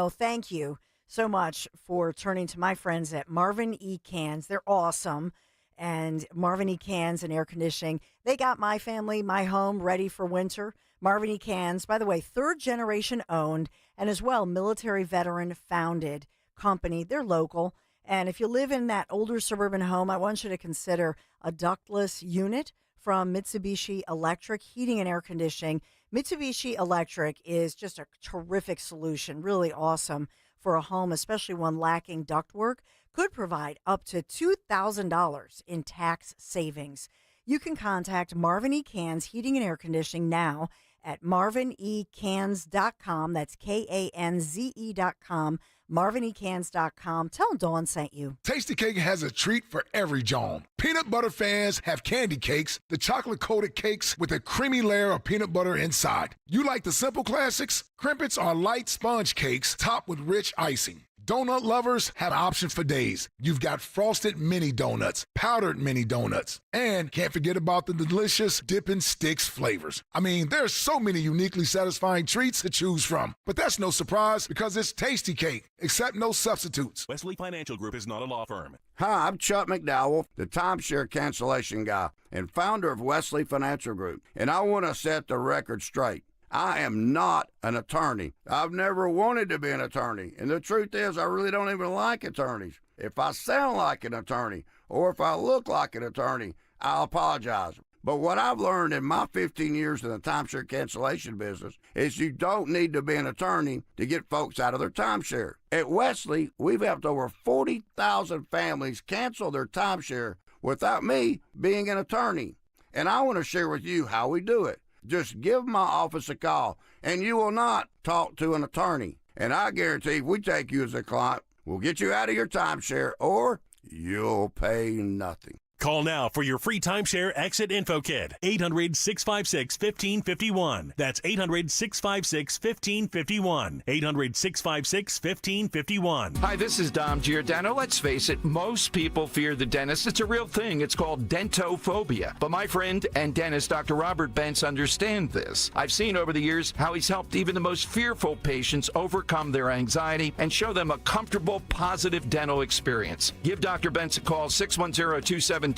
thank you so much for turning to my friends at Marvin E. Cans. They're awesome. And Marvin E. Cans and air conditioning, they got my family, my home ready for winter. Marvin E. Cans, by the way, 3rd generation owned and as well military veteran founded company. They're local. And if you live in that older suburban home, I want you to consider a ductless unit from Mitsubishi Electric Heating and Air Conditioning. Mitsubishi Electric is just a terrific solution, really awesome for a home, especially one lacking ductwork. Could provide up to $2,000 in tax savings. You can contact Marvin E. Cans Heating and Air Conditioning now at marvinecans.com. That's KANZE.com. marvinecans.com. Tell them Dawn sent you. Tasty Cake has a treat for every John. Peanut butter fans have candy cakes, the chocolate-coated cakes with a creamy layer of peanut butter inside. You like the simple classics? Crimpets are light sponge cakes topped with rich icing. Donut lovers have options for days. You've got frosted mini donuts, powdered mini donuts, and can't forget about the delicious Dippin' Sticks flavors. I mean, there's so many uniquely satisfying treats to choose from. But that's no surprise because it's Tasty Cake, except no substitutes. Wesley Financial Group is not a law firm. Hi, I'm Chuck McDowell, the timeshare cancellation guy and founder of Wesley Financial Group, and I want to set the record straight. I am not an attorney. I've never wanted to be an attorney. And the truth is, I really don't even like attorneys. If I sound like an attorney or if I look like an attorney, I'll apologize. But what I've learned in my 15 years in the timeshare cancellation business is you don't need to be an attorney to get folks out of their timeshare. At Wesley, we've helped over 40,000 families cancel their timeshare without me being an attorney. And I want to share with you how we do it. Just give my office a call, and you will not talk to an attorney. And I guarantee if we take you as a client, we'll get you out of your timeshare, or you'll pay nothing. Call now for your free timeshare exit info kit. 800-656-1551. That's 800-656-1551. 800-656-1551. Hi, this is Dom Giordano. Let's face it, most people fear the dentist. It's a real thing. It's called dentophobia. But my friend and dentist, Dr. Robert Bentz, understands this. I've seen over the years how he's helped even the most fearful patients overcome their anxiety and show them a comfortable, positive dental experience. Give Dr. Bentz a call, 610-272-6949.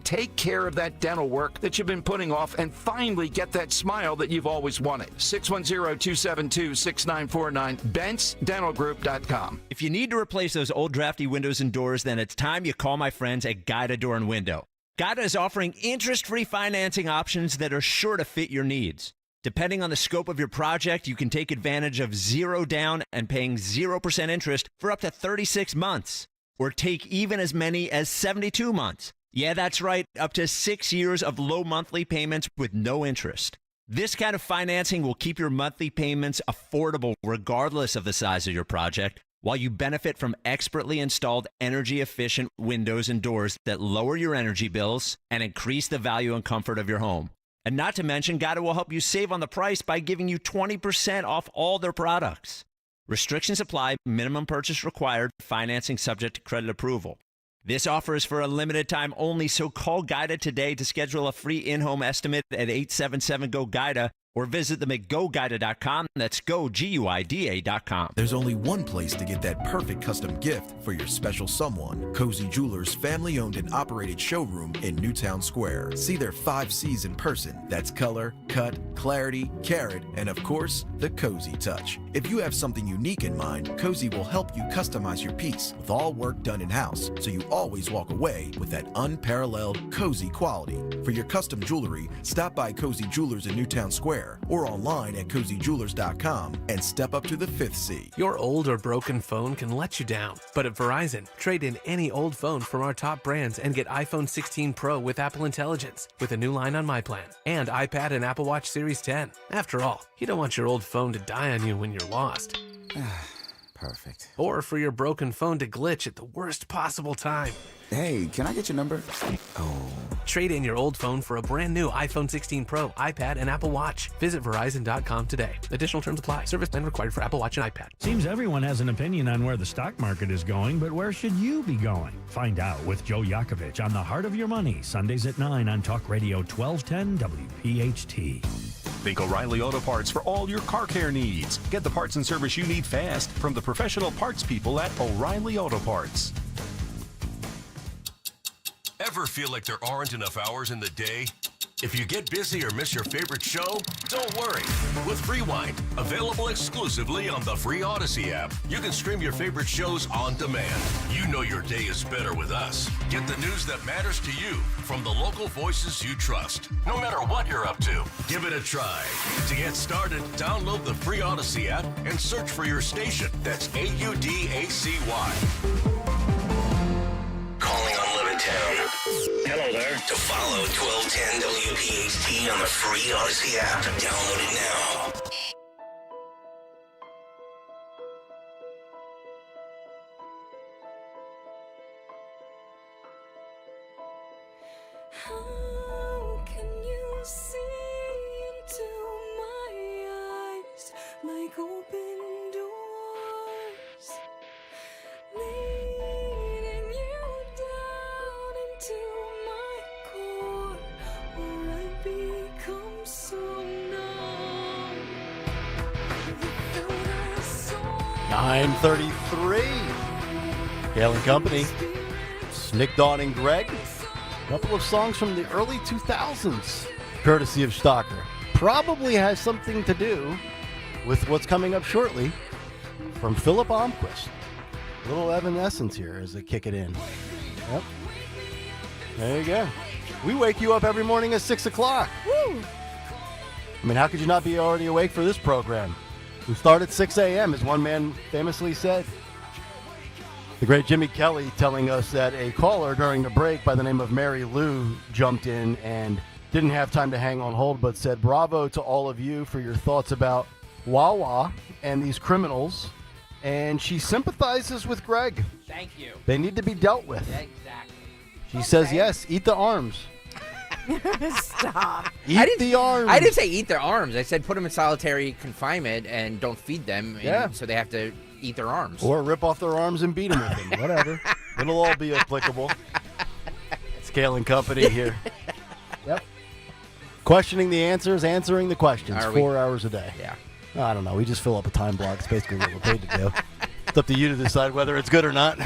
Take care of that dental work that you've been putting off and finally get that smile that you've always wanted. 610-272-6949. BentzDentalGroup.com. If you need to replace those old drafty windows and doors, then it's time you call my friends at Guida Door and Window. Guida is offering interest-free financing options that are sure to fit your needs. Depending on the scope of your project, you can take advantage of 0 down and paying 0% interest for up to 36 months. Or take even as many as 72 months. Yeah, that's right, up to 6 years of low monthly payments with no interest. This kind of financing will keep your monthly payments affordable regardless of the size of your project, while you benefit from expertly installed energy-efficient windows and doors that lower your energy bills and increase the value and comfort of your home. And not to mention, Guida will help you save on the price by giving you 20% off all their products. Restrictions apply, minimum purchase required, financing subject to credit approval. This offer is for a limited time only, so call Guida today to schedule a free in-home estimate at 877-GO-GUIDA or visit them at GoGuida.com. That's GoGuida.com. There's only one place to get that perfect custom gift for your special someone. Cozy Jewelers' family-owned and operated showroom in Newtown Square. See their 5 C's in person. That's color, cut, clarity, carat, and of course, the cozy touch. If you have something unique in mind, Cozy will help you customize your piece with all work done in-house, so you always walk away with that unparalleled cozy quality. For your custom jewelry, stop by Cozy Jewelers in Newtown Square or online at cozyjewelers.com and step up to the 5th C. Your old or broken phone can let you down, but at Verizon, trade in any old phone from our top brands and get iPhone 16 Pro with Apple Intelligence with a new line on My Plan and iPad and Apple Watch Series 10. After all, you don't want your old phone to die on you when you're lost. Perfect. Or for your broken phone to glitch at the worst possible time. Hey, can I get your number? Oh. Trade in your old phone for a brand new iPhone 16 Pro, iPad, and Apple Watch. Visit Verizon.com today. Additional terms apply. Service plan required for Apple Watch and iPad. Seems everyone has an opinion on where the stock market is going, but where should you be going? Find out with Joe Yakovich on The Heart of Your Money, Sundays at 9 on Talk Radio 1210 WPHT. Think O'Reilly Auto Parts for all your car care needs. Get the parts and service you need fast from the professional parts people at O'Reilly Auto Parts. Ever feel like there aren't enough hours in the day? If you get busy or miss your favorite show, don't worry. With Freewind, available exclusively on the free Odyssey app, you can stream your favorite shows on demand. You know your day is better with us. Get the news that matters to you from the local voices you trust, no matter what you're up to. Give it a try. To get started, download the free Odyssey app and search for your station. That's AUDACY. Calling on Levittown. Hello there. To follow 1210 WPHT on the free Odyssey app. Download it now. How can you see into my eyes like open doors, leading you down into my core, where I become so numb. Without a soul. 9:33. Kayal and Company. Nick, Dawn, and Greg. A couple of songs from the early 2000s, courtesy of Stalker. Probably has something to do with what's coming up shortly from Philip Almquist. A little Evanescence here as they kick it in. Yep. There you go. We wake you up every morning at 6 o'clock. Woo! I mean, how could you not be already awake for this program? We start at 6 a.m., as one man famously said. The great Jimmy Kelly telling us that a caller during the break by the name of Mary Lou jumped in and didn't have time to hang on hold, but said, bravo to all of you for your thoughts about Wawa and these criminals. And she sympathizes with Greg. Thank you. They need to be dealt with. Exactly. She says, yes, eat the arms. Stop. Eat the arms. I didn't say eat their arms. I said put them in solitary confinement and don't feed them. Yeah. So they have to eat their arms. Or rip off their arms and beat them with them. Whatever. It'll all be applicable. It's Kayal and Company here. Yep. Questioning the answers, answering the questions. 4 hours a day. Yeah. I don't know. We just fill up a time block. It's basically what we're paid to do. It's up to you to decide whether it's good or not.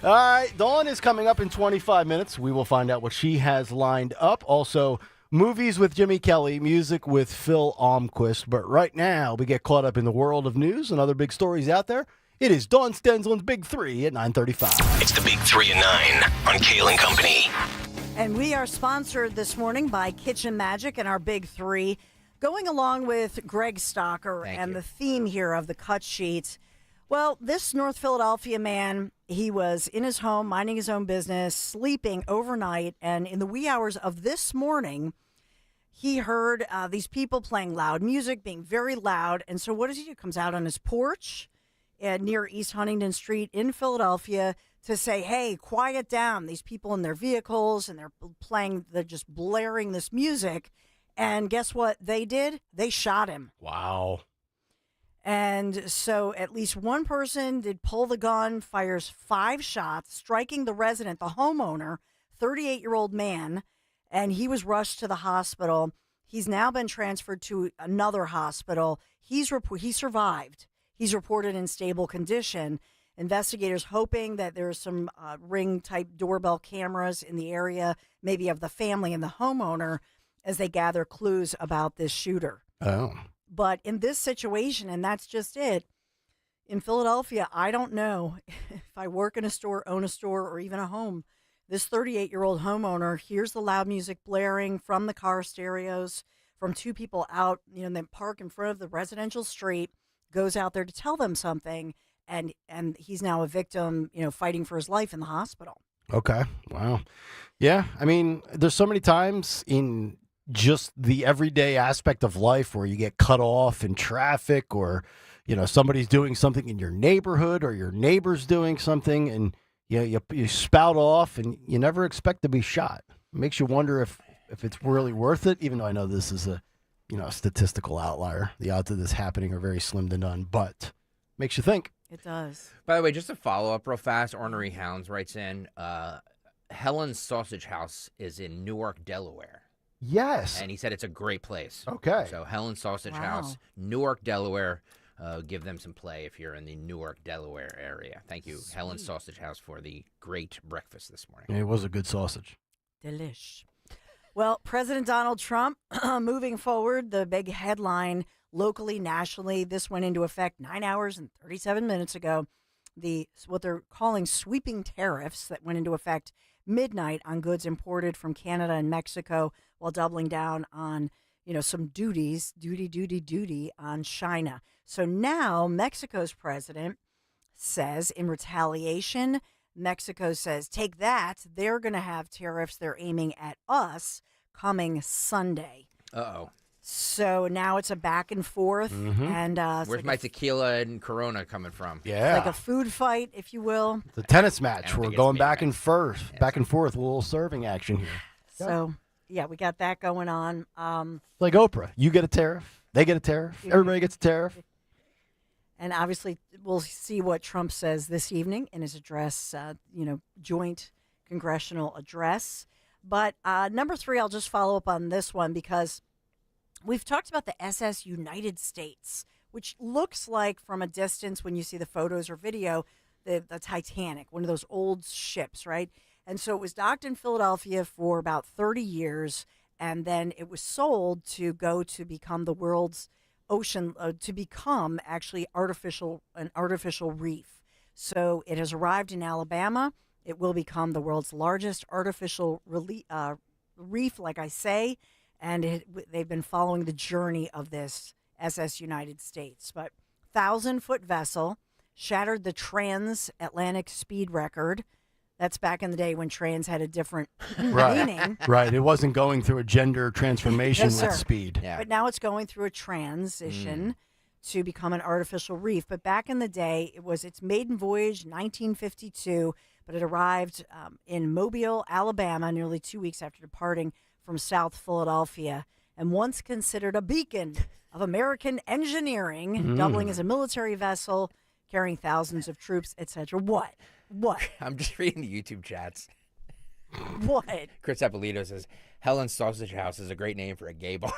All right. Dawn is coming up in 25 minutes. We will find out what she has lined up. Also, movies with Jimmy Kelly, music with Phil Almquist. But right now, we get caught up in the world of news and other big stories out there. It is Dawn Stensland's Big Three at 9:35. It's the Big 3 at 9 on Kayal and Company. And we are sponsored this morning by Kitchen Magic and our Big Three. Going along with Greg Stalker and the theme here of the cut sheet. Well, this North Philadelphia man, he was in his home, minding his own business, sleeping overnight. And in the wee hours of this morning, he heard these people playing loud music, being very loud. And so what does he do? Comes out on his porch near East Huntington Street in Philadelphia to say, hey, quiet down. These people in their vehicles, and they're just blaring this music. And guess what they did? They shot him. Wow. And so at least one person did pull the gun, fires 5 shots, striking the resident, the homeowner, 38-year-old man, and he was rushed to the hospital. He's now been transferred to another hospital. He survived. He's reported in stable condition. Investigators hoping that there's some ring-type doorbell cameras in the area, maybe of the family and the homeowner, as they gather clues about this shooter. Oh. But in this situation, and that's just it, in Philadelphia, I don't know if I work in a store, own a store, or even a home. This 38-year-old homeowner hears the loud music blaring from the car stereos from 2 people out, they park in front of the residential street, goes out there to tell them something, and he's now a victim, fighting for his life in the hospital. Okay. Wow. Yeah. I mean, there's so many times in just the everyday aspect of life where you get cut off in traffic, or, somebody's doing something in your neighborhood, or your neighbor's doing something, and you spout off and you never expect to be shot. It makes you wonder if it's really worth it, even though I know this is a statistical outlier. The odds of this happening are very slim to none, but makes you think. It does. By the way, just a follow-up real fast, Ornery Hounds writes in, Helen's Sausage House is in Newark, Delaware. Yes. And he said it's a great place. Okay. So Helen's Sausage House, Newark, Delaware. Give them some play if you're in the Newark, Delaware area. Thank you, Helen's Sausage House, for the great breakfast this morning. It was a good sausage. Delish. Well, President Donald Trump, moving forward, the big headline locally, nationally, this went into effect 9 hours and 37 minutes ago. What they're calling sweeping tariffs that went into effect midnight on goods imported from Canada and Mexico, while doubling down on, some duty on China. So now Mexico's president says in retaliation Mexico says, take that. They're going to have tariffs they're aiming at us coming Sunday. Uh-oh. So now it's a back and forth. And Where's like my tequila and Corona coming from? Yeah. like a food fight, if you will. The tennis match. We're think it's going me, back and forth, a little serving action here. So, yeah, we got that going on. Like Oprah, you get a tariff, they get a tariff, everybody gets a tariff. And obviously, we'll see what Trump says this evening in his address, joint congressional address. But number 3, I'll just follow up on this one because we've talked about the SS United States, which looks like from a distance when you see the photos or video, the Titanic, one of those old ships, right? And so it was docked in Philadelphia for about 30 years, and then it was sold to go to become the world's ocean, to become actually an artificial reef. So it has arrived in Alabama. It will become the world's largest artificial reef, like I say, and they've been following the journey of this SS United States. But 1,000-foot vessel shattered the transatlantic speed record. That's back in the day when trans had a different meaning. Right. It wasn't going through a gender transformation Yes, with sir. speed. But now it's going through a transition to become an artificial reef. But back in the day, it was its maiden voyage, 1952, but it arrived in Mobile, Alabama, nearly 2 weeks after departing from South Philadelphia, and once considered a beacon of American engineering, doubling as a military vessel, carrying thousands of troops, etc. What? I'm just reading the YouTube chats. What? Chris Apolito says, Helen's Sausage House is a great name for a gay bar.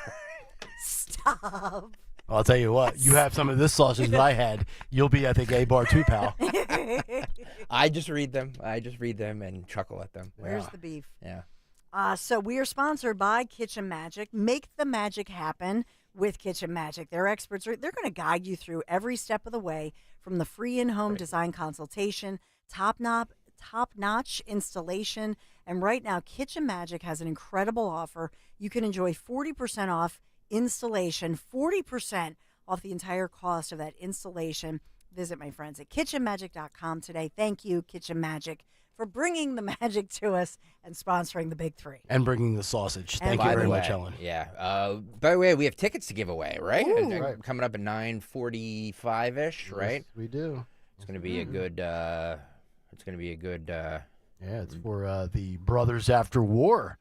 Stop. I'll tell you what, you have some of this sausage that I had, you'll be at the gay bar too, pal. I just read them and chuckle at them. Where's the beef? Yeah. So we are sponsored by Kitchen Magic. Make the magic happen with Kitchen Magic. They're experts. They're going to guide you through every step of the way, from the free in-home design consultation, top-notch installation. And right now, Kitchen Magic has an incredible offer. You can enjoy 40% off installation, 40% off the entire cost of that installation. Visit my friends at kitchenmagic.com today. Thank you, Kitchen Magic, for bringing the magic to us and sponsoring the Big Three. And bringing the sausage. Thank you very much, Helen. Yeah. By the way, we have tickets to give away, right? Ooh. Right. Coming up at 9:45-ish, right? Yes, we do. It's going to be a good. Yeah, it's for the Brothers After War,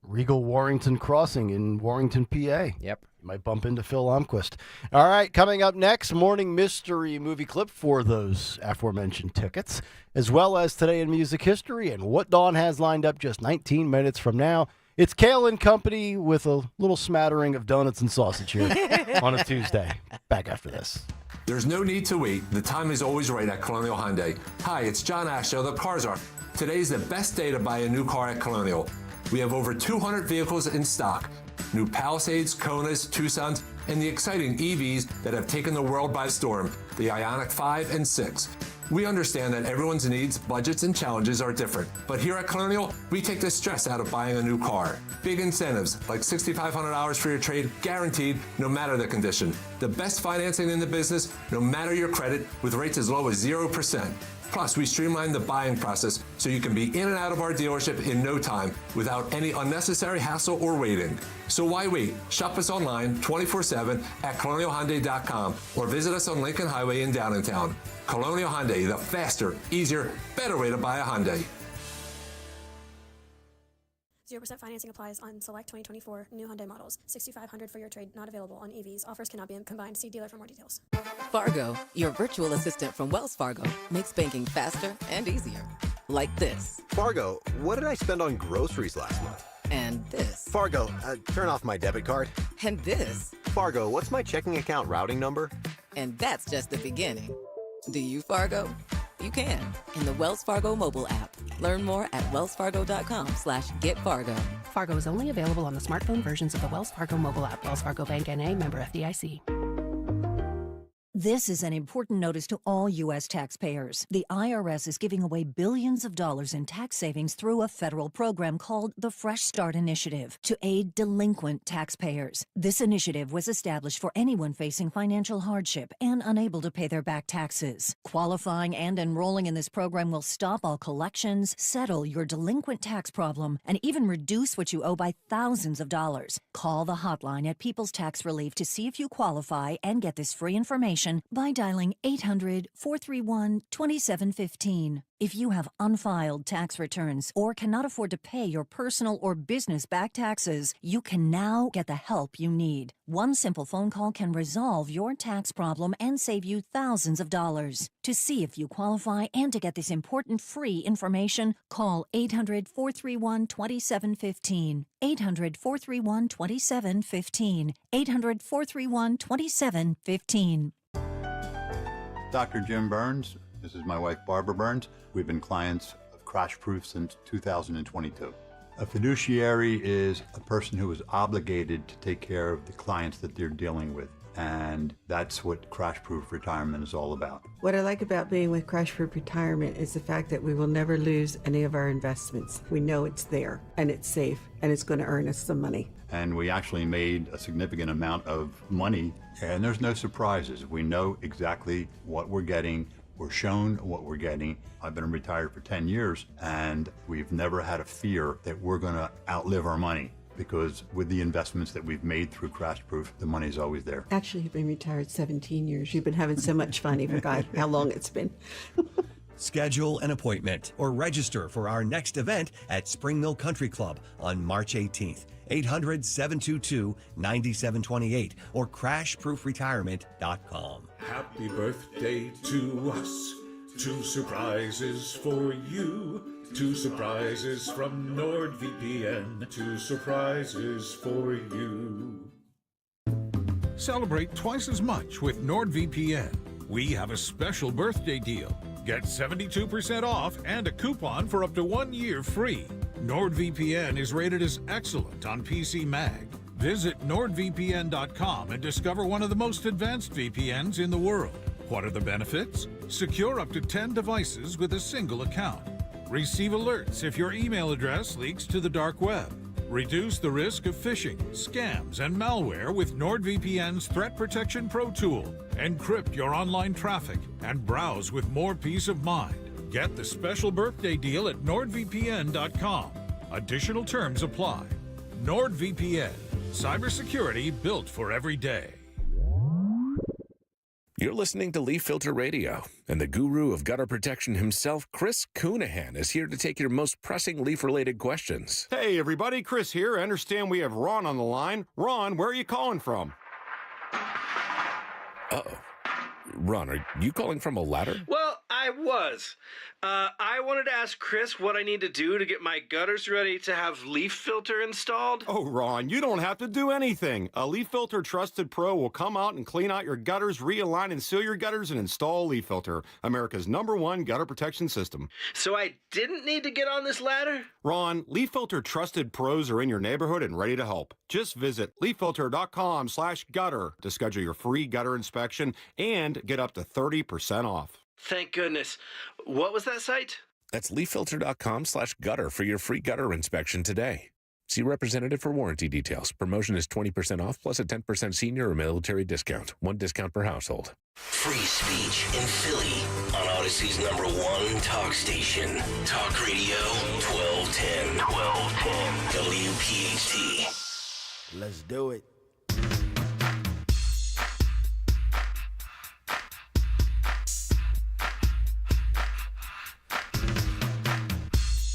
Regal Warrington Crossing in Warrington, PA. Yep. You might bump into Phil Almquist. All right, coming up next, morning mystery movie clip for those aforementioned tickets, as well as Today in Music History and what Dawn has lined up just 19 minutes from now. It's Kayal and Company with a little smattering of donuts and sausage here on a Tuesday. Back after this. There's no need to wait. The time is always right at Colonial Hyundai. Hi, it's John Ashdale, the Cars Are. Today's the best day to buy a new car at Colonial. We have over 200 vehicles in stock. New Palisades, Konas, Tucsons, and the exciting EVs that have taken the world by storm, the Ioniq 5 and 6. We understand that everyone's needs, budgets, and challenges are different, but here at Colonial, we take the stress out of buying a new car. Big incentives, like $6,500 for your trade, guaranteed no matter the condition. The best financing in the business, no matter your credit, with rates as low as 0%. Plus, we streamline the buying process so you can be in and out of our dealership in no time without any unnecessary hassle or waiting. So why wait? Shop us online 24/7 at colonialhyundai.com or visit us on Lincoln Highway in Downtown. Colonial Hyundai, the faster, easier, better way to buy a Hyundai. 0% financing applies on select 2024 new Hyundai models. $6,500 for your trade, not available on EVs. Offers cannot be combined. See dealer for more details. Fargo, your virtual assistant from Wells Fargo, makes banking faster and easier. Like this. Fargo, what did I spend on groceries last month? And this. Fargo, turn off my debit card. And this. Fargo, what's my checking account routing number? And that's just the beginning. Do you, Fargo? You can in the Wells Fargo mobile app. Learn more at wellsfargo.com/getfargo. Fargo is only available on the smartphone versions of the Wells Fargo mobile app. Wells Fargo Bank N.A. member FDIC. This is an important notice to all U.S. taxpayers. The IRS is giving away billions of dollars in tax savings through a federal program called the Fresh Start Initiative to aid delinquent taxpayers. This initiative was established for anyone facing financial hardship and unable to pay their back taxes. Qualifying and enrolling in this program will stop all collections, settle your delinquent tax problem, and even reduce what you owe by thousands of dollars. Call the hotline at People's Tax Relief to see if you qualify and get this free information by dialing 800-431-2715. If you have unfiled tax returns or cannot afford to pay your personal or business back taxes, you can now get the help you need. One simple phone call can resolve your tax problem and save you thousands of dollars. To see if you qualify and to get this important free information, call 800-431-2715. 800-431-2715. 800-431-2715. Dr. Jim Burns. This is my wife, Barbara Burns. We've been clients of Crash Proof since 2022. A fiduciary is a person who is obligated to take care of the clients that they're dealing with. And that's what Crash Proof Retirement is all about. What I like about being with Crash Proof Retirement is the fact that we will never lose any of our investments. We know it's there and it's safe and it's going to earn us some money. And we actually made a significant amount of money, and there's no surprises. We know exactly what we're getting. We're shown what we're getting. I've been retired for 10 years, and we've never had a fear that we're going to outlive our money, because with the investments that we've made through Crash Proof, the money's always there. Actually, you've been retired 17 years. You've been having so much fun, you forgot how long it's been. Schedule an appointment or register for our next event at Spring Mill Country Club on March 18th. 800-722-9728 or crashproofretirement.com. Happy birthday to us. 2 surprises for you. 2 surprises from NordVPN. 2 surprises for you. Celebrate twice as much with NordVPN. We have a special birthday deal. Get 72% off and a coupon for up to 1 year free. NordVPN is rated as excellent on PC Mag. Visit NordVPN.com and discover one of the most advanced VPNs in the world. What are the benefits? Secure up to 10 devices with a single account. Receive alerts if your email address leaks to the dark web. Reduce the risk of phishing, scams, and malware with NordVPN's Threat Protection Pro tool. Encrypt your online traffic and browse with more peace of mind. Get the special birthday deal at NordVPN.com. Additional terms apply. NordVPN. Cybersecurity built for every day. You're listening to Leaf Filter Radio, and the guru of gutter protection himself, Chris Coonahan, is here to take your most pressing leaf-related questions. Hey, everybody, Chris here. I understand we have Ron on the line. Ron, where are you calling from? Uh-oh. Ron, are you calling from a ladder? Well, I was. I wanted to ask Chris what I need to do to get my gutters ready to have leaf filter installed. Oh, Ron, you don't have to do anything. A Leaf Filter Trusted Pro will come out and clean out your gutters, realign and seal your gutters, and install Leaf Filter, America's #1 gutter protection system. So I didn't need to get on this ladder? Ron, Leaf Filter Trusted Pros are in your neighborhood and ready to help. Just visit leaffilter.com/gutter to schedule your free gutter inspection and get up to 30% off. Thank goodness. What was that site? That's leaffilter.com/gutter for your free gutter inspection today. See representative for warranty details. Promotion is 20% off plus a 10% senior or military discount. 1 discount per household. Free speech in Philly on Odyssey's #1 talk station. Talk Radio 1210. WPHT. Let's do it.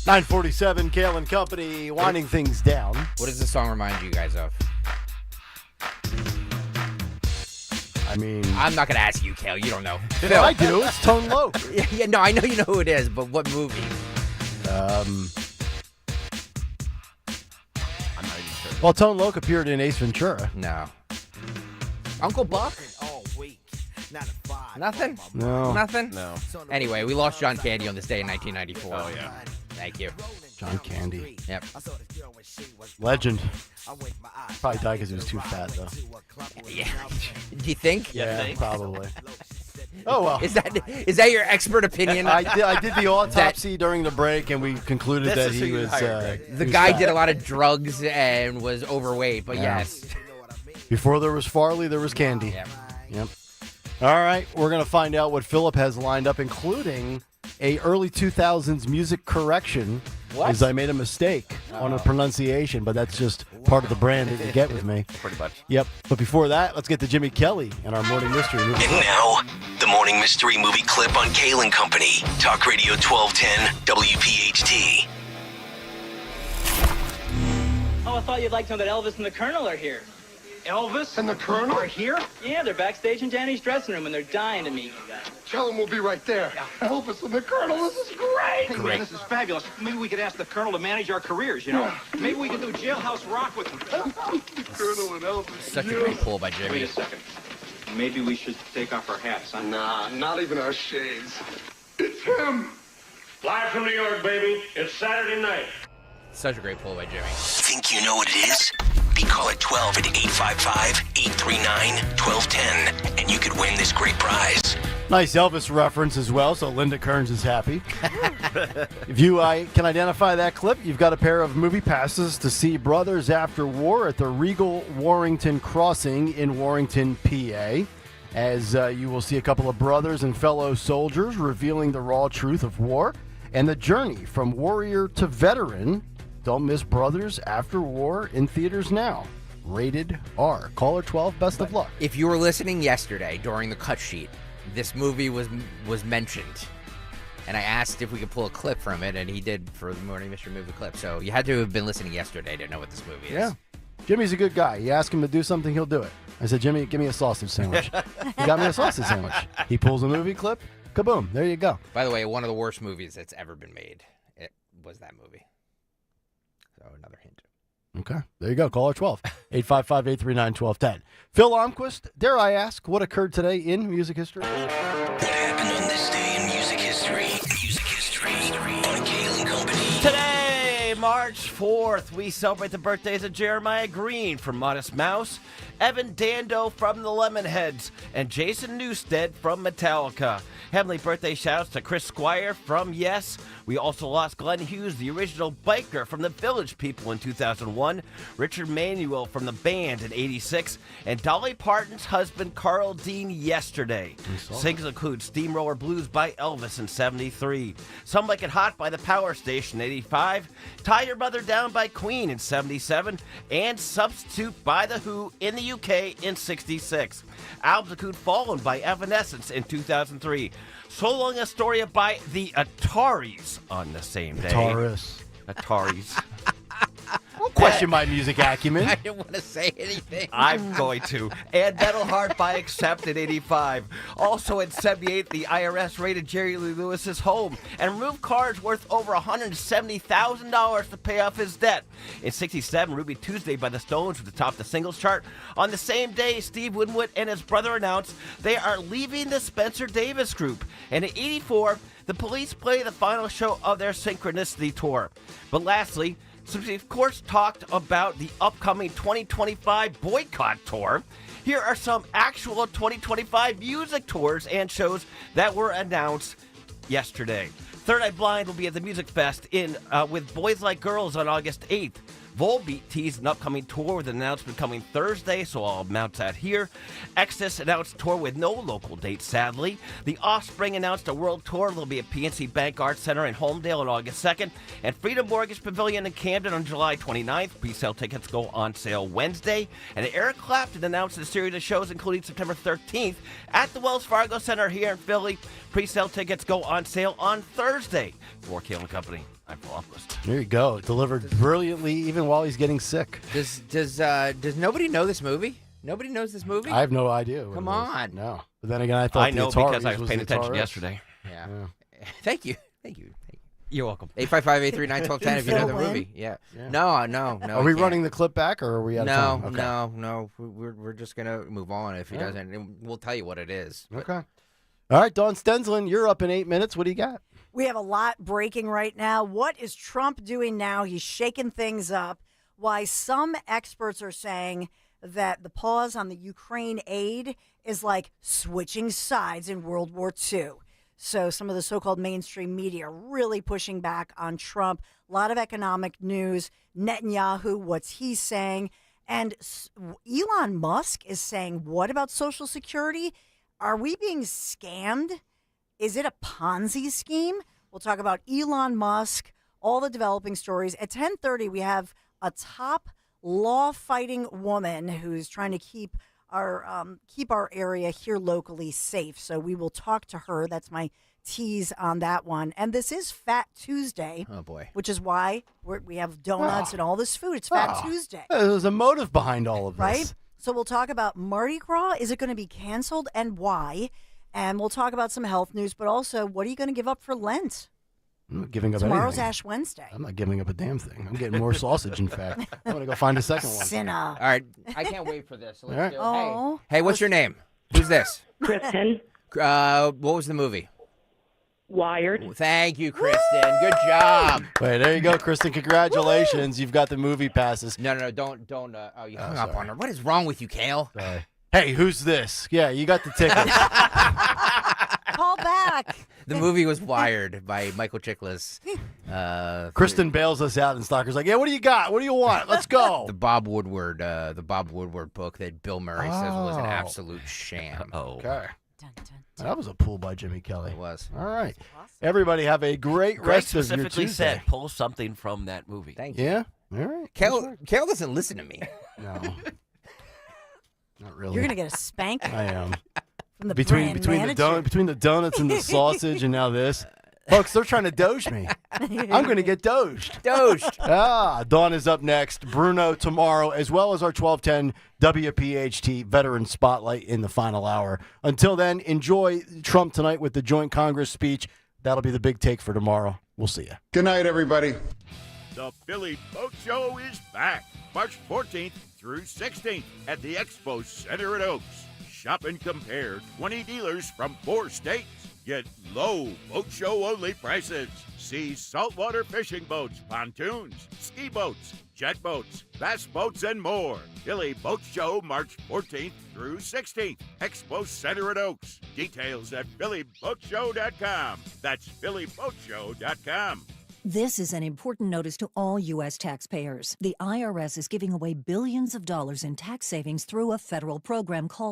.947, Kayal and Company, winding things down. What does the song remind you guys of? I mean, I'm not going to ask you, Kayal. You don't know. Phil. I do. It's Tone Loc. Yeah, no, I know you know who it is, but what movie? I'm not even sure. Well, Tone Loc appeared in Ace Ventura. No. Uncle Buck? Nothing? No. Nothing? No. Anyway, we lost John Candy on this day in 1994. Oh, yeah. Thank you. John Candy. Yep. Legend. Probably died because he was too fat, though. Yeah. Do you think? Yeah, probably. Oh, well. Is that your expert opinion? I did the autopsy during the break, and we concluded that he was... the guy did a lot of drugs and was overweight, but yes. Before there was Farley, there was Candy. Yep. All right, we're going to find out what Philip has lined up, including a early 2000s music correction. What? As I made a mistake on a pronunciation, but that's just part of the brand that you get with me. Pretty much. Yep. But before that, let's get to Jimmy Kelly and our Morning Mystery Movie And Clip. now, the Morning Mystery Movie Clip on Kayal and Company. Talk Radio 1210, WPHT. Oh, I thought you'd like to know that Elvis and the Colonel are here. Elvis and the Colonel are here? Yeah, they're backstage in Danny's dressing room, and they're dying to meet you guys. Tell him we'll be right there. Elvis and the Colonel, this is great. Hey, man, this is fabulous. Maybe we could ask the Colonel to manage our careers, you know? Maybe we could do Jailhouse Rock with him. Colonel and Elvis. Such a great pull by Jimmy. Wait a second. Maybe we should take off our hats, huh? Nah, not even our shades. It's him. Live from New York, baby. It's Saturday night. Such a great pull by Jimmy. Think you know what it is? Be call at 12 at 855-839-1210, and you could win this great prize. Nice Elvis reference as well, so Linda Kearns is happy. If you can identify that clip, you've got a pair of movie passes to see Brothers After War at the Regal Warrington Crossing in Warrington, PA, as you will see a couple of brothers and fellow soldiers revealing the raw truth of war and the journey from warrior to veteran. Don't miss Brothers After War in theaters now. Rated R. Caller 12, best of luck. If you were listening yesterday during the cut sheet, this movie was mentioned. And I asked if we could pull a clip from it, and he did for the Morning Mystery Movie Clip. So you had to have been listening yesterday to know what this movie is. Yeah. Jimmy's a good guy. You ask him to do something, he'll do it. I said, Jimmy, give me a sausage sandwich. He got me a sausage sandwich. He pulls a movie clip. Kaboom. There you go. By the way, one of the worst movies that's ever been made. It was that movie. So another hint. Okay. There you go. Caller 12. 855-839-1210. Phil Almquist, dare I ask, what occurred today in music history? What happened on this day in music history? Music history on Kayal and Company. Today, March 4th, we celebrate the birthdays of Jeremiah Green from Modest Mouse, Evan Dando from the Lemonheads, and Jason Newsted from Metallica. Heavenly birthday shoutouts to Chris Squire from Yes. We also lost Glenn Hughes, the original biker from the Village People in 2001, Richard Manuel from the band in 86, and Dolly Parton's husband Carl Dean yesterday. Singles include Steamroller Blues by Elvis in 73, Some Like It Hot by the Power Station in 85, Tie Your Mother Down by Queen in 77, and Substitute by The Who in the UK in 66. Albums include Fallen by Evanescence in 2003. So Long Astoria by the Ataris on the same day. Ataris. Don't question my music acumen. I didn't want to say anything. I'm going to. And Metal Heart by Accept in 85. Also in 78, the IRS raided Jerry Lee Lewis's home and removed cards worth over $170,000 to pay off his debt. In 67, Ruby Tuesday by the Stones was atop the singles chart. On the same day, Steve Winwood and his brother announced they are leaving the Spencer Davis Group. And in 84, the Police play the final show of their Synchronicity tour. But lastly, since we, of course, talked about the upcoming 2025 boycott tour, here are some actual 2025 music tours and shows that were announced yesterday. Third Eye Blind will be at the Music Fest with Boys Like Girls on August 8th. Volbeat teased an upcoming tour with an announcement coming Thursday, so I'll announce that here. Exodus announced a tour with no local date, sadly. The Offspring announced a world tour. They'll be at PNC Bank Arts Center in Holmdel on August 2nd, and Freedom Mortgage Pavilion in Camden on July 29th. Pre-sale tickets go on sale Wednesday. And Eric Clapton announced a series of shows, including September 13th at the Wells Fargo Center here in Philly. Pre-sale tickets go on sale on Thursday. For Kayal & Company, I'm Phil Almquist. There you go. Delivered brilliantly even while he's getting sick. Does nobody know this movie? Nobody knows this movie? I have no idea. Come on. No. But then again, I thought I know because I was paying attention yesterday. Yeah. Thank you. You're welcome. 855-839-1210 if you know the movie. Yeah. No. Are we running the clip back or are we out of time? Okay. No. We're just going to move on if he doesn't. And we'll tell you what it is. Okay. All right, Dawn Stensland, you're up in 8 minutes. What do you got? We have a lot breaking right now. What is Trump doing now? He's shaking things up. Why some experts are saying that the pause on the Ukraine aid is like switching sides in World War II. So some of the so-called mainstream media are really pushing back on Trump. A lot of economic news. Netanyahu, what's he saying? And Elon Musk is saying, what about Social Security? Are we being scammed? Is it a Ponzi scheme? We'll talk about Elon Musk, all the developing stories. At 10:30, we have a top law-fighting woman who's trying to keep our area here locally safe. So we will talk to her. That's my tease on that one. And this is Fat Tuesday. Oh, boy. Which is why we have donuts and all this food. It's Fat Tuesday. There's a motive behind all of this. Right? So we'll talk about Mardi Gras. Is it going to be canceled and why? And we'll talk about some health news, but also what are you going to give up for Lent? I'm not giving up Tomorrow's anything. Ash Wednesday. I'm not giving up a damn thing. I'm getting more sausage, in fact. I'm going to go find a second one. Sinner. All right. I can't wait for this. So let's All right. do it. Oh. Hey, what's your name? Who's this? Kristen. What was the movie? Wired. Thank you, Kristen. Good job. Wait, there you go, Kristen. Congratulations. You've got the movie passes. No, don't. Oh, you hung up on her. What is wrong with you, Kayal? Sorry. Hey, who's this? Yeah, you got the tickets. Call back. The movie was Wired by Michael Chiklis. Kristen bails us out, and Stalker's like, yeah, what do you got? What do you want? Let's go. The Bob Woodward book that Bill Murray says was an absolute sham. Okay. That was a pull by Jimmy Kelly. It was. All right. Everybody have a great rest of your specifically Tuesday. said, pull something from that movie. Thank you. Yeah? All right. Kayal doesn't listen to me. No. Not really. You're going to get a spank. I am. From the between brand between the donuts and the sausage and now this. Folks, they're trying to doge me. I'm going to get doged. Dawn is up next. Bruno tomorrow, as well as our 1210 WPHT Veteran Spotlight in the final hour. Until then, enjoy Trump tonight with the Joint Congress speech. That'll be the big take for tomorrow. We'll see you. Good night, everybody. The Philly Boat Show is back March 14th through 16th at the Expo Center at Oaks. Shop and compare 20 dealers from 4 states. Get low boat show only prices. See saltwater fishing boats, pontoons, ski boats, jet boats, bass boats, and more. Philly Boat Show March 14th through 16th. Expo Center at Oaks. Details at phillyboatshow.com. That's phillyboatshow.com. This is an important notice to all U.S. taxpayers. The IRS is giving away billions of dollars in tax savings through a federal program called